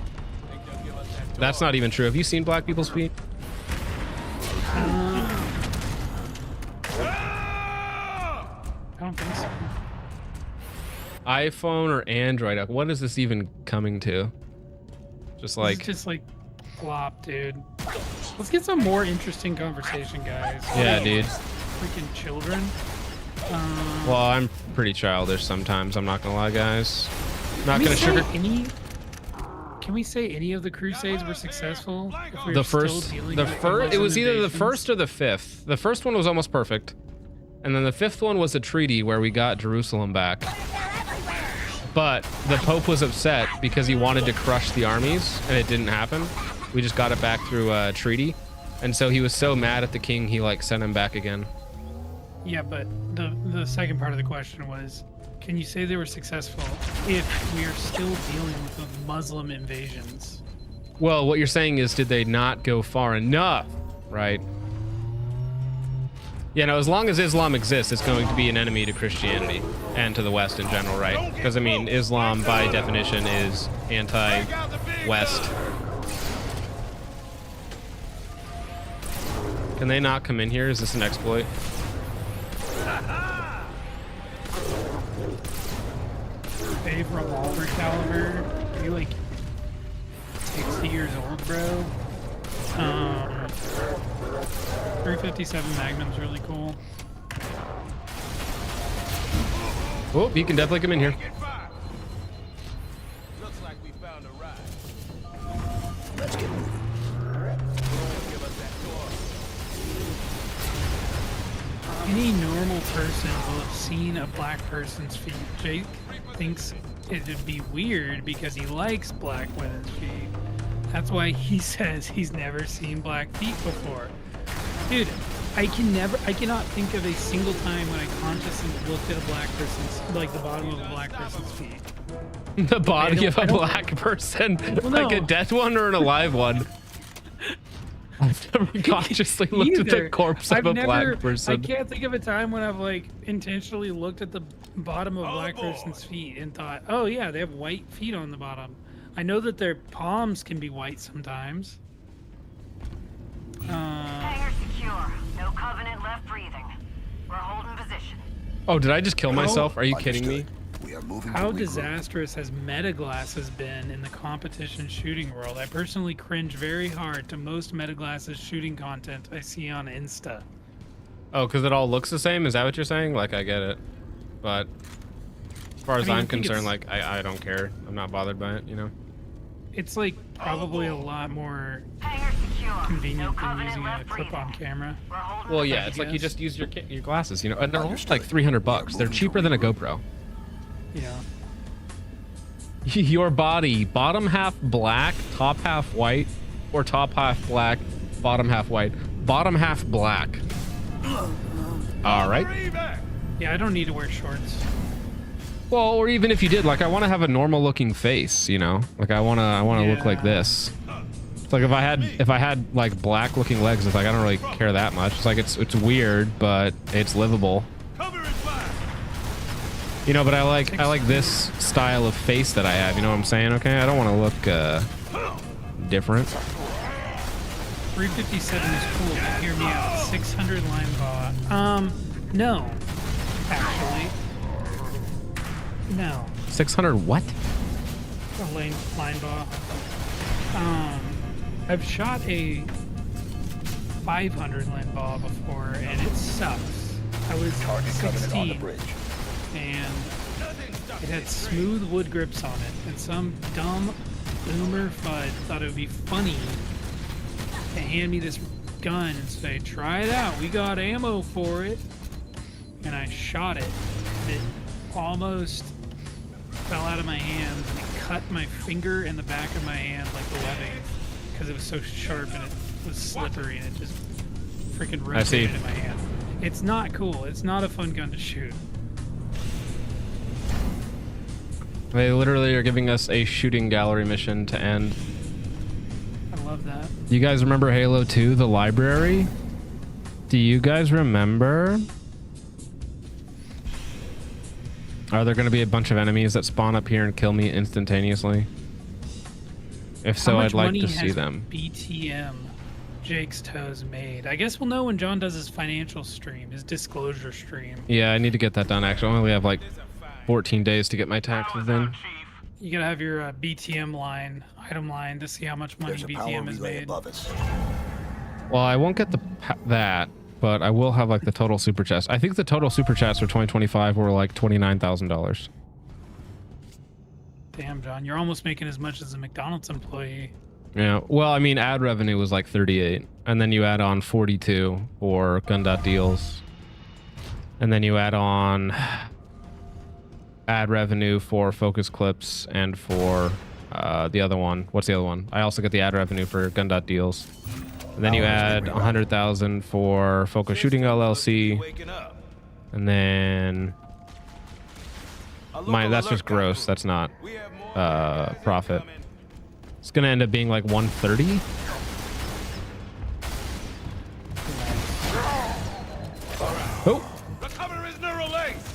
That's not even true. Have you seen black people's feet? I don't think so. iPhone or Android? What is this even coming to? Just like... It's just like flop, dude. Let's get some more interesting conversation, guys. Yeah, dude. Freaking children. Well, I'm pretty childish sometimes. I'm not gonna lie, guys. Not gonna sugar. Can we say any of the Crusades were successful? If we're The still first, dealing the with first. It was either the invasions? 1st or the 5th. The first one was almost perfect, and then the 5th one was a treaty where we got Jerusalem back. But the Pope was upset because he wanted to crush the armies, and it didn't happen. We just got it back through a treaty, and so he was so mad at the king, he like sent him back again. Yeah, but the second part of the question was, can you say they were successful if we are still dealing with the Muslim invasions? Well, what you're saying is, did they not go far enough, right? Yeah, no, as long as Islam exists, it's going to be an enemy to Christianity and to the West in general, right? Because, I mean, Islam, by definition, is anti-West. Can they not come in here? Is this an exploit? Dave revolver caliber, are you like 60 years old, bro? 357 Magnum's really cool. Oh, you can definitely come in here. Let's get moving. Any normal person will have seen a black person's feet. Jake thinks it'd be weird because he likes black women's feet. That's why he says he's never seen black feet before. Dude, I cannot think of a single time when I consciously looked at a black person's, like the bottom of a black person's feet. The body of a black person? Well, like no. a dead one or an alive one? I've never consciously looked at the corpse of a black person. I can't think of a time when I've like intentionally looked at the bottom of a black person's feet and thought, oh yeah, they have white feet on the bottom. I know that their palms can be white sometimes. Hangar secure. No Covenant left breathing. We're holding position. Oh, did I just kill myself? Are you kidding me? How disastrous has Metaglasses been in the competition shooting world? I personally cringe very hard to most Metaglasses shooting content I see on Insta. Oh, because it all looks the same? Is that what you're saying? Like, I get it. But as far as I mean, I'm I think concerned, it's- like, I don't care. I'm not bothered by it, you know? It's like probably a lot more convenient than using a clip-on camera. Well, yeah, it's like you just use your glasses, you know? And they're almost like $300. They're cheaper than a GoPro. Yeah. Your body, bottom half black, top half white, or top half black, bottom half white. Bottom half black. All right. Yeah, I don't need to wear shorts. Well, or even if you did, like, I want to have a normal looking face, you know? Like, I want to look like this. It's like if I had like black looking legs, it's like I don't really care that much. It's like it's weird, but it's livable. You know, but I like this style of face that I have. You know what I'm saying? Okay, I don't want to look different. 357 is cool, but hear me out. 600 line bot. No, actually, no. 600 what? A line bot. I've shot a 500 line ball before, and it sucks. I was 16, and it had smooth wood grips on it, and some dumb boomer FUD thought it would be funny to hand me this gun and say, try it out, we got ammo for it. And I shot it, and it almost fell out of my hands, and it cut my finger and the back of my hand like the webbing, because it was so sharp and it was slippery, and it just freaking rotated in my hand. It's not cool. It's not a fun gun to shoot. They literally are giving us a shooting gallery mission to end. I love that. You guys remember Halo 2, the library? Do you guys remember? Are there going to be a bunch of enemies that spawn up here and kill me instantaneously? If so, I'd like to see them. BTM Jake's Toes made. I guess we'll know when John does his financial stream, his disclosure stream. Yeah, I need to get that done, actually. I only have like 14 days to get my taxes in. You gotta have your BTM line, item line, to see how much money BTM has made. Well, I won't get that, but I will have like the total super chest. I think the total super chats for 2025 were like $29,000. Damn, John, you're almost making as much as a McDonald's employee. Yeah, well, I mean, ad revenue was like 38, and then you add on 42 for Gun.Deals, and then you add on ad revenue for Focus Clips and for the other one. What's the other one? I also get the ad revenue for Gun.Deals. And then you add 100,000 for Focus Shooting LLC, and then that's just gross. That's not profit. It's gonna end up being like 130. Oh. The cover is near length.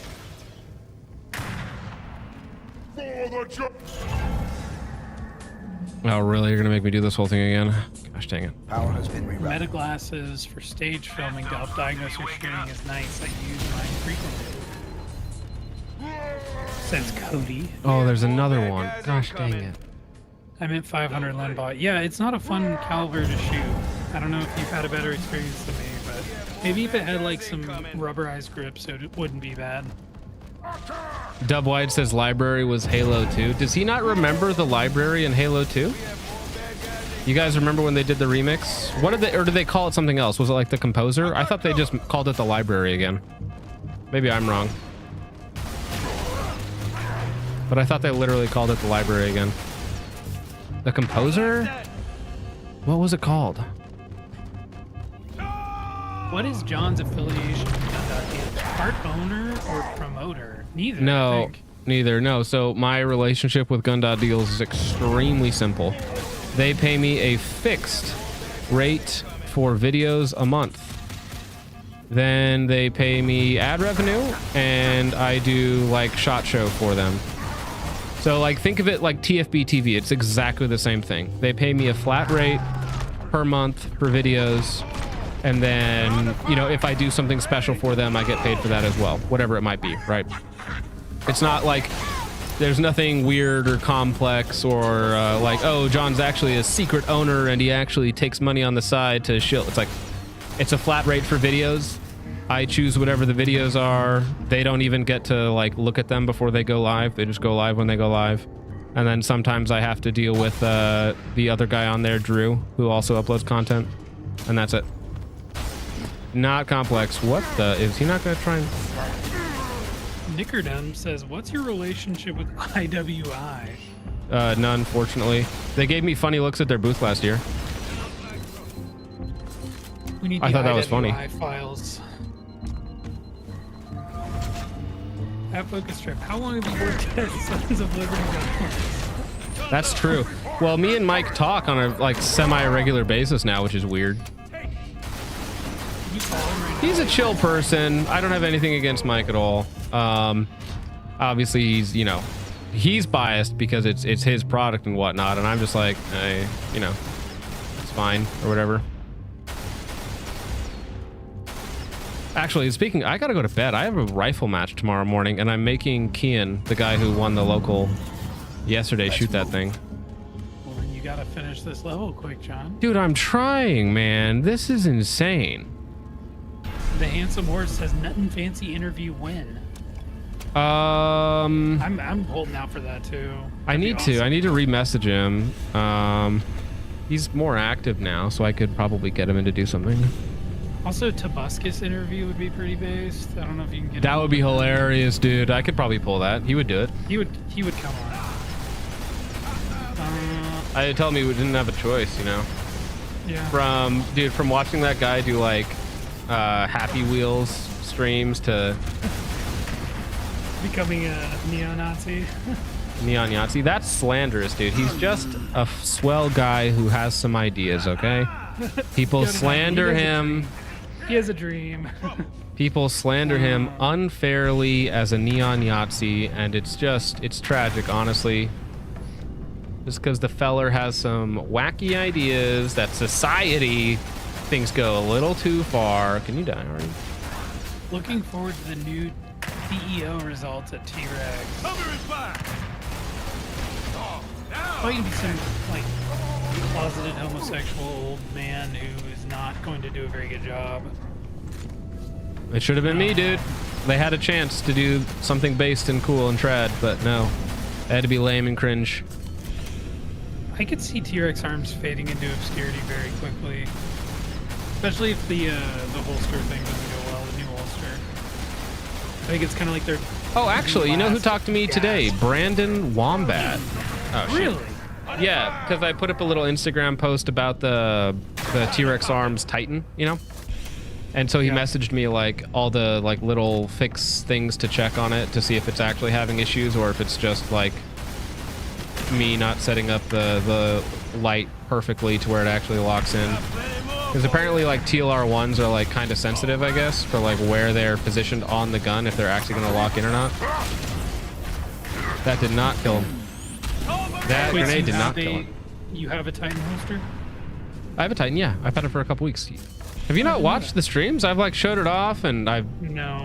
Oh, really? You're gonna make me do this whole thing again? Gosh dang it. Power has been rerouted. Meta glasses for stage filming to help diagnose your shooting is nice. I use mine frequently. Says Cody. Oh, there's another one. Gosh dang it. I meant 500 Lenbot. Yeah, it's not a fun caliber to shoot. I don't know if you've had a better experience than me, but maybe if it had like some rubberized grips, it wouldn't be bad. Dub Wide says library was Halo 2. Does he not remember the library in Halo 2? You guys remember when they did the remix? What did they, or did they call it something else? Was it like the composer? I thought they just called it the library again. Maybe I'm wrong. But I thought they literally called it the library again. The composer? What was it called? What is John's affiliation with Gun.Deals? Part owner or promoter? Neither. I No, think. neither. No. So my relationship with Gun.Deals is extremely simple. They pay me a fixed rate for videos a month. Then they pay me ad revenue, and I do like SHOT Show for them. So like think of it like TFB TV. It's exactly the same thing. They pay me a flat rate per month for videos. And then, you know, if I do something special for them, I get paid for that as well, whatever it might be, right? It's not like there's nothing weird or complex or like, oh, John's actually a secret owner and he actually takes money on the side to shield. It's like, it's a flat rate for videos. I choose whatever the videos are. They don't even get to like look at them before they go live. They just go live when they go live. And then sometimes I have to deal with the other guy on there, Drew, who also uploads content. And that's it. Not complex. What the? Is he not going to try and... Nickerdom says, what's your relationship with IWI? None, fortunately. They gave me funny looks at their booth last year. We need I thought that was funny. Files. At Focus Trip, how long have you worked at Sons of Liberty? That's true. Well, me and Mike talk on a like semi-regular basis now, which is weird. He's a chill person. I don't have anything against Mike at all. Obviously he's, you know, he's biased because it's his product and whatnot, and I'm just like, hey, you know, it's fine or whatever. Actually, speaking, I gotta go to bed. I have a rifle match tomorrow morning, and I'm making Kian, the guy who won the local yesterday, shoot that thing. Well, then you gotta finish this level quick, John. Dude, I'm trying, man. This is insane. The Handsome Horse says, nothing fancy interview win. I'm holding out for that too. I need to re-message him. He's more active now, so I could probably get him in to do something. Also, Tobuscus interview would be pretty based. I don't know if you can get that would be hilarious, dude. I could probably pull that. He would do it. He would come on. I tell him he didn't have a choice, you know. Yeah. From watching that guy do like Happy Wheels streams to becoming a neo-Nazi. Neon Yahtzee. That's slanderous, dude. He's just a swell guy who has some ideas, okay? People slander him. He has a dream. People slander him unfairly as a Neon Yahtzee, and it's tragic, honestly. Just because the feller has some wacky ideas that society thinks go a little too far. Can you die already? Looking forward to the new DEO results at T-Rex. Probably gonna be some like closeted homosexual old man who is not going to do a very good job. It should have been me, dude. They had a chance to do something based and cool and trad, but no. It had to be lame and cringe. I could see T-Rex arms fading into obscurity very quickly. Especially if the holster thing doesn't go well, the new holster. I think it's kind of like their... Oh, actually, you know who talked to me today? Brandon Wombat. Oh, really? Yeah, because I put up a little Instagram post about the T-Rex arms Titan, you know? And so he messaged me like all the like little fix things to check on it to see if it's actually having issues or if it's just like me not setting up the light perfectly to where it actually locks in. Because apparently like TLR1s are like kind of sensitive, I guess, for like where they're positioned on the gun, if they're actually going to lock in or not. That did not kill him. That grenade did not kill him. You have a Titan holster? I have a Titan, yeah. I've had it for a couple weeks. Have you not watched the streams? I've like showed it off and I've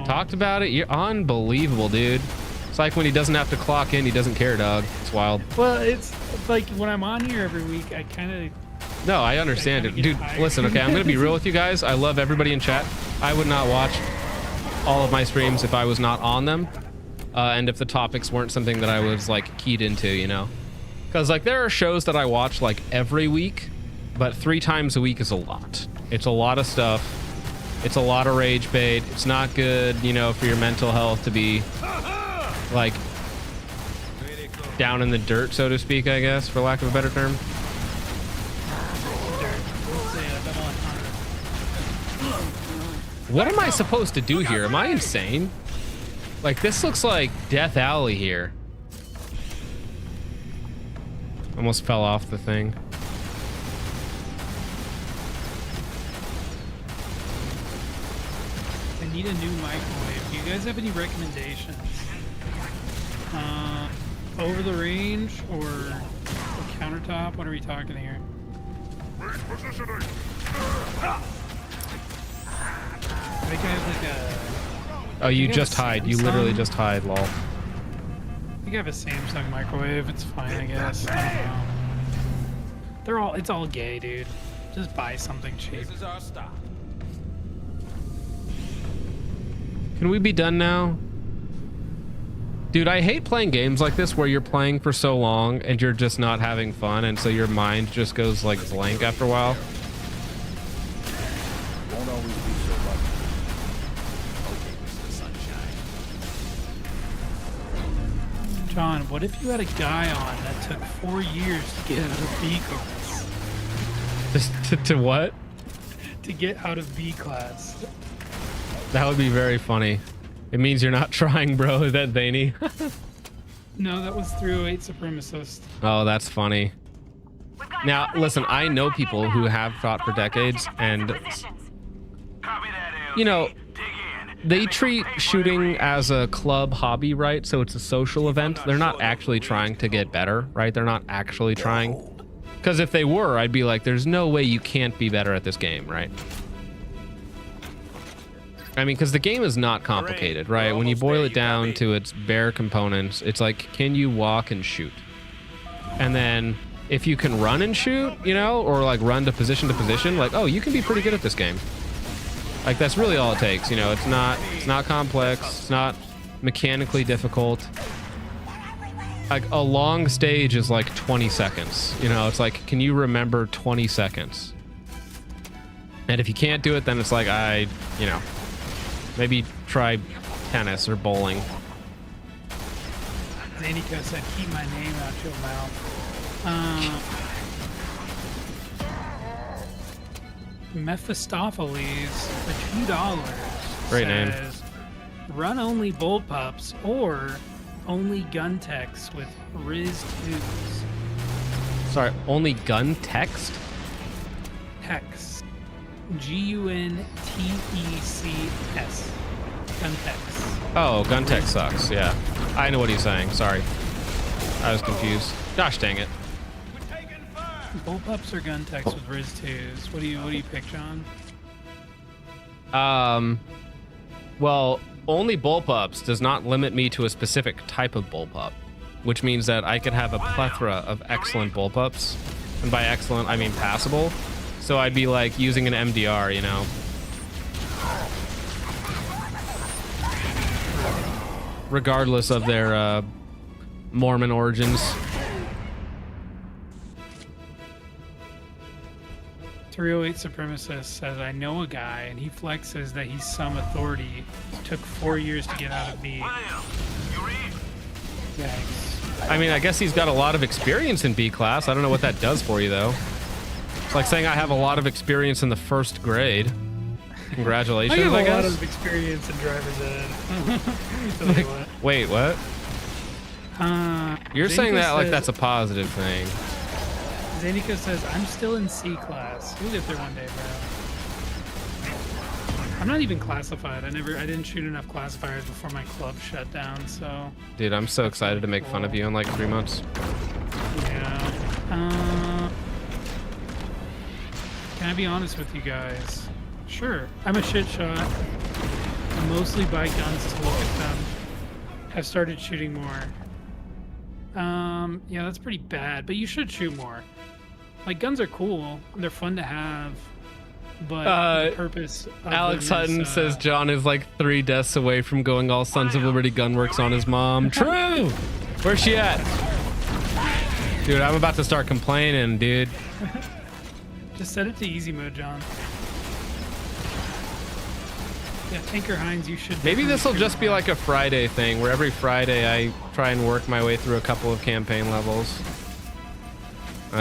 talked about it. You're unbelievable, dude. It's like when he doesn't have to clock in, he doesn't care, dog. It's wild. Well, it's like when I'm on here every week, I kind of... No, I understand it. Dude, listen, okay, I'm going to be real with you guys. I love everybody in chat. I would not watch all of my streams if I was not on them. And if the topics weren't something that I was like keyed into, you know? Because like there are shows that I watch like every week, but 3 times a week is a lot. It's a lot of stuff. It's a lot of rage bait. It's not good, you know, for your mental health to be like down in the dirt, so to speak, I guess, for lack of a better term. What am I supposed to do here? Am I insane? Like, this looks like Death Alley here. Almost fell off the thing. I need a new microwave. Do you guys have any recommendations? Over the range or countertop? What are we talking here? I think I have like a. Oh, you I have just a hide. You literally Samsung. just hide, lol. I think I have a Samsung microwave. It's fine, I guess. I don't know. They're all. It's all gay, dude. Just buy something cheap. This is our stop. Can we be done now? Dude, I hate playing games like this where you're playing for so long and you're just not having fun, and so your mind just goes like blank after a while. Won't always be so lucky. Okay, Mr. Sunshine. John, what if you had a guy on that took 4 years to get out of B class? Just to what? To get out of B class. That would be very funny. It means you're not trying, bro. Is that zany? No, that was 308 Supremacist. Oh, that's funny. Now, listen, I know people who have fought for decades, and you know, they treat shooting as a club hobby, right? So it's a social event. They're not actually trying to get better, right? They're not actually trying. Because if they were, I'd be like, there's no way you can't be better at this game, right? I mean, because the game is not complicated, right? When you boil it down to its bare components, it's like, can you walk and shoot? And then if you can run and shoot, you know, or like run to position, like, oh, you can be pretty good at this game. Like, that's really all it takes, you know. It's not complex. It's not mechanically difficult. Like, a long stage is like 20 seconds. You know, it's like, can you remember 20 seconds? And if you can't do it, then it's like, you know, maybe try tennis or bowling. Zanico said, keep my name out your mouth. Mephistopheles for $2 Great name. says, run only bullpups or only gun techs with Riz 2s. Sorry, only gun text? Hex. G-U-N-T-E-C-S. Gun techs. Oh, gun tech sucks. Yeah, I know what he's saying. Sorry, I was confused. Gosh dang it. Bullpups or gun techs with Riz 2s? What do you pick, John? Well, only bullpups does not limit me to a specific type of bullpup, which means that I could have a plethora of excellent bullpups, and by excellent I mean passable. So I'd be like using an MDR, you know. Regardless of their Mormon origins. 308 Supremacist says, I know a guy and he flexes that he's some authority. Took 4 years to get out of B. Yikes. I mean, I guess he's got a lot of experience in B class. I don't know what that does for you, though. It's like saying I have a lot of experience in the first grade. Congratulations, I have a guess. lot of experience in driver's ed. Tell you what. Wait, what? You're saying Zanico that like says- that's a positive thing. Zanico says, I'm still in C class. You'll get there one day, bro. I'm not even classified. I didn't shoot enough classifiers before my club shut down, so. Dude, I'm so excited to make fun of you in like 3 months. Yeah. Can I be honest with you guys? Sure. I'm a shit shot. I mostly buy guns to look at them. I've started shooting more. Yeah, that's pretty bad, but you should shoot more. Like, guns are cool. They're fun to have. But the purpose of Alex them Hutton is, says John is like 3 deaths away from going all Sons of Liberty Gunworks on his mom. True! Where's she at? Dude, I'm about to start complaining, dude. Just set it to easy mode, John. Yeah, Tinker Hines, you should. Maybe this will just be like a Friday thing, where every Friday I try and work my way through a couple of campaign levels.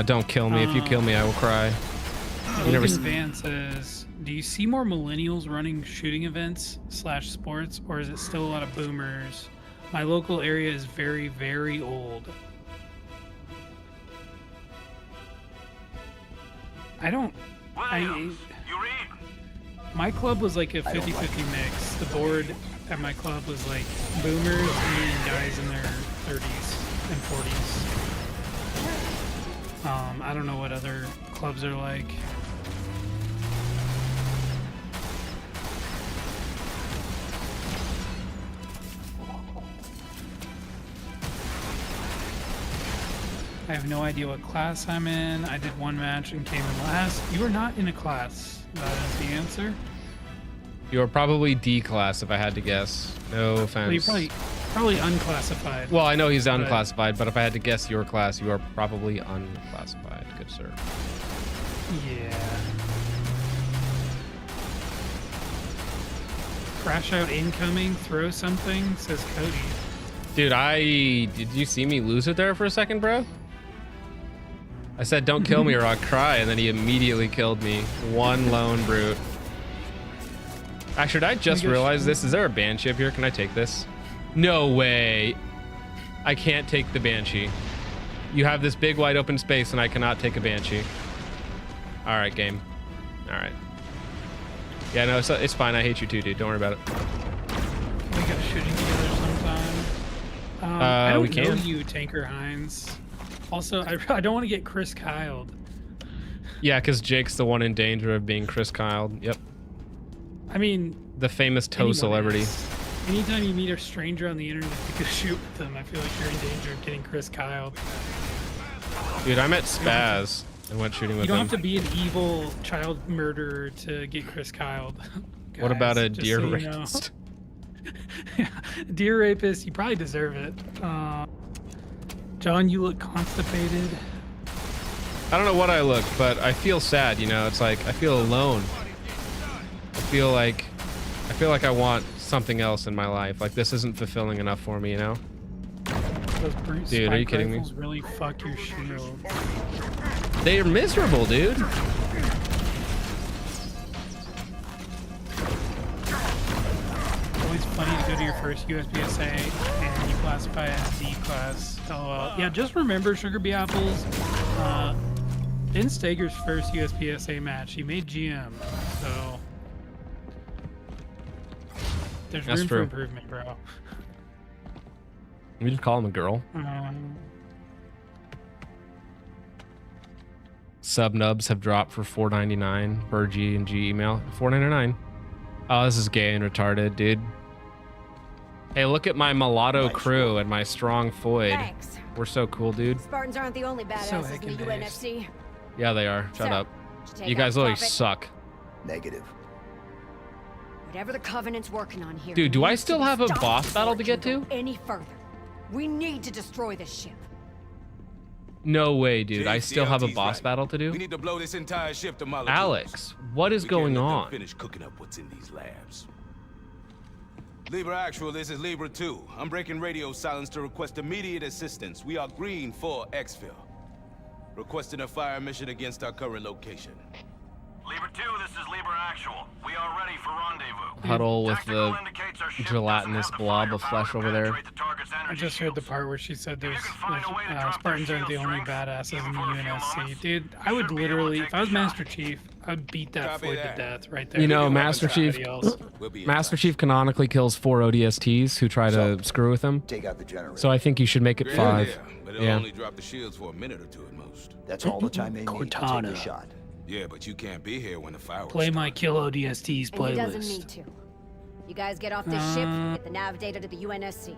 Don't kill me. If you kill me, I will cry. You never. Logan Van says, do you see more millennials running shooting events / sports, or is it still a lot of boomers? My local area is very, very old. My club was like a 50-50 mix. The board at my club was like boomers and guys in their 30s and 40s. I don't know what other clubs are like. I have no idea what class I'm in. I did one match and came in last. You are not in a class. That is the answer. You are probably D class if I had to guess. No offense. Well, you're probably unclassified. Well, I know he's unclassified, but if I had to guess your class, you are probably unclassified. Good sir. Yeah. Crash out incoming, throw something, says Cody. Dude, did you see me lose it there for a second, bro? I said, don't kill me or I'll cry, and then he immediately killed me. One lone brute. Actually, I just realized this. Is there a Banshee up here? Can I take this? No way. I can't take the Banshee. You have this big wide open space and I cannot take a Banshee. All right, game. All right. Yeah, no, it's fine. I hate you too, dude. Don't worry about it. We go shooting together sometime. I don't we know can. you, Tanker Hines. Also, I don't want to get Chris Kyled. Yeah, because Jake's the one in danger of being Chris Kyled. Yep. I mean, the famous toe anyone celebrity. is. Anytime you meet a stranger on the internet to go shoot with them, I feel like you're in danger of getting Chris Kyled. Dude, I met Spaz and went shooting with You don't him. have to be an evil child murderer to get Chris Kyled. What about a Guys, just deer so you know. rapist? Deer rapist, you probably deserve it. John, you look constipated. I don't know what I look, but I feel sad, you know? It's like, I feel alone. I feel like I want something else in my life. Like, this isn't fulfilling enough for me, you know? Those brute Dude, are you spike kidding me? rifles really fuck your shield. They're miserable, dude. Always funny to go to your first USPSA and you classify as D class. LOL. Yeah, just remember, Sugar Bee Apples, in Stager's first USPSA match, he made GM, so there's That's room true. for improvement, bro. We just call him a girl. Sub nubs have dropped for $4.99 per G and G email. $4.99. Oh, this is gay and retarded, dude. Hey, look at my mulatto crew and my strong Foyd. Thanks. We're so cool, dude. Spartans aren't the only badasses in the UNSC. Yeah, they are. Shut So, up. did you take You out guys literally Prophet? suck. Negative. Whatever the Covenant's working on here. Dude, do I needs to still be have a stopped boss before battle it to can get go to? any further. We need to destroy this ship. No way, dude. I still have a DLT's boss right. battle to We do? need to blow this entire ship to molecules. Alex, what is We going can't let them on? finish cooking up what's in these labs. Libra Actual, this is Libra 2. I'm breaking radio silence to request immediate assistance. We are green for exfil. Requesting a fire mission against our current location. Libra 2, this is Libra Actual. We are ready for rendezvous. Huddle with the gelatinous blob of flesh over there. I just heard the part where she said there's Spartans aren't the only badasses in the UNSC. Dude, I would literally, if I was Master Chief, I'd beat that Floyd to death right there. You know, If Master Chief, somebody else. Master Chief canonically kills 4 ODSTs who try to screw with him. Take out the generator. So I think you should make it 5. But it'll Yeah. only drop the shields for a minute or two at most. That's all the time they need to take Cortana. the shot. Yeah, but you can't be here when the fireworks Play my Kill ODSTs And he doesn't playlist. need to. You guys get off this ship, get the nav data to the UNSC.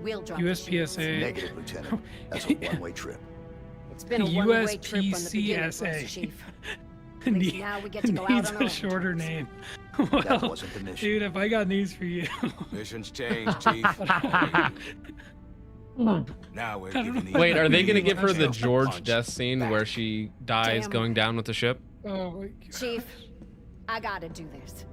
We'll drop the shields. USPSA. Negative, Lieutenant. That's a one-way trip. It's been a one-way trip from the beginning for us, USPCSA. Chief. At least now we get to go out Needs on a our own. shorter name. That Well, wasn't the mission. dude, if I got news for you. Missions changed, Chief. Now we're giving the Wait, are they going to give her the Punch. George death scene where she dies Damn. going down with the ship? Oh my god. Chief, I gotta do this.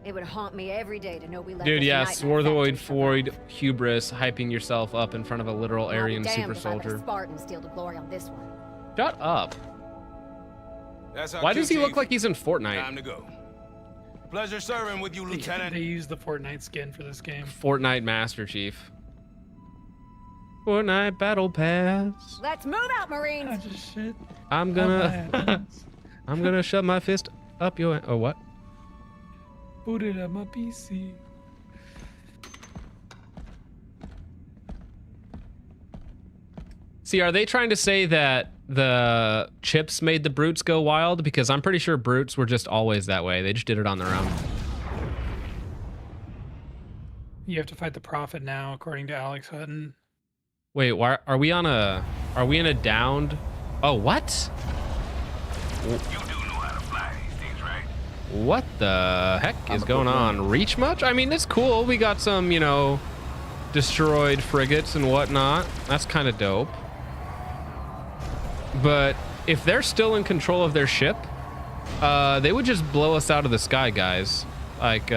It would haunt me every day to know we left Dude, this yeah, night in Swarthoid, Foyd, hubris, hyping yourself up in front of a literal I'll be Aryan damned super if I let a soldier. Spartan steal the glory on this one. Shut up. That's our Why does he cue, look Chief. like he's in Fortnite? Time to go. Pleasure serving with you, Lieutenant. They used the Fortnite skin for this game. Fortnite Master Chief. Fortnite Battle Pass. Let's move out, Marines! Shit. I'm gonna... I'm gonna shove my fist up your... Oh, what? Put it on my PC. See, are they trying to say that the chips made the brutes go wild, because I'm pretty sure brutes were just always that way. They just did it on their own. You have to fight the Prophet now, according to Alex Hutton. Wait, why are we in a downed? Oh, what? What the heck is going on? Reach much? I mean, it's cool. We got some, you know, destroyed frigates and whatnot. That's kind of dope. But if they're still in control of their ship, they would just blow us out of the sky, guys. Like,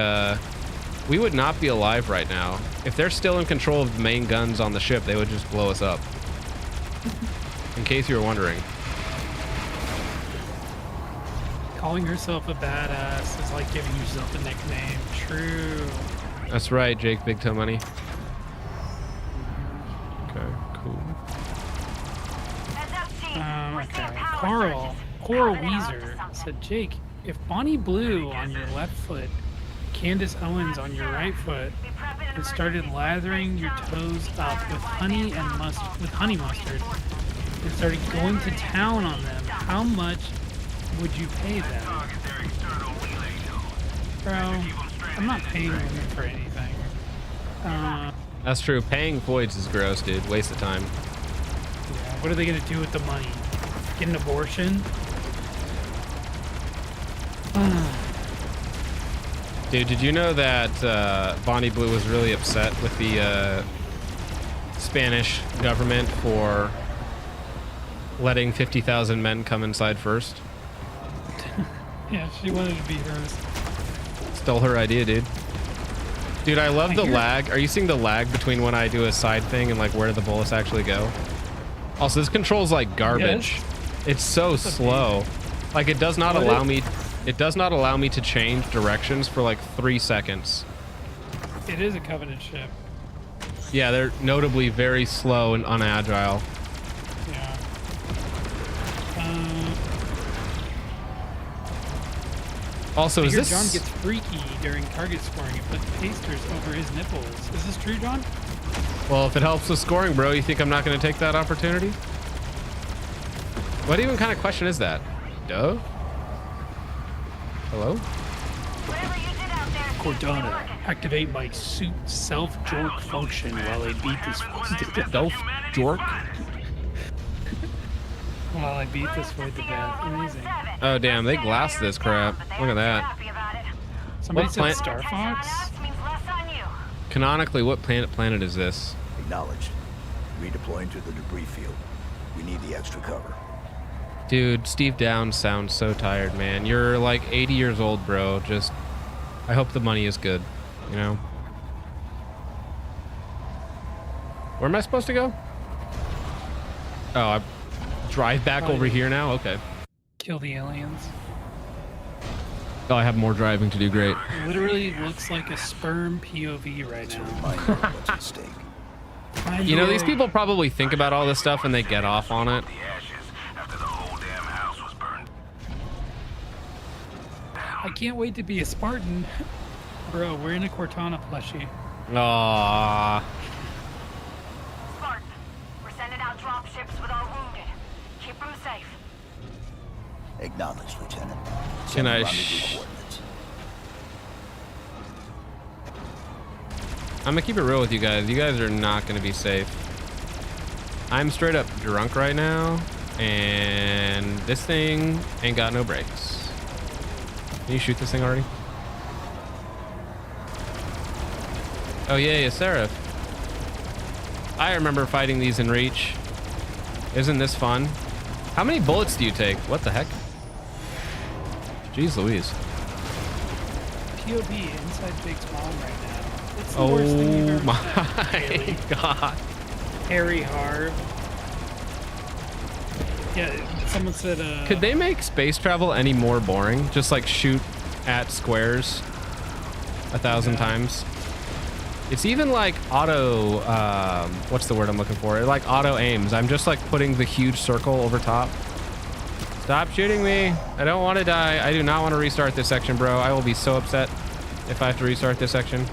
we would not be alive right now. If they're still in control of the main guns on the ship, they would just blow us up. In case you were wondering. Calling herself a badass is like giving yourself a nickname. True. That's right, Jake Big Toe Money. Okay, cool. Okay. Coral Weezer said, Jake, if Bonnie Blue on your left foot, Candace Owens on your right foot, and started lathering your toes up with honey mustard, and started going to town on them, how much would you pay them? Bro, I'm not paying women for anything. That's true. Paying voids is gross, dude. Waste of time. Yeah, what are they gonna do with the money? Get an abortion? Dude, did you know that Bonnie Blue was really upset with the Spanish government for letting 50,000 men come inside first? Yeah, she wanted to be hers. Stole her idea, dude. Dude, I love the lag. Are you seeing the lag between when I do a side thing and like where the bullets actually go? Also, this control's like garbage. Yes. It's so slow. Like it does not allow me. It does not allow me to change directions for like 3 seconds. It is a Covenant ship. Yeah, they're notably very slow and unagile. Yeah. Also, is this... John gets freaky during target scoring and puts pasters over his nipples. Is this true, John? Well, if it helps with scoring, bro, you think I'm not going to take that opportunity? What even kind of question is that? Duh? Hello? Cortana, activate my suit self-jork function while I beat this Self-jork? While I beat this void to death. Amazing. Oh, damn, they glassed this crap. Look at that. Somebody What said planet? Star Fox? Canonically, what planet is this? Acknowledged. Redeploying to the debris field. We need the extra cover. Dude, Steve Downs sounds so tired, man. You're like 80 years old, bro. Just, I hope the money is good, you know? Where am I supposed to go? Oh, I drive back over here now? Okay. Kill the aliens. Oh, I have more driving to do. Great. It literally looks like a sperm POV right now. You know, these people probably think about all this stuff and they get off on it. I can't wait to be a Spartan. Bro, we're in a Cortana plushie. Aww. Spartan, we're sending out drop ships with our wounded. Keep them safe. Acknowledged, Lieutenant. Can I I'm gonna keep it real with you guys. You guys are not gonna be safe. I'm straight up drunk right now, and this thing ain't got no brakes. Can you shoot this thing already? Oh yeah, Seraph. I remember fighting these in Reach. Isn't this fun? How many bullets do you take? What the heck? Jeez Louise. POV inside Jake's mom right now. It's the worst thing you've Oh ever my god. Harry Harv. Yeah, someone said Could they make space travel any more boring? Just like shoot at squares 1,000 times? It's even like auto, what's the word I'm looking for? Like auto aims. I'm just like putting the huge circle over top. Stop shooting me. I don't want to die. I do not want to restart this section, bro. I will be so upset if I have to restart this section.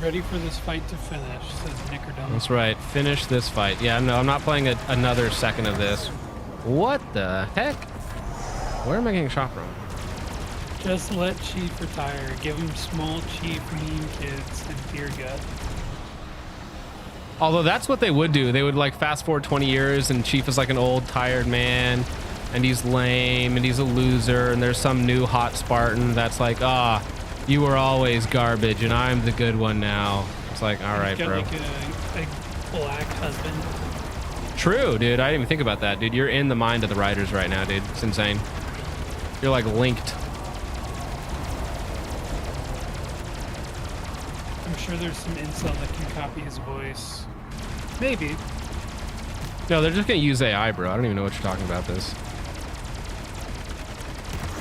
ready for this fight to finish, says Nickerdom. That's right. Finish this fight. Yeah, no, I'm not playing another second of this. What the heck? Where am I getting shot from? Just let Chief retire. Give him small Chief, mean kids, and Deer Gut. Although that's what they would do. They would like fast forward 20 years and Chief is like an old tired man and he's lame and he's a loser and there's some new hot Spartan that's like, ah, you were always garbage and I'm the good one now. It's like, all right, He's got bro. like a black husband. True, dude. I didn't even think about that, dude. You're in the mind of the writers right now, dude. It's insane. You're like linked. I'm sure there's some incel that can copy his voice. Maybe. No, they're just gonna use AI, bro. I don't even know what you're talking about this.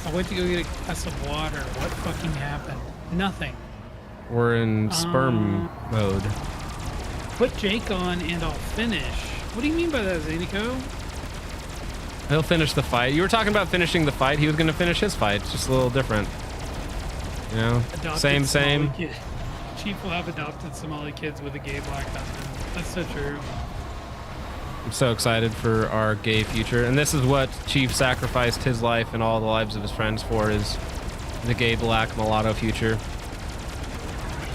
I went to go get a glass of water. What fucking happened? Nothing. We're in sperm mode. Put Jake on and I'll finish. What do you mean by that, Zanico? He'll finish the fight. You were talking about finishing the fight. He was gonna finish his fight. It's just a little different. You know? Adopted Same. Somali kid. Chief will have adopted Somali kids with a gay black husband. That's so true. I'm so excited for our gay future. And this is what Chief sacrificed his life and all the lives of his friends for, is the gay black mulatto future.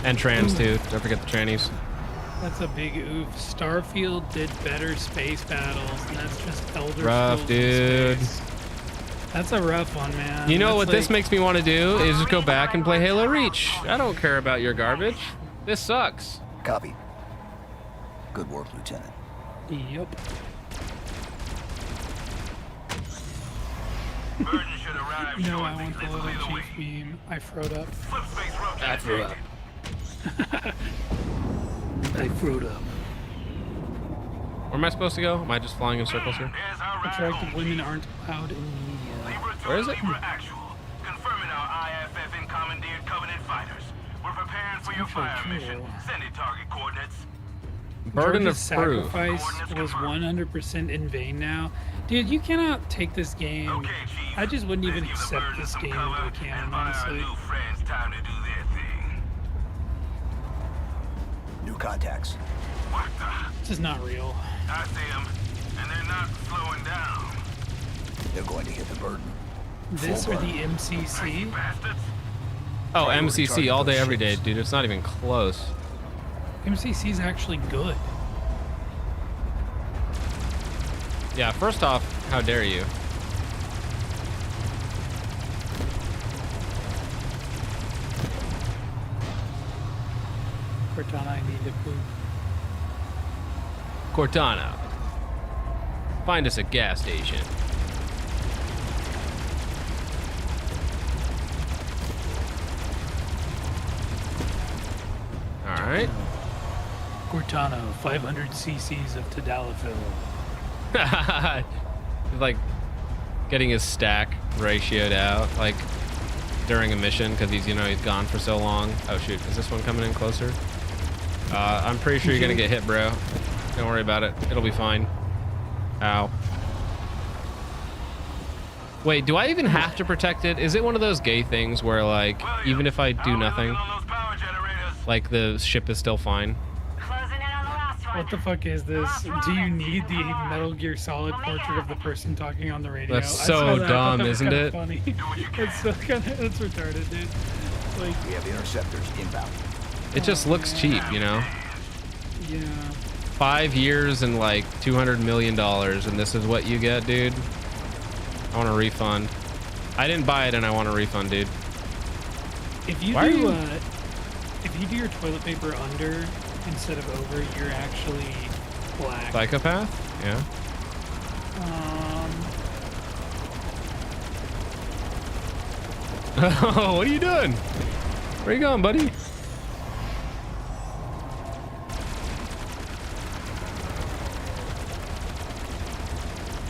And trans too. Don't forget the trannies. That's a big oof. Starfield did better space battles, and that's just Elder Rough, Scrolls in dude. space. That's a rough one, man. You know That's what this like- makes me want to do is just go back and play Halo Reach. I don't care about your garbage. This sucks. Copy. Good work, Lieutenant. Yep. No, I want the little Chief meme. I froed up. I threw up. I froed up. Where am I supposed to go? Am I just flying in circles here? Attractive women aren't allowed in media. Where is it? Confirming our IFF and commandeered Covenant fighters. We're preparing for your fire mission. Send it target coordinates. Burden George's of proof. sacrifice was 100% in vain now. Dude, you cannot take this game. I just wouldn't even accept this game into the canon, honestly. Friends, time to do their thing. New contacts. What the? This is not real. I see them, and they're not slowing down. They're going to hit the burden. This or the MCC? Oh, MCC all day, every day, dude. It's not even close. MCC is actually good. Yeah, first off, how dare you? Cortana, I need to poop. Cortana. Find us a gas station. Alright. Cortana, 500 cc's of Tadalafil. Like getting his stack ratioed out, like during a mission, because he's gone for so long. Oh shoot, is this one coming in closer? I'm pretty sure you're gonna get hit, bro. Don't worry about it. It'll be fine. Ow. Wait, do I even have to protect it? Is it one of those gay things where, like, even if I do nothing, like the ship is still fine? What the fuck is this? Do you need the Metal Gear Solid portrait of the person talking on the radio? That's I so saw that. I thought dumb, that was isn't kinda it? Funny. It's so it's retarded, dude. Like, We have interceptors inbound. It just looks cheap, you know? yeah. 5 years and like $200 million, and this is what you get, dude? I want a refund. I didn't buy it, and I want a refund, dude. If you Why are do, you- if you do your toilet paper under instead of over, you're actually black. Psychopath? Yeah. Oh, what are you doing? Where you going, buddy?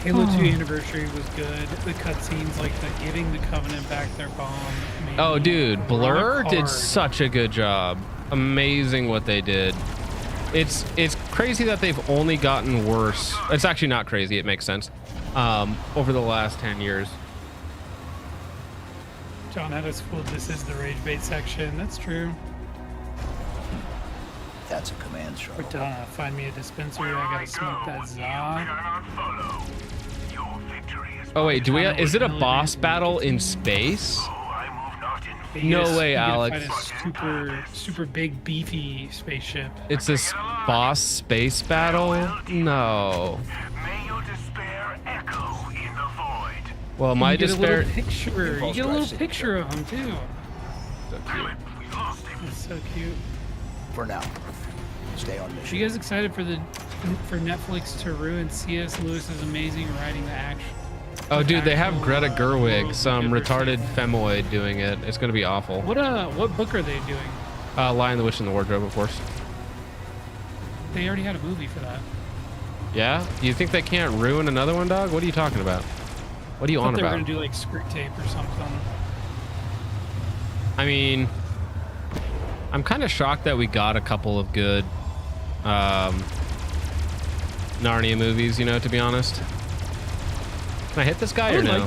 Halo 2 Anniversary was good. The cutscenes, like the giving the Covenant back their bomb. made Oh, me dude, Blur rock did hard. such a good job. Amazing what they did. It's crazy that they've only gotten worse. It's actually not crazy. It makes sense. Over the last 10 years. John had us fooled. This is the rage bait section. That's true. That's a command shuttle. But find me a dispensary. I gotta smoke that Zod. Oh wait, do we? Is it a boss battle in space? No way, You Alex. gotta fight a super big, beefy spaceship. It's a boss space battle? No. Well, my You get a despair. little picture. You get a little picture of him too. It's so cute. For now, stay on Are mission. you guys excited for Netflix to ruin C.S. Lewis's amazing writing the action? Oh, dude, they have Greta Gerwig, some retarded femoid, doing it. It's gonna be awful. What book are they doing? Lion, the Witch, and the Wardrobe, of course. They already had a movie for that. Yeah? You think they can't ruin another one, dog? What are you talking about? What are you I thought on they were about? gonna do like script tape or something. I mean, I'm kind of shocked that we got a couple of good Narnia movies, you know, to be honest. Can I hit this guy or no?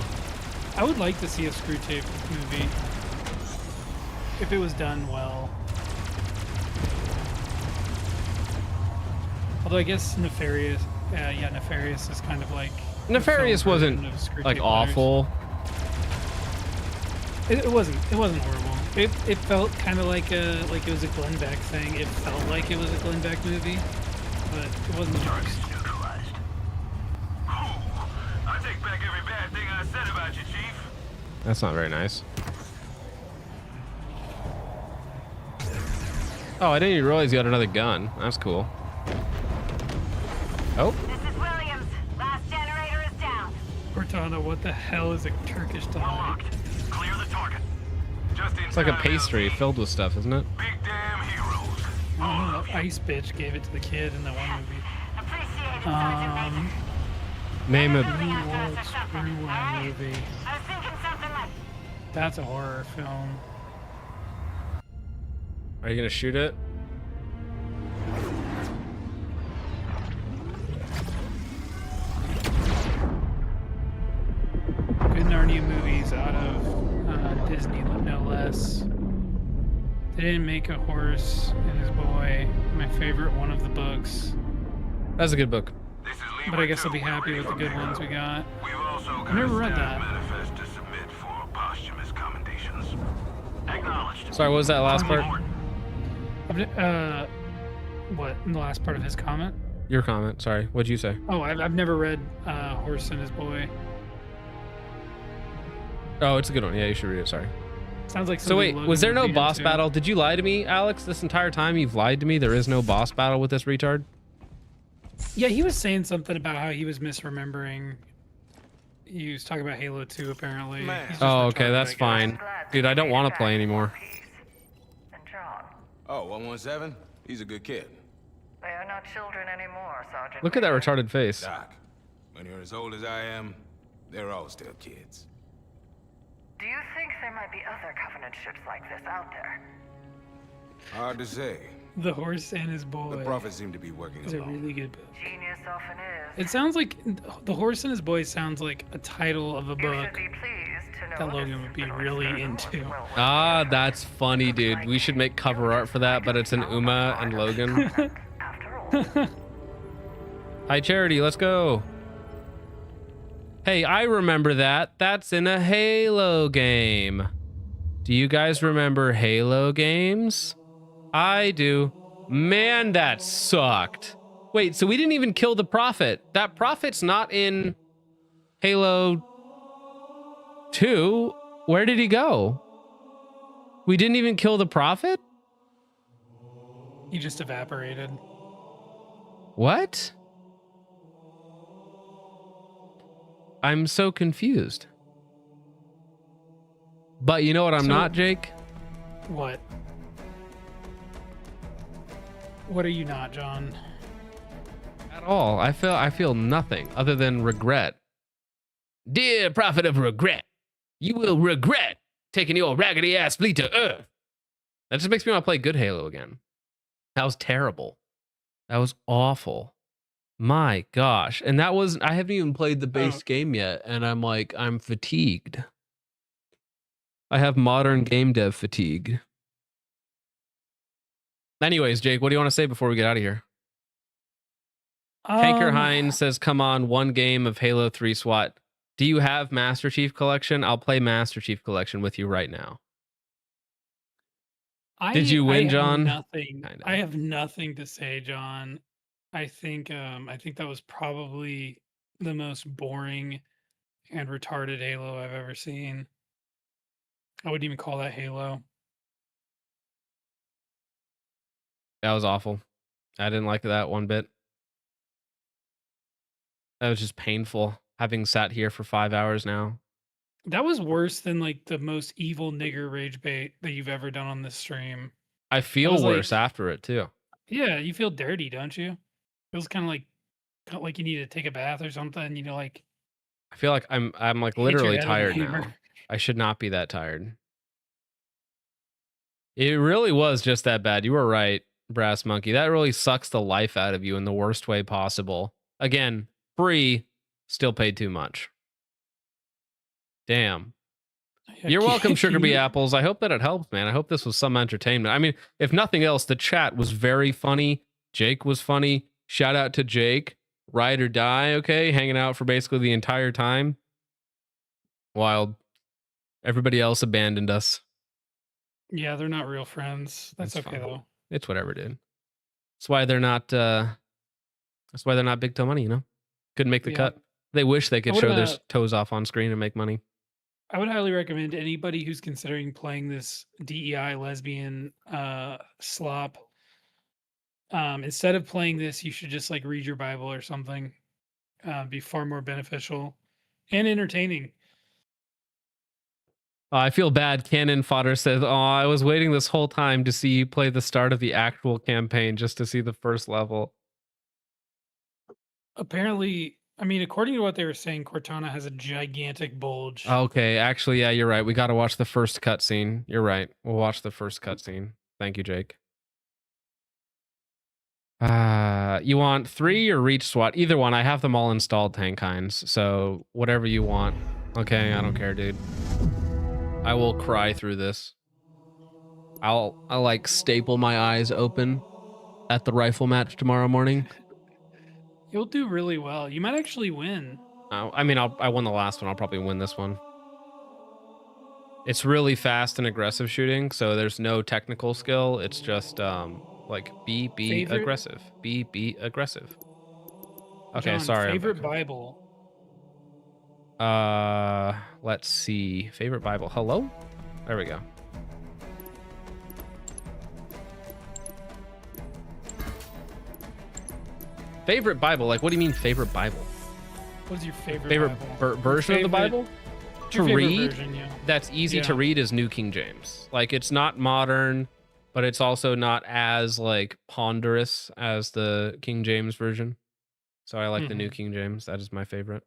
I would like to see a screw tape movie if it was done well. Although I guess Nefarious, Nefarious is kind of like Nefarious wasn't like awful. It wasn't horrible. It felt kind of like it was a Glenn Beck thing. It felt like it was a Glenn Beck movie, but it wasn't the worst. I take back every bad thing I said about you, Chief. That's not very nice. Oh, I didn't even realize you had another gun. That's cool. Oh. This is Williams. Last generator is down. Cortana, what the hell is a Turkish delight? Clear the target. Just It's like a pastry filled with stuff, isn't it? Oh, the ice bitch gave it to the kid in the one movie. Name it. New World Screwworm movie. That's a horror film. Are you gonna shoot it? Good Narnia movies out of Disney, no less. They didn't make a horse and his boy. My favorite one of the books. That's a good book. But I guess I'll be happy with the good ones we got. I've never read that. Sorry, what was that last part? What, in the last part of his comment? Your comment. Sorry. What'd you say? Oh, I've never read Horse and His Boy. Oh, it's a good one. Yeah, you should read it. Sorry. Sounds like So wait, something was there Logan no would be boss into. battle? Did you lie to me, Alex? This entire time you've lied to me. There is no boss battle with this retard. Yeah, he was saying something about how he was misremembering. He was talking about Halo 2, apparently. He's just Oh, retarded, okay, that's I guess. fine. Dude, I don't want to play anymore. Oh, 117? He's a good kid. They are not children anymore, Sergeant. Look at that retarded face. Doc, when you're as old as I am, they're all still kids. Do you think there might be other Covenant ships like this out there? Hard to say. The Horse and His Boy. The prophets seem to be working Is a along. really good book. Genius often is. It sounds like The Horse and His Boy sounds like a title of a book that Logan would be really into. Ah, that's funny, dude. We should make cover art for that, but it's an Uma and Logan. Hi, Charity. Let's go. Hey, I remember that. That's in a Halo game. Do you guys remember Halo games? I do. Man, that sucked. Wait, so we didn't even kill the Prophet. That Prophet's not in Halo 2. Where did he go? We didn't even kill the Prophet? He just evaporated. What? I'm so confused. But you know what I'm not, Jake? What? What are you not, John? At all. I feel nothing other than regret. Dear prophet of regret, you will regret taking your raggedy ass fleet to Earth. That just makes me want to play good Halo again. That was terrible. That was awful. My gosh. And that was, I haven't even played the base game yet, and I'm fatigued. I have modern game dev fatigue. Anyways, Jake, what do you want to say before we get out of here? Hanker Hines says, come on, one game of Halo 3 SWAT Do you have Master Chief Collection? I'll play Master Chief Collection with you right now. Did you win, John? Nothing. I have nothing to say, John. I think that was probably the most boring and retarded Halo I've ever seen. I wouldn't even call that Halo. That was awful. I didn't like that one bit. That was just painful, having sat here for 5 hours now. That was worse than like the most evil nigger rage bait that you've ever done on this stream. I feel was worse like- after it too. Yeah, you feel dirty, don't you? Feels kind of like you need to take a bath or something. You know, like I feel like I'm like hit your literally head with a tired now. hammer. I should not be that tired. It really was just that bad. You were right, Brass Monkey. That really sucks the life out of you in the worst way possible. Again, free, still paid too much. Damn. You're welcome, Sugar Bee Apples. I hope that it helps, man. I hope this was some entertainment. I mean, if nothing else, the chat was very funny. Jake was funny. Shout out to Jake. Ride or die, okay? Hanging out for basically the entire time. While everybody else abandoned us. Yeah, they're not real friends. That's It's okay fine. though. It's whatever, dude. That's why they're not big toe money, you know? Couldn't make the Yeah. cut. They wish they could I would, show their toes off on screen and make money. I would highly recommend anybody who's considering playing this DEI lesbian slop. Instead of playing this, you should just like read your Bible or something. Be far more beneficial and entertaining. I feel bad. Cannon Fodder says, "Oh, I was waiting this whole time to see you play the start of the actual campaign just to see the first level." Apparently, I mean, according to what they were saying, Cortana has a gigantic bulge. Okay, actually, yeah, you're right. We got to watch the first cutscene. You're right. We'll watch the first cutscene. Thank you, Jake. You want 3 or Reach SWAT? Either one. I have them all installed, Tankines. So whatever you want. Okay, I don't care, dude. I will cry through this. I'll like staple my eyes open at the rifle match tomorrow morning. You'll do really well. You might actually win. I mean, I won the last one. I'll probably win this one. It's really fast and aggressive shooting, so there's no technical skill. It's just like be Favorite- aggressive. Be aggressive. Okay, John, sorry. Favorite Bible. Let's see. Favorite Bible. Hello? There we go. Favorite Bible? Like, what do you mean favorite Bible? What's your favorite Favorite Bible? version of the Favorite- Bible? What's To your favorite read? version, yeah. That's easy to Yeah. read is New King James. Like, it's not modern, but it's also not as like ponderous as the King James version. So I like the New Mhm. King James. That is my favorite.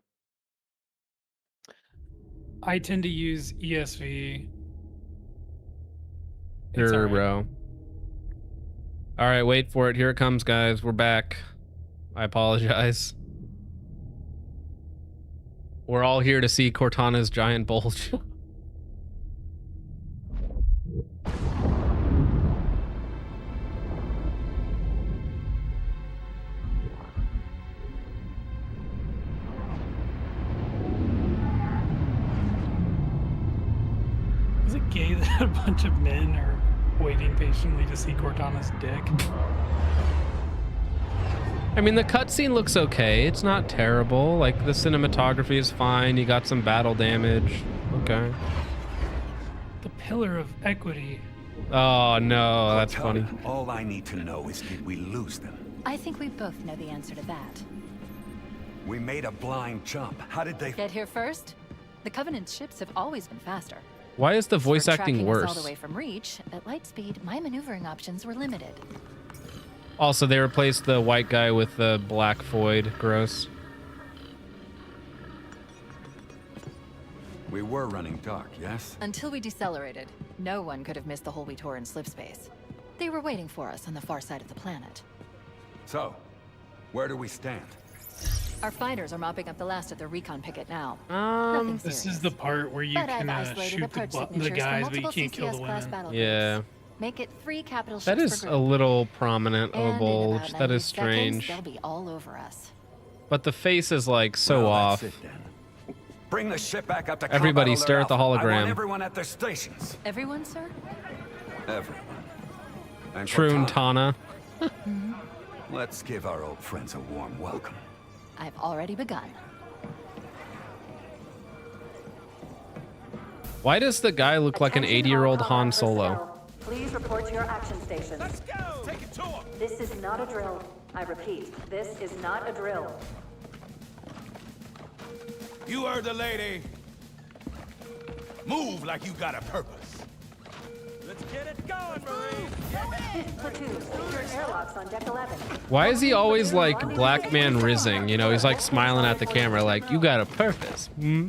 I tend to use ESV. Sure, bro. All right, wait for it. Here it comes, guys. We're back. I apologize. We're all here to see Cortana's giant bulge. Is it gay that a bunch of men are waiting patiently to see Cortana's dick? I mean, the cutscene looks okay. It's not terrible. Like, the cinematography is fine. You got some battle damage. Okay. The pillar of equity. Oh, no. That's funny. All I need to know is, did we lose them? I think we both know the answer to that. We made a blind jump. How did they... Get here first? The Covenant's ships have always been faster. Why is the As voice for acting tracking us all worse? the way from Reach, at light speed, my maneuvering options were limited. Also, they replaced the white guy with the black void. Gross. We were running dark, yes? Until we decelerated, no one could have missed the hole we tore in slip space. They were waiting for us on the far side of the planet. So, where do we stand? Our fighters are mopping up the last of the recon picket now. This is the part where you But I've can isolated shoot the, approach the signatures guys, from but you multiple can't kill the CCS-class women. battle Yeah. groups. Make it 3 capital ships That per is group. a little prominent of a And in bulge. about That 90 is strange. Seconds, they'll be all over us. But the face is like so Well, off. that's it then. Bring the ship back up to combat Everybody alert stare at the Alpha. I hologram. want everyone at their stations. Everyone, sir? Everyone. And Troon Cortana, Tana. let's give our old friends a warm welcome. I've already begun. Why does the guy look like an 80-year-old Han Solo? Please report to your action stations. Let's go! Take it to him! This is not a drill. I repeat, this is not a drill. You heard the lady. Move like you got a purpose. Let's get it going, Marine. Platoon, secure airlocks on deck 11. Why is he always like Black Man Rising? You know, he's like smiling at the camera like, you got a purpose. Hmm?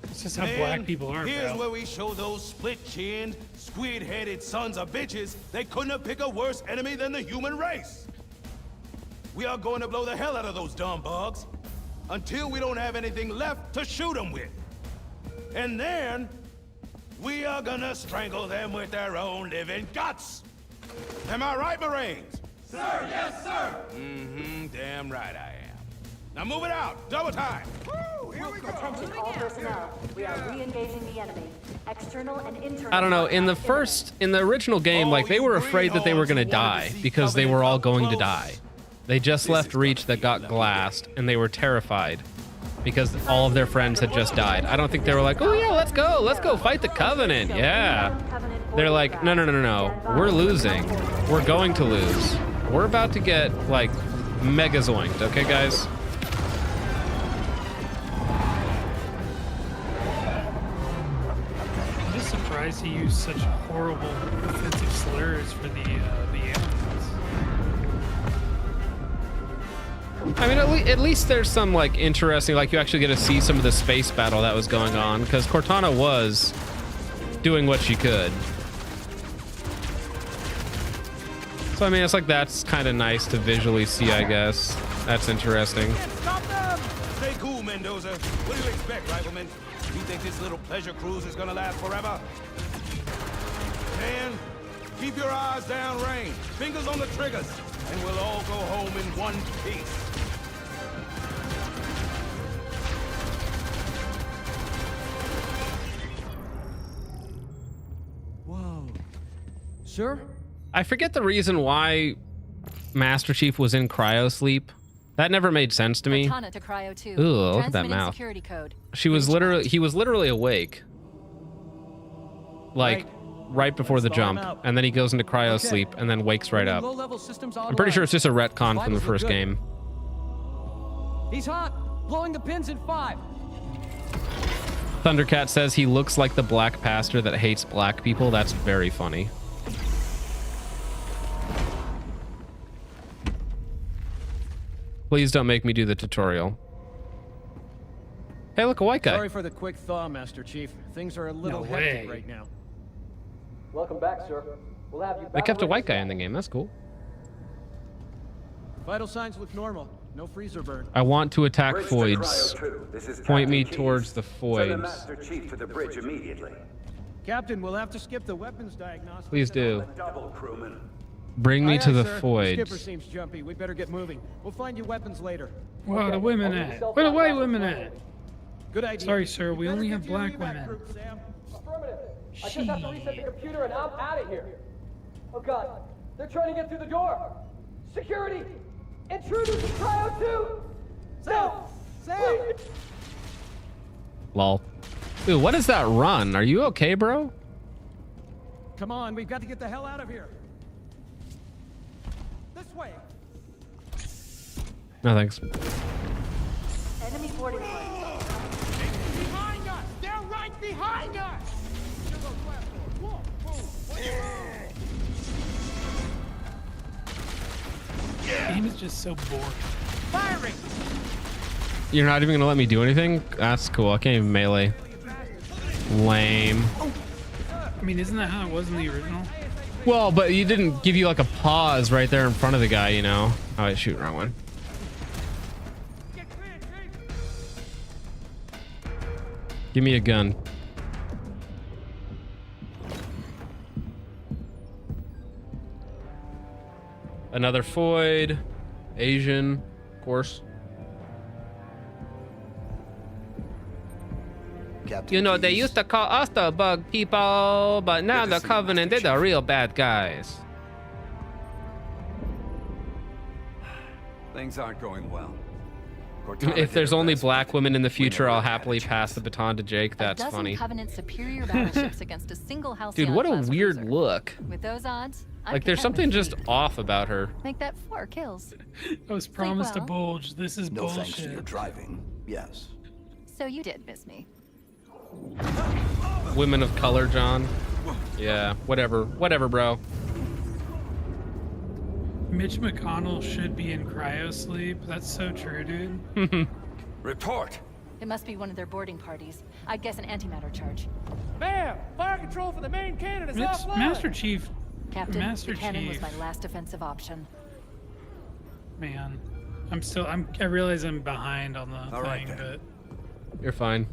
It's just how black people are, Here's bro. where we show those split-chinned, squid-headed sons of bitches they couldn't have picked a worse enemy than the human race. We are going to blow the hell out of those dumb bugs until we don't have anything left to shoot them with. And then we are gonna strangle them with their own living guts. Am I right, Marines? Sir, yes, sir. Mm-hmm, damn right I am. Now move it out, double time. Woo, here we go. Attention all personnel. We are re-engaging the enemy. External and internal. I don't know. In the original game, like they were afraid that they were gonna die because they were all going to die. They just left Reach that got glassed, and they were terrified because all of their friends had just died. I don't think they were like, oh yeah, let's go fight the Covenant. Yeah. They're like, no. We're losing. We're going to lose. We're about to get like mega zoinked. Okay, guys. I'm just surprised he used such horrible offensive slurs for the aliens. I mean, at least there's some like interesting, like you actually get to see some of the space battle that was going on because Cortana was doing what she could. So I mean, it's like that's kind of nice to visually see, I guess. That's interesting. Stop them! Stay cool, Mendoza. What do you expect, rifleman? You think this little pleasure cruise is gonna last forever? Man, keep your eyes down range, fingers on the triggers, and we'll all go home in one piece. Whoa. Sir? I forget the reason why Master Chief was in cryo sleep. That never made sense to me. Cortana to Cryo 2. Ooh, look at that Transmitting mouth. security code. He was literally awake. Like right before the jump, and then he goes into cryo sleep and then wakes right up. Low-level systems I'm pretty sure it's just a retcon from the first game. He's hot. Blowing the pins in 5. Thundercat says he looks like the black pastor that hates black people. That's very funny. Please don't make me do the tutorial. Hey, look, a white guy. Sorry for the quick thaw, Master Chief. Things are a little No hectic way. right now. Welcome back, sir. We'll have you They kept a white guy in the game. That's cool. Vital signs look normal. No freezer burn. I want to attack Bridge to Foids. Cryo 2. This is Point me Captain Keyes. towards the Send the Foids. Master Chief to the bridge immediately. Captain, we'll have to skip the weapons diagnostics. Please do. Double, crewman. Bring me Aye, to aye, the sir. Foids. Skipper seems jumpy. We better get moving. We'll find you weapons later. Where are the women at? Where the white women at? Good idea. Sorry, sir. We only have black women. Affirmative. I just have to reset the computer and I'm out of here. Oh God, they're trying to get through the door. Security! Intruders in Cryo 2! Sam! Sam! Lol. Dude, what is that run? Are you okay, bro? Come on, we've got to get the hell out of here. This way. No thanks. Enemy boarding plane. Behind us! They're right behind us! The game is just so boring. Firing! You're not even gonna let me do anything? That's cool. I can't even melee. Lame. I mean, isn't that how it was in the original? Well, but you didn't give you like a pause right there in front of the guy, you know? Oh, wait, shoot, wrong one. Give me a gun. Another Foid. Asian, of course. Captain. You know, they Keyes. used to call us the bug people, but now Good to the see you, Covenant, they're the real bad guys. Things aren't going well. If there's only black women in the future, I'll happily pass the baton to Jake. That's funny. Covenant superior battleships against a single house. Dude, what a weird look. With those odds, Like, there's something just off about her. Make that 4 kills. I was promised a well. bulge. This is No bullshit. thanks to your driving. Yes. So you did miss me. Women of color, John. Yeah, whatever, bro. Mitch McConnell should be in cryo sleep. That's so true, dude. Report. It must be one of their boarding parties. I'd guess an antimatter charge. Ma'am, fire control for the main cannon is offline. Master Chief. Captain, Master the cannon Chief. was my last defensive option. Man, I realize I'm behind on the All right, thing, but You're fine.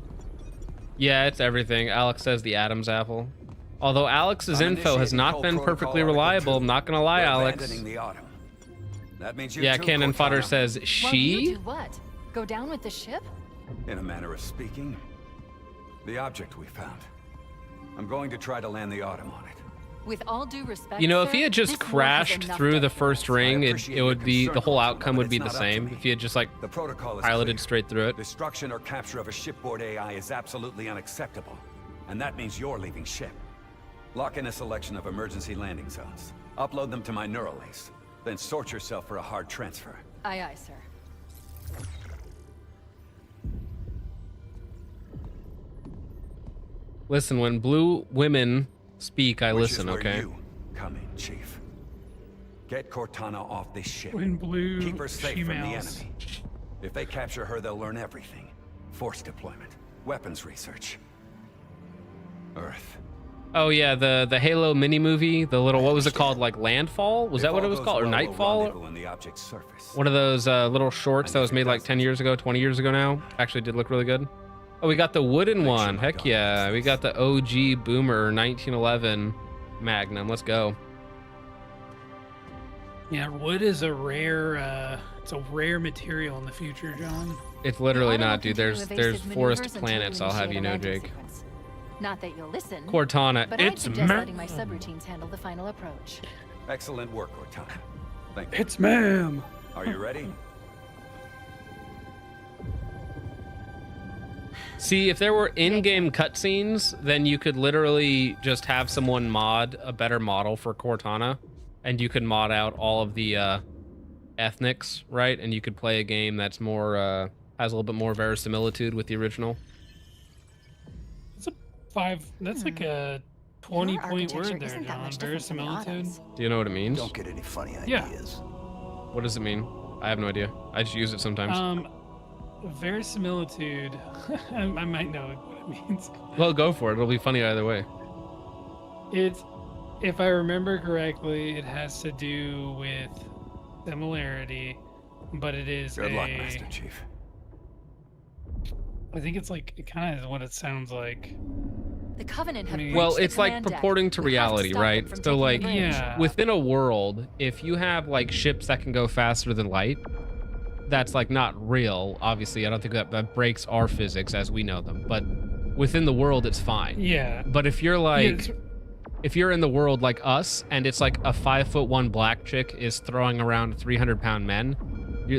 Yeah, it's everything. Alex says the Adam's apple. Although Alex's I'm info has initiating not Cole been Protocol perfectly Article reliable. 2. I'm not gonna lie, We're Alex. abandoning the Autumn. That means you Yeah, too, Cannon Fodder Cortana. says Well, you she. do what? Go down with the ship? In a manner of speaking, the object we found. I'm going to try to land the Autumn on it. With all due respect, You know, if sir, he had just this war has crashed enough through the death first tolls. ring, appreciate it would your be concern, the whole Cortana, outcome but would be it's the not up to same me. if he had just like The protocol is piloted clear. straight through it. Destruction or capture of a shipboard AI is absolutely unacceptable, and that means you're leaving ship. Lock in a selection of emergency landing zones. Upload them to my neural lace, then sort yourself for a hard transfer. Aye, aye, sir. Listen, when blue women speak, I Which listen. is where Okay. you come in, Chief. Get Cortana off this ship. when blue Keep her safe from the females. enemy. If they capture her, they'll learn everything. Force deployment, weapons research. Earth. Oh yeah, the Halo mini movie, the little, what was it called, like Landfall? Was If that what it all was goes called, or well, we'll Nightfall? rendezvous on the object's surface. One of those little shorts that was made like 10 years ago, 20 years ago now. Actually did look really good. Oh, we got the wooden one. Heck yeah. We got the OG Boomer 1911 Magnum. Let's go. Yeah, wood is a rare. It's a rare material in the future, John. It's literally The not, Autumn dude. will There's continue evasive forest maneuvers until planets, we I'll have you know, initiate a landing Jake. sequence. Not that you'll listen. Cortana, but I'd it's suggest ma- letting my subroutines handle the final approach. Excellent work, Cortana. Thank you. It's ma'am. Are you ready? See, if there were in-game cutscenes, then you could literally just have someone mod a better model for Cortana, and you could mod out all of the ethnics, right? And you could play a game that's more has a little bit more verisimilitude with the original. It's a 5. That's like a 20-point architecture word there, isn't that John. much different from the Verisimilitude. Autumn's. Do you know what it means? Don't get any funny Yeah. ideas. What does it mean? I have no idea. I just use it sometimes. Verisimilitude. I might know what it means. Well, go for it. It'll be funny either way. It's, if I remember correctly, it has to do with similarity, but it is Good luck, Master Chief. I think it's like, it kind of is what it sounds like. The Covenant have Well, breached the it's like command deck. purporting to We have reality, stop right? them from So taking like the bridge. Yeah. within a world, if you have like ships that can go faster than light, that's like not real. Obviously, I don't think that breaks our physics as we know them, but within the world it's fine. Yeah. But if you're like it's- if you're in the world like us and it's like a 5'1" black chick is throwing around 300-pound men,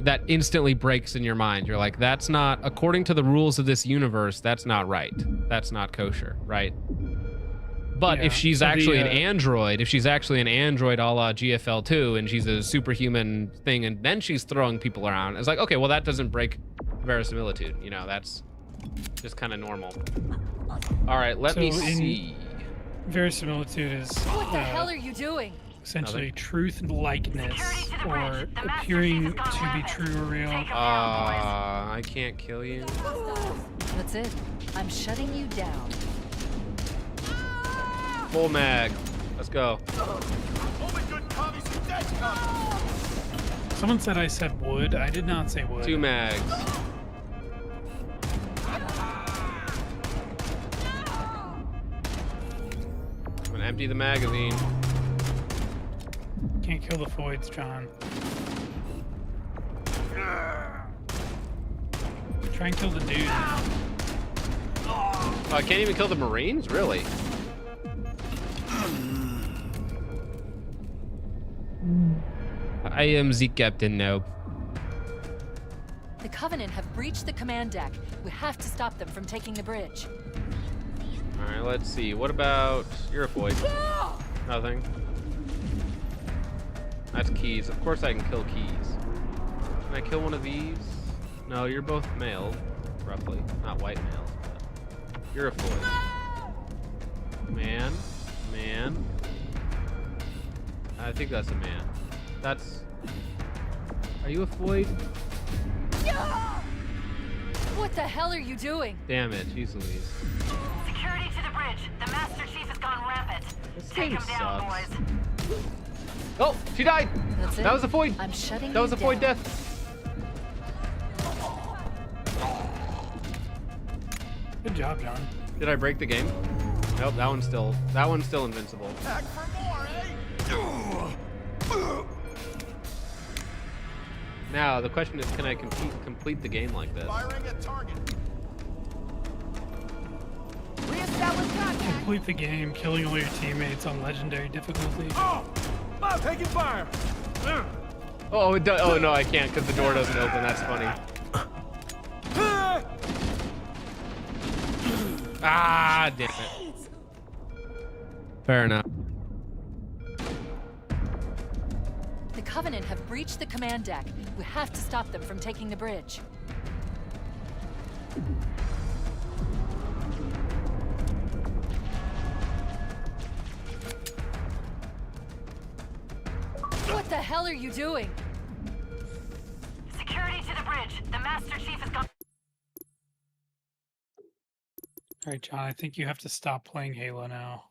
that instantly breaks in your mind. You're like, that's not, according to the rules of this universe, that's not right. That's not kosher, right? But Yeah, if she's so the, actually an android, if she's actually an android a la GFL2 and she's a superhuman thing and then she's throwing people around, it's like, okay, well, that doesn't break verisimilitude. You know, that's just kind of normal. All right, let me So in- see. Verisimilitude is What the hell are you doing? essentially truth likeness, or appearing to be true or real. I can't kill you. That's it. I'm shutting you down. Full mag. Let's go. Someone said I said wood. I did not say wood. 2 mags. I'm gonna empty the magazine. Can't kill the Foids, John. Try and kill the dude. Oh, I can't even kill the Marines? Really? I am the captain now. The Covenant have breached the command deck. We have to stop them from taking the bridge. All right, let's see. What about Eurofoid? Nothing. That's Keys. Of course I can kill Keys. Can I kill one of these? No, you're both male, roughly. Not white males, but Eurofoid. Man. I think that's a man. That's... Are you a Floyd? What the hell are you doing? Damn it, jeez Louise. Security to the bridge. The Master Chief has gone rampant. Take him down, boys. Oh, she died. That's it. That was a Floyd. I'm shutting That was a you Floyd down. death. Good job, John. Did I break the game? Nope, that one's still invincible. Back for more, eh? Now the question is, can I complete the game like this? Firing at target. Complete the game, killing all your teammates on legendary difficulty. Oh! I'm taking fire! Oh, it does. Oh no, I can't because the door doesn't open. That's funny. Ah, damn it. Fair enough. The Covenant have breached the command deck. We have to stop them from taking the bridge. What the hell are you doing? Security to the bridge. The Master Chief has gone. All right, John, I think you have to stop playing Halo now.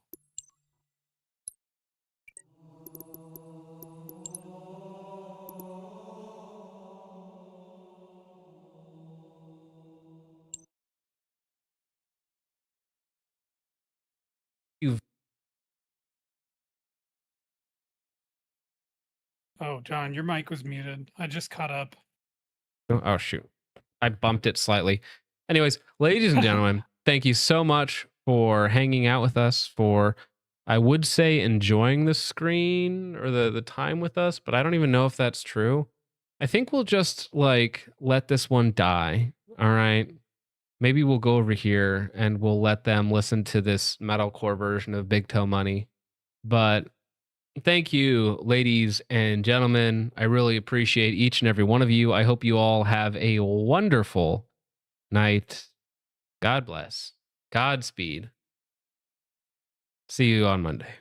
Oh, John, your mic was muted. I just caught up. Oh shoot, I bumped it slightly. Anyways, ladies and gentlemen, thank you so much for hanging out with us, for, I would say, enjoying the screen or the time with us, but I don't even know if that's true. I think we'll just like let this one die. All right. Maybe we'll go over here and we'll let them listen to this metalcore version of Big Toe Money. But thank you, ladies and gentlemen. I really appreciate each and every one of you. I hope you all have a wonderful night. God bless. Godspeed. See you on Monday.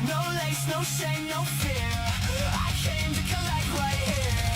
No lace, no shame, no fear. I came to collect right here.